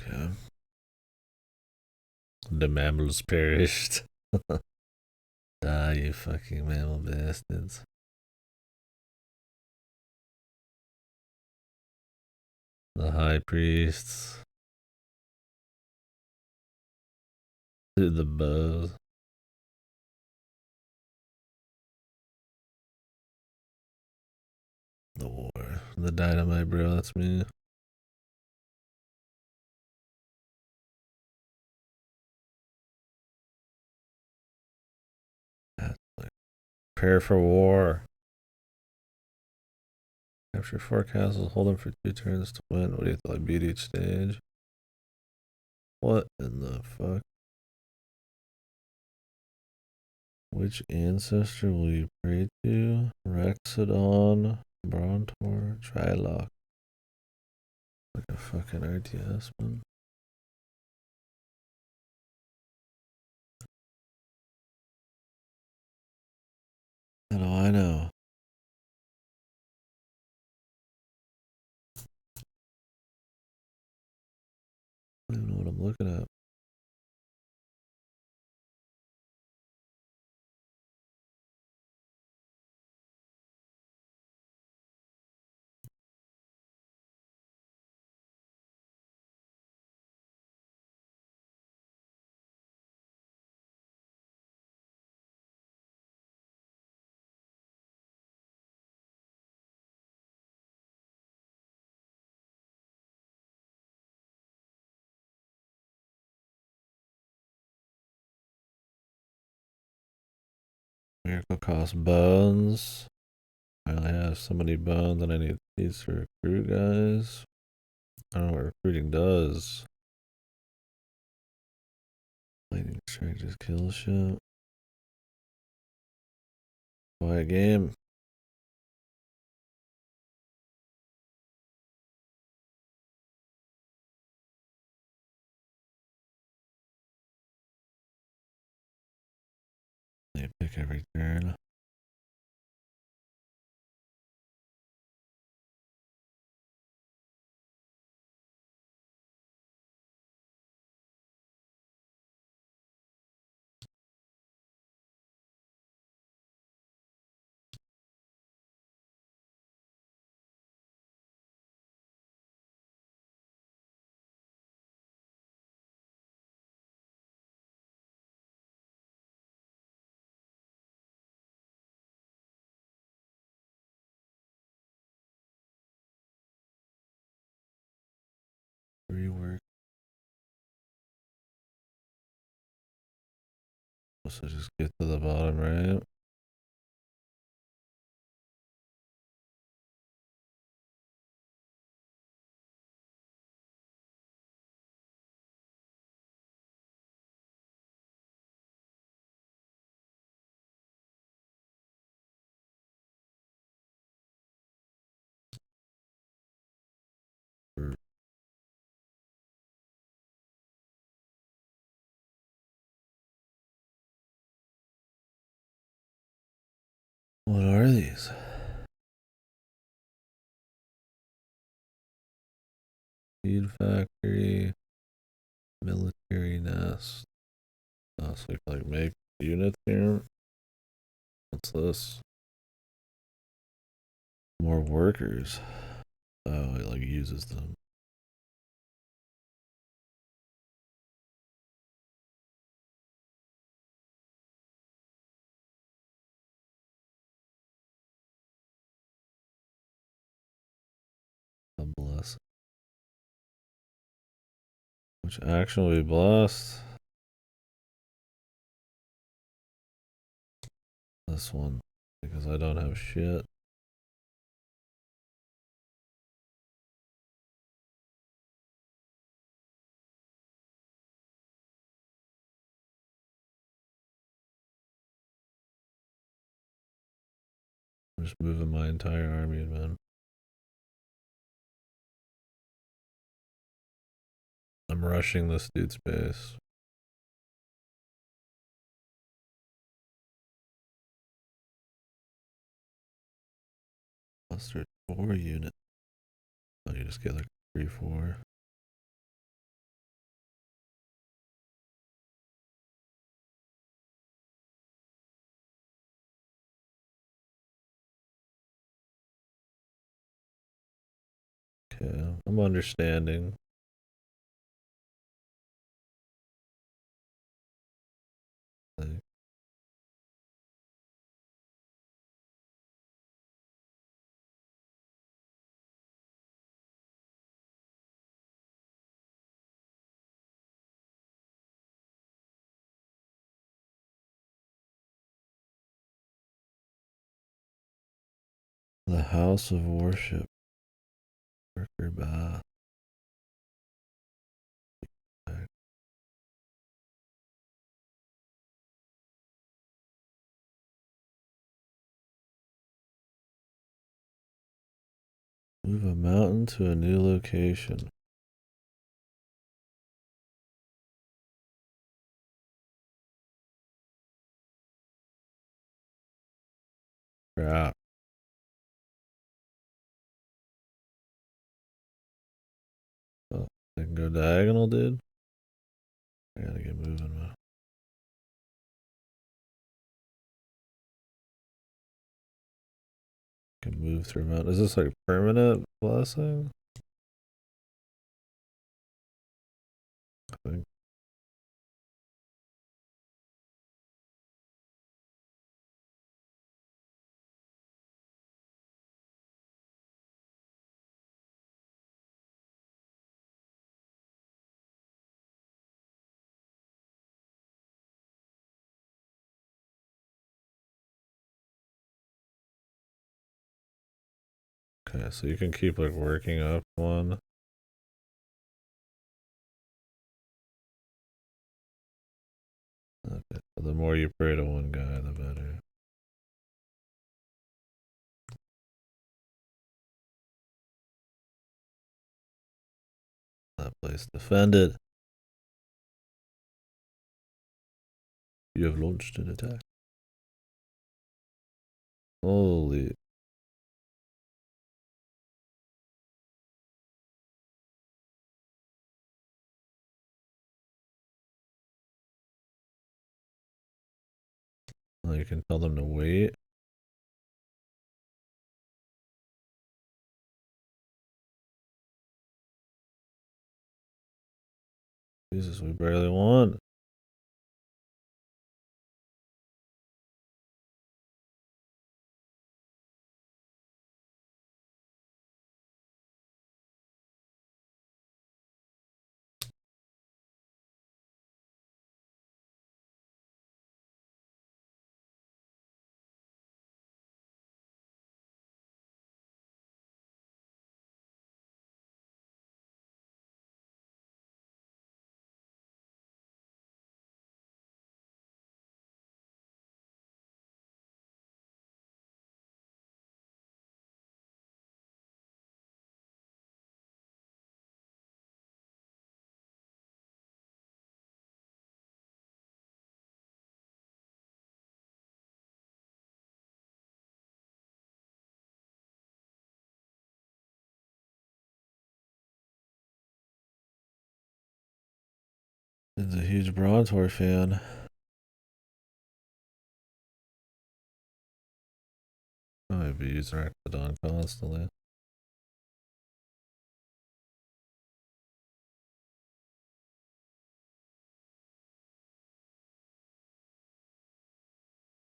Okay. The mammals perished. Die, you fucking mammal bastards. The high priests. The bows. The war. The dynamite, bro. That's me. That's like, prepare for war. Capture four castles, hold them for 2 turns to win. What do you think? Like beat each stage? What in the fuck? Which ancestor will you pray to? Rexodon, Brontor, Trilok. Like a fucking RTS, man. How do I know? I don't even know what I'm looking at. Miracle cost bones. I only have so many bones and I need these to recruit guys. I don't know what recruiting does. Lightning strike just kills shit. Quiet game. They pick every turn. Rework. So just get to the bottom, right? What are these? Seed factory, military nest. Oh, so you can like make units here. What's this? More workers. Oh, it like uses them. God bless. Which action will be blessed? This one. Because I don't have shit. I'm just moving my entire army, man. I'm rushing this dude's base. Clustered 4 units. Oh, you just get like 3, 4. Okay, I'm understanding. Like, The house of worship. Worker bath. Move a mountain to a new location. Crap. Oh, I can go diagonal, dude. I gotta get moving, man. Can move through mountain. Is this like permanent blessing? I think. Okay, so you can keep like working up one. Okay, so the more you pray to one guy, the better. That place defended. You have launched an attack. Holy. Oh, you can tell them to wait. Jesus, we barely won. He's a huge Brontor fan. I'd be using Arctodon constantly.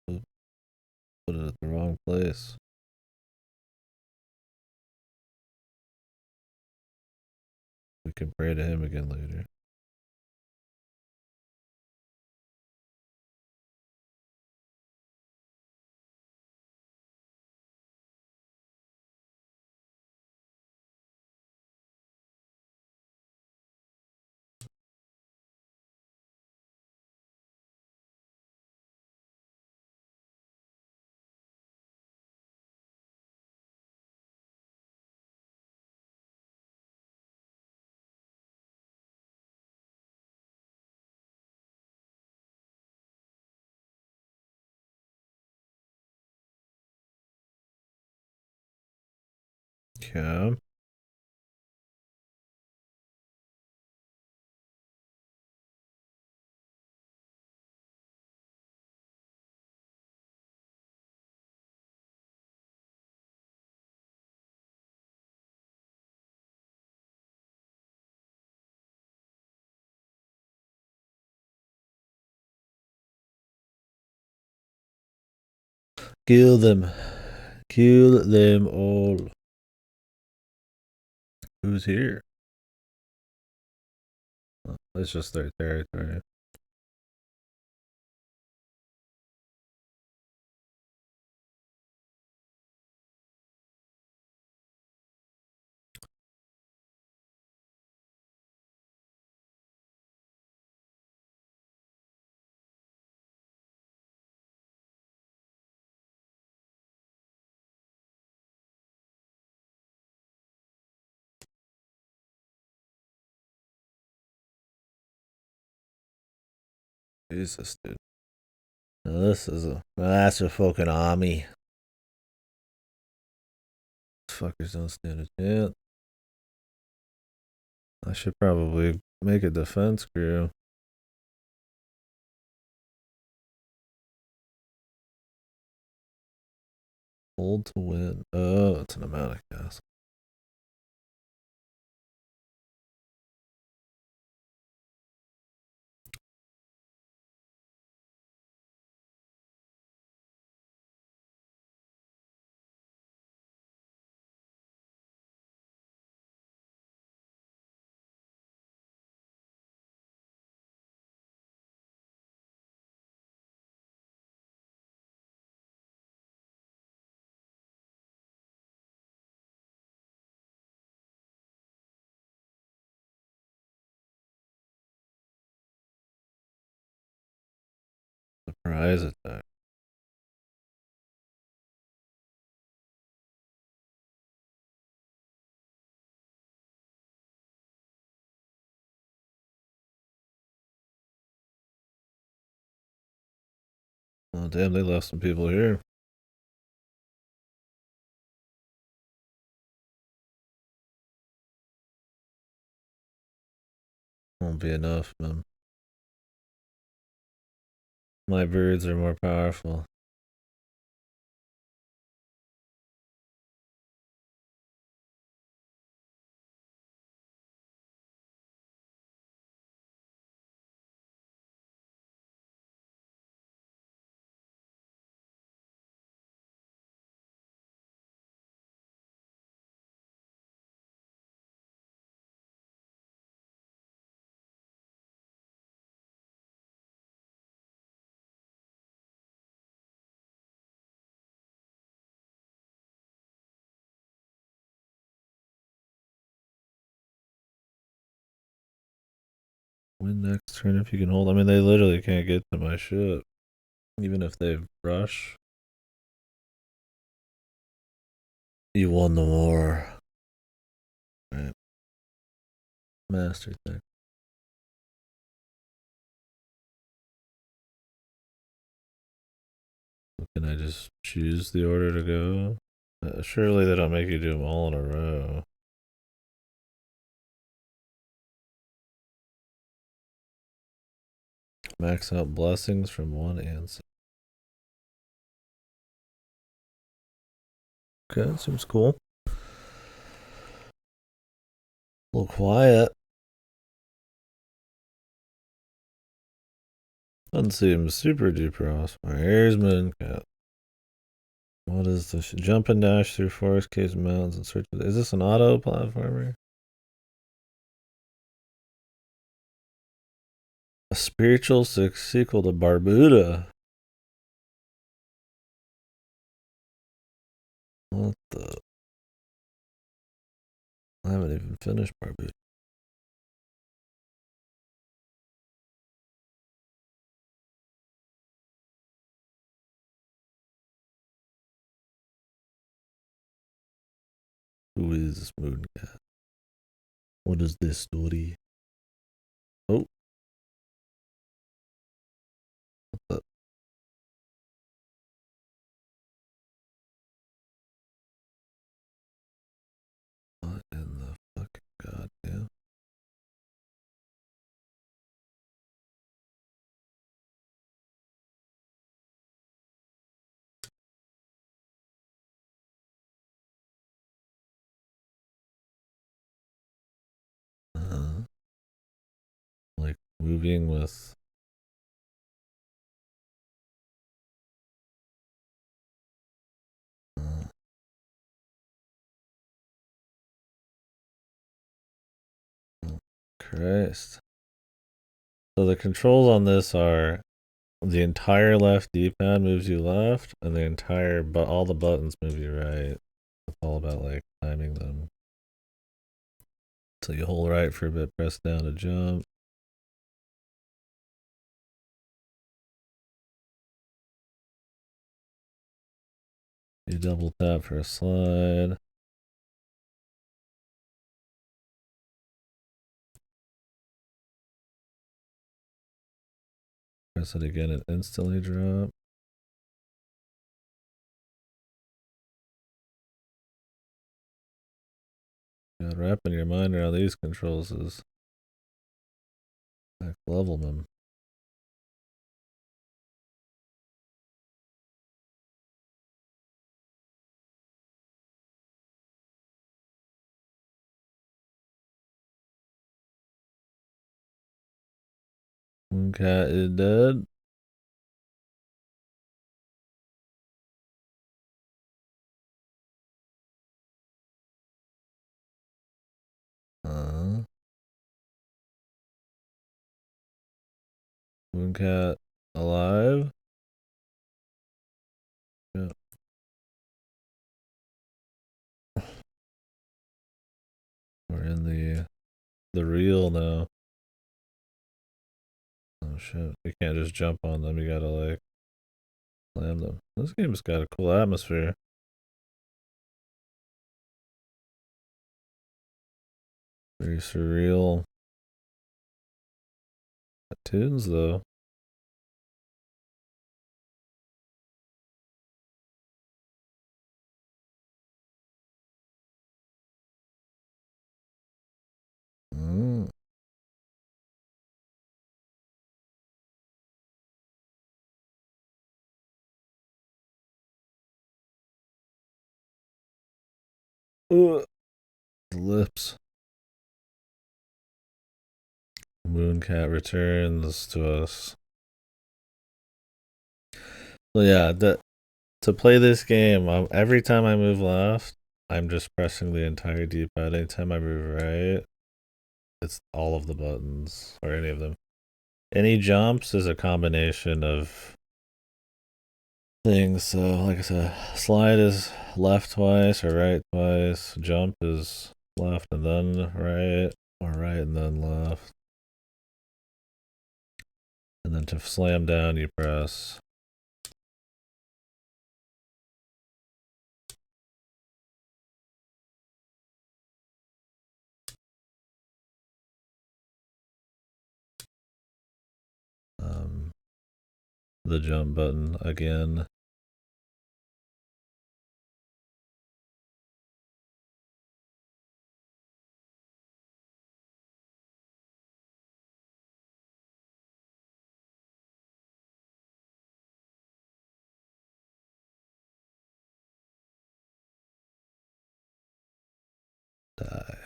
Put it at the wrong place. We can pray to him again later. Yeah. Kill them. Kill them all. Who's here? Oh, it's just their territory. Jesus, dude. Now this is that's a fucking army. These fuckers don't stand a chance. I should probably make a defense crew. Hold to win. Oh, it's an amount of gas. Surprise attack. Oh, damn, they left some people here. Won't be enough, man. My birds are more powerful. Win next turn if you can hold. I mean, they literally can't get to my ship. Even if they rush. You won the war. Right. Master thing. Can I just choose the order to go? Surely they don't make you do them all in a row. Max out blessings from one ancestor. Okay, that seems cool. A little quiet. Doesn't seem super duper awesome. Here's Mooncat. What is this? Jump and dash through forest, caves, and mountains in search of. Is this an auto platformer? A spiritual sequel to Barbuda. What the? I haven't even finished Barbuda. Who is Mooncat? What is this story? Oh. What the? What in the fucking goddamn? Like moving with. Christ. So the controls on this are the entire left D-pad moves you left, and the entire but all the buttons move you right. It's all about like timing them. So you hold right for a bit, press down to jump. You double tap for a slide. Press it again and instantly drop. God, wrapping your mind around these controls is next level, man. One cat is dead. Moon cat alive. Yeah. We're in the real now. Oh shit! You can't just jump on them. You gotta like slam them. This game's got a cool atmosphere. Very surreal. Tunes though. Mm. Lips. Mooncat returns to us. So yeah, to play this game, every time I move left, I'm just pressing the entire D-pad. Anytime I move right, it's all of the buttons or any of them. Any jumps is a combination of things. So, like I said, slide is left twice or right twice. Jump is left and then right, or right and then left. And then to slam down, you press the jump button again. Die.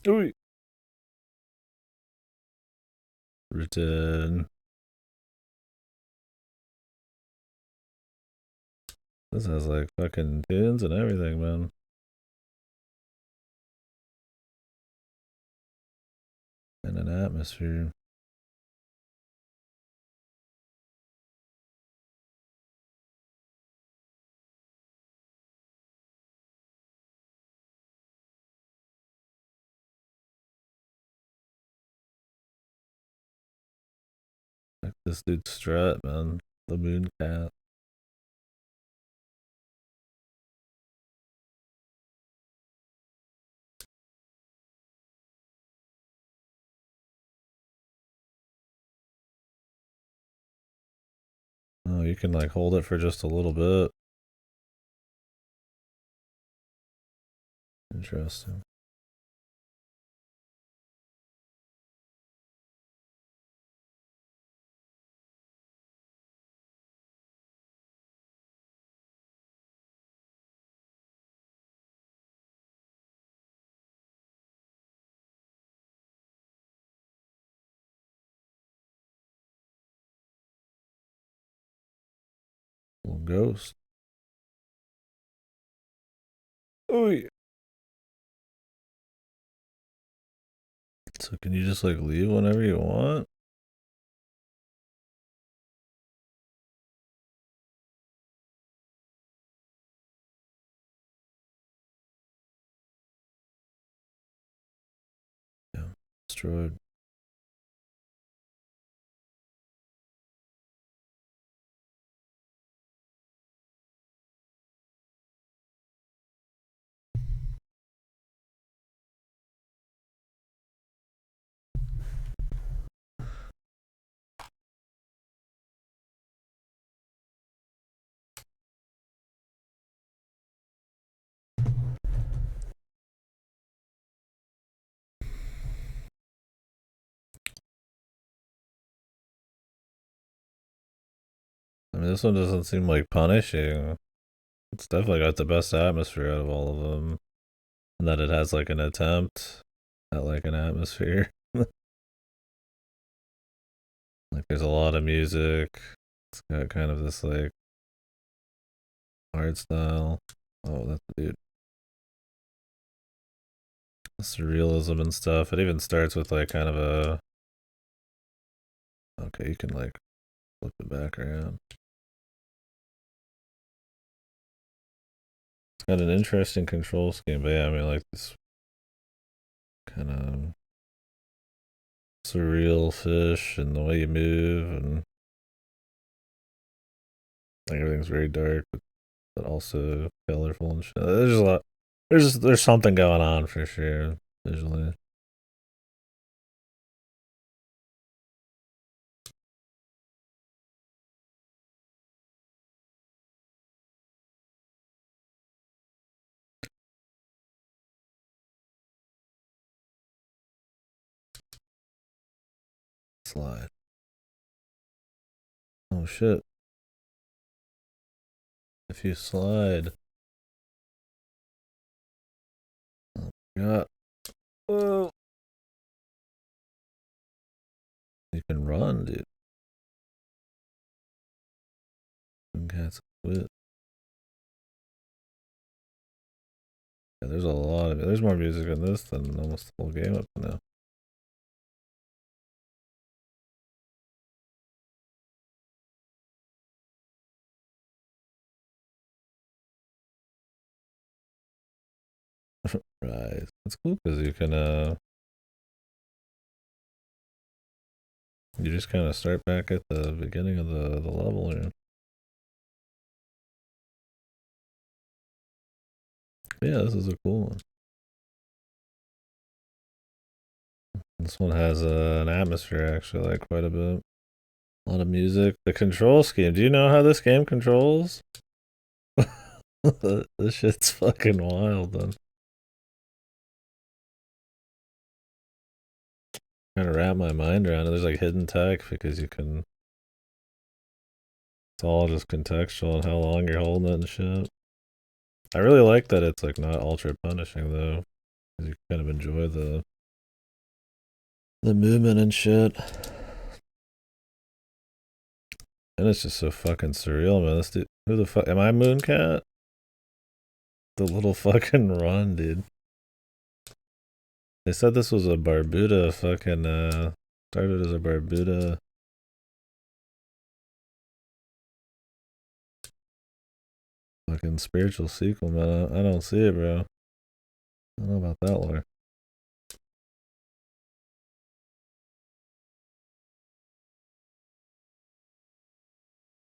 Ooh. Return. This has like fucking tunes and everything, man. And an atmosphere. Like this dude strut, man. The moon cat. Oh, you can like hold it for just a little bit. Interesting. Little ghost. Oh yeah. So can you just like leave whenever you want? Yeah. Destroyed. mean, this one doesn't seem like punishing. It's definitely got the best atmosphere out of all of them. And that it has like an attempt at like an atmosphere. Like there's a lot of music. It's got kind of this like art style. Oh, that's dude. Surrealism and stuff. It even starts with like kind of a. Okay, you can like flip it back around. It's got an interesting control scheme, but yeah, I mean like this kind of surreal fish and the way you move and like everything's very dark but also colorful and shit. There's a lot. There's something going on for sure visually. Slide. Oh shit! If you slide, oh my god. Whoa! You can run, dude. And cats quit. Yeah, there's a lot of it. There's more music in this than almost the whole game up to now. Right. It's cool because you can you just kind of start back at the beginning of the level here. Yeah, this is a cool one. This one has an atmosphere actually, like quite a bit. A lot of music. The control scheme. Do you know how this game controls? This shit's fucking wild, then. Trying to wrap my mind around it. There's like hidden tech because you can. It's all just contextual and how long you're holding it and shit. I really like that it's like not ultra punishing though, because you kind of enjoy the movement and shit. And it's just so fucking surreal, man. This dude, who the fuck am I, Mooncat? The little fucking run, dude. They said this was a Barbuda fucking started as a Barbuda fucking spiritual sequel, man. I don't see it, bro. I don't know about that lore.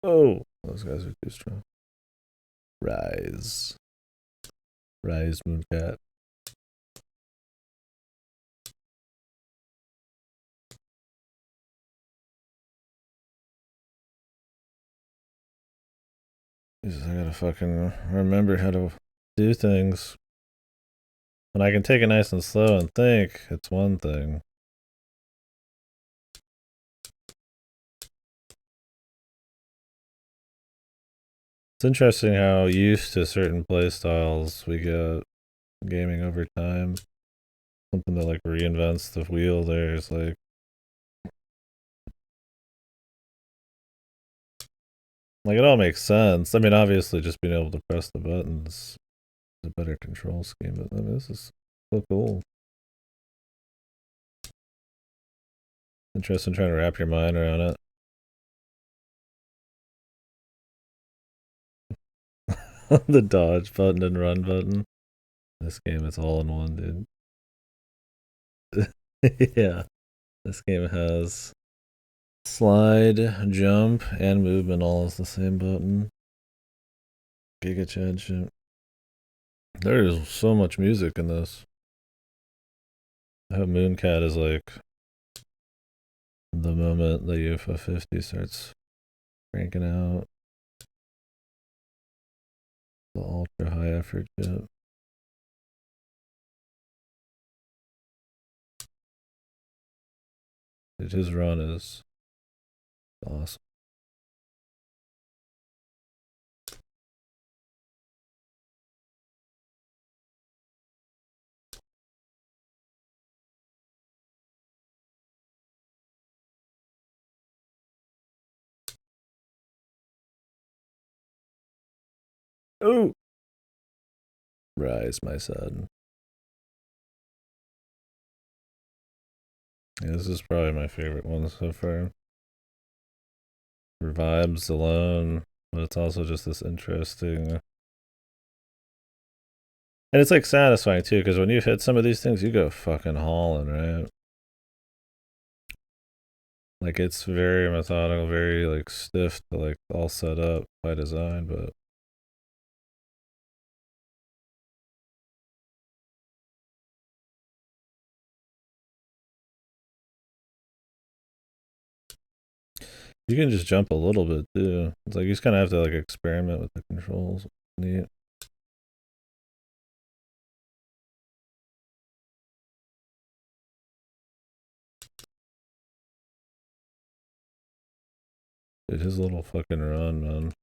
Oh, those guys are too strong. Rise. Rise, Mooncat. Jesus, I gotta fucking remember how to do things. When I can take it nice and slow and think, it's one thing. It's interesting how used to certain play styles we get gaming over time. Something that like reinvents the wheel there is like it all makes sense. I mean, obviously, just being able to press the buttons is a better control scheme. But I mean, this is so cool. Interesting trying to wrap your mind around it. The dodge button and run button. This game is all in one, dude. Yeah, this game has slide, jump, and movement all as the same button. Giga Chad shit. There is so much music in this. I hope Mooncat is like the moment the UFO 50 starts cranking out the ultra high effort shit. Dude, his run is awesome. Oh! Rise, my son. Yeah, this is probably my favorite one so far. For vibes alone, but it's also just this interesting. And it's like satisfying too, because when you hit some of these things, you go fucking hauling, right? Like it's very methodical, very like stiff, to like all set up by design, but you can just jump a little bit too. It's like you just kind of have to like experiment with the controls. Neat. Dude, his little fucking run, man.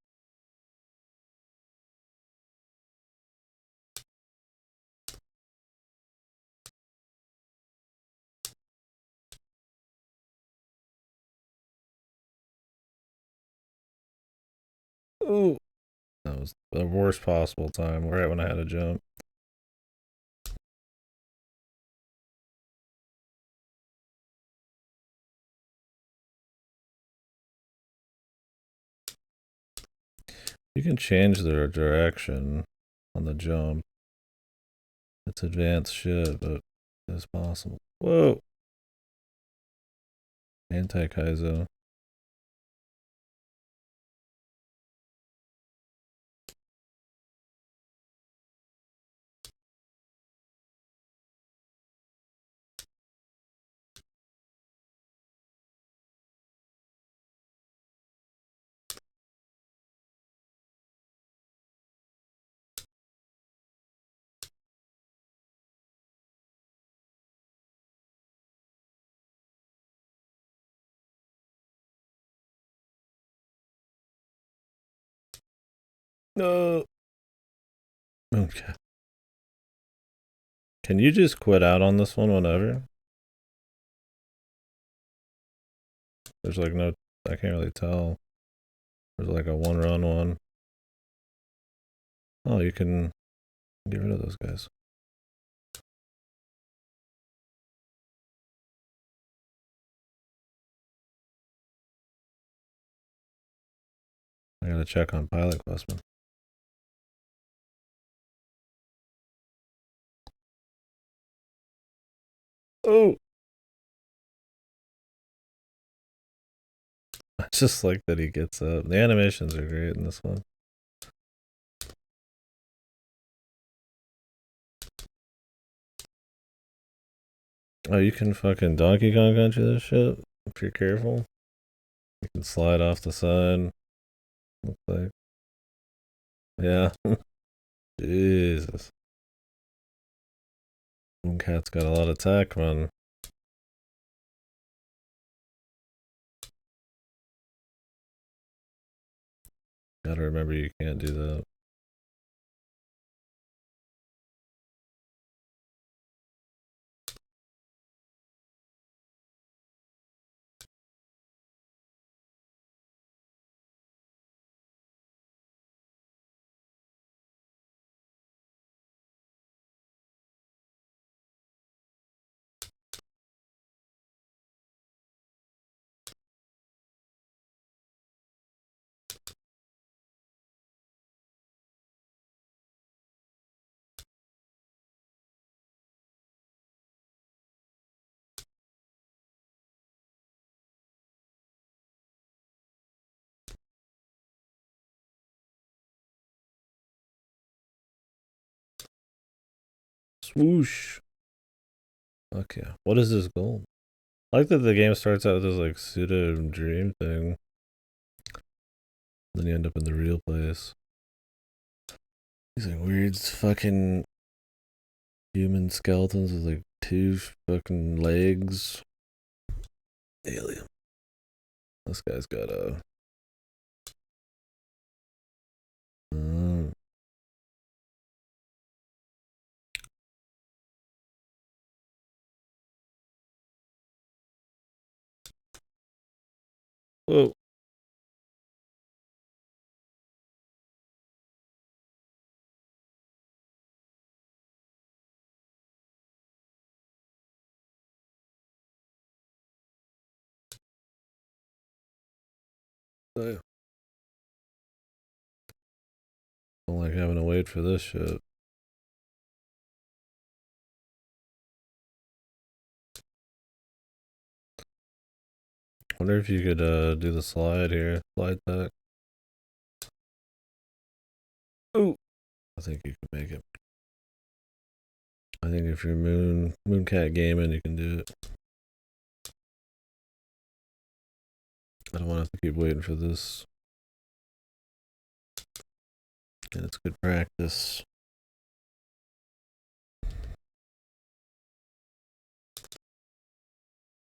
Ooh. That was the worst possible time, right when I had to jump. You can change the direction on the jump. It's advanced shit, but it's possible. Whoa! Anti-Kaizo. No! Okay. Can you just quit out on this one whenever? There's like no, I can't really tell. There's like a one run one. Oh, you can get rid of those guys. I gotta check on Pilot Questman. Oh! I just like that he gets up. The animations are great in this one. Oh, you can fucking Donkey Kong Country this shit if you're careful. You can slide off the side. Looks like. Yeah. Jesus. Cat's got a lot of tack, man. Gotta remember you can't do that. Swoosh. Fuck yeah. What is this goal? I like that the game starts out with this like pseudo dream thing. Then you end up in the real place. These like weird fucking human skeletons with like two fucking legs. Alien. This guy's got a. Mm. Whoa. I don't like having to wait for this shit. Wonder if you could do the slide here. Slide tech. Ooh. I think you can make it. I think if you're Mooncat gaming, you can do it. I don't want to have to keep waiting for this. And it's good practice.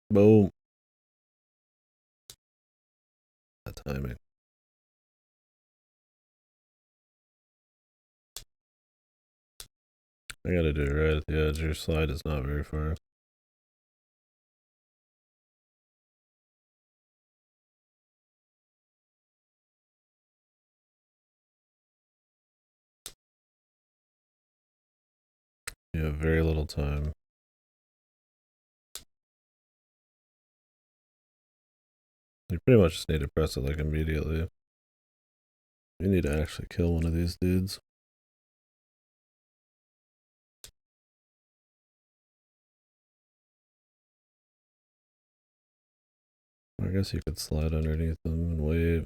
Boom. That timing. I gotta do it right at the edge. Your slide is not very far. You have very little time. You pretty much just need to press it like immediately. You need to actually kill one of these dudes. I guess you could slide underneath them and wave.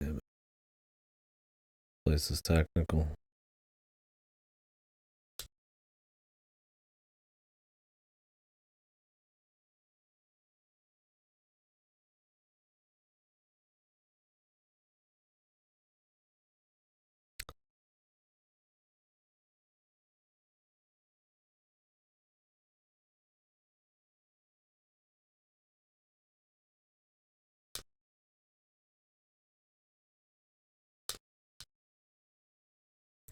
Damn it. Place is technical.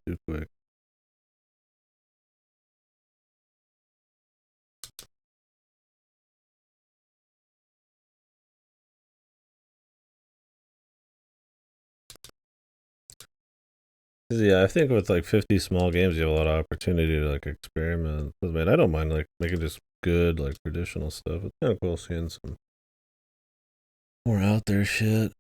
Too quick. Yeah, I think with like 50 small games, you have a lot of opportunity to like experiment. But man, I don't mind like making just good like traditional stuff. It's kind of cool seeing some more out there shit.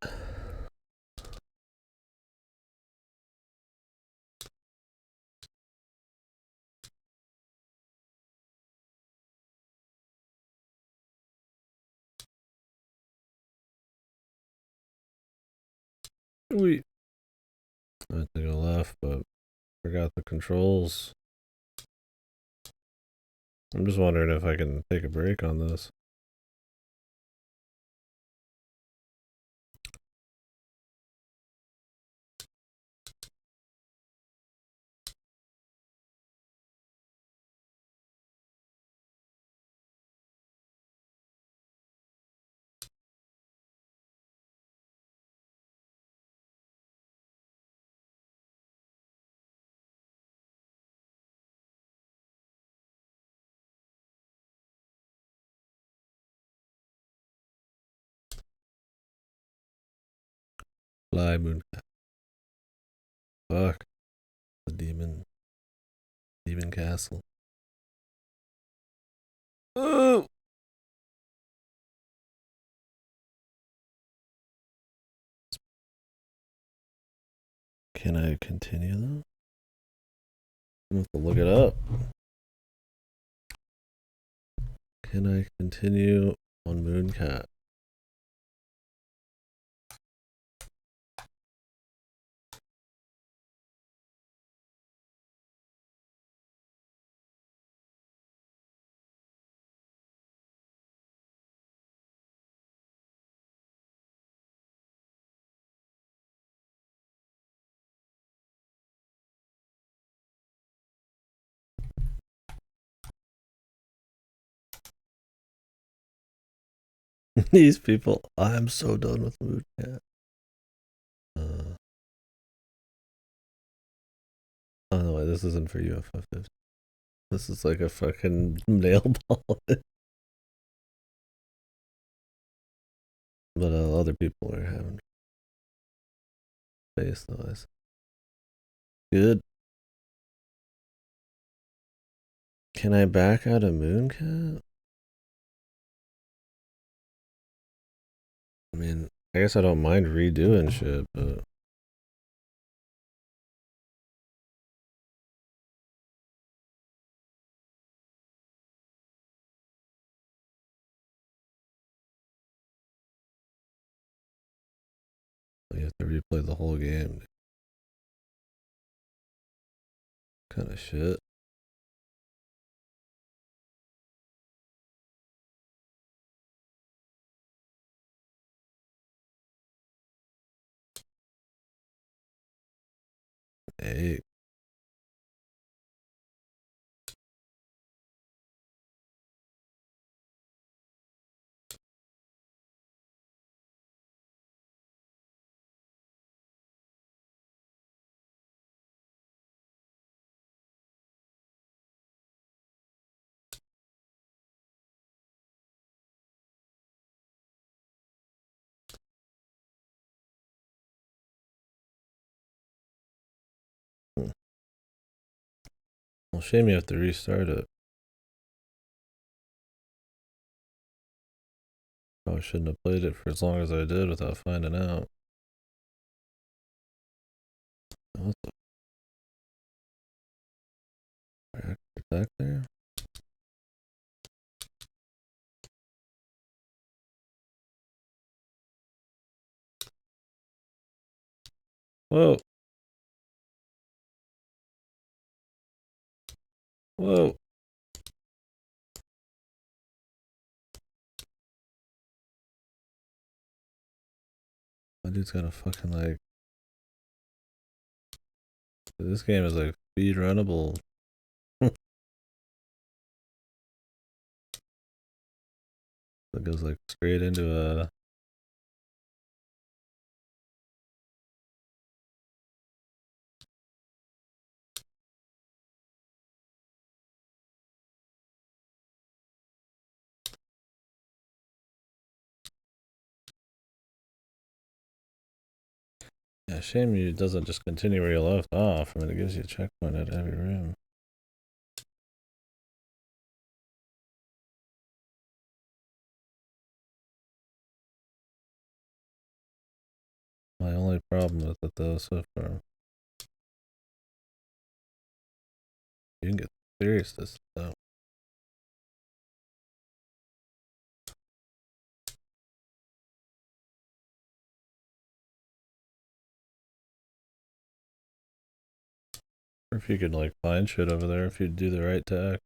I had to go left, but forgot the controls. I'm just wondering if I can take a break on this. Fly moon. Fuck. The demon castle. Oh! Can I continue though? I'm gonna have to look it up. Can I continue on Mooncat? These people, I'm so done with Mooncat. By the way, this isn't for UFO 50. This is like a fucking nail ball. But other people are having face noise. Good. Can I back out of Mooncat? I mean, I guess I don't mind redoing shit, but you have to replay the whole game. Kind of shit. Hey, well, shame you have to restart it. Probably shouldn't have played it for as long as I did without finding out. What the heck? Back there? Whoa. Whoa. My dude's got a fucking like. This game is like speed runnable. It goes like straight into a. Yeah, shame you doesn't just continue where you left off. I mean, it gives you a checkpoint at every room. My only problem with it though so far. You can get serious this though. Or if you could like find shit over there if you do the right tack.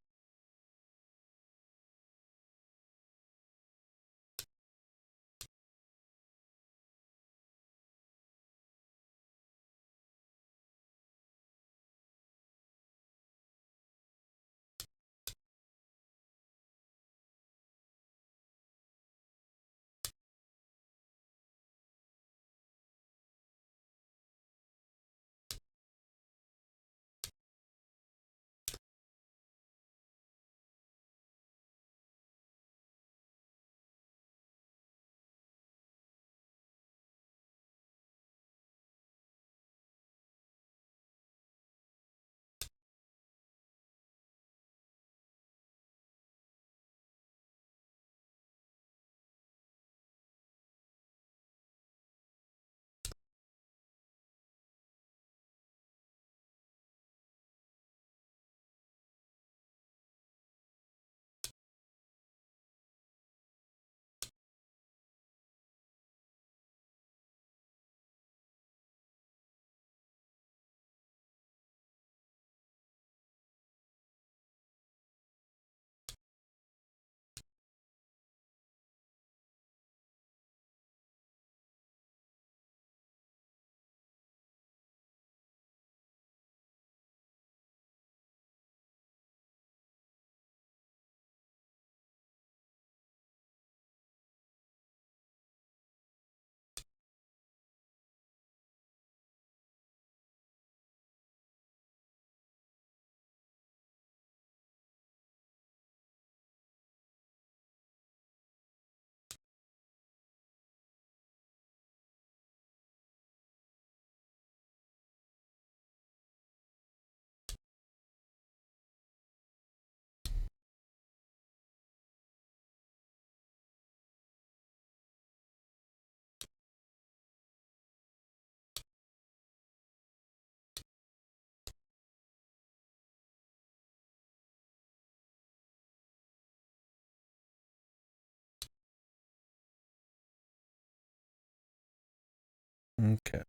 Okay.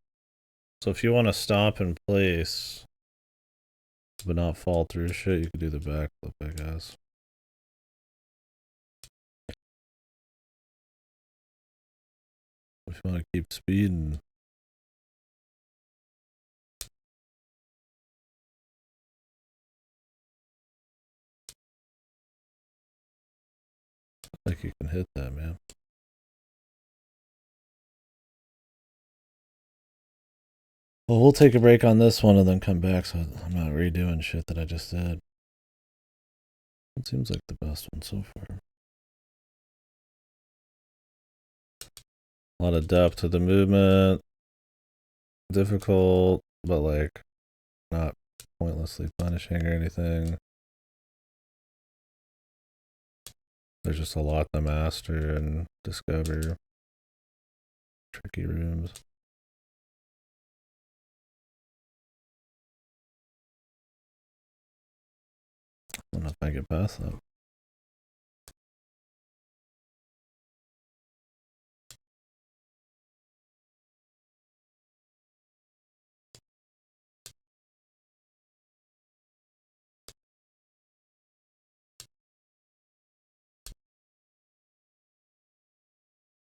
So if you want to stop in place but not fall through shit, you could do the backflip, I guess. If you want to keep speeding. Like you can hit that, man. Well, we'll take a break on this one and then come back so I'm not redoing shit that I just did. It seems like the best one so far. A lot of depth to the movement. Difficult, but like not pointlessly punishing or anything. There's just a lot to master and discover. Tricky rooms. I don't know if I get past that.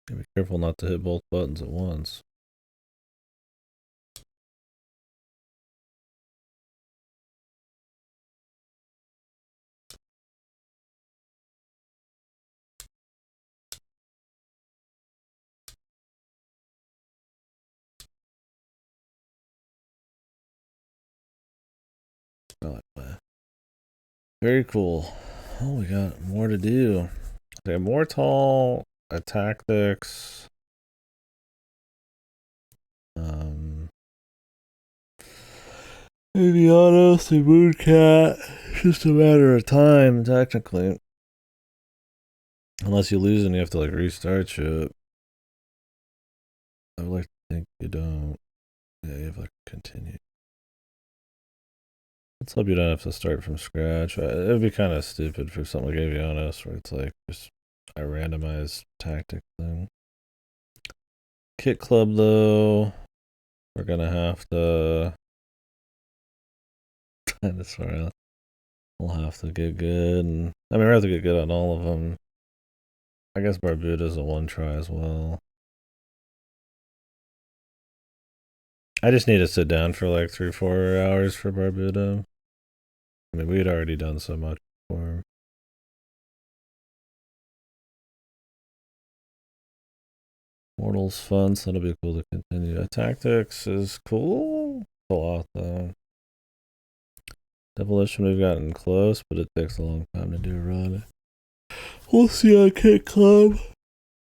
Be careful not to hit both buttons at once. I like that. Very cool. Oh, we got more to do. Okay, more tall tactics. To be honest, the moon cat. It's just a matter of time, technically. Unless you lose and you have to like restart shit. I would like to think you don't. Yeah, you have like continue. Let's hope you don't have to start from scratch. It would be kind of stupid for something like Avianos where it's like just a randomized tactic thing. Kit Club though, we're gonna have to kind of sort out. We'll have to get good, and I mean we have to get good on all of them. I guess Barbuda's a one try as well. I just need to sit down for like 3-4 hours for Barbuda. I mean we'd already done so much before. Mortal's fun, so it'll be cool to continue. Tactics is cool. A lot though. Demolition we've gotten close, but it takes a long time to do a run. We'll see on Kit Club.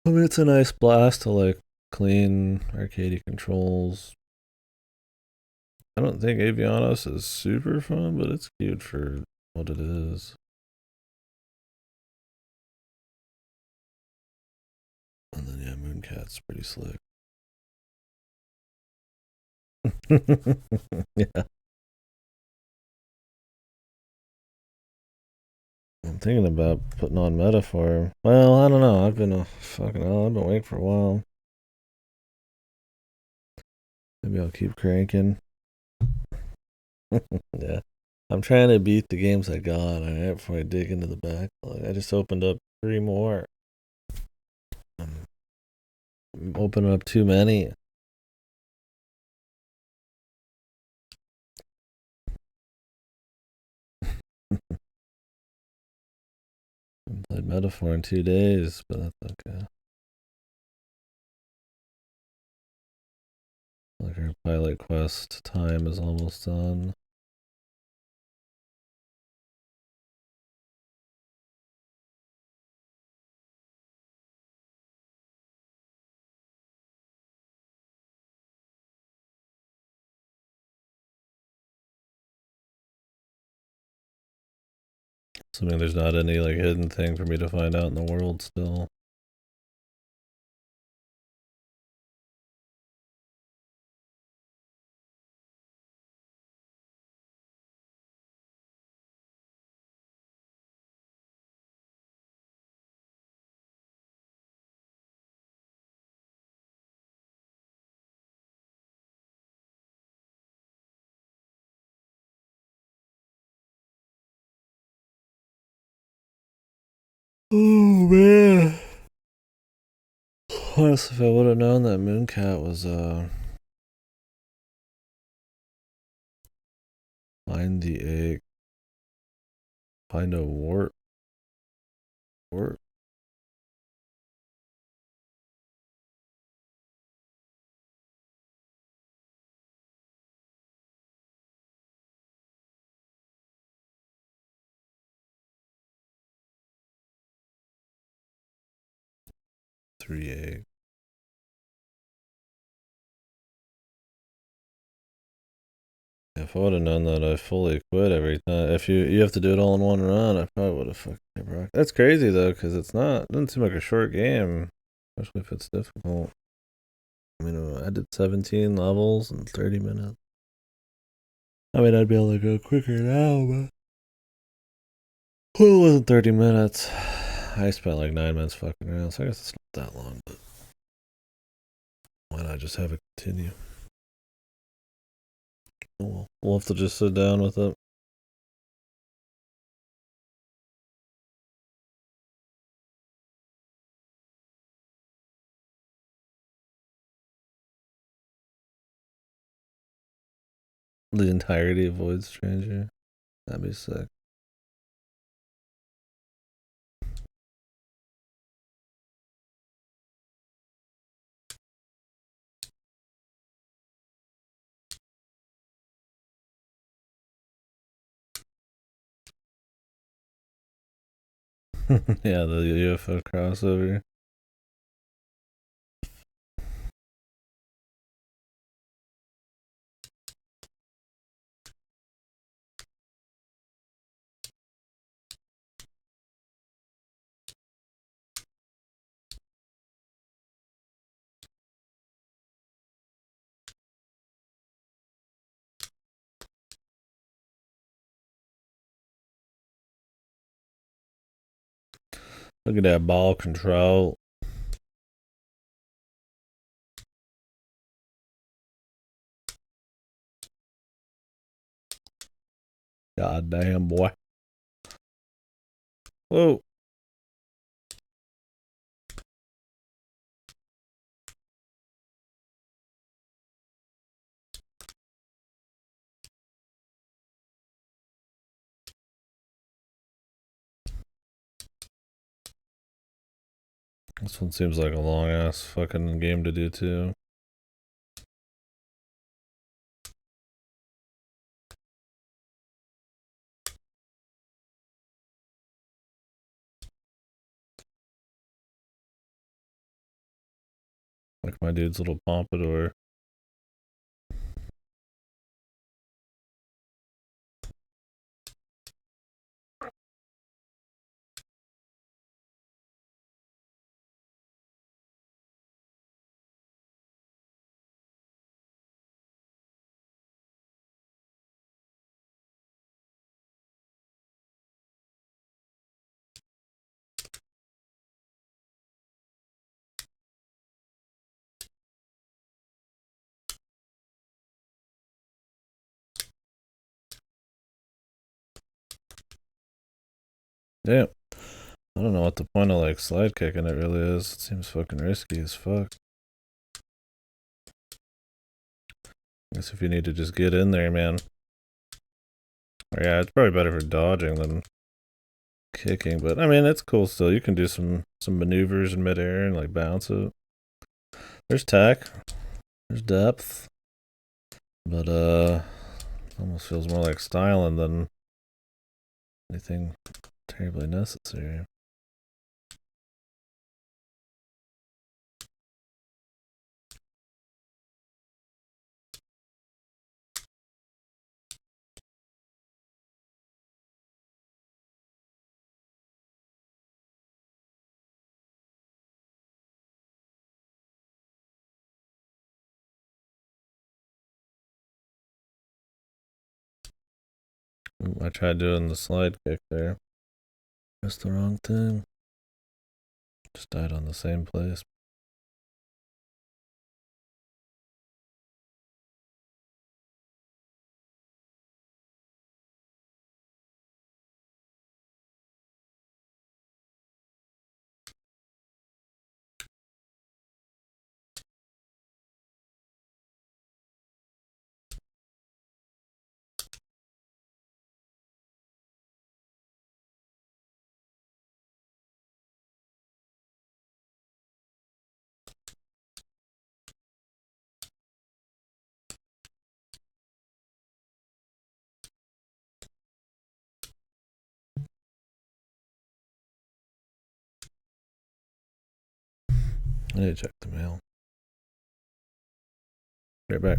I mean, it's a nice blast to like clean arcade controls. I don't think Avianos is super fun, but it's cute for what it is. And then yeah, Mooncat's pretty slick. Yeah. I'm thinking about putting on Metaphor. Well, I don't know. I've been waiting for a while. Maybe I'll keep cranking. Yeah. I'm trying to beat the games I got, alright, before I dig into the backlog. I just opened up 3 more. I'm opening up too many. Played Metaphor in 2 days, but that's okay. Like our pilot quest time is almost done. Assuming there's not any like hidden thing for me to find out in the world still. Oh man. Plus, if I would have known that Mooncat was find the egg, find a warp 3 egg. If I would have known that I fully quit every time, if you have to do it all in one run, I probably would have fucking rocked. That's crazy though, because it doesn't seem like a short game, especially if it's difficult. I mean, I did 17 levels in 30 minutes. I mean, I'd be able to go quicker now, but well, it wasn't 30 minutes. I spent like 9 minutes fucking around, so I guess it's not that long, but why not just have it continue? Oh, well, we'll have to just sit down with it. The entirety of Void Stranger. That'd be sick. Yeah, the UFO crossover. Look at that ball control. God damn, boy. Whoa. This one seems like a long ass fucking game to do too. Like my dude's little pompadour. Damn. I don't know what the point of like slide kicking it really is. It seems fucking risky as fuck. I guess if you need to just get in there, man. Or yeah, it's probably better for dodging than kicking, but I mean it's cool still. You can do some maneuvers in midair and like bounce it. There's tech. There's depth. But almost feels more like styling than anything terribly necessary. I tried doing the slide kick there. Pressed the wrong thing. Just died on the same place. I need to check the mail. Right back.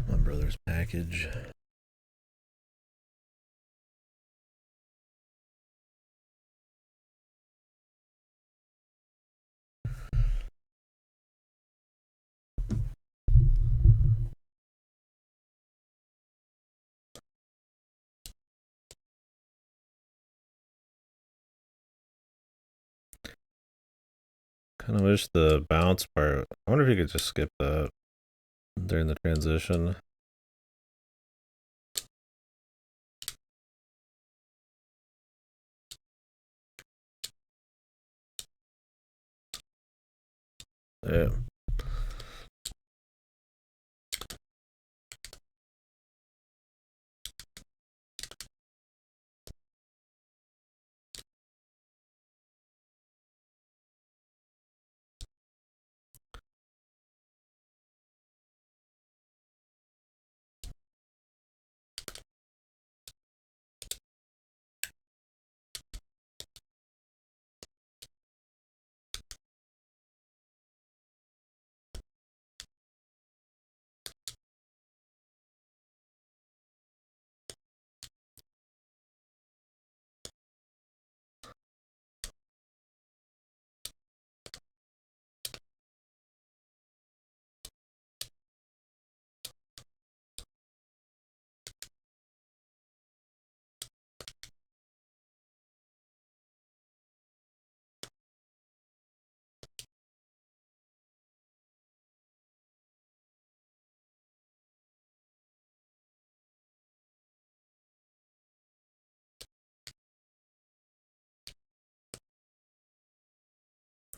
My brother's package. Kind of wish the bounce part. I wonder if you could just skip that during the transition. Yeah.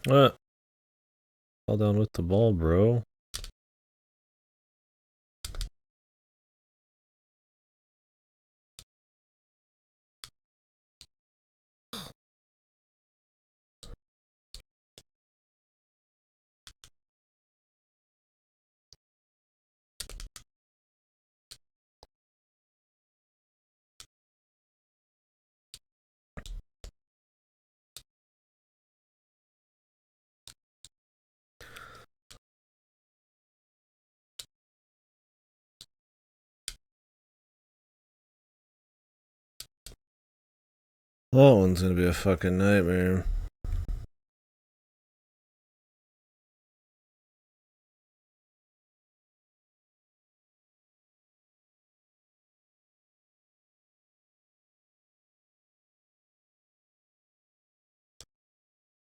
What? Fall down with the ball, bro. That one's gonna be a fucking nightmare.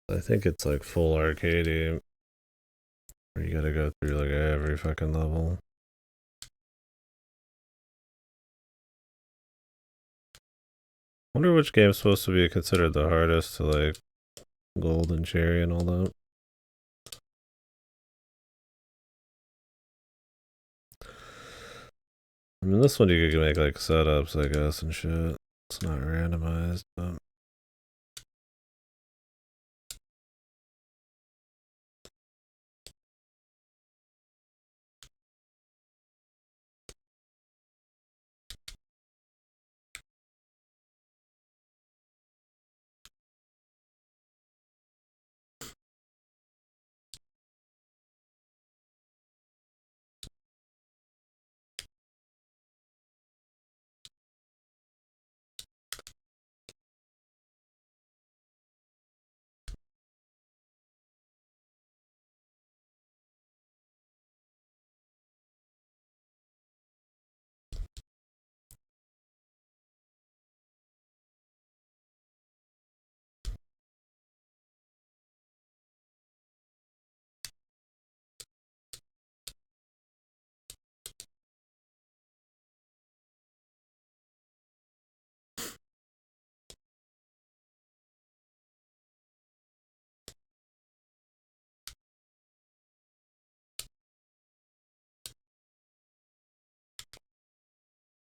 I think it's like full arcade, where you gotta go through like every fucking level. Wonder which game's supposed to be considered the hardest to like gold and cherry and all that. I mean, this one you could make like setups, I guess, and shit. It's not randomized, but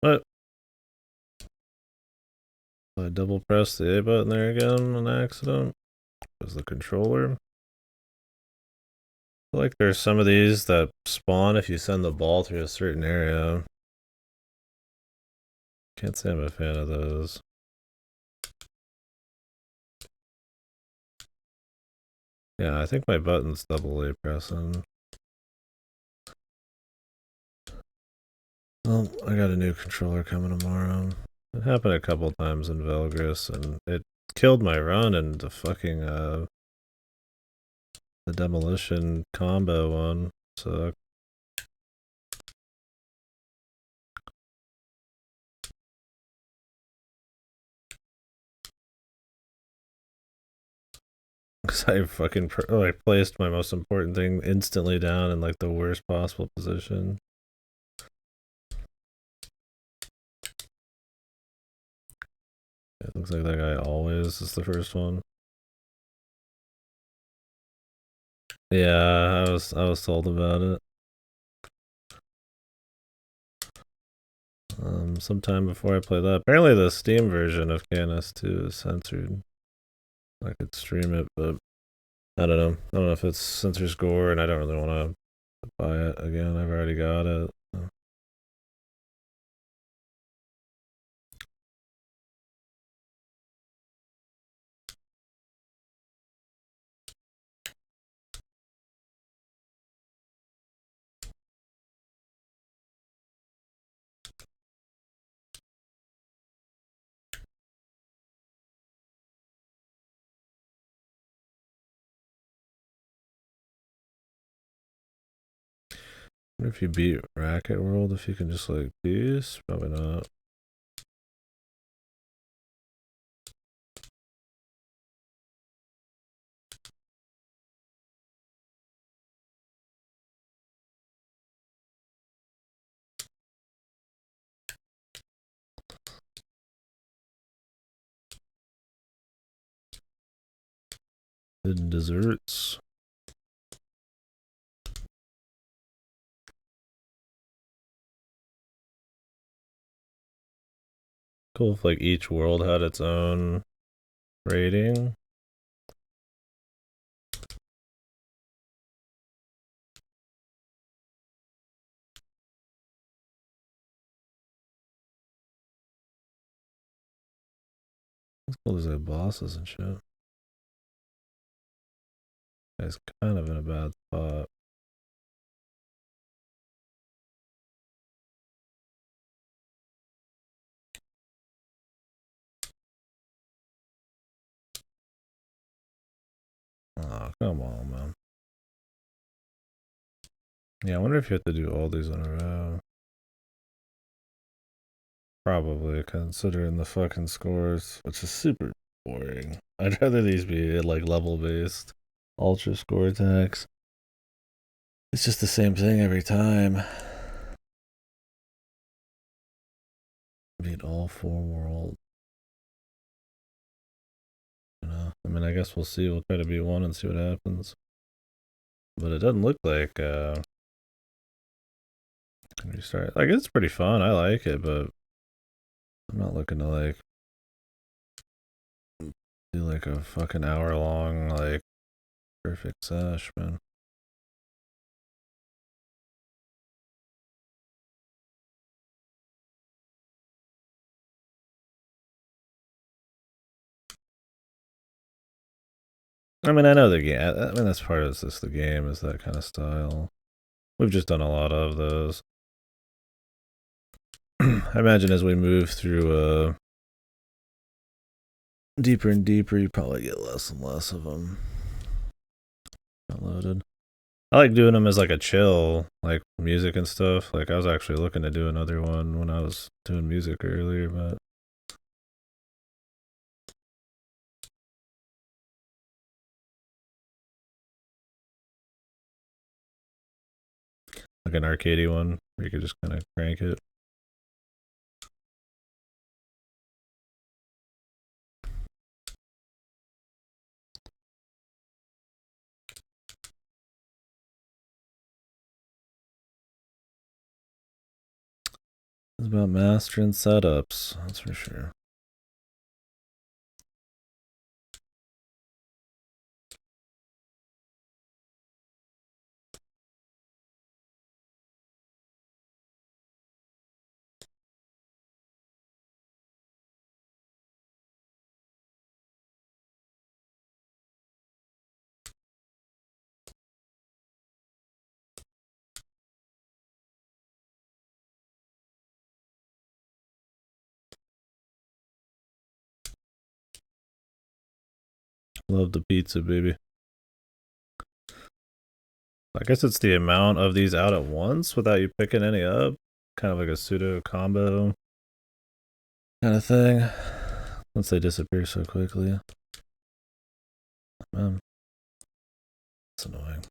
But I double pressed the A button there again on accident. Was the controller. I feel like there's some of these that spawn if you send the ball through a certain area. Can't say I'm a fan of those. Yeah, I think my button's double A pressing. Well, I got a new controller coming tomorrow. It happened a couple times in Velgris, and it killed my run in the fucking the demolition combo one. So because I fucking placed my most important thing instantly down in like the worst possible position. It looks like that guy always is the first one. Yeah, I was told about it. Sometime before I play that. Apparently the Steam version of KNS2 is censored. I could stream it, but I don't know. I don't know if it's censor score, and I don't really want to buy it again. I've already got it. I wonder if you beat Racket World, if you can just like peace. Probably not. Hidden desserts. Cool if like each world had its own rating. It's cool there's like bosses and shit. It's kind of in a bad spot. Oh, come on, man. Yeah, I wonder if you have to do all these in a row. Probably, considering the fucking scores, which is super boring. I'd rather these be like level based ultra score attacks. It's just the same thing every time. Beat all four worlds. You know, I mean, I guess we'll see. We'll try to beat one and see what happens. But it doesn't look like restart. Like it's pretty fun. I like it, but I'm not looking to like do like a fucking hour long like perfect sesh, man. I mean, I know the game. I mean, that's part of this. The game is that kind of style. We've just done a lot of those. I imagine as we move through deeper and deeper, you probably get less and less of them downloaded. I like doing them as like a chill, like music and stuff. Like I was actually looking to do another one when I was doing music earlier, but like an arcadey one where you could just kind of crank it. It's about mastering setups, that's for sure. Love the pizza, baby. I guess it's the amount of these out at once without you picking any up. Kind of like a pseudo combo kind of thing. Once they disappear so quickly. Man, it's annoying.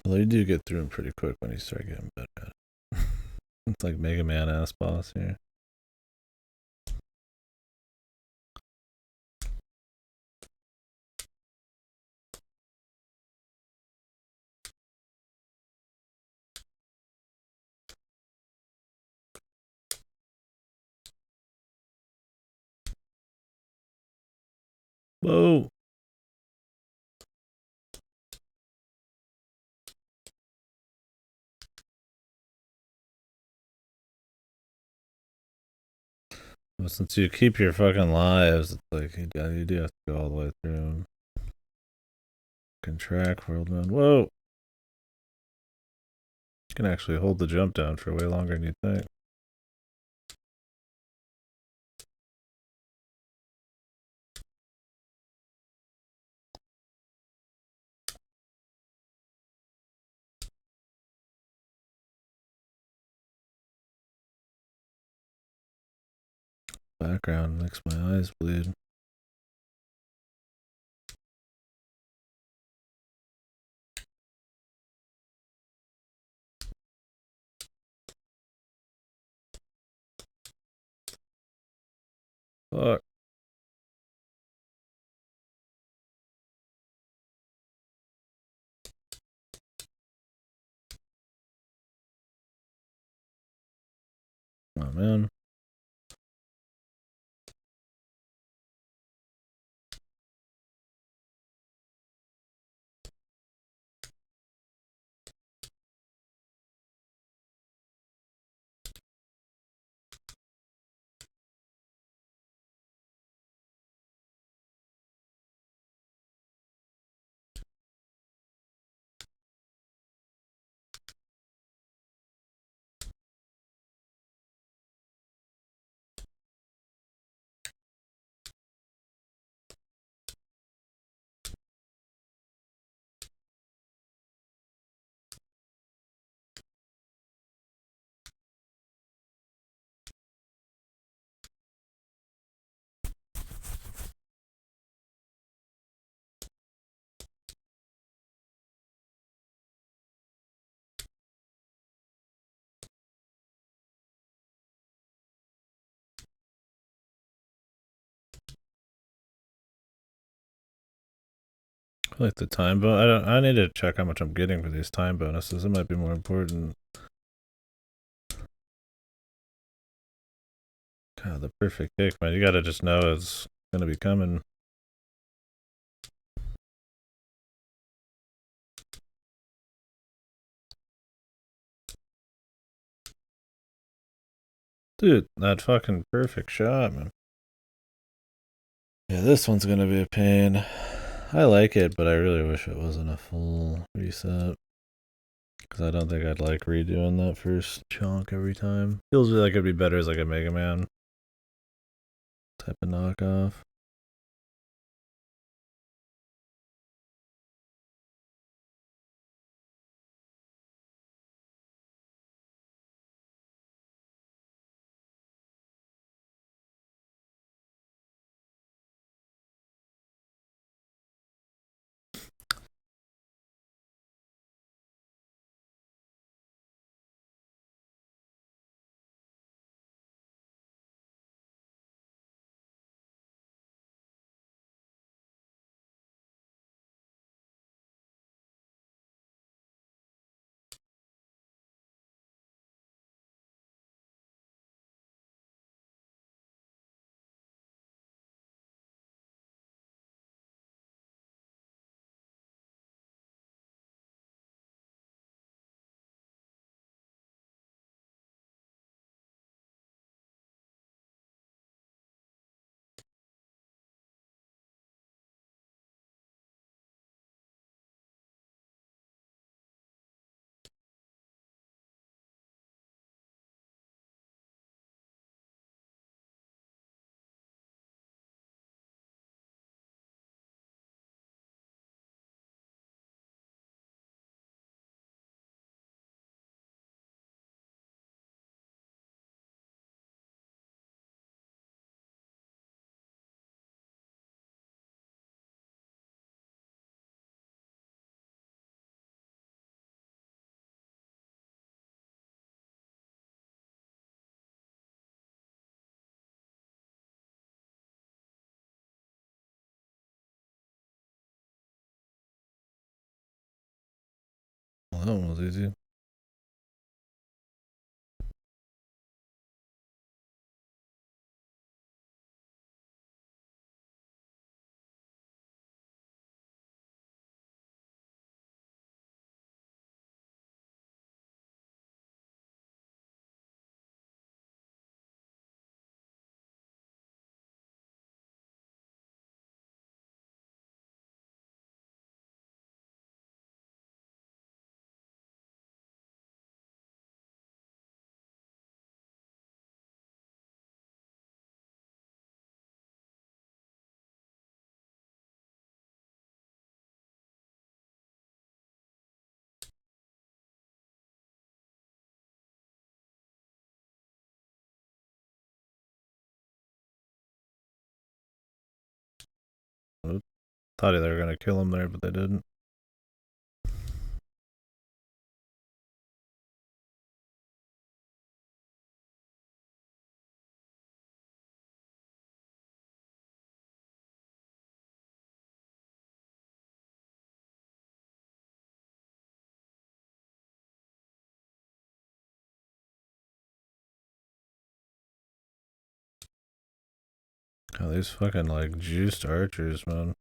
Although you do get through them pretty quick when you start getting better at it. It's like Mega Man ass boss here. Whoa! Well, since you keep your fucking lives, it's like you do have to go all the way through. Contract world mode. Whoa! You can actually hold the jump down for way longer than you think. Background makes my eyes bleed. Fuck. Oh man. I like the time bonus. I need to check how much I'm getting for these time bonuses. It might be more important. God, the perfect kick, man. You gotta just know it's gonna be coming. Dude, that fucking perfect shot, man. Yeah, this one's gonna be a pain. I like it, but I really wish it wasn't a full reset. Because I don't think I'd like redoing that first chunk every time. Feels like it'd be better as like a Mega Man type of knockoff. Well, that one was easy. I thought they were gonna kill him there, but they didn't. Oh, these fucking like juiced archers, man.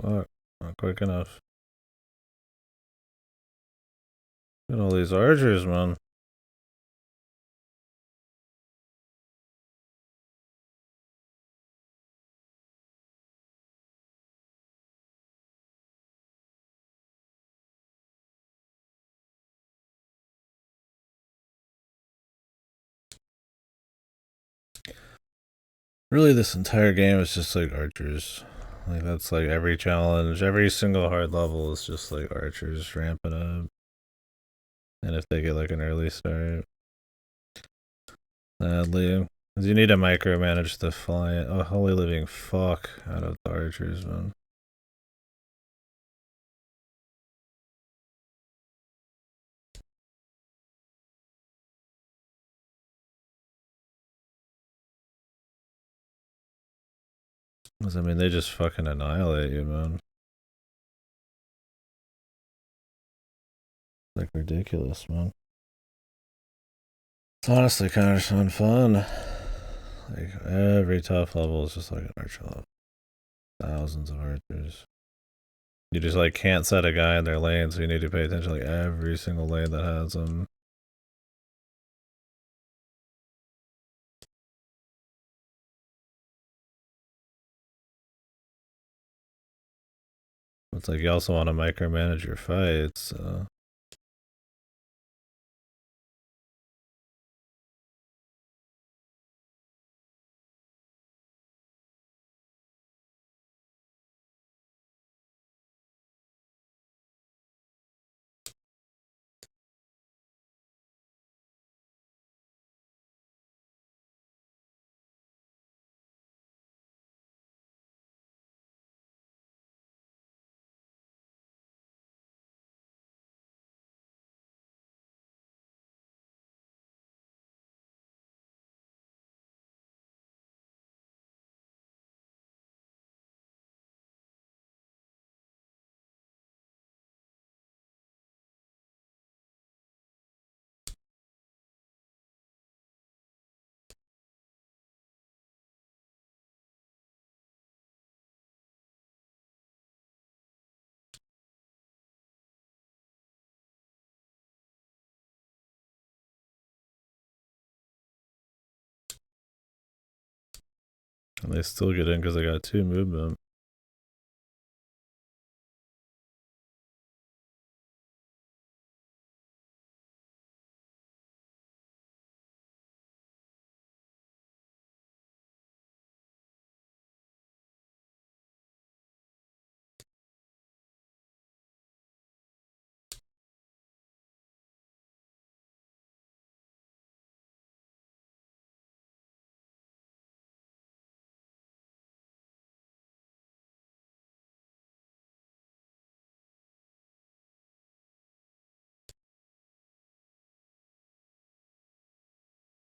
Fuck, not quick enough. Look at all these archers, man. Really, this entire game is just like archers. Like that's like every challenge, every single hard level is just like archers ramping up. And if they get like an early start, sadly, You need to micromanage the flying. Oh, holy living fuck out of the archers, man. I mean, they just fucking annihilate you, man. Like ridiculous, man. It's honestly kind of just fun. Like every tough level is just like an archer level. Thousands of archers. You just like can't set a guy in their lane, so you need to pay attention to like every single lane that has them. It's like you also want to micromanage your fights. And they still get in because they got 2 movement.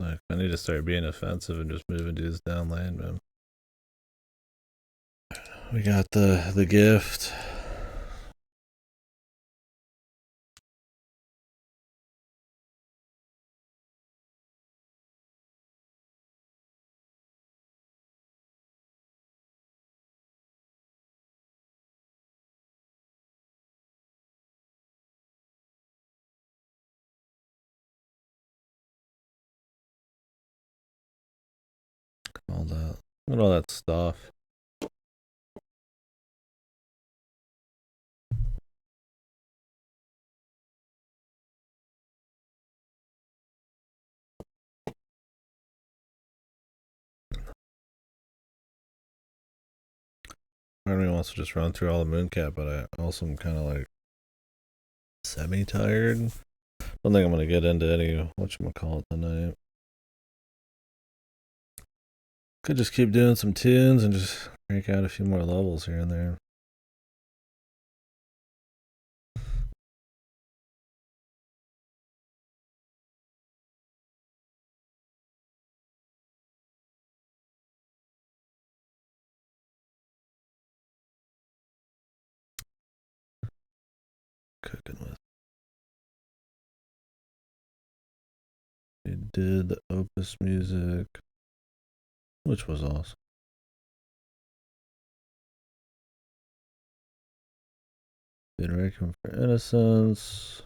Like, I need to start being offensive and just moving dudes down lane, man. We got the gift. All that. Look at all that stuff. Part of me wants to just run through all the mooncap, but I also am kind of like semi-tired. Don't think I'm gonna get into any whatchamacallit tonight. Could just keep doing some tunes and just crank out a few more levels here and there. Cooking with. We did the Opus music, which was awesome. Did Requiem for Innocence.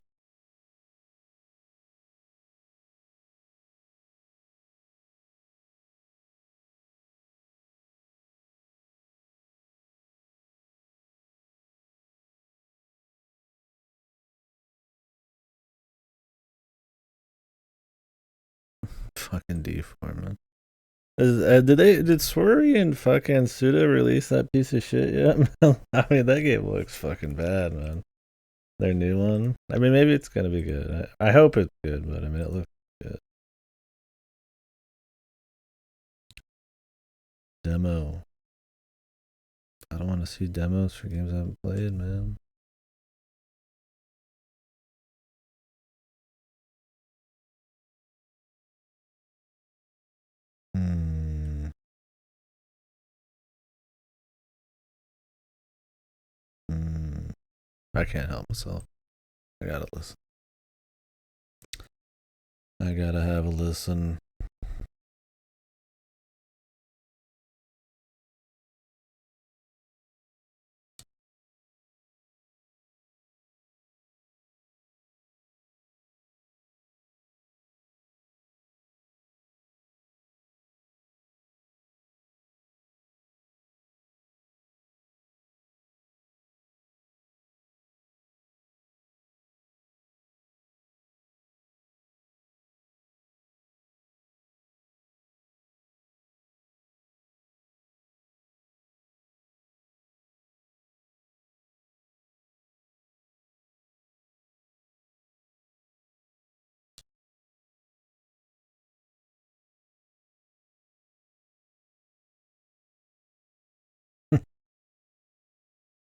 Fucking D4, man. Did Swery and fucking Suda release that piece of shit yet? I mean, that game looks fucking bad, man. Their new one. I mean, maybe it's gonna be good. I hope it's good, but I mean, it looks good. demo. I don't want to see demos for games I haven't played, man. Hmm. Hmm. I can't help myself. I gotta listen. I gotta have a listen.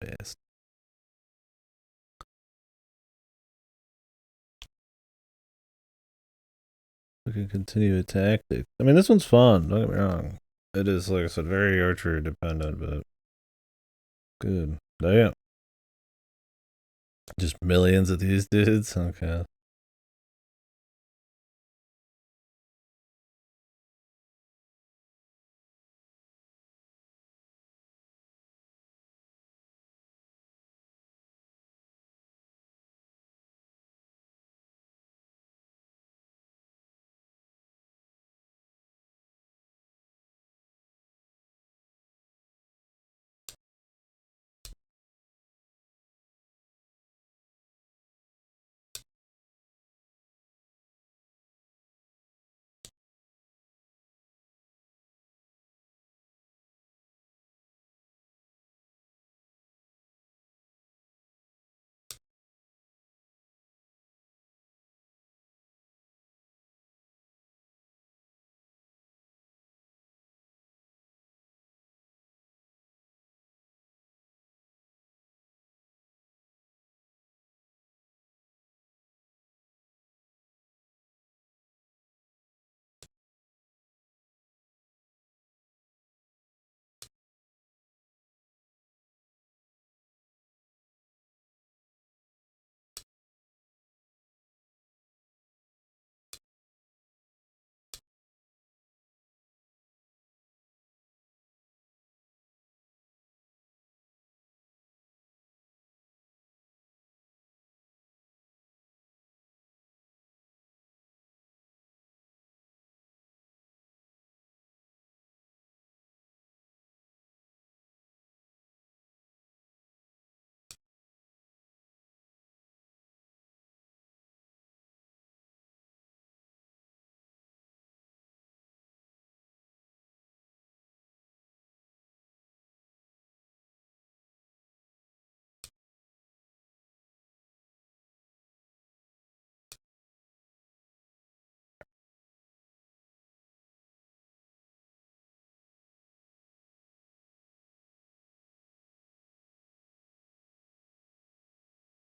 Fast. We can continue a tactic. I mean, this one's fun. Don't get me wrong. It is, like I said, very archery dependent, but good. Damn. Just millions of these dudes? Okay.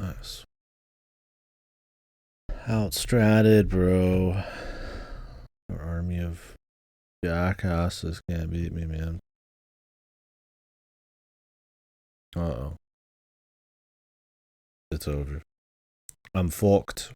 Nice. Outstratted, bro. Our army of jackasses can't beat me, man. Uh-oh. It's over. I'm fucked.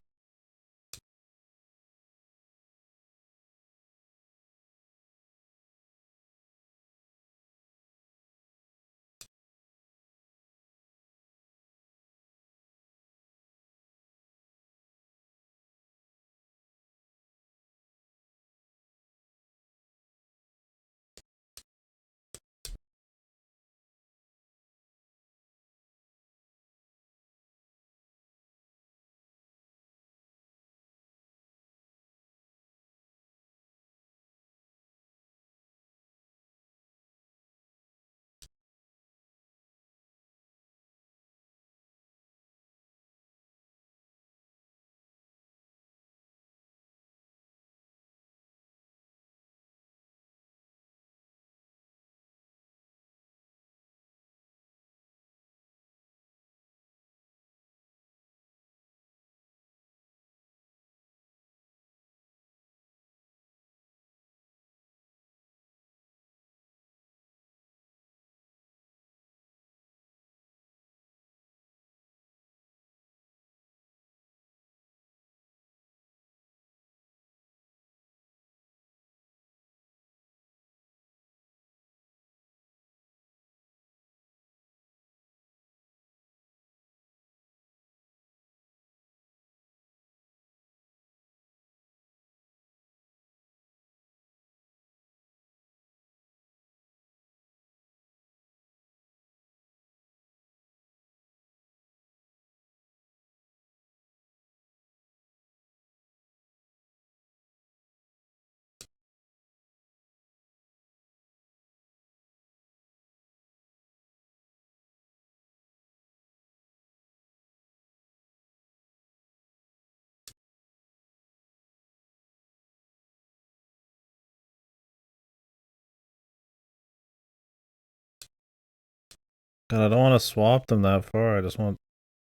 God, I don't want to swap them that far. I just want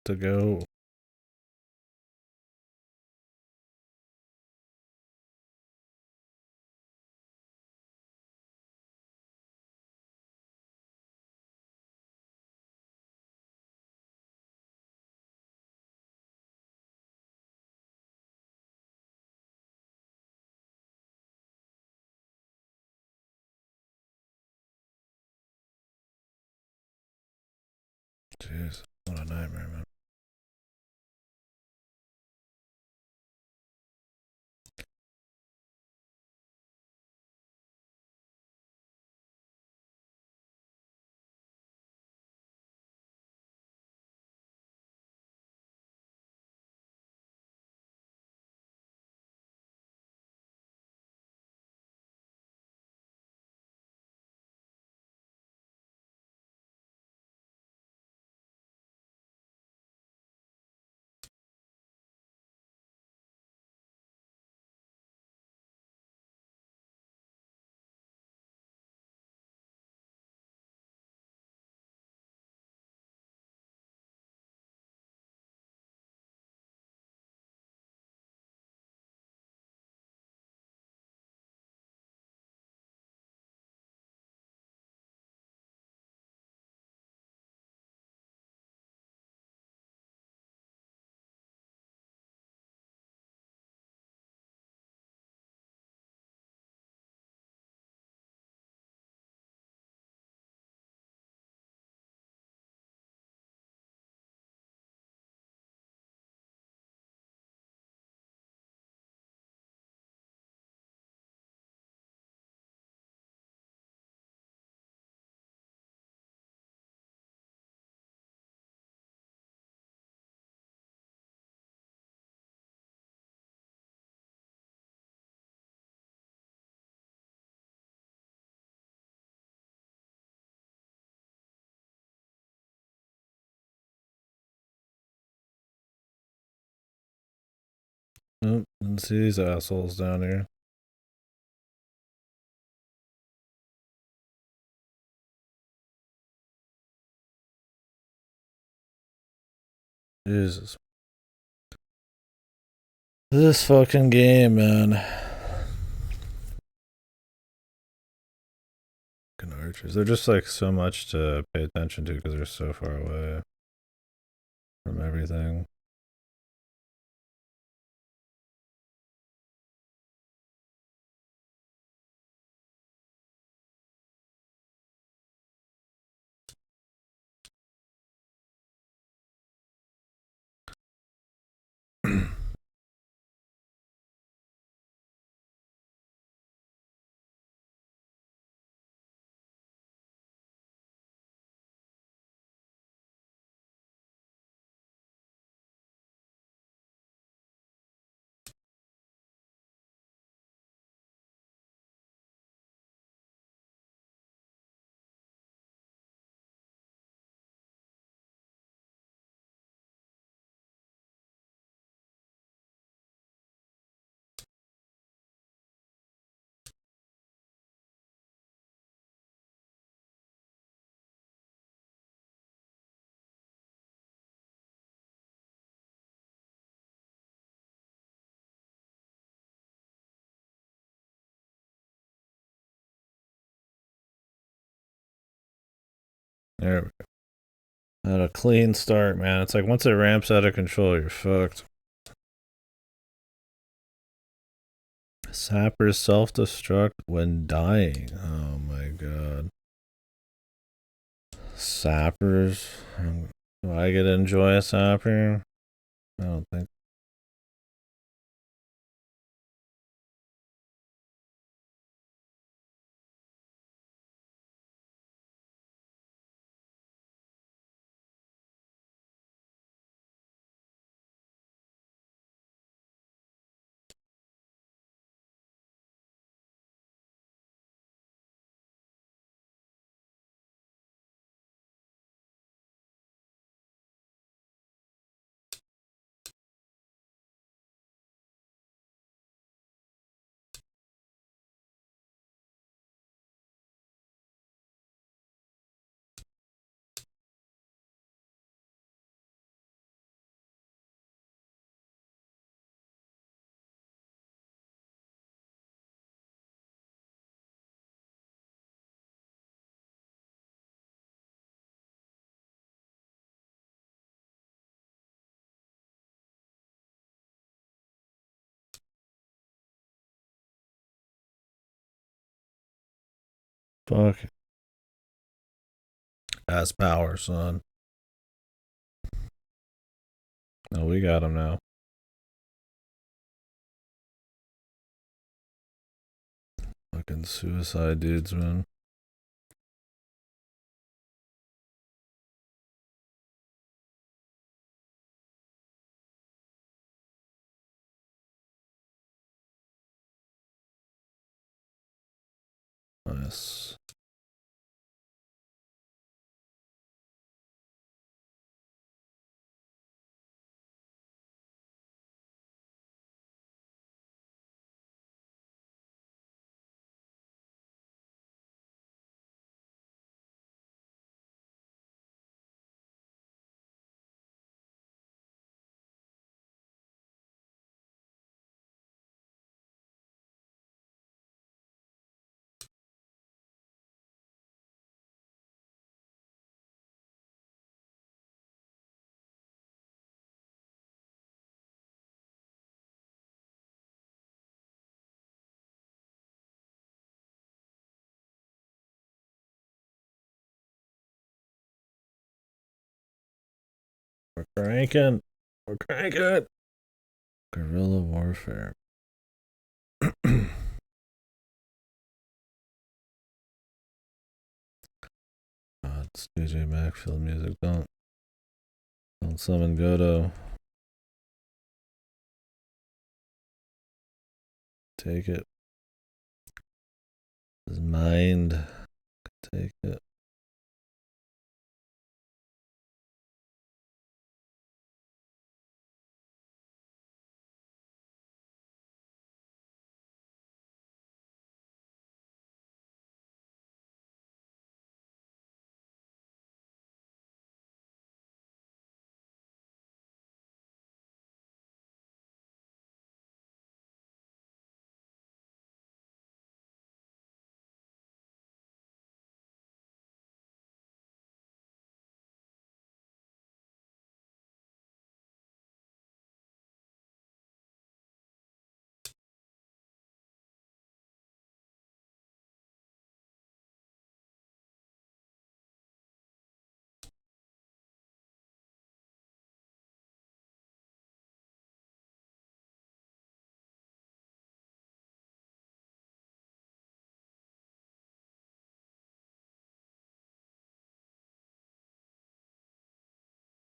to go. Jeez, what a nightmare, man. Nope, didn't see these assholes down here. Jesus. This fucking game, man. Fucking archers. They're just like so much to pay attention to because they're so far away from everything. There we go. Had a clean start, man. It's like once it ramps out of control, you're fucked. Sappers self-destruct when dying. Oh my god. Sappers. Do I get to enjoy a sapper? I don't think. Fuck. That's power, son. Oh, we got him now. Fucking suicide dudes, man. Nice. We're cranking. We're cranking. Guerrilla warfare. It's DJ Maxfield music. Don't summon Godo. Take it. His mind. Take it.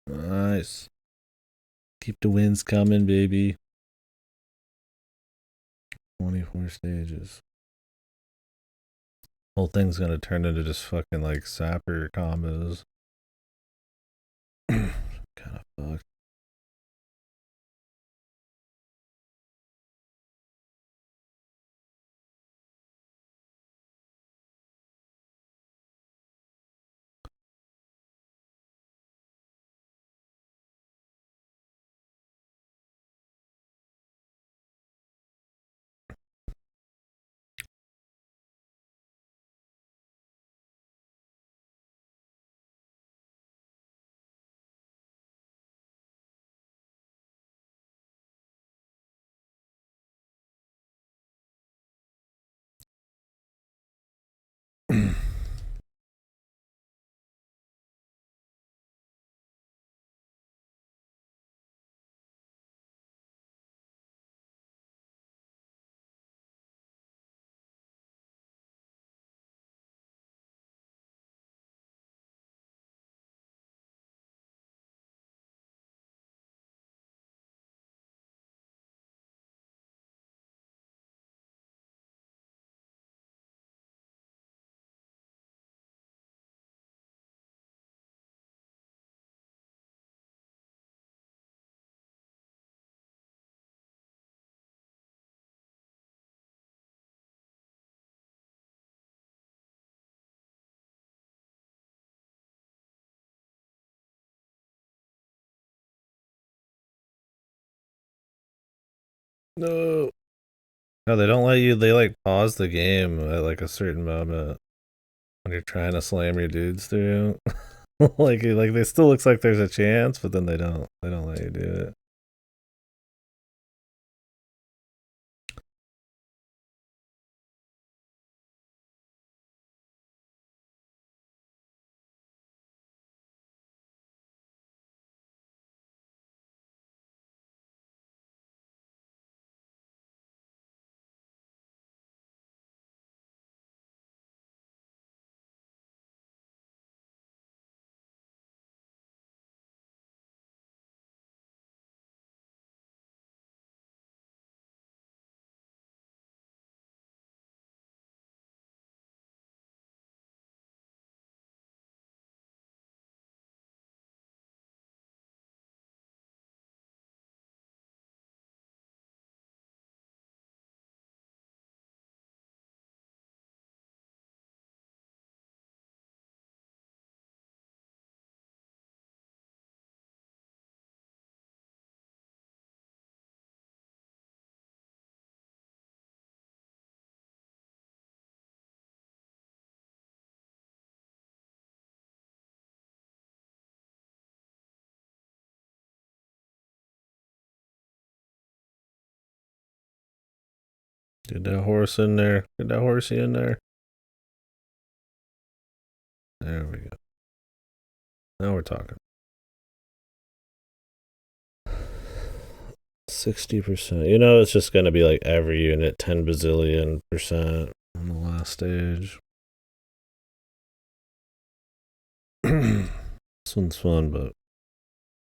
Nice. Keep the wins coming, baby. 24 stages. Whole thing's gonna turn into just fucking like sapper combos. Kind of fucked. No. No, they don't let you. They like pause the game at like a certain moment when you're trying to slam your dudes through. like they still looks like there's a chance, but then they don't. They don't let you do it. Get that horse in there. Get that horsey in there. There we go. Now we're talking. 60%. You know, it's just going to be like every unit 10 bazillion percent on the last stage. This one's fun, but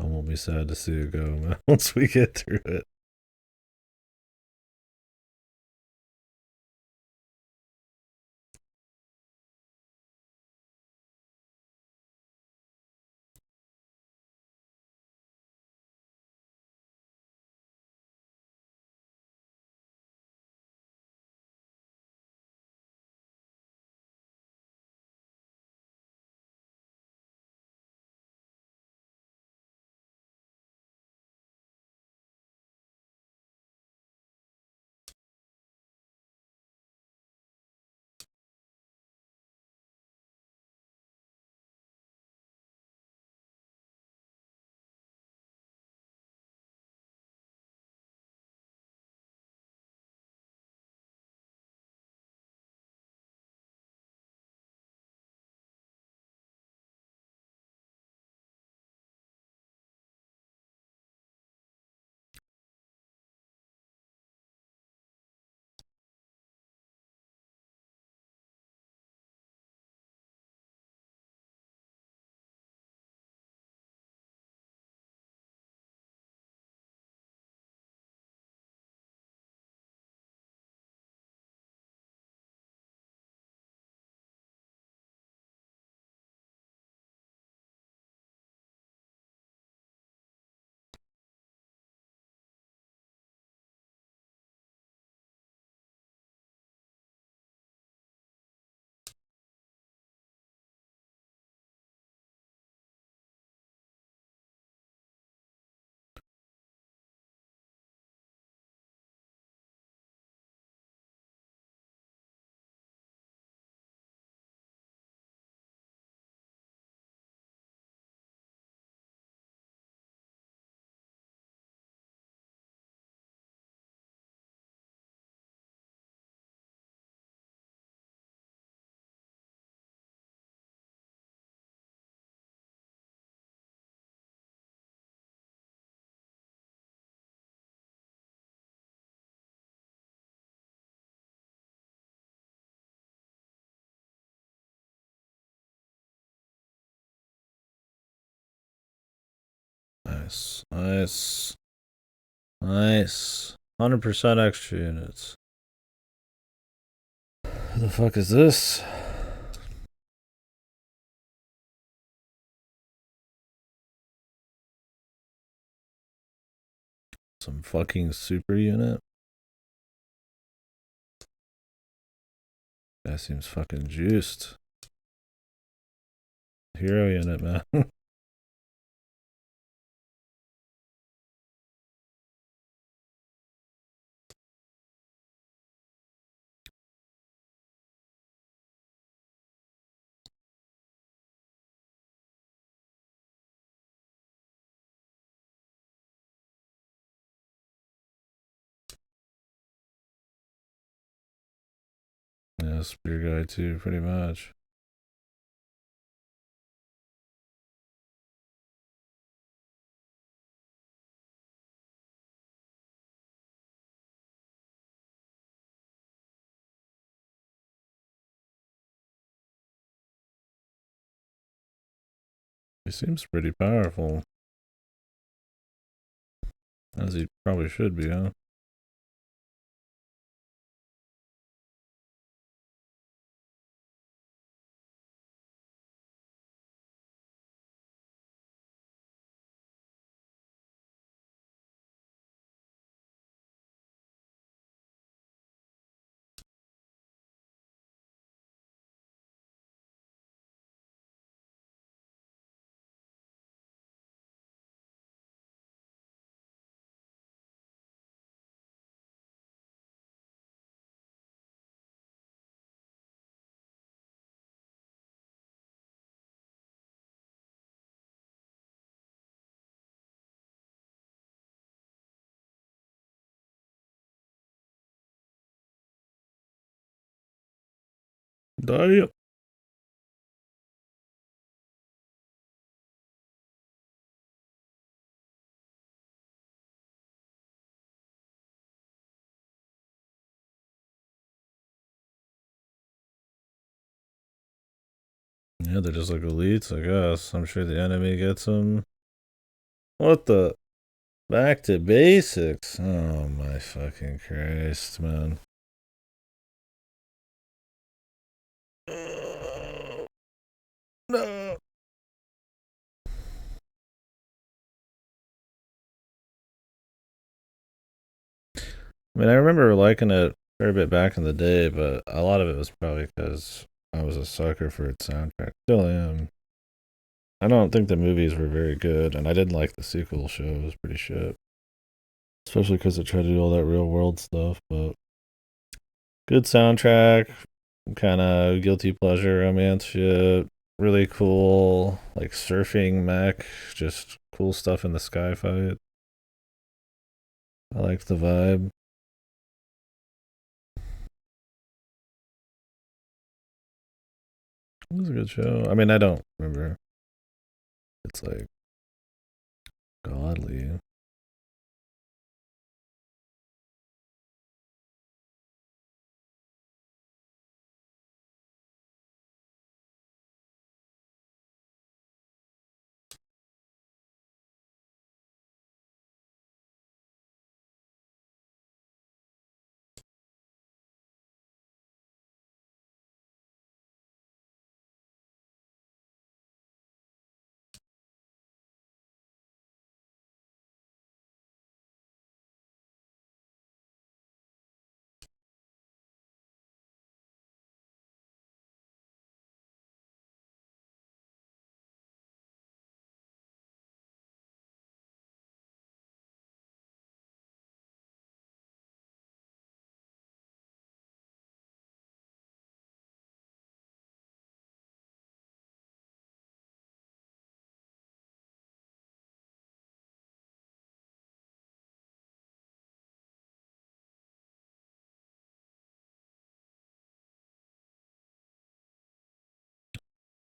I won't be sad to see it go, man, once we get through it. Nice. Nice. Nice. 100% extra units. Who the fuck is this? Some fucking super unit? That seems fucking juiced. Hero unit, man. Yeah, spear guy too, pretty much. He seems pretty powerful. As he probably should be, huh? Damn. Yeah, they're just like elites, I guess. I'm sure the enemy gets them. What the? Back to basics. Oh my fucking Christ, man. No. I mean, I remember liking it a fair bit back in the day, but a lot of it was probably because I was a sucker for its soundtrack. Still am. I don't think the movies were very good, and I didn't like the sequel show. It was pretty shit. Especially because it tried to do all that real world stuff, but good soundtrack, kind of guilty pleasure romance shit. Really cool, like surfing mech, just cool stuff in the sky fight. I liked the vibe. It was a good show. I mean, I don't remember. It's like godly.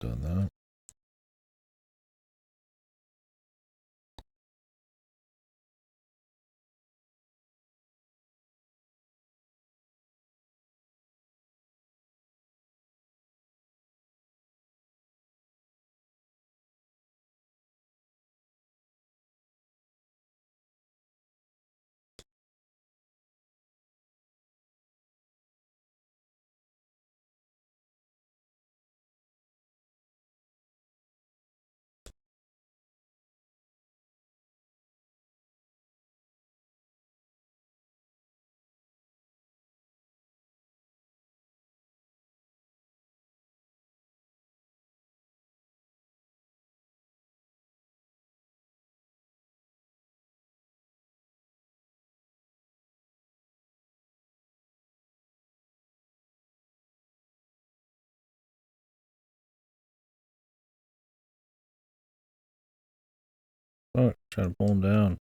Done that. Fuck, trying to pull him down.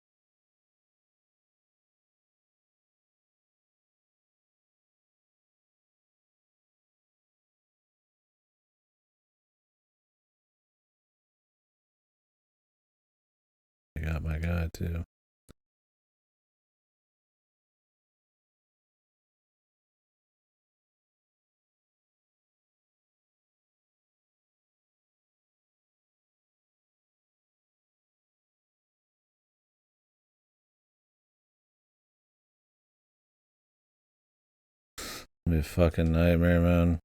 I got my guy too. It'll be a fucking nightmare, man.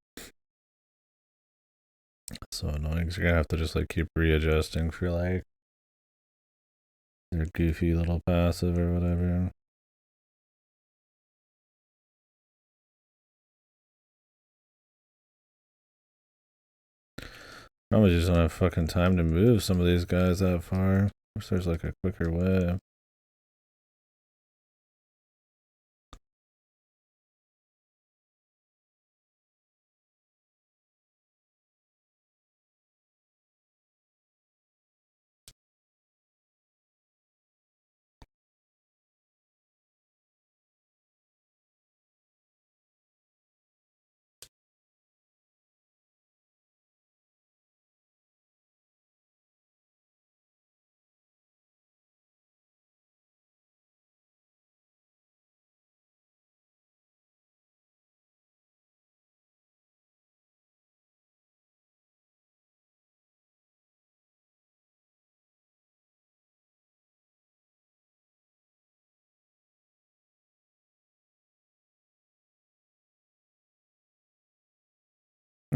So annoying because you're gonna have to just like keep readjusting for like their goofy little passive or whatever. Probably just don't have fucking time to move some of these guys that far. Wish there's like a quicker way.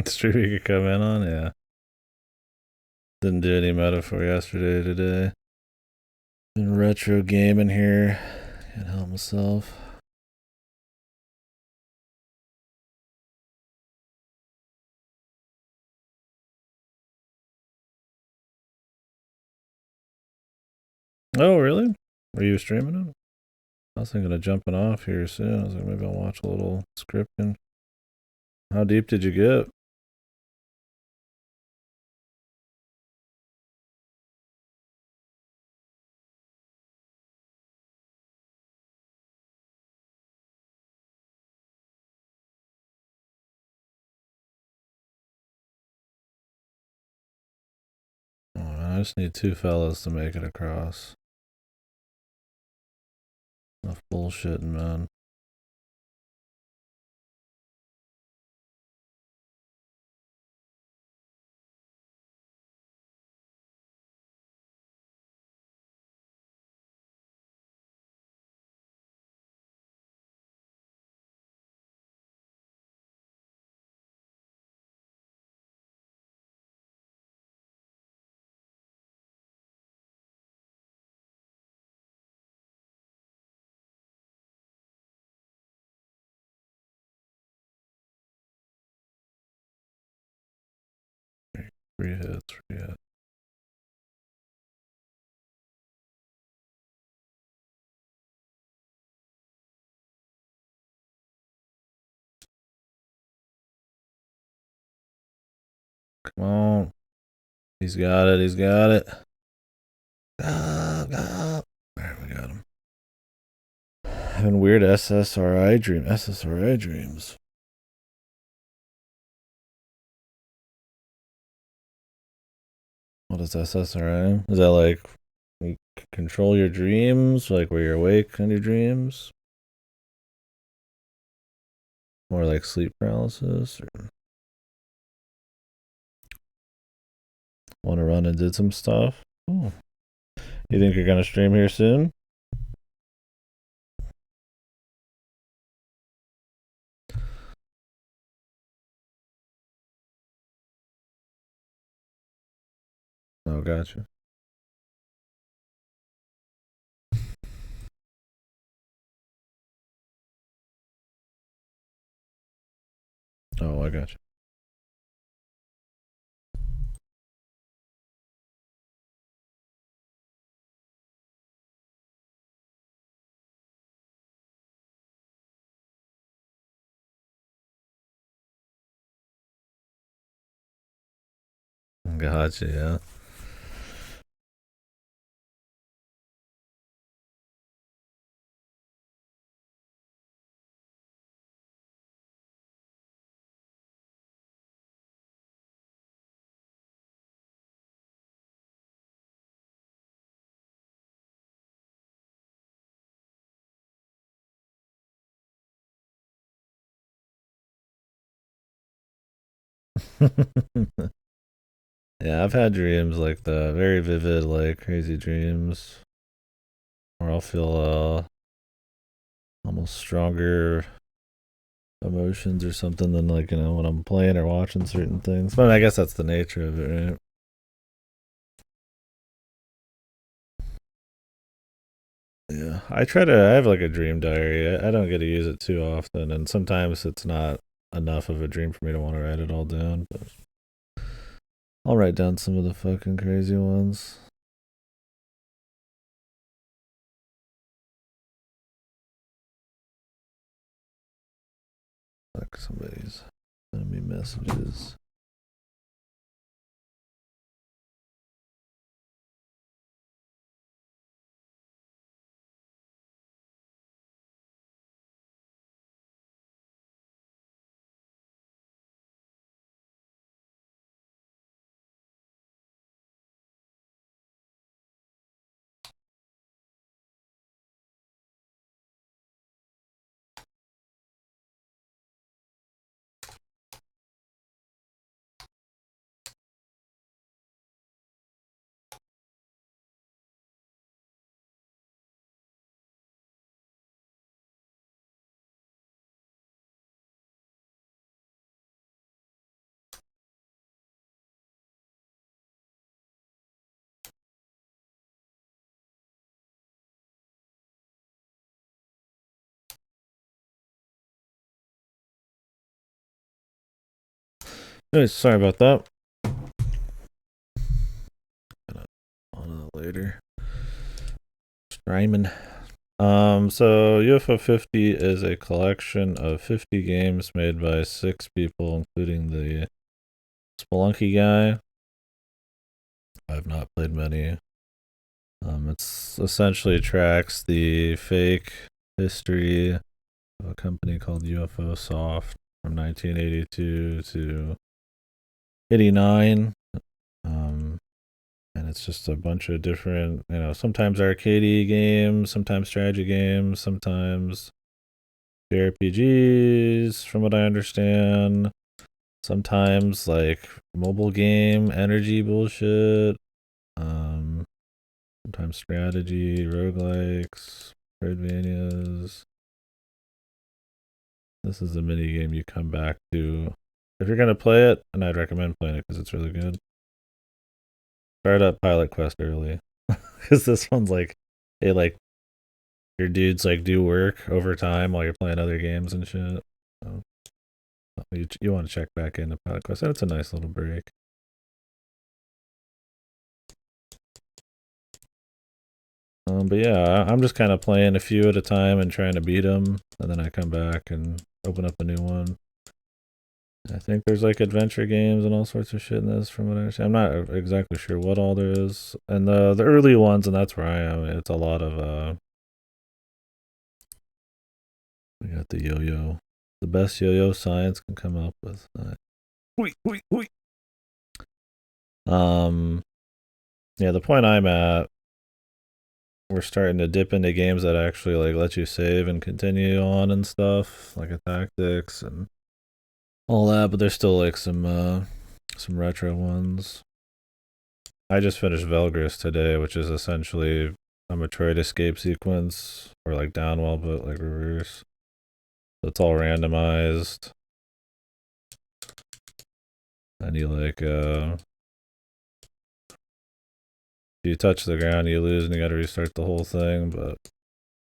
Stream you could come in on, yeah. Didn't do any metaphor yesterday, today. Been retro gaming here. Can't help myself. Oh, really? Were you streaming it? I was thinking of jumping off here soon. I was like, maybe I'll watch a little scripting. How deep did you get? Oh, man, I just need two fellas to make it across. Enough bullshitting, man. Free hits, free hits. Come on. He's got it, he's got it. There, we got him. Having weird SSRI dreams. What is SSRI? Is that like you control your dreams, like where you're awake in your dreams? More like sleep paralysis? Or want to run and did some stuff? Oh. You think you're gonna stream here soon? Oh, gotcha. Oh, I gotcha. Gotcha, yeah. Yeah, I've had dreams like the very vivid, like crazy dreams where I'll feel almost stronger emotions or something than like, when I'm playing or watching certain things. But I guess that's the nature of it, right? Yeah. I have like a dream diary. I don't get to use it too often, and sometimes it's not enough of a dream for me to want to write it all down, but I'll write down some of the fucking crazy ones. Like somebody's sending me messages. Anyways, sorry about that. On that later. Rhymin'. So UFO 50 is a collection of 50 games made by 6 people, including the Spelunky guy. I've not played many. It's essentially tracks the fake history of a company called UFO Soft from 1982 to 89. And it's just a bunch of different, sometimes arcade games, sometimes strategy games, sometimes JRPGs, from what I understand. Sometimes like mobile game energy bullshit. Um, Sometimes strategy, roguelikes, Metroidvanias. This is a mini game you come back to if you're gonna play it, and I'd recommend playing it because it's really good. Start up Pilot Quest early, because this one's like, hey, like your dudes like do work overtime while you're playing other games and shit. So you want to check back into Pilot Quest, and it's a nice little break. But yeah, I'm just kind of playing a few at a time and trying to beat them, and then I come back and open up a new one. I think there's like adventure games and all sorts of shit in this, from what I understand. I'm not exactly sure what all there is, and the early ones, and that's where I am. It's a lot of we got the yo-yo, the best yo-yo science can come up with. Wait, wait, wait. Um, yeah, the point I'm at, we're starting to dip into games that actually like let you save and continue on and stuff, like a tactics and all that. But there's still like some retro ones. I just finished Velgris today, which is essentially a Metroid escape sequence, or like downwell, but like reverse. So it's all randomized, and you like if you touch the ground, you lose, and you got to restart the whole thing. But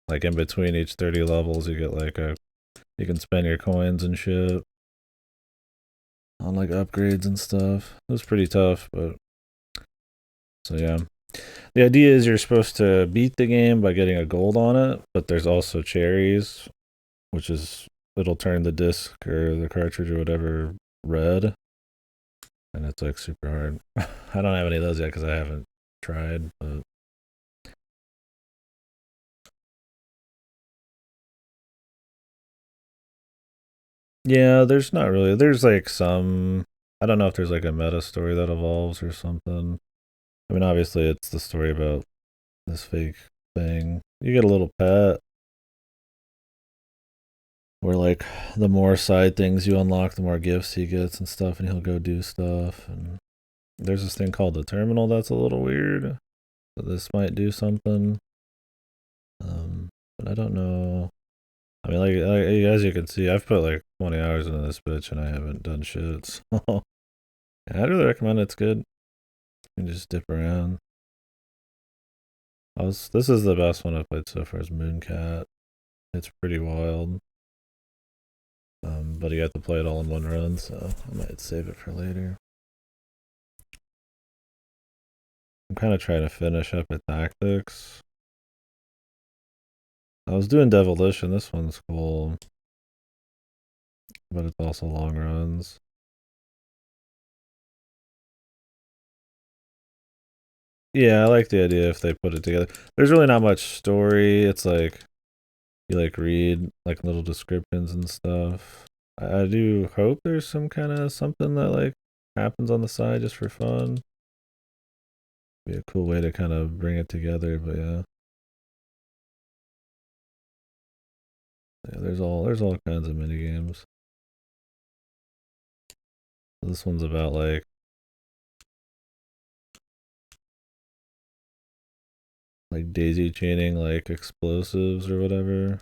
like in between each 30 levels, you get like you can spend your coins and shit on like upgrades and stuff. It was pretty tough, but so yeah. The idea is you're supposed to beat the game by getting a gold on it, but there's also cherries, which is it'll turn the disc or the cartridge or whatever red, and it's like super hard. I don't have any of those yet because I haven't tried, but yeah, there's not really. There's like some. I don't know if there's like a meta story that evolves or something. I mean, obviously, it's the story about this fake thing. You get a little pet where, like, the more side things you unlock, the more gifts he gets and stuff, and he'll go do stuff. And there's this thing called the terminal that's a little weird. So this might do something. But I don't know. I mean, like as you can see, I've put like 20 hours into this bitch and I haven't done shit. So I'd really recommend it. It's good. You can just dip around. This is the best one I've played so far is Mooncat. It's pretty wild. But you have to play it all in one run, so I might save it for later. I'm kind of trying to finish up at Tactics. I was doing Devolution. This one's cool, but it's also long runs. Yeah, I like the idea if they put it together. There's really not much story. It's like you like read like little descriptions and stuff. I do hope there's some kind of something that like happens on the side just for fun. Be a cool way to kind of bring it together, but yeah, there's all kinds of mini games. This one's about like daisy chaining like explosives or whatever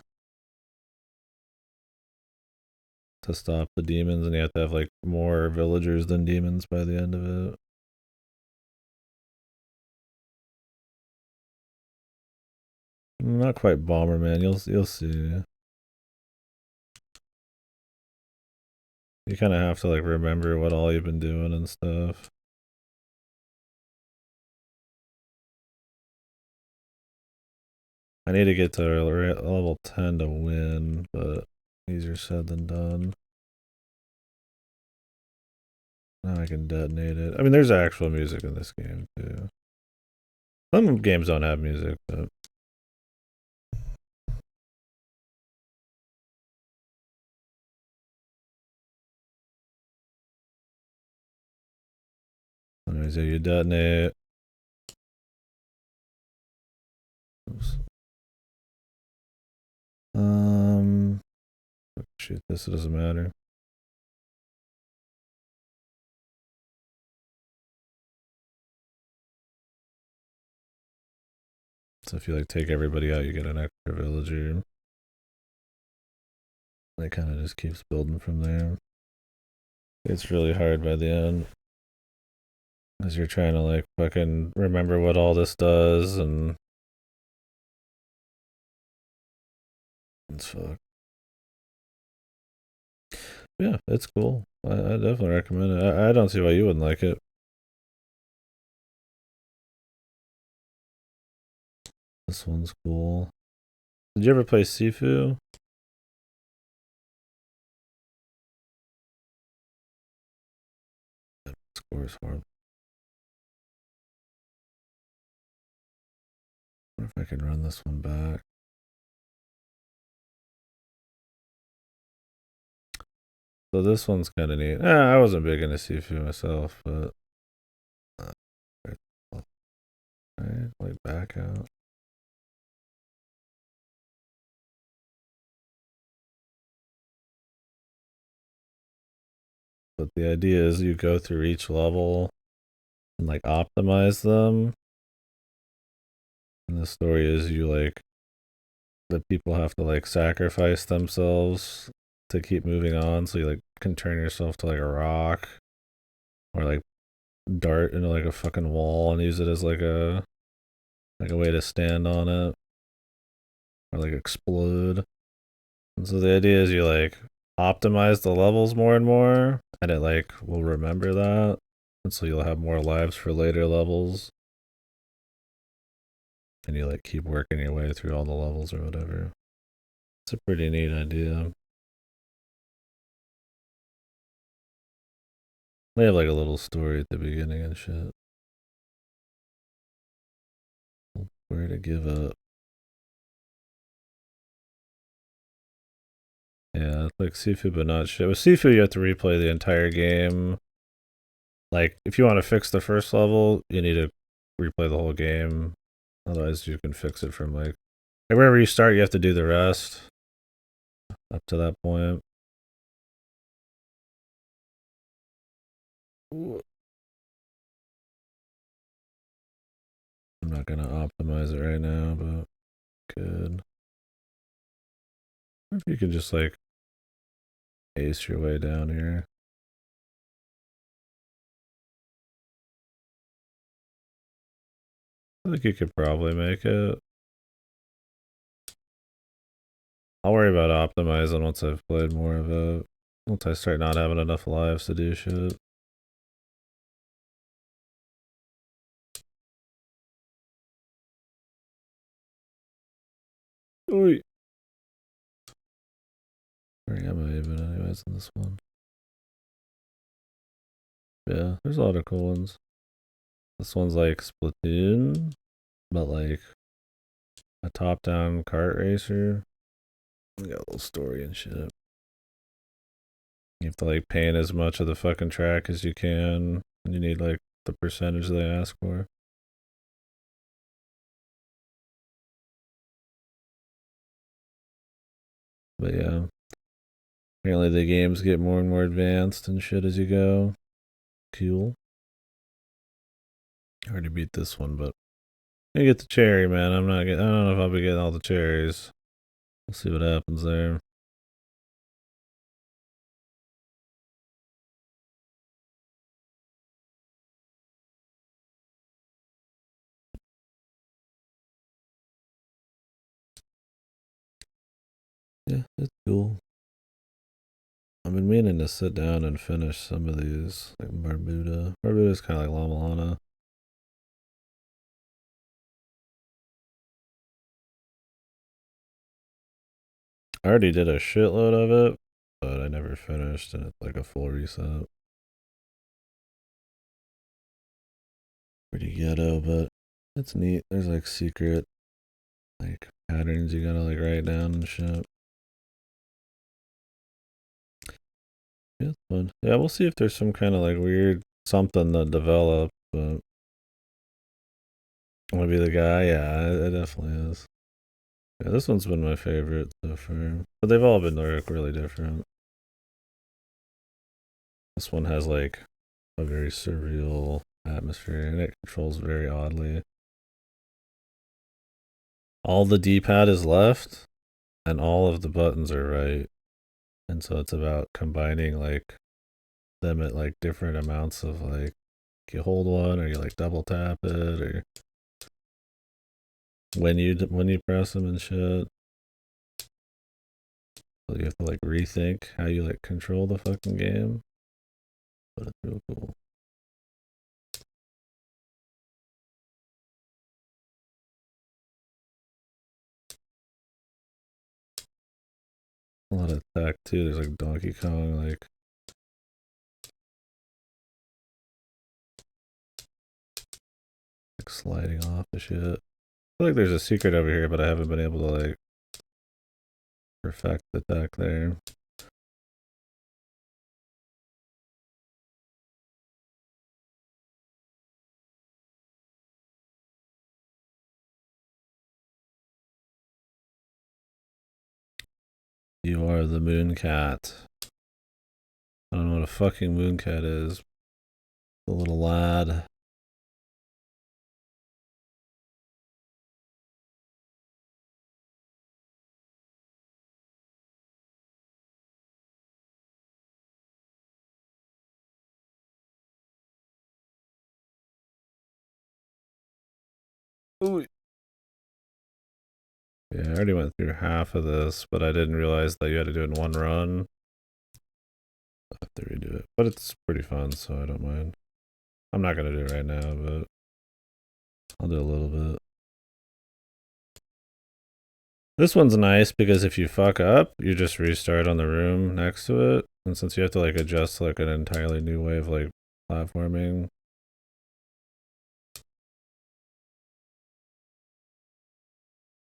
to stop the demons, and you have to have like more villagers than demons by the end of it. Not quite Bomberman. You'll see. You kind of have to like remember what all you've been doing and stuff. I need to get to level 10 to win, but easier said than done. Now I can detonate it. I mean, there's actual music in this game, too. Some games don't have music, but... Anyways, yeah, you detonate. Oops. Shoot this, it doesn't matter. So if you like take everybody out, you get an extra villager. It kind of just keeps building from there. It's really hard by the end. As you're trying to like fucking remember what all this does and... It's fucked. Yeah, it's cool. I definitely recommend it. I don't see why you wouldn't like it. This one's cool. Did you ever play Sifu? Score is horrible. I wonder if I can run this one back. So this one's kind of neat. I wasn't big into Sifu myself, but... Alright, like back out. But the idea is you go through each level and like optimize them. And the story is you like... The people have to like sacrifice themselves to keep moving on. So you like can turn yourself to like a rock. Or like dart into like a fucking wall and use it as like a way to stand on it or like explode. And so the idea is you like optimize the levels more and more, and it like will remember that, and so you'll have more lives for later levels, and you like keep working your way through all the levels or whatever. It's a pretty neat idea. They have like a little story at the beginning and shit. Where to give up. Yeah, it's like Sifu, but not shit. With Sifu, you have to replay the entire game. Like, if you want to fix the first level, you need to replay the whole game. Otherwise, you can fix it from like wherever you start, you have to do the rest up to that point. I'm not gonna optimize it right now, but good. If you can just like ace your way down here. I think you could probably make it. I'll worry about optimizing once I've played more of it. Once I start not having enough lives to do shit. Oi. Where am I even anyways in this one? Yeah, there's a lot of cool ones. This one's like Splatoon, but like a top-down kart racer. We got a little story and shit. You have to like paint as much of the fucking track as you can. And you need like the percentage they ask for. But yeah. Apparently the games get more and more advanced and shit as you go. Cool. I already beat this one, but I get the cherry, man. I don't know if I'll be getting all the cherries. We'll see what happens there. Yeah, it's cool. I've been meaning to sit down and finish some of these, like Barbuda. Barbuda's kind of like La Milana. I already did a shitload of it, but I never finished, and it's like a full reset. Pretty ghetto, but it's neat. There's like secret like patterns you gotta like write down and shit. Yeah, it's fun. Yeah, we'll see if there's some kind of like weird something that develops, but wanna be the guy? Yeah, it definitely is. Yeah, this one's been my favorite so far. But they've all been like really different. This one has like a very surreal atmosphere and it controls very oddly. All the D-pad is left and all of the buttons are right. And so it's about combining like them at like different amounts of like you hold one or you like double tap it or when you press them and shit. So you have to like rethink how you like control the fucking game. But it's real cool. A lot of tech too. There's like Donkey Kong like sliding off the shit. I feel like there's a secret over here, but I haven't been able to like perfect the tech there. You are the moon cat. I don't know what a fucking moon cat is. The little lad. Ooh. Yeah, I already went through half of this, but I didn't realize that you had to do it in one run. I have to redo it. But it's pretty fun, so I don't mind. I'm not gonna do it right now, but I'll do a little bit. This one's nice because if you fuck up, you just restart on the room next to it. And since you have to like adjust to like an entirely new way of like platforming,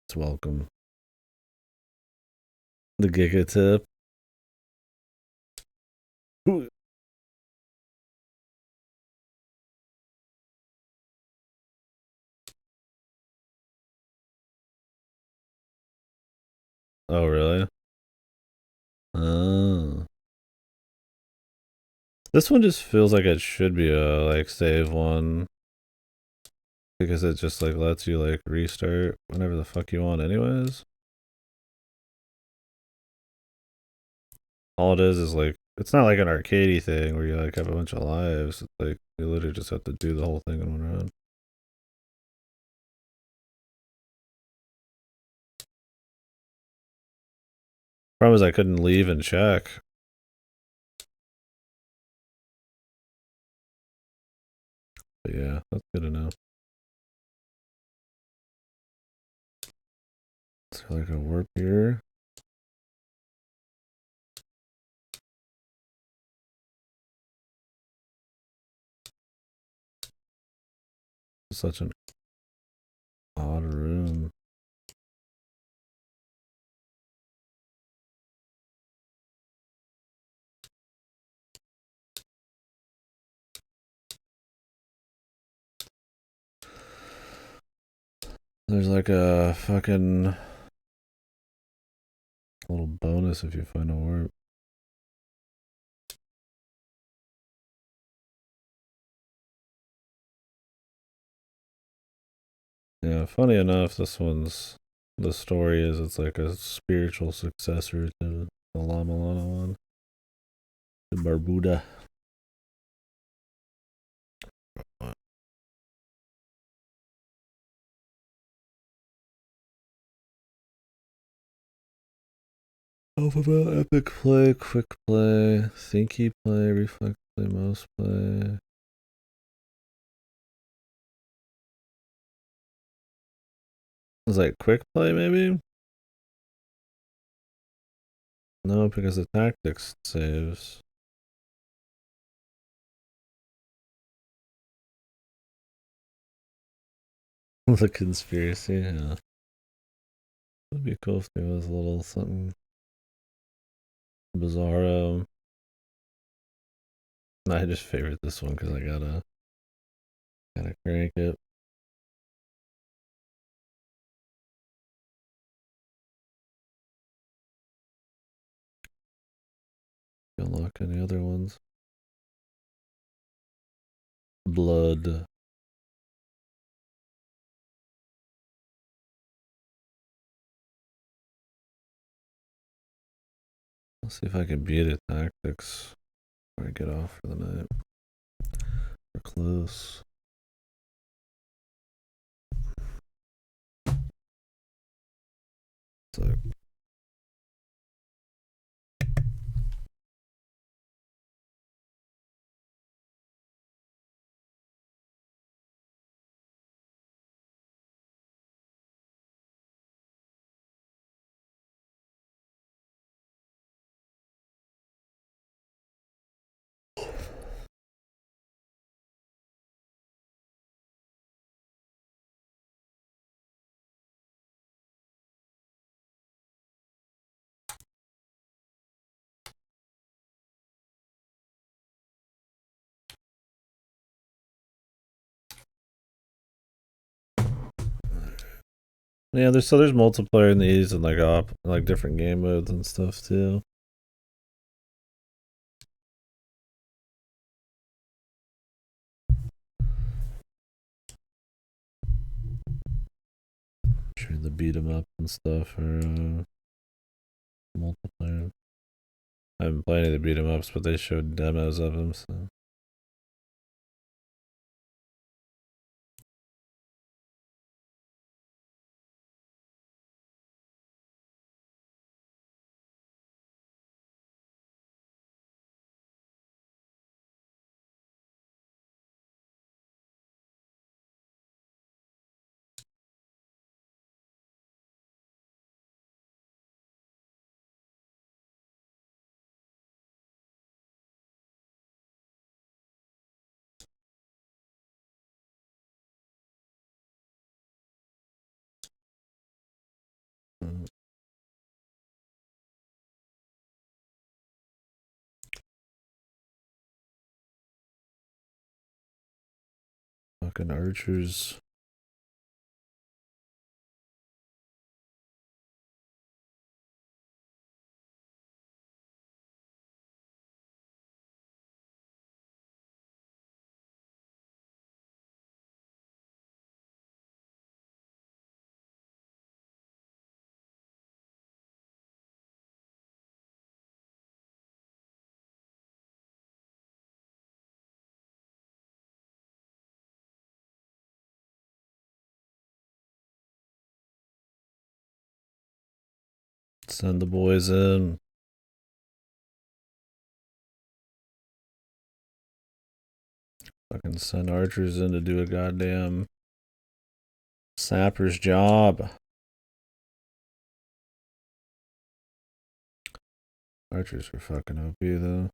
it's welcome. The Giga Tip. Ooh. Oh, really? Oh. This one just feels like it should be a like save one because it just like lets you like restart whenever the fuck you want anyways. All it is like it's not like an arcadey thing where you like have a bunch of lives. It's like you literally just have to do the whole thing in one round. Problem is I couldn't leave and check. But yeah, that's good to know. Is there like a warp here? Such an odd room. There's like a fucking little bonus if you find a warp. Yeah, funny enough, this one's the story is it's like a spiritual successor to the La Milana one. The Barbuda. Alphabet, epic play, quick play, thinky play, reflex play, mouse play. Is like quick play maybe? No, because the tactics saves. The conspiracy, yeah. Would be cool if there was a little something bizarro. I just favorite this one because I gotta crank it. Unlock any other ones. Blood. Let's see if I can beat it. Tactics. Before I get off for the night. We're close. So yeah, there's multiplayer in these and like different game modes and stuff too. Sure, the beat 'em up and stuff are multiplayer. I haven't played any of the beat 'em ups, but they showed demos of them. So fucking archers. Send the boys in. Fucking send archers in to do a goddamn sapper's job. Archers were fucking OP though.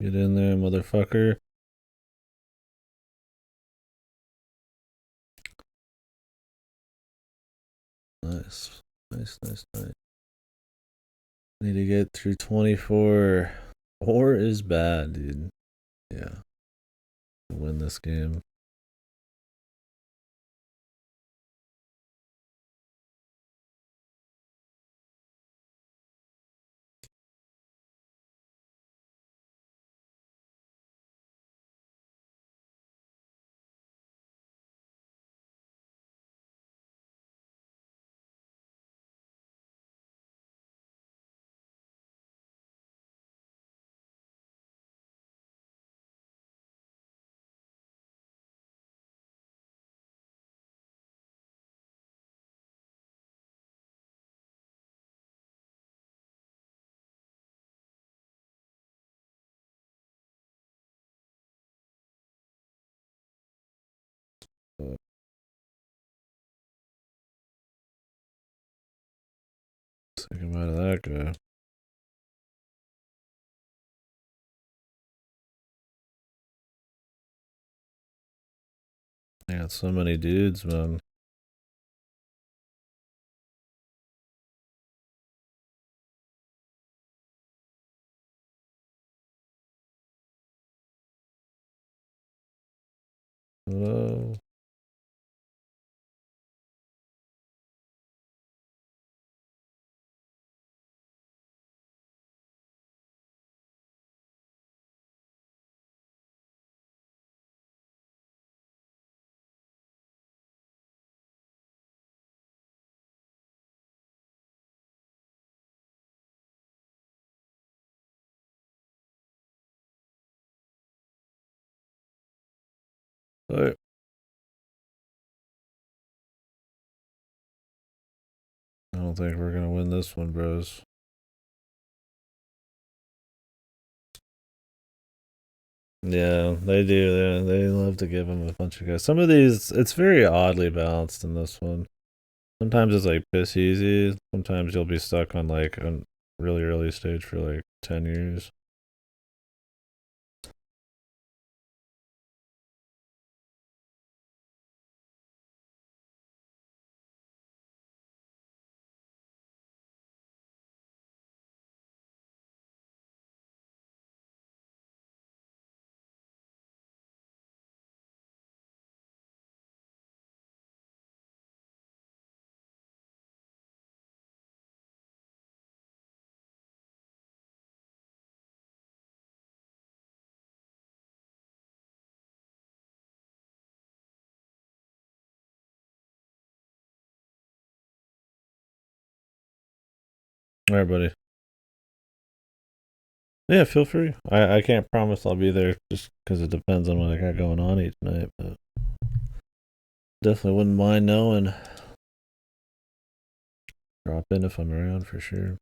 Get in there, motherfucker. Nice. Nice. Need to get through 24. 4 is bad, dude. Yeah. Win this game. Take him out of that guy. Yeah, so many dudes, man. Hello. Hey. I don't think we're gonna win this one, bros. Yeah, they do. They love to give him a bunch of guys. Some of these, it's very oddly balanced in this one. Sometimes it's like piss easy. Sometimes you'll be stuck on like a really early stage for like 10 years. All right, buddy. Yeah, feel free. I can't promise I'll be there just because it depends on what I got going on each night, but definitely wouldn't mind knowing. Drop in if I'm around for sure.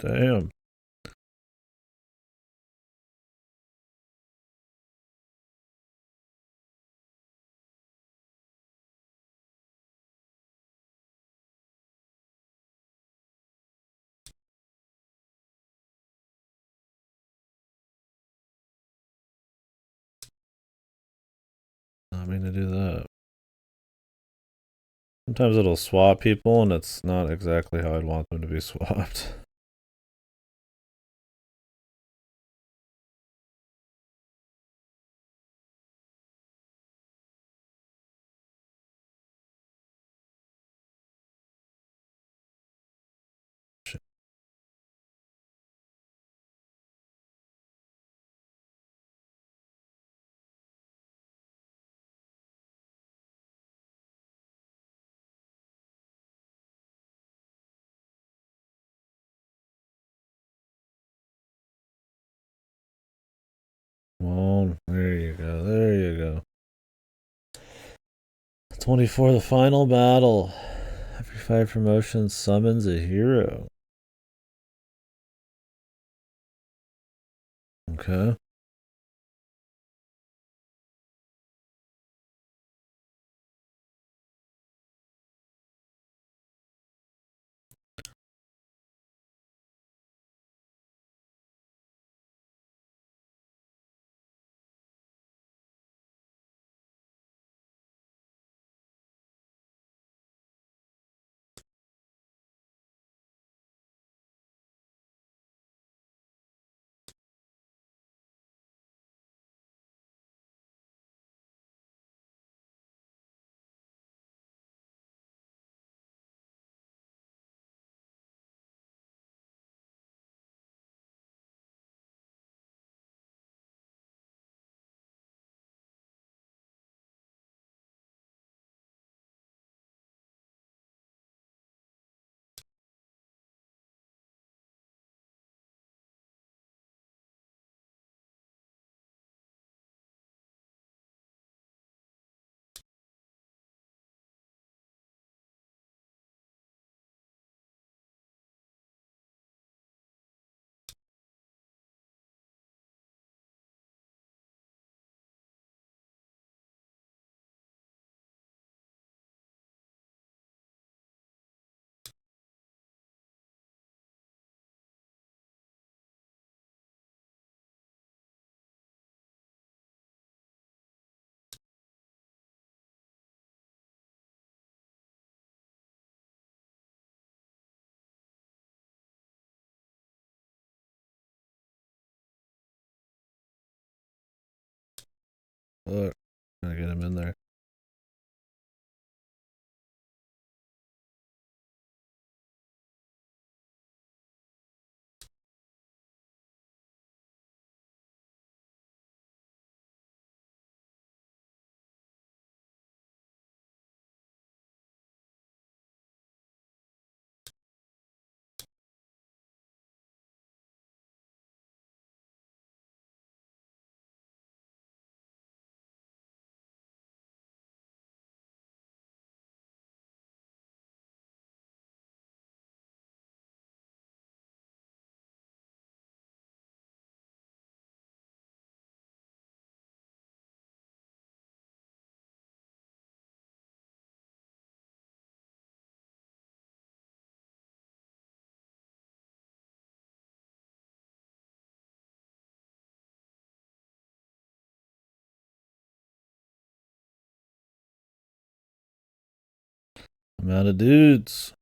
Damn. I mean to do that. Sometimes it'll swap people, and it's not exactly how I'd want them to be swapped. Come on. There you go. There you go. 24, the final battle. Every 5 promotions summons a hero. Okay. Look, gotta get him in there. I'm out of dudes.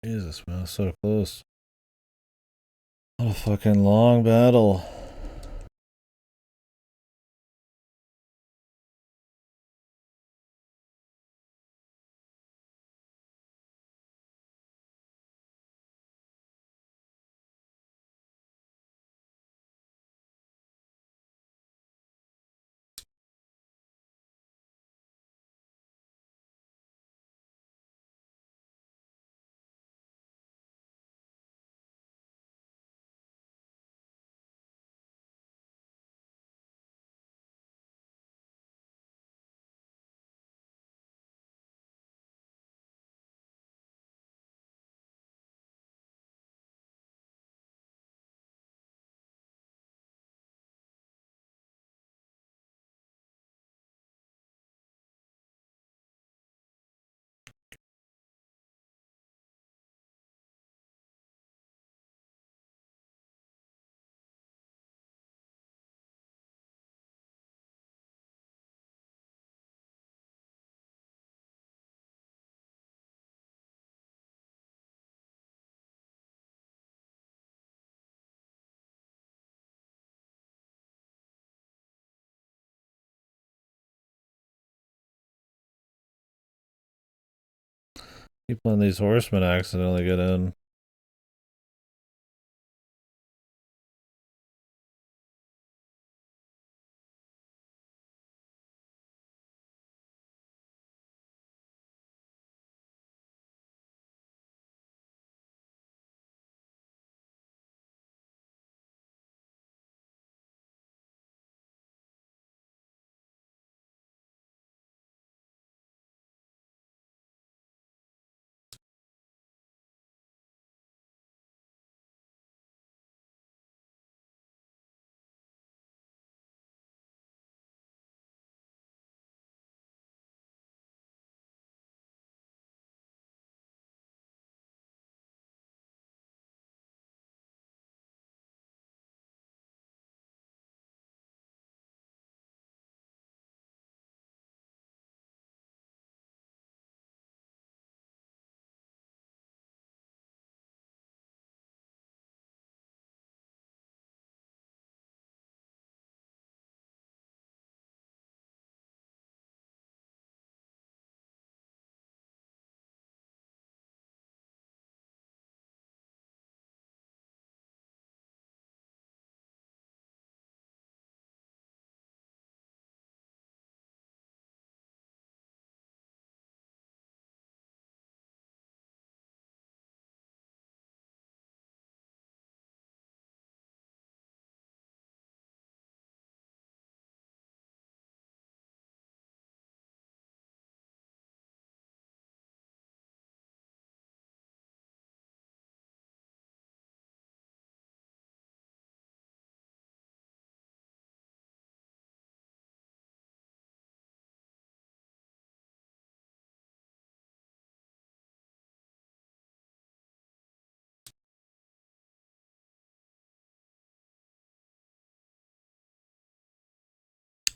Jesus, man, so close. What a fucking long battle. Keep letting these horsemen accidentally get in.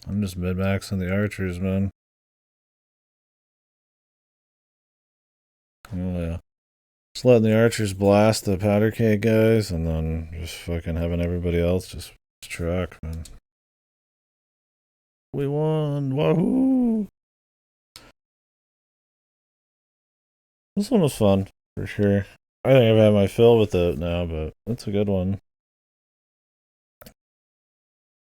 I'm just mid-maxing the archers, man. Oh yeah. Just letting the archers blast the powder keg guys, and then just fucking having everybody else just track, man. We won! Wahoo! This one was fun, for sure. I think I've had my fill with it now, but it's a good one.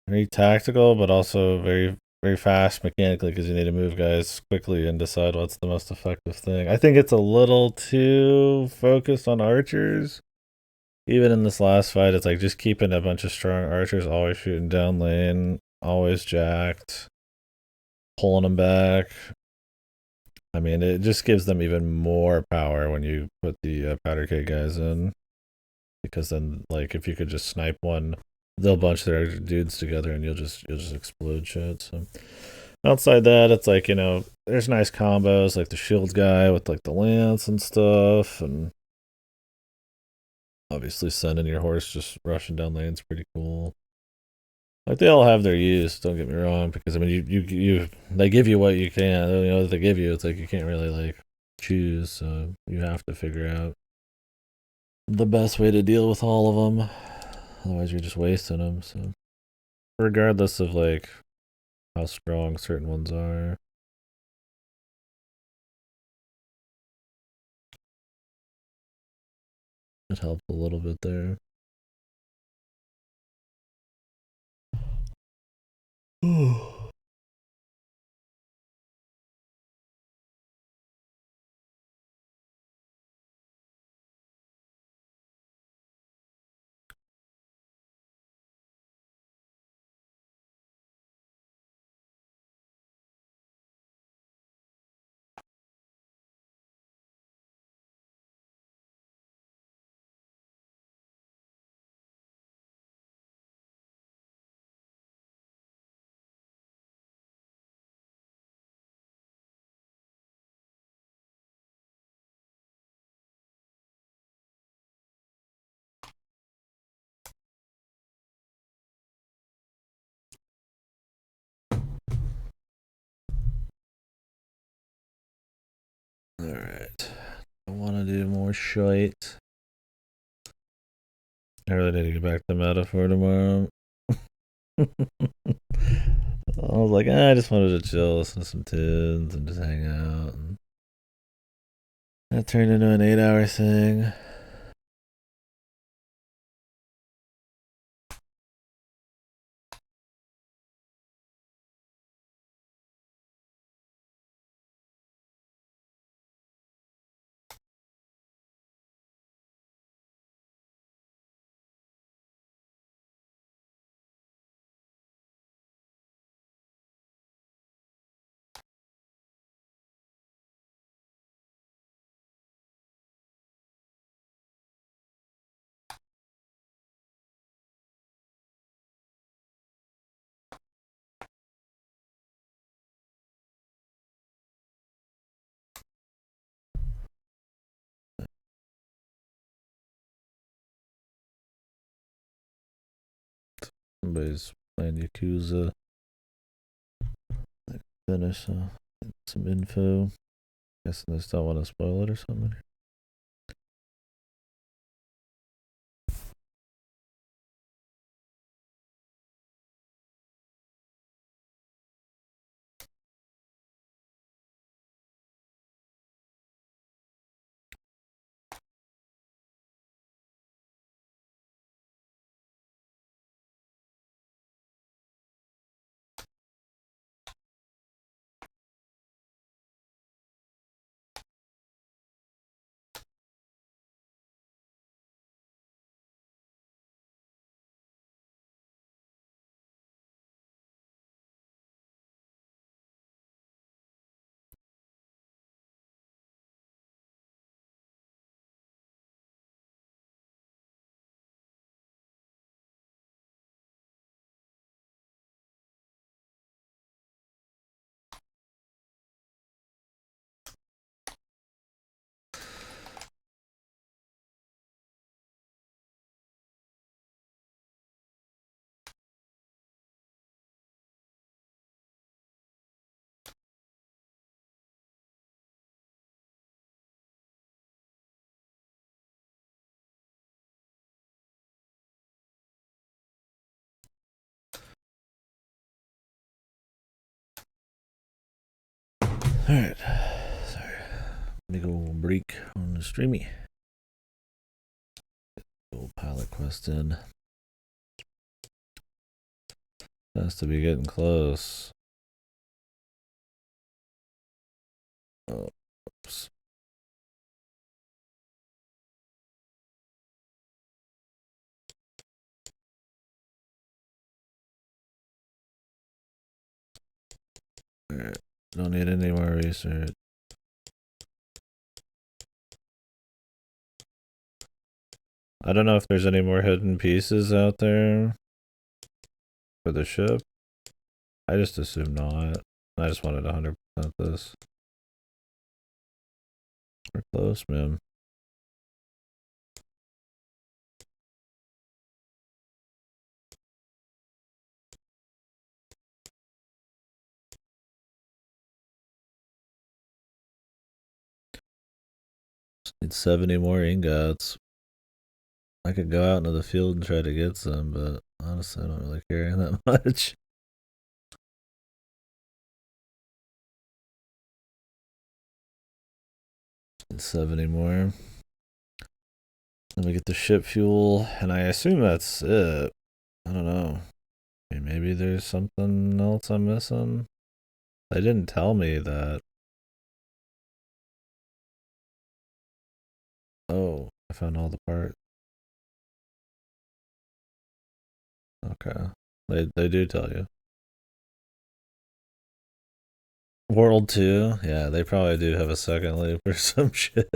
Very tactical, but also very, very fast mechanically because you need to move guys quickly and decide what's the most effective thing. I think it's a little too focused on archers. Even in this last fight, it's like just keeping a bunch of strong archers always shooting down lane, always jacked, pulling them back. I mean, it just gives them even more power when you put the powder keg guys in. Because then, like, if you could just snipe one, they'll bunch their dudes together and you'll just explode shit. So outside that, it's like, there's nice combos like the shield guy with like the lance and stuff, and obviously sending your horse just rushing down lane's pretty cool. Like they all have their use, don't get me wrong, because I mean you they give you what you can, they give you, it's like you can't really like choose, so you have to figure out the best way to deal with all of them. Otherwise you're just wasting them. So regardless of like how strong certain ones are. It helps a little bit there. Alright. I want to do more shite. I really need to get back to metaphor tomorrow. I was like, I just wanted to chill, listen to some tunes, and just hang out. And That turned into an 8-hour thing. Somebody's playing Yakuza. Finish some info. Guessing they still want to spoil it or something. Alright. Sorry. Big old break on the streamy. Old pilot quest in. Has to be getting close. Oh, oops. Alright. Don't need any more research. I don't know if there's any more hidden pieces out there for the ship. I just assume not. I just wanted 100% this. We're close, man. Just need 70 more ingots. I could go out into the field and try to get some, but honestly, I don't really care that much. Need 70 more. Then we get the ship fuel, and I assume that's it. I don't know. Maybe there's something else I'm missing. They didn't tell me that. Oh, I found all the parts. Okay. They do tell you. World 2? Yeah, they probably do have a second loop or some shit.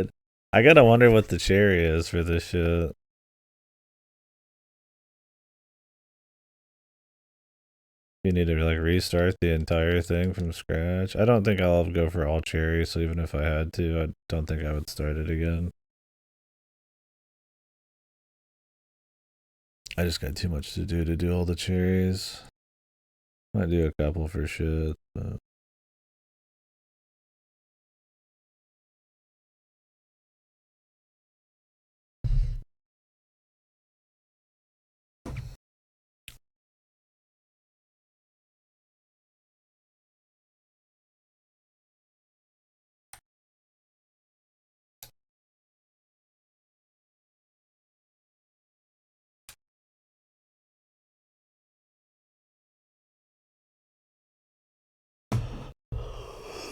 I gotta wonder what the cherry is for this shit. You need to like restart the entire thing from scratch. I don't think I'll go for all cherries, so even if I had to, I don't think I would start it again. I just got too much to do all the cherries. Might do a couple for shit, but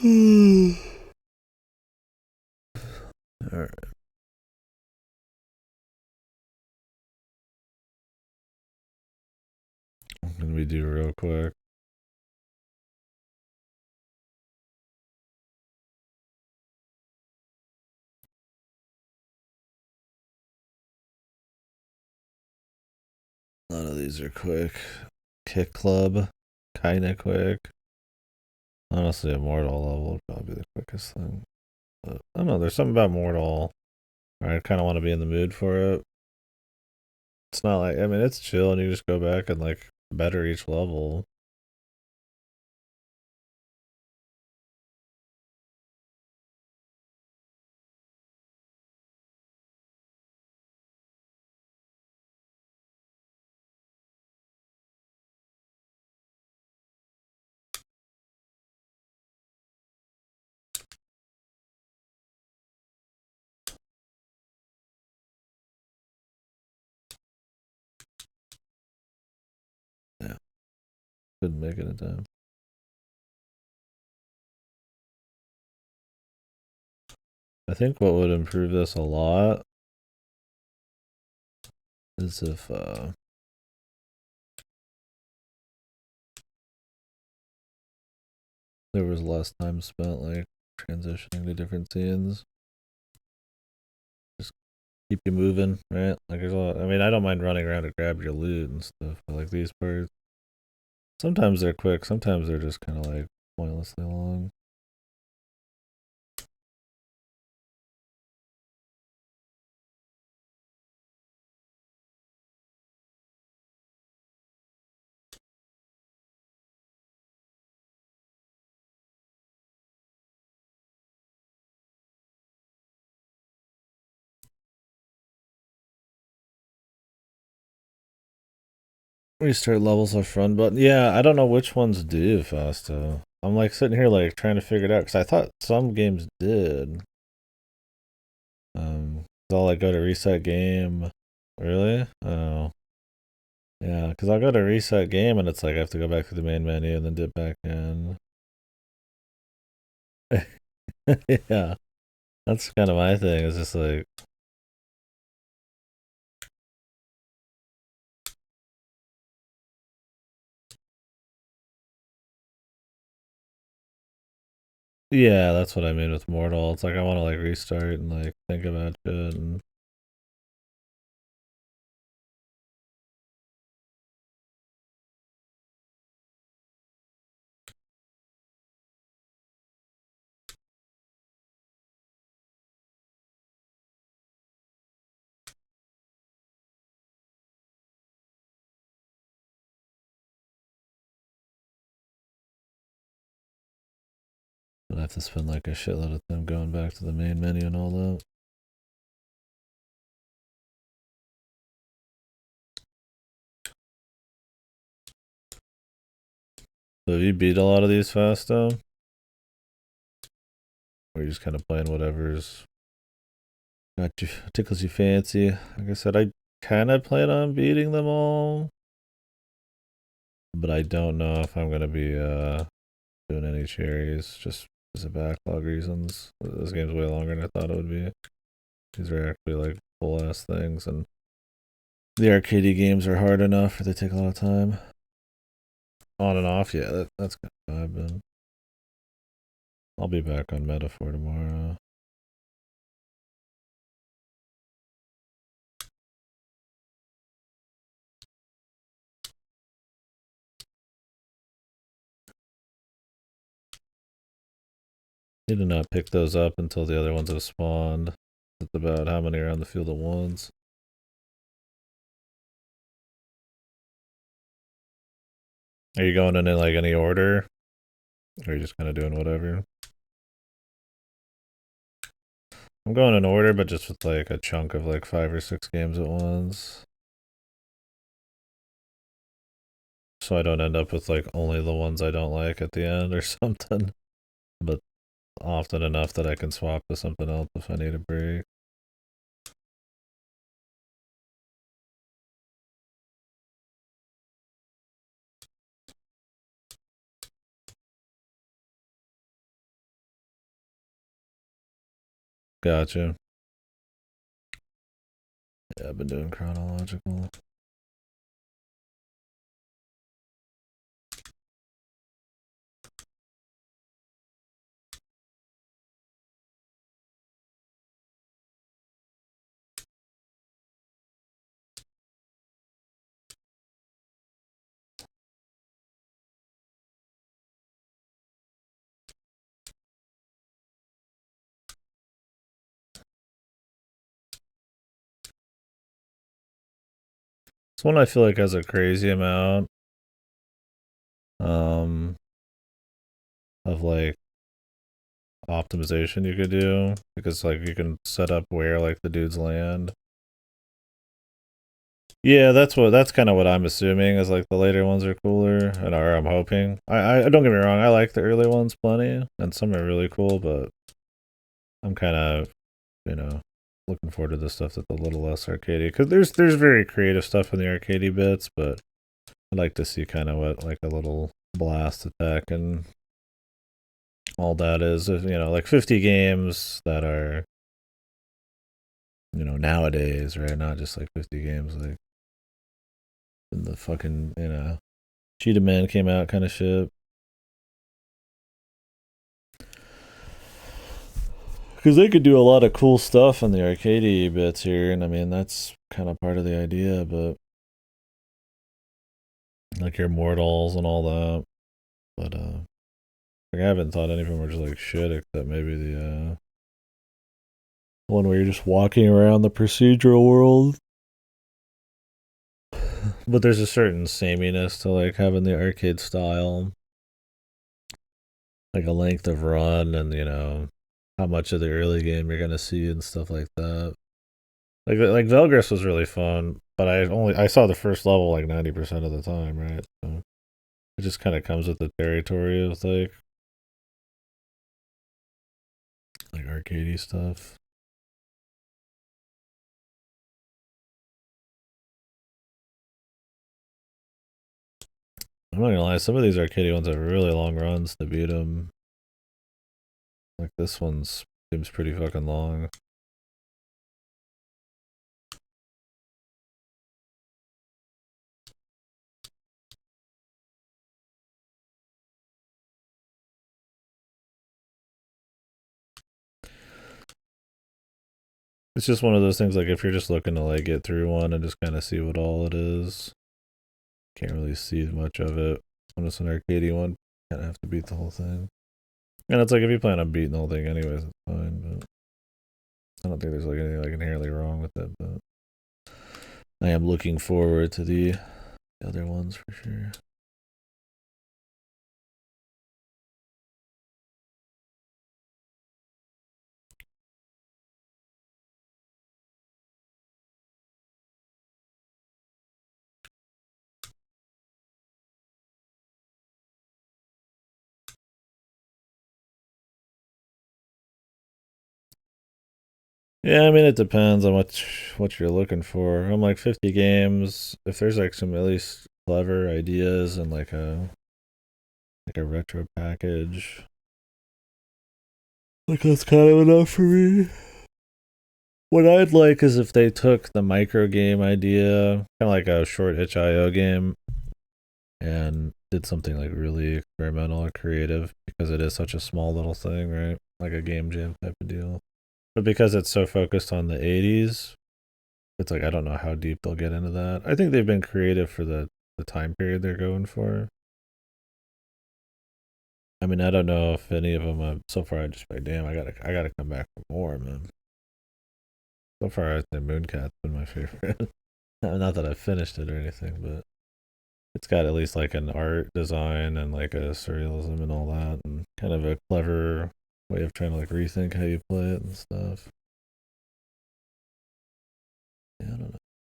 Alright. What can we do real quick? None of these are quick. Kick Club, kinda quick. Honestly, a Mortal level would probably be the quickest thing. But I don't know, there's something about Mortal. I kind of want to be in the mood for it. It's not like, I mean, it's chill and you just go back and like better each level. Yeah, couldn't make it in time. I think what would improve this a lot is if there was less time spent like transitioning to different scenes. Just keep you moving, right? Like there's a lot. I mean, I don't mind running around to grab your loot and stuff, but like these parts, sometimes they're quick, sometimes they're just kind of like pointlessly long. Restart levels are fun, but yeah, I don't know which ones do faster. I'm like sitting here like trying to figure it out because I thought some games did. I'll like go to reset game. Really? Oh, yeah. Because I'll go to reset game and it's like I have to go back to the main menu and then dip back in. Yeah, that's kind of my thing. It's just like, yeah, that's what I mean with Mortal. It's like I want to like restart and like think about it and I have to spend like a shitload of time going back to the main menu and all that. So have you beat a lot of these fast though? Or you just kind of playing whatever's got you tickles you fancy? Like I said, I kind of plan on beating them all, but I don't know if I'm gonna be doing any cherries just because of backlog reasons. This game's way longer than I thought it would be. These are actually like full ass things, and the arcadey games are hard enough. They take a lot of time. On and off, yeah, that's kind of vibing. I'll be back on Metaphor tomorrow. Need to not pick those up until the other ones have spawned. It's about how many are on the field at once. Are you going in like any order? Or are you just kind of doing whatever? I'm going in order, but just with like a chunk of like 5 or 6 games at once. So I don't end up with like only the ones I don't like at the end or something. But often enough that I can swap to something else if I need a break. Gotcha. Yeah, I've been doing chronological. This one I feel like has a crazy amount um of like optimization you could do because like you can set up where like the dudes land. Yeah, that's kind of what I'm assuming is like the later ones are cooler and or I'm hoping. I don't get me wrong, I like the early ones plenty and some are really cool, but I'm kind of, you know, looking forward to the stuff that's a little less arcadey because there's very creative stuff in the arcadey bits, but I'd like to see kind of what like a little blast attack and all that is, you know, like 50 games that are, you know, nowadays, right? Not just like 50 games like in the fucking, you know, Cheetah Man came out kind of shit. Because they could do a lot of cool stuff in the arcadey bits here, and I mean, that's kind of part of the idea, but like your mortals and all that. But, like, I haven't thought any of them were just like shit, except maybe the, one where you're just walking around the procedural world. But there's a certain sameness to like having the arcade style, like a length of run, and you know how much of the early game you're gonna see and stuff like that. Like Velgris was really fun, but I saw the first level like 90% of the time, right? So it just kind of comes with the territory of like arcadey stuff. I'm not gonna lie, some of these arcadey ones have really long runs to beat them. Like this one's seems pretty fucking long. It's just one of those things like if you're just looking to like get through one and just kind of see what all it is, can't really see much of it. When it's an arcadey one, kind of have to beat the whole thing. And it's like if you plan on beating the whole thing anyways, it's fine. But I don't think there's like anything like inherently wrong with it. But I am looking forward to the other ones for sure. Yeah, I mean it depends on what you're looking for. I'm like 50 games. If there's like some at least clever ideas and like a retro package, like that's kind of enough for me. What I'd like is if they took the micro game idea, kind of like a short itch.io game, and did something like really experimental or creative because it is such a small little thing, right? Like a game jam type of deal. But because it's so focused on the 80s, it's like I don't know how deep they'll get into that. I think they've been creative for the time period they're going for. I mean, I don't know if any of them. So far, I just like, damn, I gotta come back for more, man. So far, I think Mooncat's been my favorite. Not that I've finished it or anything, but it's got at least like an art design and like a surrealism and all that, and kind of a clever way of trying to like rethink how you play it and stuff. Yeah, I don't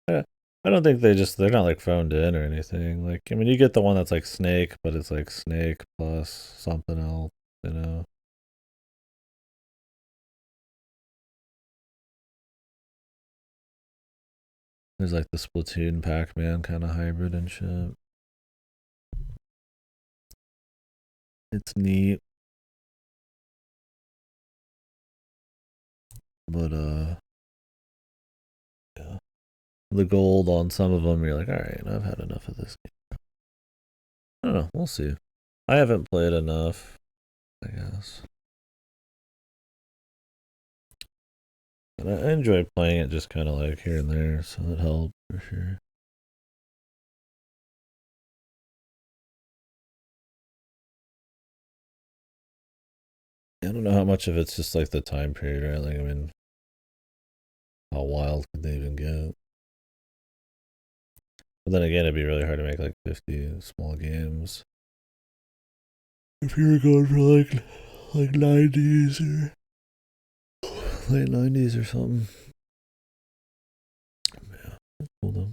know. I don't think they're not like phoned in or anything. Like, I mean, you get the one that's like Snake, but it's like Snake plus something else, you know. There's like the Splatoon Pac-Man kind of hybrid and shit. It's neat. But yeah, the gold on some of them, you're like, all right, I've had enough of this game. I don't know. We'll see. I haven't played enough, I guess. But I enjoy playing it just kind of like here and there, so it helped for sure. I don't know how much of it's just like the time period, right? Like, I mean, how wild could they even get? But then again, it'd be really hard to make like 50 small games. If you were going for like 90s or late 90s or something. Yeah, that's cool though.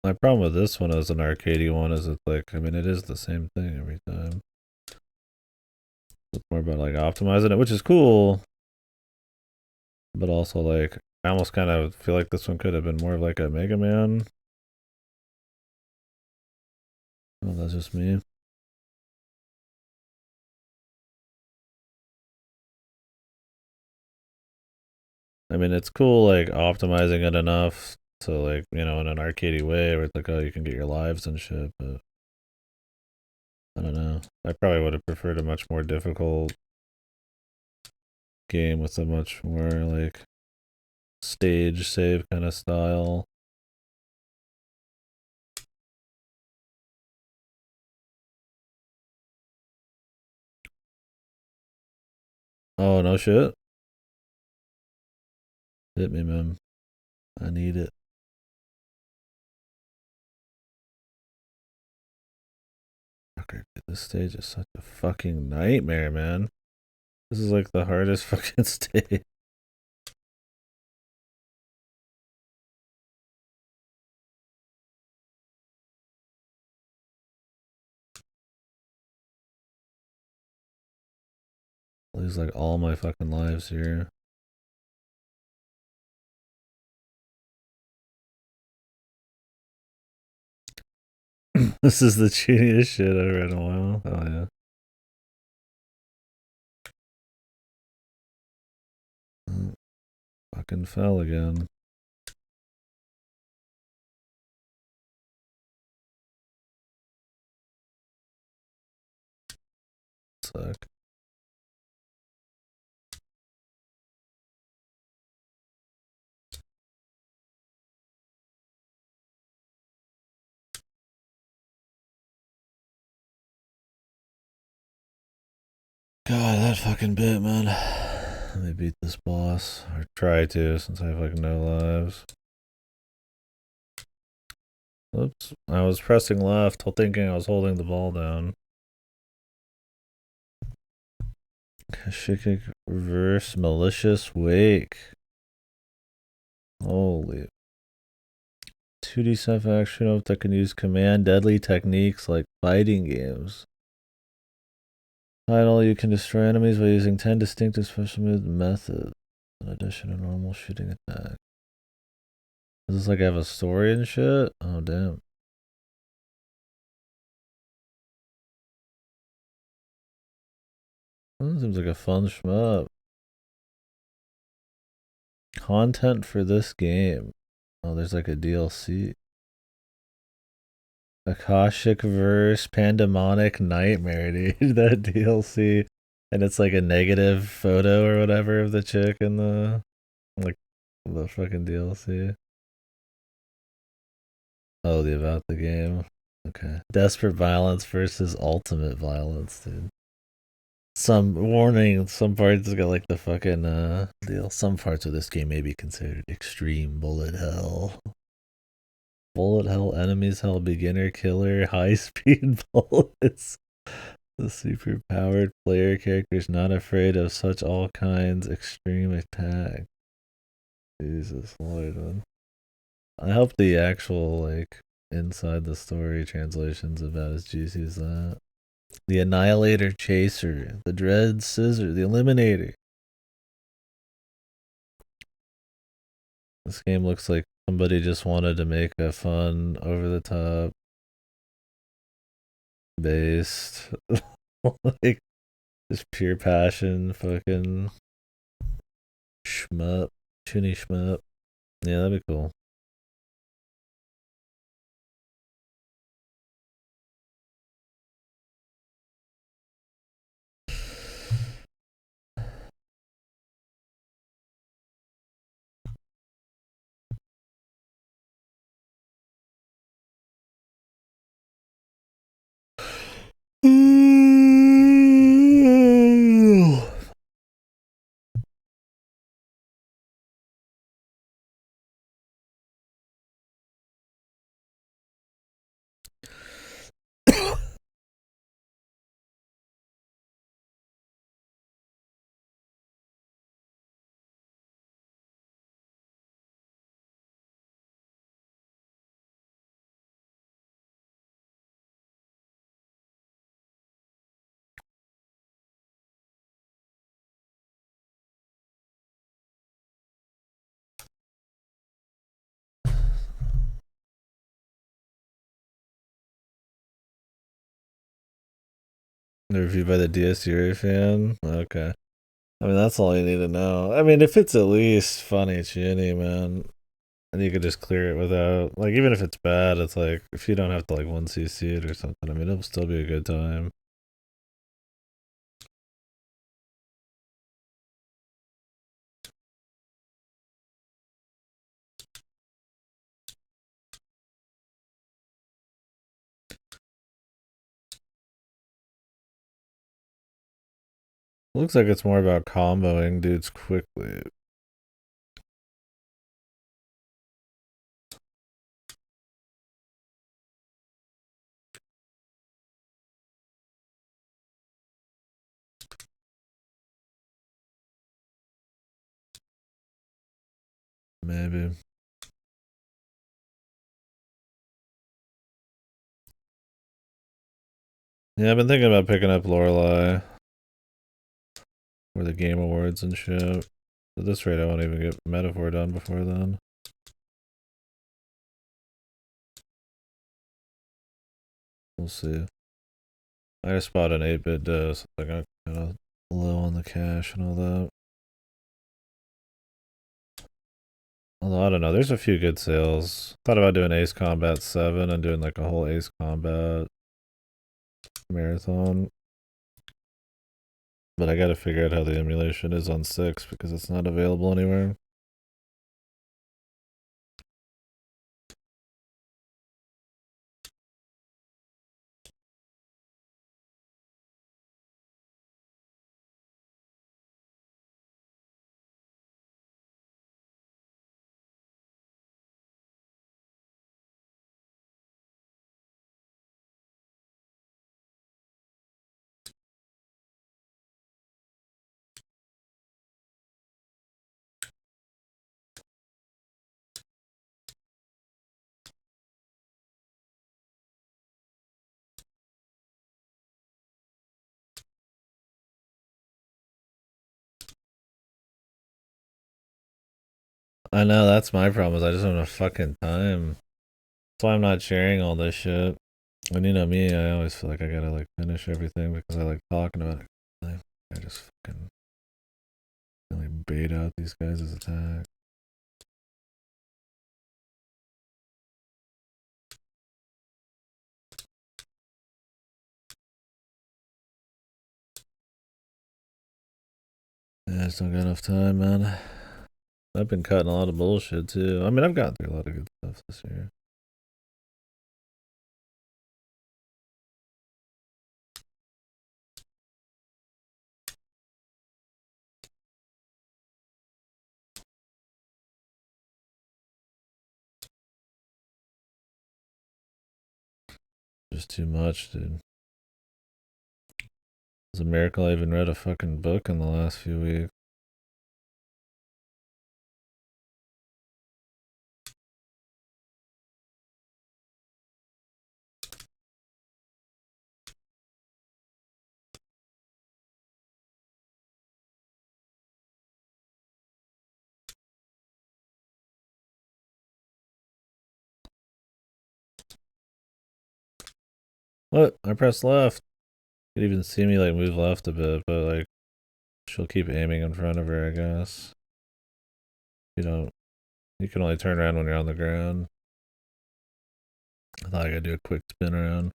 My problem with this one as an arcadey one is it's like, I mean, it is the same thing every time. It's more about like optimizing it, which is cool, but also like I almost kind of feel like this one could have been more of like a Mega Man. Oh, that's just me. I mean, it's cool like optimizing it enough to like, you know, in an arcadey way where it's like, oh, you can get your lives and shit, but I don't know. I probably would have preferred a much more difficult game with a much more like stage save kind of style. Oh, no shit. Hit me, man. I need it. Fucker, dude, this stage is such a fucking nightmare, man. This is like the hardest fucking stage. I lose like all my fucking lives here. This is the cheatiest shit I've read in a while. Oh yeah. Fucking fell again. Suck. God, that fucking bit, man. Let me beat this boss. Or try to, since I have like no lives. Oops. I was pressing left while thinking I was holding the ball down. Kashikik reverse malicious wake. Holy. 2D sci action that can use command deadly techniques like fighting games. Title, you can destroy enemies by using 10 distinctive special move methods, in addition to normal shooting attack. Does this like have a story and shit? Oh, damn. That seems like a fun shmup. Content for this game. Oh, there's like a DLC. Akashic Verse Pandemonic Nightmare, dude. That DLC. And it's like a negative photo or whatever of the chick in like the fucking DLC. Oh, the about the game. Okay. Desperate violence versus ultimate violence, dude. Some warning, some parts got like the fucking deal. Some parts of this game may be considered extreme bullet hell. Bullet hell, enemies hell, beginner killer, high speed bullets. The super powered player character is not afraid of such all kinds extreme attack. Jesus Lord, man. I hope the actual like inside the story translation's about as juicy as that. The Annihilator Chaser, the Dread Scissor, the Eliminator. This game looks like somebody just wanted to make a fun, over the top, based, like just pure passion, fucking shmup, toony shmup. Yeah, that'd be cool. Reviewed by the DSUR fan. Okay. I mean, that's all you need to know. I mean, if it's at least funny, chinny, man, and you could just clear it without, like, even if it's bad, it's like, if you don't have to, like, 1cc it or something, I mean, it'll still be a good time. Looks like it's more about comboing dudes quickly. Maybe. Yeah, I've been thinking about picking up Lorelei for the Game Awards and shit. At this rate, I won't even get Metaphor done before then. We'll see. I just bought an 8-bit disc. I got kind of low on the cash and all that. Although, I don't know. There's a few good sales. Thought about doing Ace Combat 7 and doing like a whole Ace Combat marathon. But I gotta figure out how the emulation is on 6 because it's not available anywhere. I know, that's my problem, is I just don't have fucking time. That's why I'm not sharing all this shit. And you know me, I always feel like I gotta like finish everything because I like talking about it. I just fucking really bait out these guys' attack. Yeah, I just don't got enough time, man. I've been cutting a lot of bullshit too. I mean, I've gotten through a lot of good stuff this year. Just too much, dude. It's a miracle I even read a fucking book in the last few weeks. What? I pressed left. You could even see me like move left a bit, but like she'll keep aiming in front of her, I guess. You don't. You can only turn around when you're on the ground. I thought I could do a quick spin around.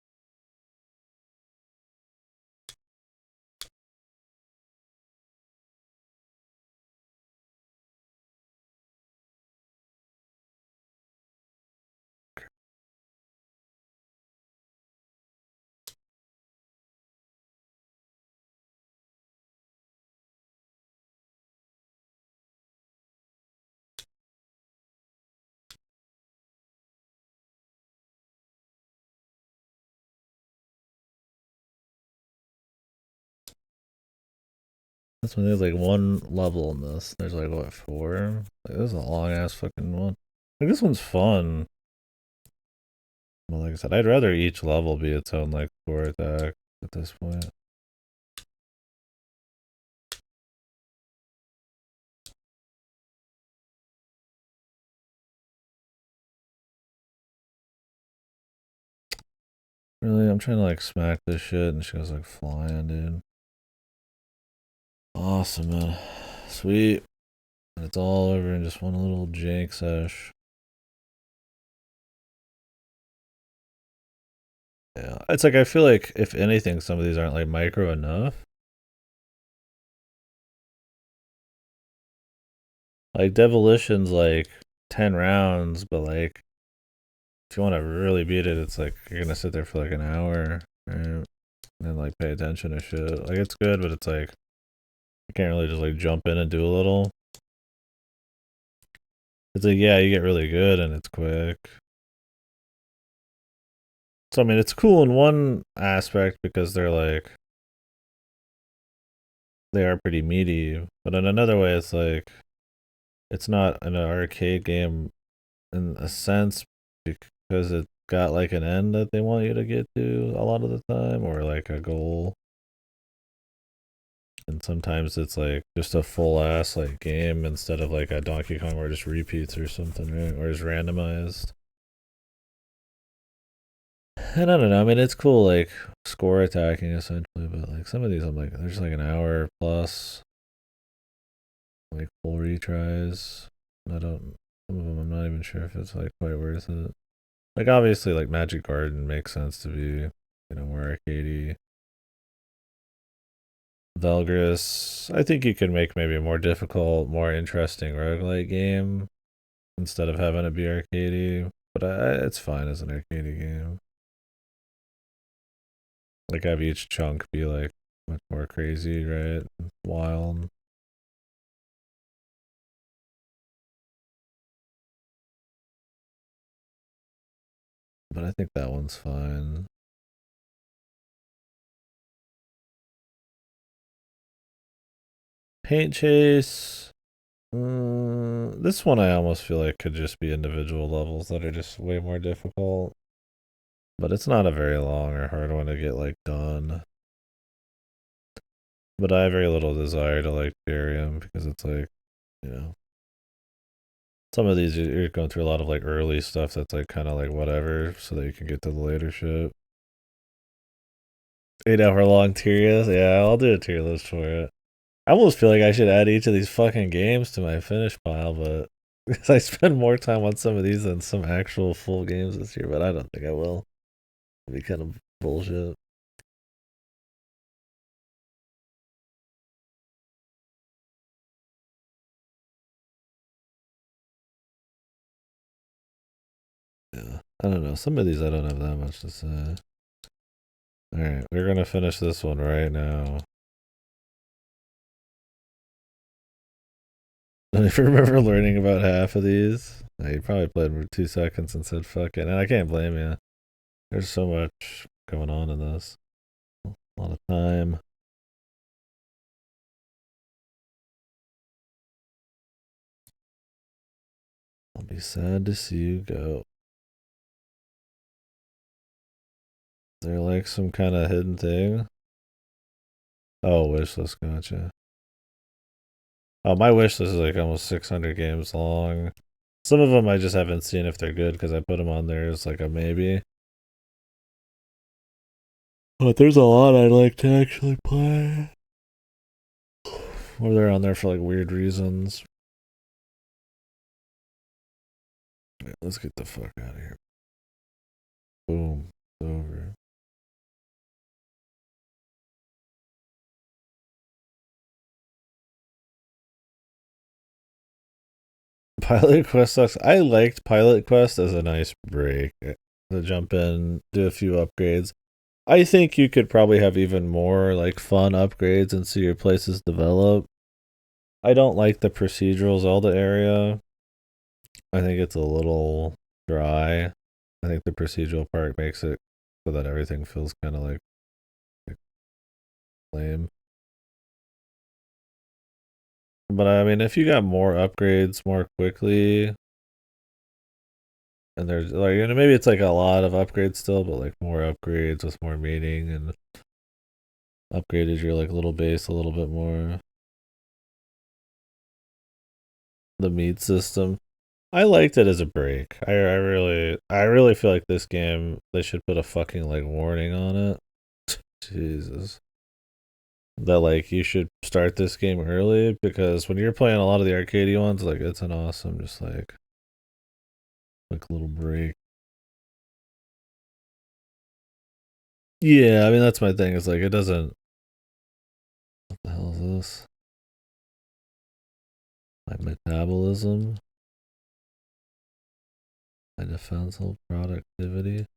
That's when there's like one level in this. There's like what, four? Like, this is a long ass fucking one. Like this one's fun. Well, like I said, I'd rather each level be its own like core attack at this point. Really, I'm trying to like smack this shit, and she goes like flying, dude. Awesome, man. Sweet. And it's all over in just one little jank sesh. Yeah, it's like I feel like if anything, some of these aren't like micro enough. Like Devolution's like 10 rounds, but like if you want to really beat it, it's like you're gonna sit there for like an hour, right? And then like pay attention to shit. Like it's good, but it's like you can't really just like jump in and do a little. It's like yeah, you get really good and it's quick. So I mean, it's cool in one aspect because they're like they are pretty meaty, but in another way, it's like it's not an arcade game in a sense because it got like an end that they want you to get to a lot of the time or like a goal. And sometimes it's like just a full ass like game instead of like a Donkey Kong where it just repeats or something, right? Or is randomized. And I don't know. I mean, it's cool, like score attacking essentially, but like some of these, I'm like, there's like an hour plus, like full retries. I don't. Some of them, I'm not even sure if it's like quite worth it. Like obviously, like Magic Garden makes sense to be, more arcadey. Valgris, I think you can make maybe a more difficult, more interesting roguelike game instead of having it be arcadey. But it's fine as an arcadey game. Like have each chunk be like much more crazy, right? Wild. But I think that one's fine. Paint Chase. This one I almost feel like could just be individual levels that are just way more difficult. But it's not a very long or hard one to get like done. But I have very little desire to like bury him because it's like, you know, some of these you're going through a lot of like early stuff that's like kind of like whatever, so that you can get to the later shit. 8 hour long tier list, yeah, I'll do a tier list for it. I almost feel like I should add each of these fucking games to my finish pile, but because I spend more time on some of these than some actual full games this year, but I don't think I will. It'd be kind of bullshit. Yeah, I don't know. Some of these I don't have that much to say. All right, we're gonna finish this one right now. If you remember learning about half of these, you probably played for 2 seconds and said "fuck it," and I can't blame you. There's so much going on in this. A lot of time. I'll be sad to see you go. Is there like some kind of hidden thing? Oh, wishlist, gotcha. Oh, my wishlist is like almost 600 games long. Some of them I just haven't seen if they're good because I put them on there as like a maybe. But there's a lot I'd like to actually play. Or they're on there for like weird reasons. Yeah, let's get the fuck out of here. Boom. It's over. Pilot Quest sucks. I liked Pilot Quest as a nice break to jump in, do a few upgrades. I think you could probably have even more like fun upgrades and see your places develop. I don't like the procedural Zelda area. I think it's a little dry. I think the procedural part makes it so that everything feels kind of like lame. But I mean, if you got more upgrades more quickly, and there's like, you know, maybe it's like a lot of upgrades still, but like more upgrades with more meaning and upgraded your like little base a little bit more. The meat system, I liked it as a break. I really feel like this game they should put a fucking like warning on it. Jesus. That like you should start this game early because when you're playing a lot of the arcadey ones, like it's an awesome just like little break. Yeah, I mean that's my thing. Is like it doesn't. What the hell is this? My metabolism, my defensive productivity.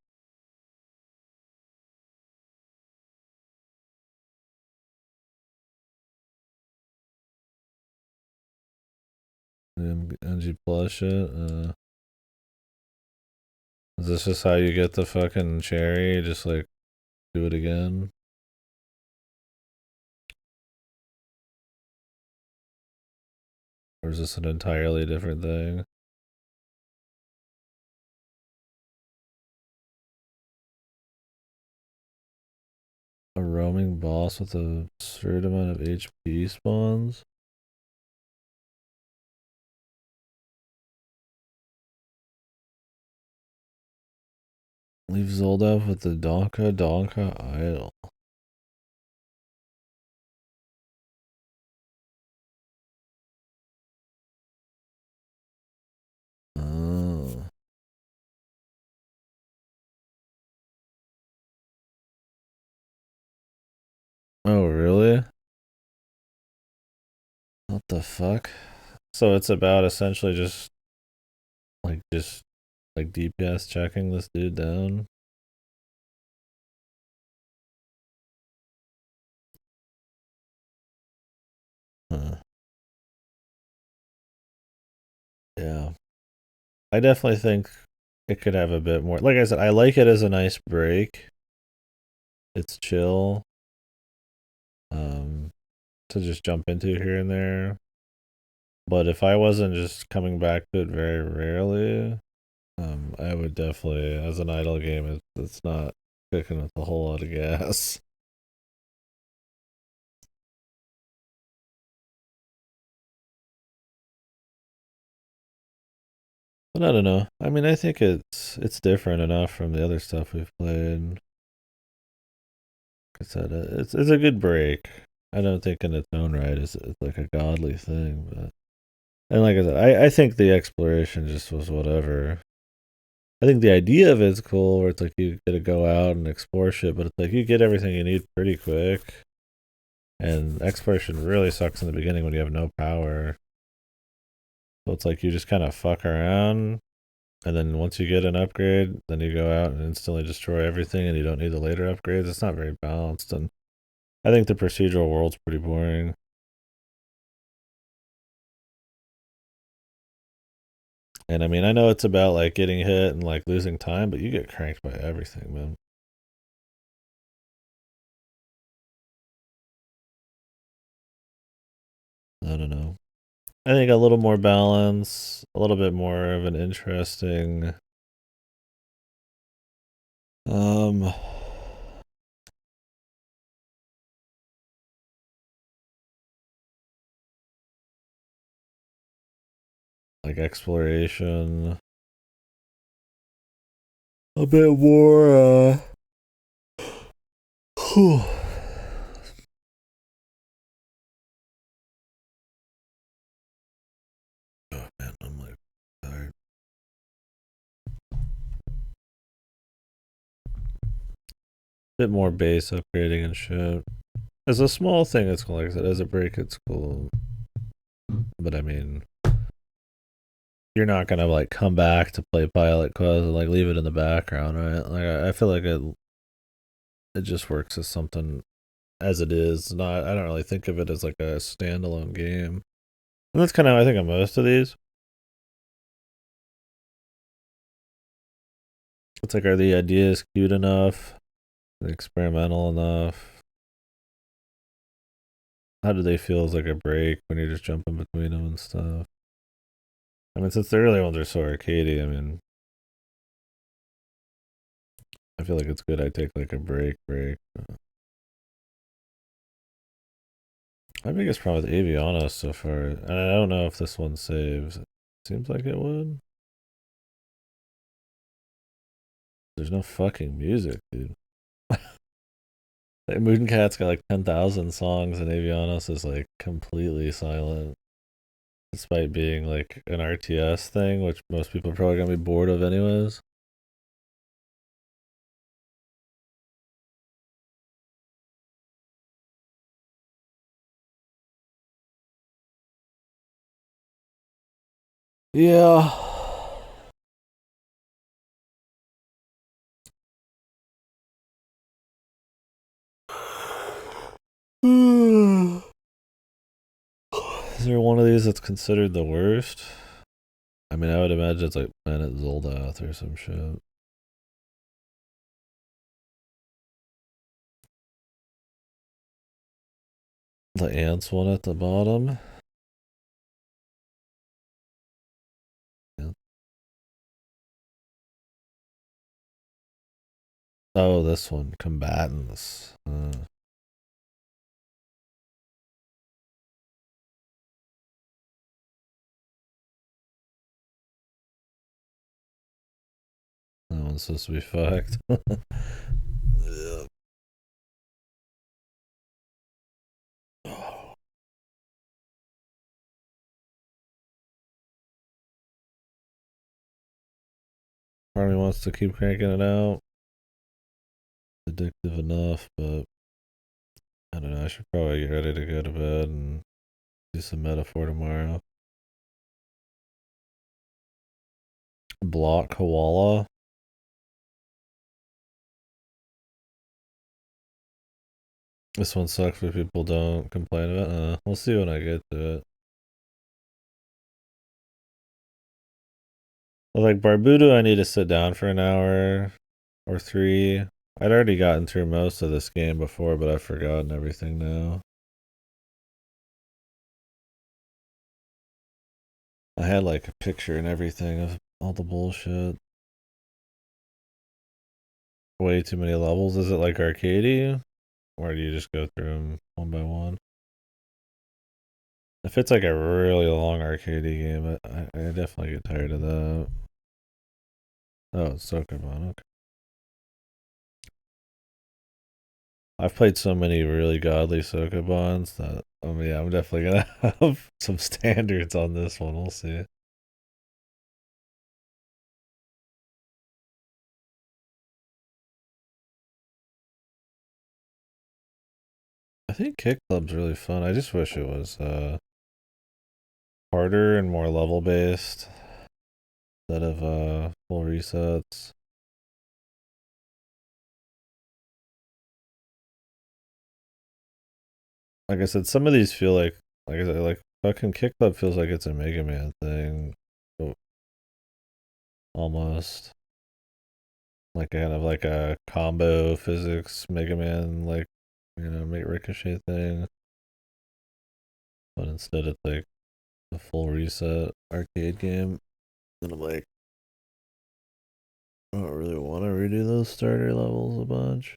NG plus shit. Is this just how you get the fucking cherry? Just like do it again? Or is this an entirely different thing? A roaming boss with a certain amount of HP spawns? Leave Zelda with the Donka idol. Oh. Oh, really? What the fuck? So it's about essentially just like DPS checking this dude down. Huh. Yeah. I definitely think it could have a bit more. Like I said, I like it as a nice break. It's chill. Um to just jump into here and there. But if I wasn't just coming back to it very rarely, I would definitely, as an idle game, it's not cooking with a whole lot of gas. But I don't know. I mean, I think it's different enough from the other stuff we've played. Like I said, it's a good break. I don't think in its own right it's like a godly thing, but and like I said, I think the exploration just was whatever. I think the idea of it's cool, where it's like you get to go out and explore shit, but it's like you get everything you need pretty quick. And exploration really sucks in the beginning when you have no power. So it's like you just kind of fuck around, and then once you get an upgrade, then you go out and instantly destroy everything, and you don't need the later upgrades. It's not very balanced, and I think the procedural world's pretty boring. And I mean, I know it's about like getting hit and like losing time, but you get cranked by everything, man. I don't know. I think a little more balance, a little bit more of an interesting um like exploration. A bit more whew. Oh man, I'm like tired. Bit more base upgrading and shit. As a small thing, it's cool. Like I said, as a break, it's cool. But I mean, you're not gonna like come back to play Pilot Quest and like leave it in the background, right? Like I feel like it just works as something as it is. Not I don't really think of it as like a standalone game. And that's kind of how I think of most of these. It's like, are the ideas cute enough? Experimental enough? How do they feel as like a break when you're just jumping between them and stuff? I mean, since the early ones are so arcadey, I mean, I feel like it's good I take like a break. My biggest problem with Aviana so far, and I don't know if this one saves. It seems like it would. There's no fucking music, dude. Like Mooncat's got like 10,000 songs, and Avianos is like completely silent, despite being like an RTS thing, which most people are probably gonna be bored of anyways. Yeah. Is there one of these that's considered the worst? I mean, I would imagine it's like Planet Zoldath or some shit. The ants one at the bottom. Yeah. Oh, this one, combatants. That one's supposed to be fucked. Yeah. Part of me wants to keep cranking it out. Addictive enough, but I don't know. I should probably get ready to go to bed and do some metaphor tomorrow. Block koala. This one sucks if people don't complain about it. We'll see when I get to it. Well, like Barbudo, I need to sit down for an hour or three. I'd already gotten through most of this game before, but I've forgotten everything now. I had like a picture and everything of all the bullshit. Way too many levels. Is it like arcadey? Or do you just go through them one by one? If it's like a really long arcadey game, I definitely get tired of that. Oh, it's Sokobon. Okay. I've played so many really godly Sokobons that, yeah, I'm definitely gonna have some standards on this one. We'll see. I think Kick Club's really fun. I just wish it was harder and more level based instead of full resets. Like I said, some of these feel like I said, like fucking Kick Club feels like it's a Mega Man thing. almost. Like kind of like a combo physics Mega Man, like, make Ricochet thing. But instead it's like a full reset arcade game. And I'm like, I don't really want to redo those starter levels a bunch.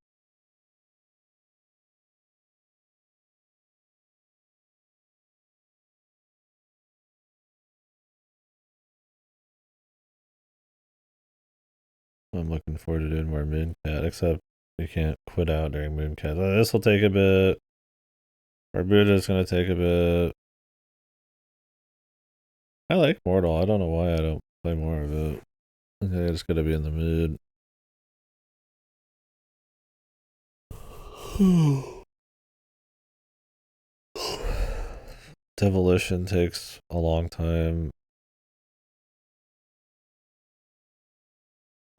I'm looking forward to doing more Mooncat, except you can't quit out during Mooncat. This will take a bit. Barbuda's gonna take a bit. I like Mortal. I don't know why I don't play more of it. I think I just gotta be in the mood. Devolution takes a long time.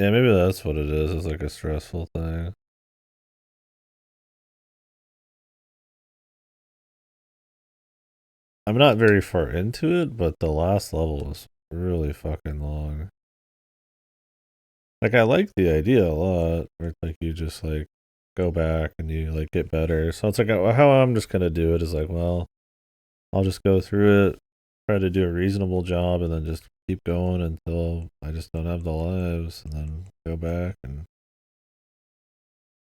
Yeah, maybe that's what it is. It's like a stressful thing. I'm not very far into it, but the last level is really fucking long. Like I like the idea a lot, where it's like you just like go back and you like get better. So it's like how I'm just gonna do it is like, well, I'll just go through it, try to do a reasonable job, and then just keep going until I just don't have the lives, and then go back and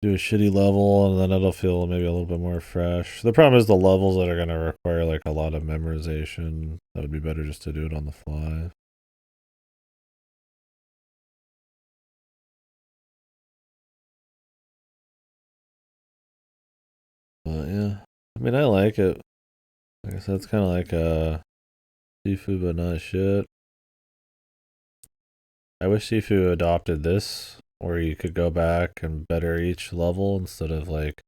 do a shitty level, and then it'll feel maybe a little bit more fresh. The problem is the levels that are gonna require like a lot of memorization. That would be better just to do it on the fly. But yeah, I mean, I like it. Like I said, it's kind of like Sifu, but not shit. I wish Sifu adopted this, where you could go back and better each level instead of like,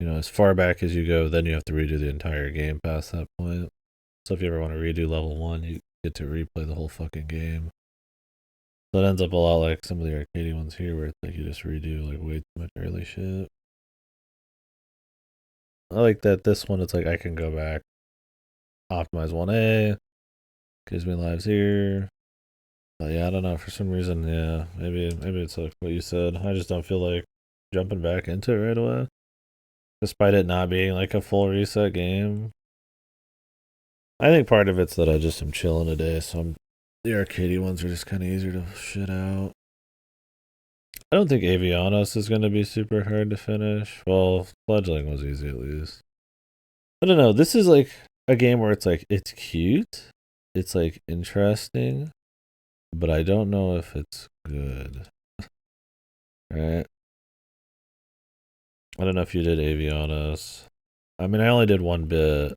as far back as you go, then you have to redo the entire game past that point. So if you ever want to redo level one, you get to replay the whole fucking game. So it ends up a lot like some of the arcade ones here, where it's like you just redo like way too much early shit. I like that this one, it's like I can go back, optimize 1A, gives me lives here. But yeah, I don't know. For some reason, yeah, maybe it's like what you said. I just don't feel like jumping back into it right away, despite it not being like a full reset game. I think part of it's that I just am chilling today, so the arcadey ones are just kind of easier to shit out. I don't think Avianos is going to be super hard to finish. Well, Fledgling was easy at least. I don't know. This is like a game where it's like it's cute, it's like interesting, but I don't know if it's good. Right? I don't know if you did Avianos. I mean, I only did one bit.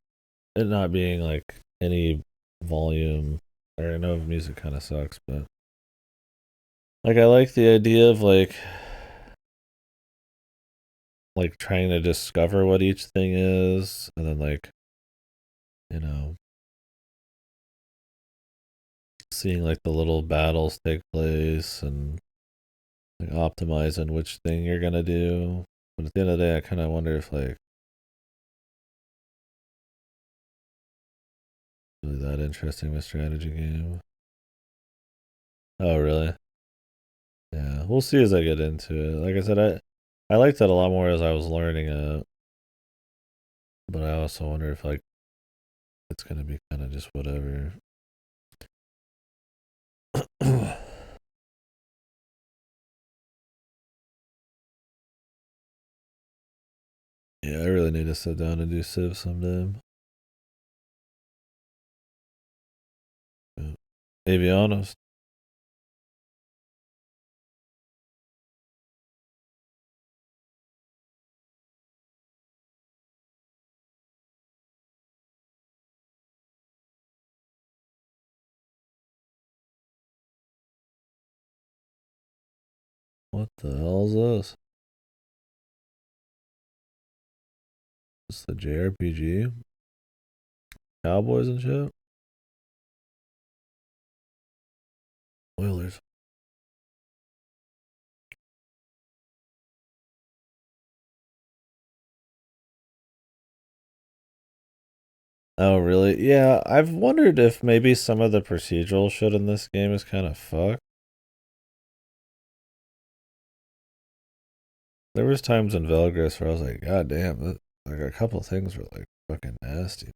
It not being like any volume. Or I know music kind of sucks, but like I like the idea of like trying to discover what each thing is, and then like you know seeing like the little battles take place and like optimizing which thing you're gonna do. But at the end of the day, I kind of wonder if like really that interesting of a strategy game. Oh, really? Yeah, we'll see as I get into it. Like I said, I liked it a lot more as I was learning it, but I also wonder if like it's gonna be kind of just whatever. Yeah, I really need to sit down and do Civ someday. Yeah. Avianos. What the hell is this? It's the JRPG? Cowboys and shit? Oilers. Oh, really? Yeah, I've wondered if maybe some of the procedural shit in this game is kind of fucked. There was times in Velgris where I was like, God damn, like a couple things were like fucking nasty.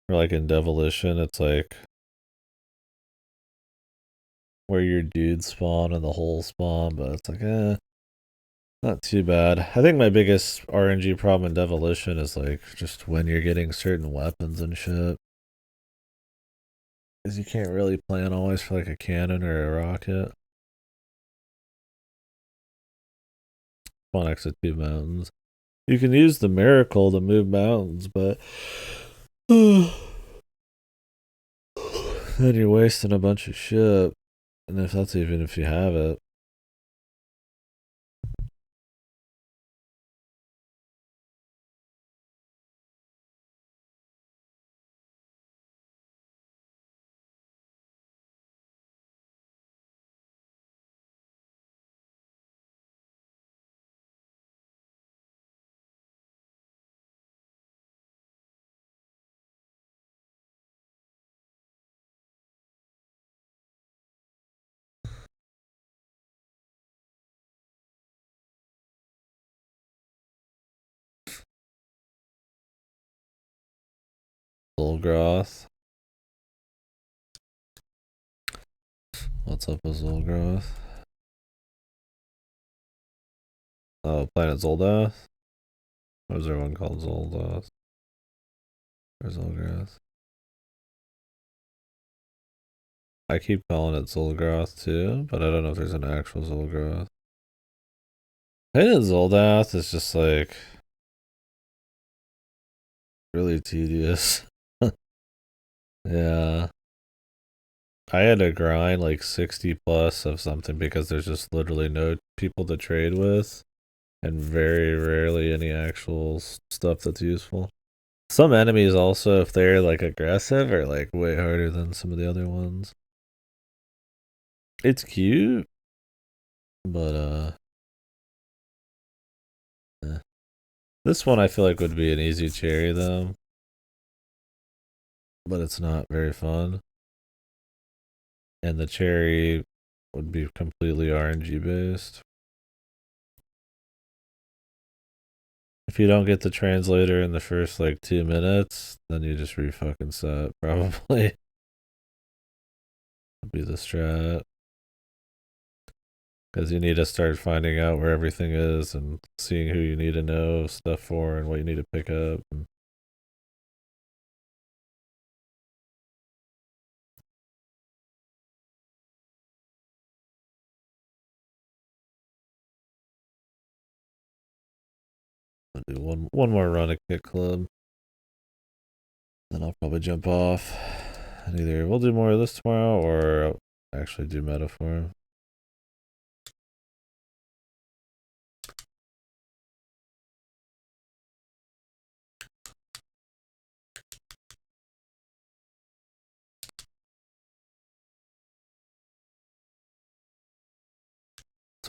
Or like in Devolution, it's like where your dudes spawn and the whole spawn, but it's like, not too bad. I think my biggest RNG problem in Devolution is like just when you're getting certain weapons and shit. Because you can't really plan always for like a cannon or a rocket. One next to two mountains. You can use the miracle to move mountains, but then you're wasting a bunch of shit. And if that's even if you have it. Zulgroth. What's up with Zulgroth? Oh, Planet Zoldath? What was everyone called Zoldath? Or Zulgroth? I keep calling it Zulgroth too, but I don't know if there's an actual Zulgroth. Planet Zoldath is just like really tedious. Yeah. I had to grind like 60 plus of something because there's just literally no people to trade with and very rarely any actual stuff that's useful. Some enemies also, if they're like aggressive, are like way harder than some of the other ones. It's cute, but eh. This one I feel like would be an easy cherry though, but it's not very fun. And the cherry would be completely RNG based. If you don't get the translator in the first like 2 minutes, then you just re-fucking set, probably. Would be the strat. Because you need to start finding out where everything is and seeing who you need to know stuff for and what you need to pick up. And I'll do one more run at Kick Club. Then I'll probably jump off. And either we'll do more of this tomorrow or I'll actually do Metaphor.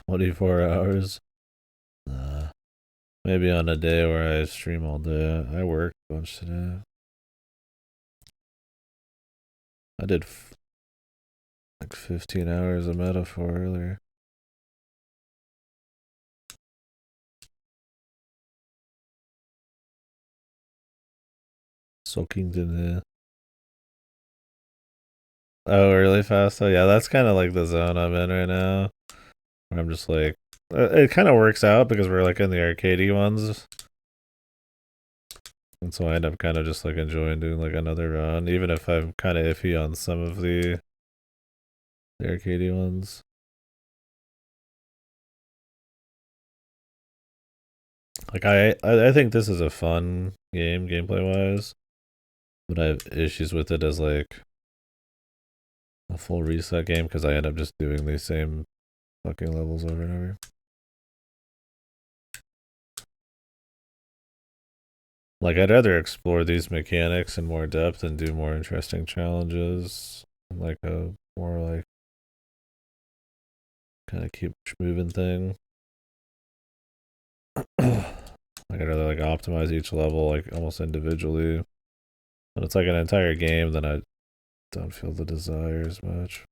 $24. Maybe on a day where I stream all day. I worked a bunch today. I did like 15 hours of Metaphor earlier. Soakington. Oh, really fast? Oh, yeah, that's kind of like the zone I'm in right now. Where I'm just like, it kind of works out because we're like in the arcadey ones. And so I end up kind of just like enjoying doing like another run, even if I'm kind of iffy on some of the arcadey ones. Like I think this is a fun game gameplay wise, but I have issues with it as like a full reset game because I end up just doing these same fucking levels over and over. Like I'd rather explore these mechanics in more depth and do more interesting challenges, and like a more like kind of keep moving thing. Like I'd rather like optimize each level like almost individually. When it's like an entire game, then I don't feel the desire as much.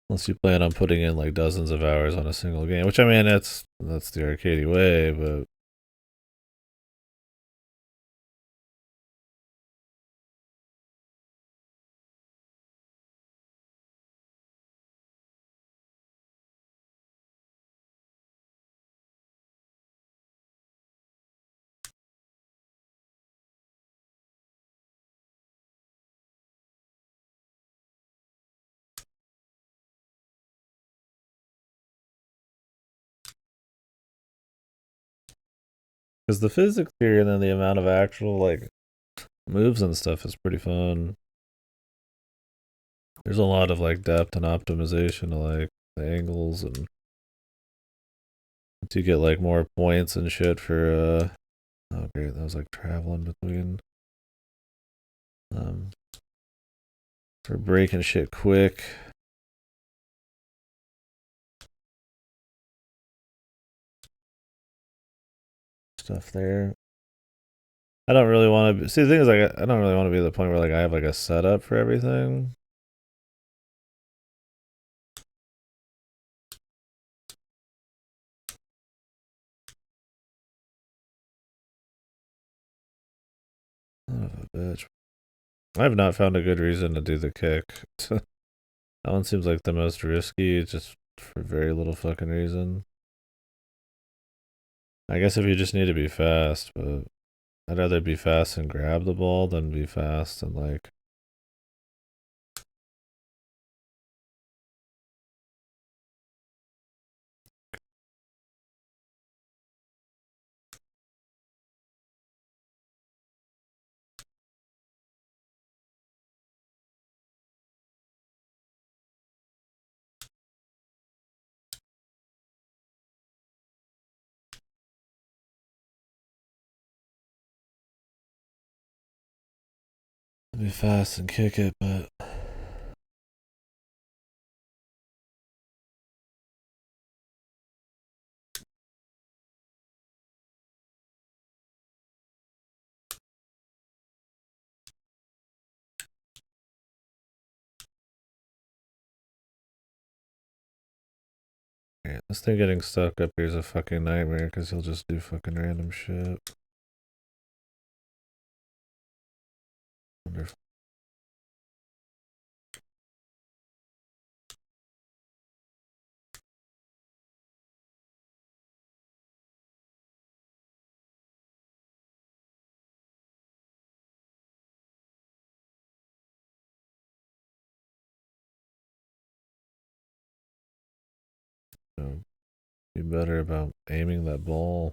Unless you plan on putting in like dozens of hours on a single game, which I mean that's the arcadey way, but because the physics here and then the amount of actual like moves and stuff is pretty fun. There's a lot of like depth and optimization to like the angles and to get like more points and shit for oh great, that was like traveling between um for breaking shit quick. Stuff there. I don't really want to see the thing is like I don't really want to be at the point where like I have like a setup for everything. Son of a bitch. I have not found a good reason to do the kick. That one seems like the most risky, just for very little fucking reason. I guess if you just need to be fast, but I'd rather be fast and grab the ball than be fast and like be fast and kick it, but yeah, this thing getting stuck up here is a fucking nightmare because he'll just do fucking random shit. Wonderful. So be better about aiming that ball.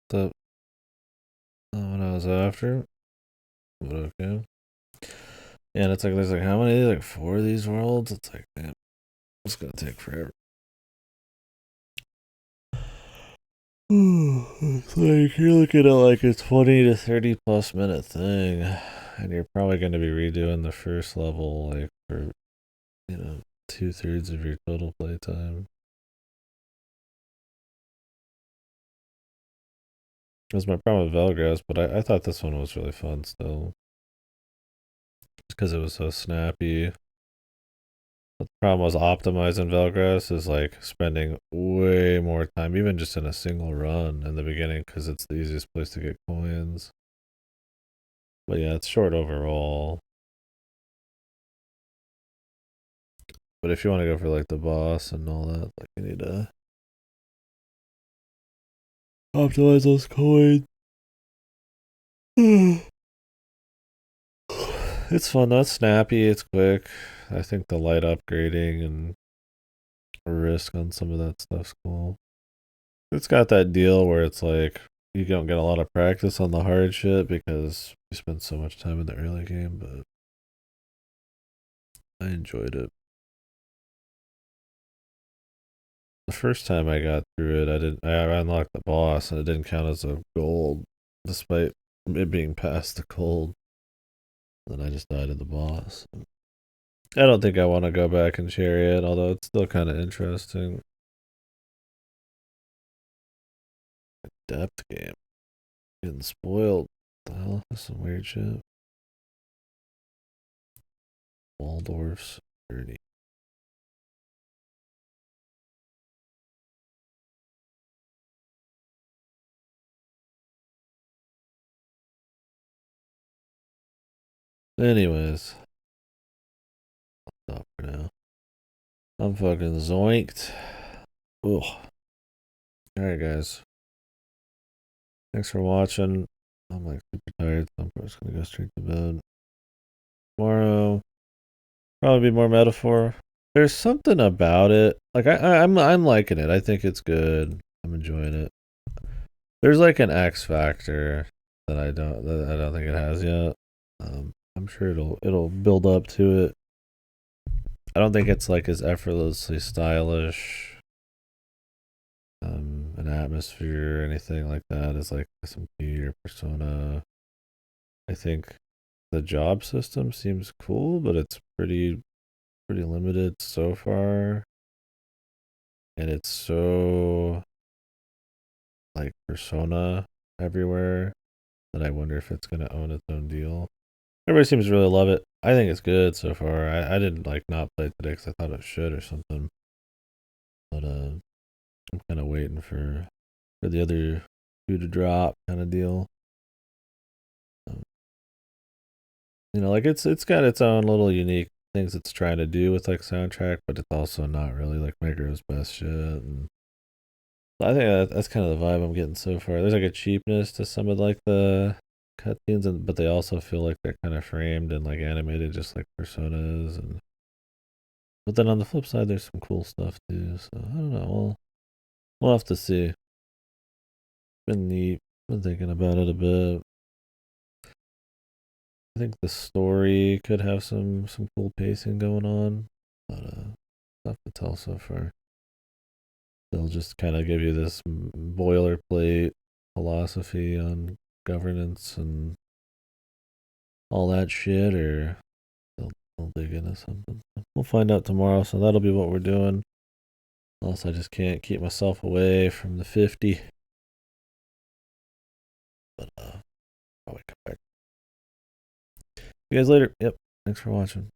The what I was after, but okay. And it's like there's like how many like four of these worlds? It's like damn, it's gonna take forever. It's like you're looking at like a 20 to 30 plus minute thing, and you're probably going to be redoing the first level like for 2/3 of your total playtime. That's my problem with Velgras, but I thought this one was really fun still, just because it was so snappy. But the problem was optimizing Velgras is like spending way more time, even just in a single run in the beginning, because it's the easiest place to get coins. But yeah, it's short overall. But if you want to go for like the boss and all that, like you need to optimize those coins. It's fun though. It's snappy. It's quick. I think the light upgrading and risk on some of that stuff's cool. It's got that deal where it's like you don't get a lot of practice on the hard shit because you spend so much time in the early game, but I enjoyed it. The first time I got through it, I unlocked the boss and it didn't count as a gold, despite it being past the gold. Then I just died in the boss. I don't think I want to go back and Chariot, although it's still kind of interesting. Depth game. Getting spoiled. The hell? That's some weird shit. Waldorf's journey. Anyways, stop for now. I'm fucking zoinked. Ugh. Alright, guys. Thanks for watching. I'm like super tired, so I'm just gonna go straight to bed. Tomorrow, probably be more metaphor. There's something about it. Like I'm liking it. I think it's good. I'm enjoying it. There's like an X factor that I don't think it has yet. I'm sure it'll build up to it. I don't think it's like as effortlessly stylish, an atmosphere or anything like that as like SMP or Persona. I think the job system seems cool, but it's pretty limited so far, and it's so like Persona everywhere that I wonder if it's gonna own its own deal. Everybody seems to really love it. I think it's good so far. I didn't like not play it today because I thought it should or something, but I'm kind of waiting for the other two to drop kind of deal. Um, like it's got its own little unique things it's trying to do with like soundtrack, but it's also not really like Mega's best shit. And I think that's kind of the vibe I'm getting so far. There's like a cheapness to some of like the cutscenes, but they also feel like they're kind of framed and like animated, just like Personas. And but then on the flip side, there's some cool stuff too. So I don't know. We'll have to see. Been neat. Been thinking about it a bit. I think the story could have some cool pacing going on, but tough to tell so far. They'll just kind of give you this boilerplate philosophy on governance and all that shit, or they'll dig into something. We'll find out tomorrow, so that'll be what we're doing. Unless I just can't keep myself away from the 50. But probably come back. See you guys later. Yep. Thanks for watching.